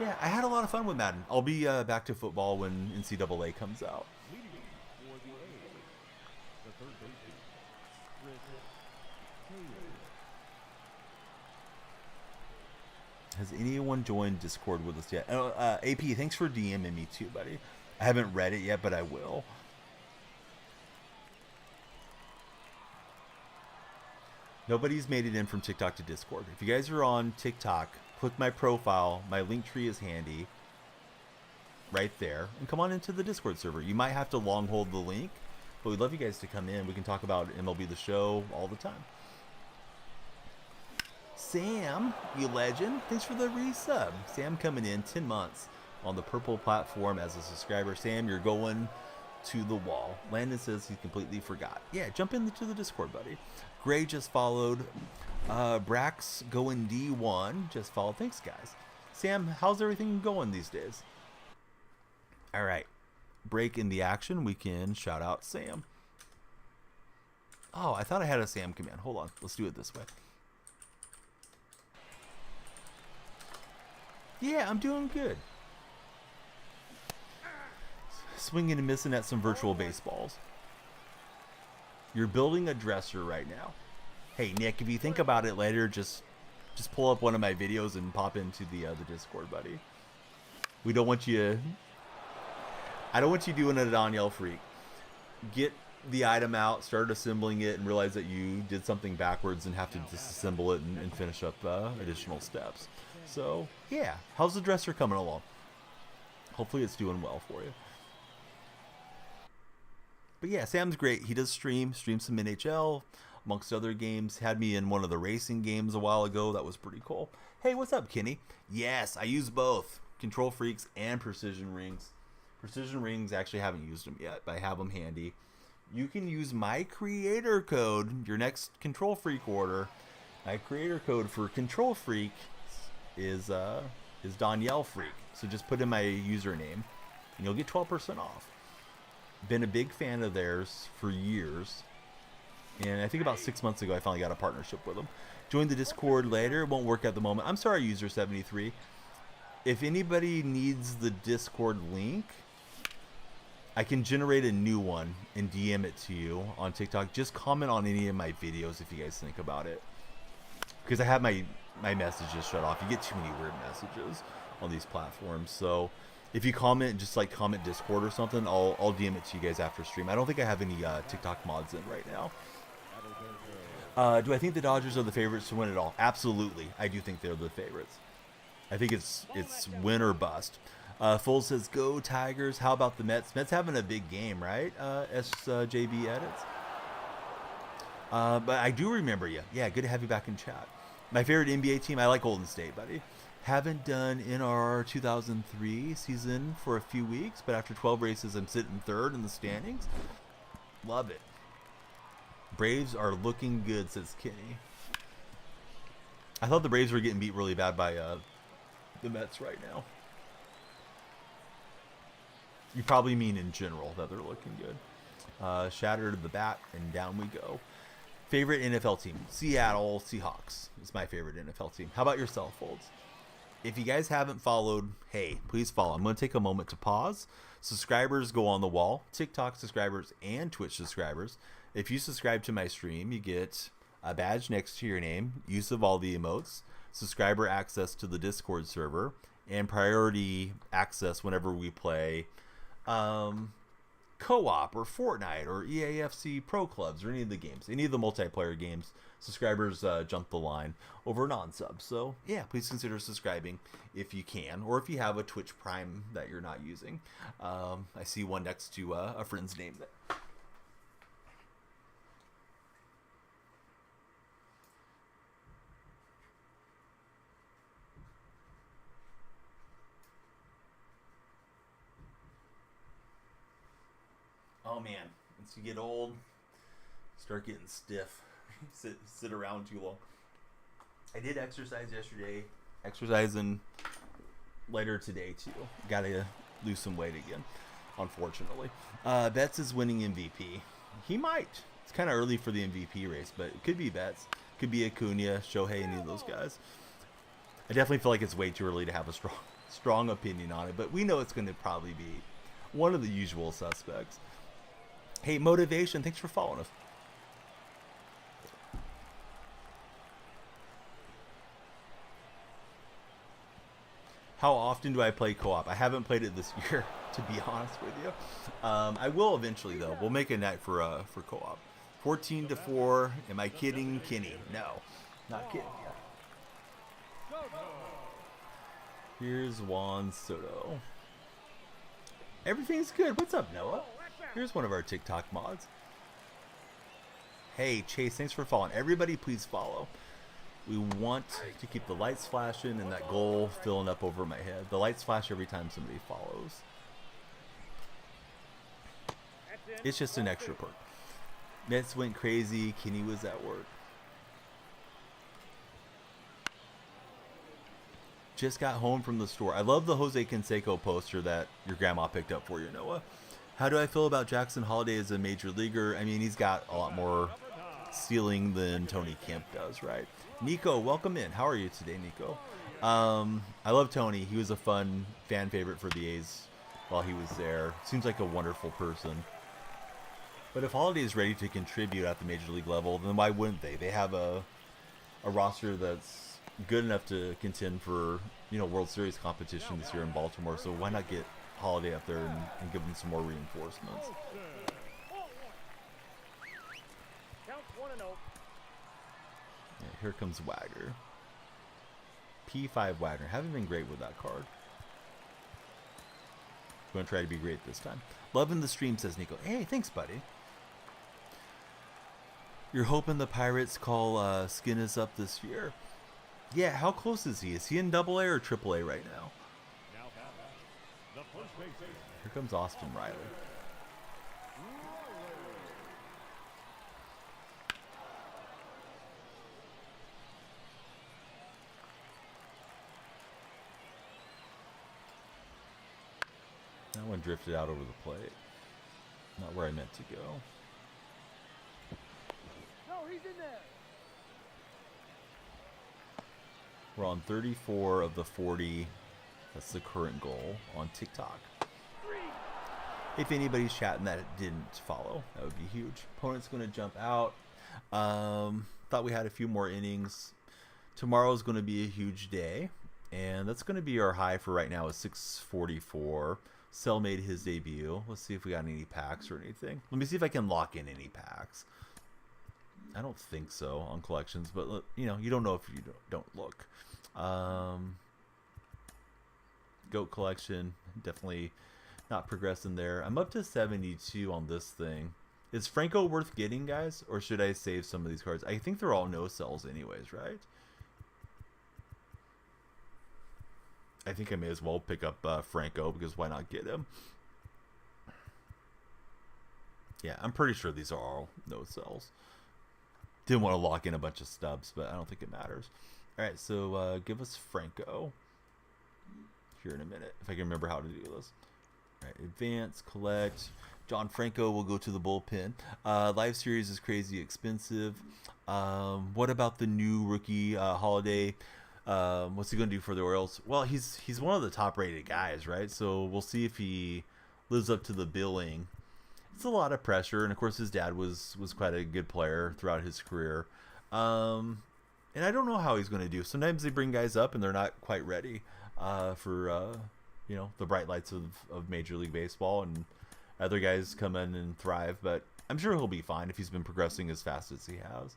Yeah, I had a lot of fun with Madden. I'll be back to football when NCAA comes out. Has anyone joined Discord with us yet? AP, thanks for DMing me too, buddy. I haven't read it yet, but I will. Nobody's made it in from TikTok to Discord. If you guys are on TikTok, click my profile. My link tree is handy right there. And come on into the Discord server. You might have to long hold the link, but we'd love you guys to come in. We can talk about MLB The Show all the time. Sam, you legend. Thanks for the resub. Sam coming in 10 months on the purple platform as a subscriber. Sam, you're going to the wall. Landon says he completely forgot. Yeah, jump into the Discord, buddy. Gray just followed. Brax going D1 just followed. Thanks, guys. Sam, how's everything going these days? All right. Break in the action. We can shout out Sam. Oh, I thought I had a Sam command. Hold on. Let's do it this way. Yeah, I'm doing good. Swinging and missing at some virtual baseballs. You're building a dresser right now. Hey, Nick, if you think about it later, just pull up one of my videos and pop into the Discord, buddy. We don't want you... I don't want you doing it at Danielle Freak. Get the item out, start assembling it, and realize that you did something backwards and have to disassemble it and finish up additional steps. So, yeah. How's the dresser coming along? Hopefully it's doing well for you. But yeah, Sam's great. He does stream some NHL, amongst other games. Had me in one of the racing games a while ago. That was pretty cool. Hey, what's up, Kenny? Yes, I use both Control Freaks and Precision Rings. Precision Rings, actually haven't used them yet, but I have them handy. You can use my creator code, your next Control Freak order. My creator code for Control Freak is Danielle Freak. So just put in my username, and you'll get 12% off. Been a big fan of theirs for years, and I think about 6 months ago I finally got a partnership with them. Join the Discord later. It won't work at the moment. I'm sorry, user 73. If anybody needs the Discord link, I can generate a new one and DM it to you on TikTok. Just comment on any of my videos if you guys think about it, because I have my messages shut off. You get too many weird messages on these platforms. So If you comment, just like comment Discord or something, I'll DM it to you guys after stream. I don't think I have any TikTok mods in right now. Do I think the Dodgers are the favorites to win it all? Absolutely. I do think they're the favorites. I think it's win or bust. Full says, go Tigers. How about the Mets? Mets having a big game, right? SJB edits. But I do remember you. Yeah, good to have you back in chat. My favorite NBA team, I like Golden State, buddy. Haven't done NR 2003 season for a few weeks, but after 12 races, I'm sitting third in the standings. Love it. Braves are looking good, says Kenny. I thought the Braves were getting beat really bad by the Mets right now. You probably mean in general that they're looking good. Shattered the bat, and down we go. Favorite NFL team? Seattle Seahawks is my favorite NFL team. How about yourself, Folds? If you guys haven't followed, hey, please follow. I'm going to take a moment to pause. Subscribers go on the wall. TikTok subscribers and Twitch subscribers. If you subscribe to my stream, you get a badge next to your name, use of all the emotes, subscriber access to the Discord server, and priority access whenever we play co-op or Fortnite or EAFC Pro Clubs or any of the games, any of the multiplayer games. Subscribers jump the line over non-subs. So yeah, please consider subscribing if you can, or if you have a Twitch Prime that you're not using. I see one next to a friend's name there. Oh man, once you get old, start getting stiff. sit around too long. I did exercise yesterday. Exercising later today too. Gotta lose some weight again, unfortunately. Betts is winning MVP. He might. It's kind of early for the MVP race, but it could be Betts. Could be Acuna, Shohei, any of those guys. I definitely feel like it's way too early to have a strong opinion on it, but we know it's going to probably be one of the usual suspects. Hey, Motivation, thanks for following us. How often do I play co-op? I haven't played it this year, to be honest with you. I will eventually, though. We'll make a night for co-op. 14-4. Am I kidding, Kenny? No, not kidding. Here's Juan Soto. Everything's good. What's up, Noah? Here's one of our TikTok mods. Hey, Chase, thanks for following. Everybody, please follow. We want to keep the lights flashing and that goal filling up over my head. The lights flash every time somebody follows. It's just an extra perk. Mets went crazy. Kenny was at work. Just got home from the store. I love the Jose Canseco poster that your grandma picked up for you, Noah. How do I feel about Jackson Holiday as a major leaguer? I mean, he's got a lot more ceiling than Tony Kemp does, right? Nico, welcome in. How are you today, Nico? I love Tony. He was a fun fan favorite for the A's while he was there. Seems like a wonderful person. But if Holiday is ready to contribute at the major league level, then why wouldn't they? They have a roster that's good enough to contend for, World Series competition this year in Baltimore. So why not get Holiday up there and give them some more reinforcements? Yeah, here comes Wagner. P5 Wagner. Haven't been great with that card. Going to try to be great this time. Loving the stream, says Nico. Hey, thanks, buddy. You're hoping the Pirates call Skin us up this year? Yeah, how close is he? Is he in AA or AAA right now? Here comes Austin Riley. That one drifted out over the plate. Not where I meant to go. No, he's in there. We're on 34 of the 40. That's the current goal on TikTok. If anybody's chatting that didn't follow, that would be huge. Opponent's going to jump out. Thought we had a few more innings. Tomorrow's going to be a huge day. And that's going to be our high for right now is 644. Cell made his debut. Let's see if we got any packs or anything. Let me see if I can lock in any packs. I don't think so on collections, but you know, you don't know if you don't look. Goat collection, definitely not progressing there. I'm up to 72 on this thing. Is Franco worth getting, guys, or should I save some of these cards? I think they're all no sells anyways, right? I think I may as well pick up Franco, because why not get him? Yeah, I'm pretty sure these are all no sells. Didn't want to lock in a bunch of stubs, but I don't think it matters. All right, so give us Franco here in a minute, if I can remember how to do this. All right, advance, collect. John Franco will go to the bullpen. Live series is crazy expensive. What about the new rookie Holiday? What's he going to do for the Orioles? Well, he's one of the top-rated guys, right? So we'll see if he lives up to the billing. It's a lot of pressure, and of course his dad was quite a good player throughout his career. And I don't know how he's going to do. Sometimes they bring guys up and they're not quite ready for you know, the bright lights of Major League Baseball, and other guys come in and thrive. But I'm sure he'll be fine if he's been progressing as fast as he has.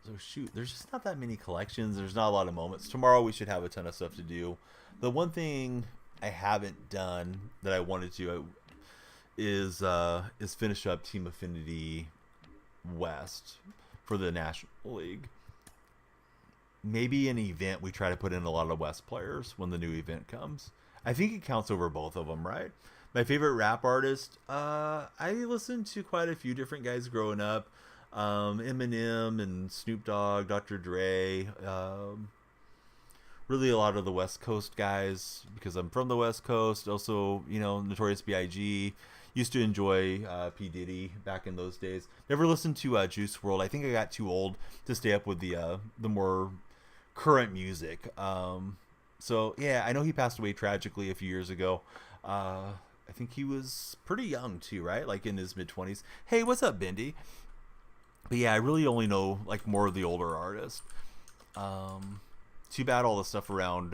So shoot, there's just not that many collections. There's not a lot of moments. Tomorrow we should have a ton of stuff to do. The one thing I haven't done that I wanted to is finish up Team Affinity West for the National League. Maybe an event we try to put in a lot of West players when the new event comes. I think it counts over both of them, right? My favorite rap artist, I listened to quite a few different guys growing up. Eminem and Snoop Dogg, Dr. Dre, really a lot of the West Coast guys, because I'm from the West Coast. Also, you know, Notorious B.I.G. Used to enjoy P. Diddy back in those days. Never listened to Juice WRLD. I think I got too old to stay up with the more current music. So yeah, I know he passed away tragically a few years ago. I think he was pretty young too, right? Like in his mid-20s. Hey, what's up, Bendy? But yeah, I really only know like more of the older artists. Too bad all the stuff around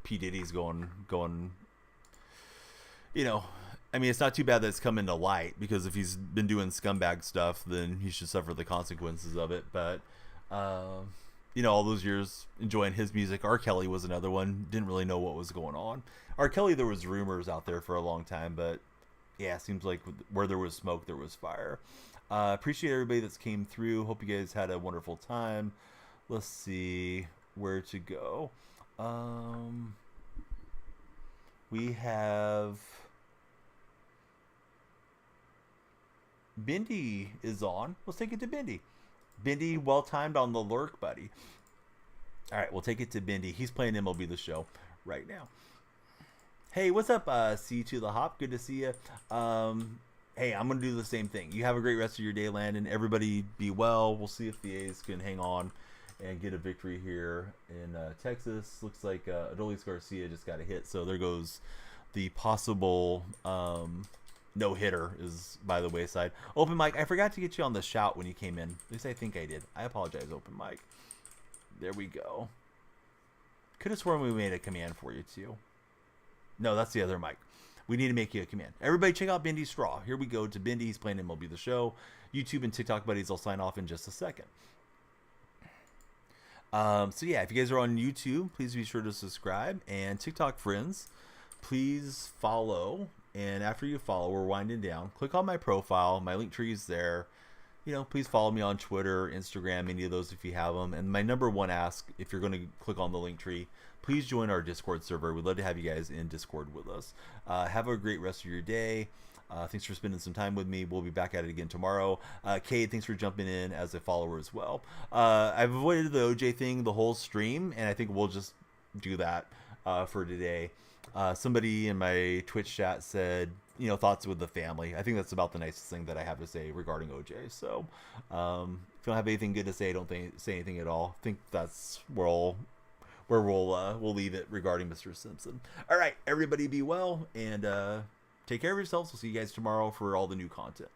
P. Diddy's going. You know, I mean, it's not too bad that it's come into light, because if he's been doing scumbag stuff, then he should suffer the consequences of it. But you know, all those years enjoying his music. R. Kelly was another one. Didn't really know what was going on. R. Kelly, there was rumors out there for a long time, but yeah, it seems like where there was smoke, there was fire. Appreciate everybody that's came through. Hope you guys had a wonderful time. Let's see where to go. We have Bendy is on. Let's take it to Bendy. Bendy, well timed on the lurk, buddy. All right, we'll take it to Bendy. He's playing MLB The Show right now. Hey, what's up, C to the Hop? Good to see you. Hey, I'm going to do the same thing. You have a great rest of your day, Landon. Everybody be well. We'll see if the A's can hang on and get a victory here in Texas. Looks like Adolis Garcia just got a hit, so there goes the possible no-hitter is by the wayside. Open mic, I forgot to get you on the shout when you came in. At least I think I did. I apologize, open mic. There we go. Could have sworn we made a command for you, too. No, that's the other mic. We need to make you a command. Everybody check out Bendy Straw. Here we go to Bendy. He's playing MLB The Show. YouTube and TikTok buddies, I'll sign off in just a second. So yeah, if you guys are on YouTube, please be sure to subscribe. And TikTok friends, please follow. And after you follow, we're winding down. Click on my profile. My link tree is there. You know, please follow me on Twitter, Instagram, any of those if you have them. And my number one ask, if you're going to click on the link tree, please join our Discord server. We'd love to have you guys in Discord with us. Have a great rest of your day. Thanks for spending some time with me. We'll be back at it again tomorrow. Cade, thanks for jumping in as a follower as well. I've avoided the OJ thing the whole stream, and I think we'll just do that for today. Somebody in my Twitch chat said, you know, thoughts with the family. I think that's about the nicest thing that I have to say regarding OJ. So if you don't have anything good to say, don't say anything at all. I think that's where we'll leave it regarding Mr. Simpson. All right, everybody be well, and take care of yourselves. We'll see you guys tomorrow for all the new content.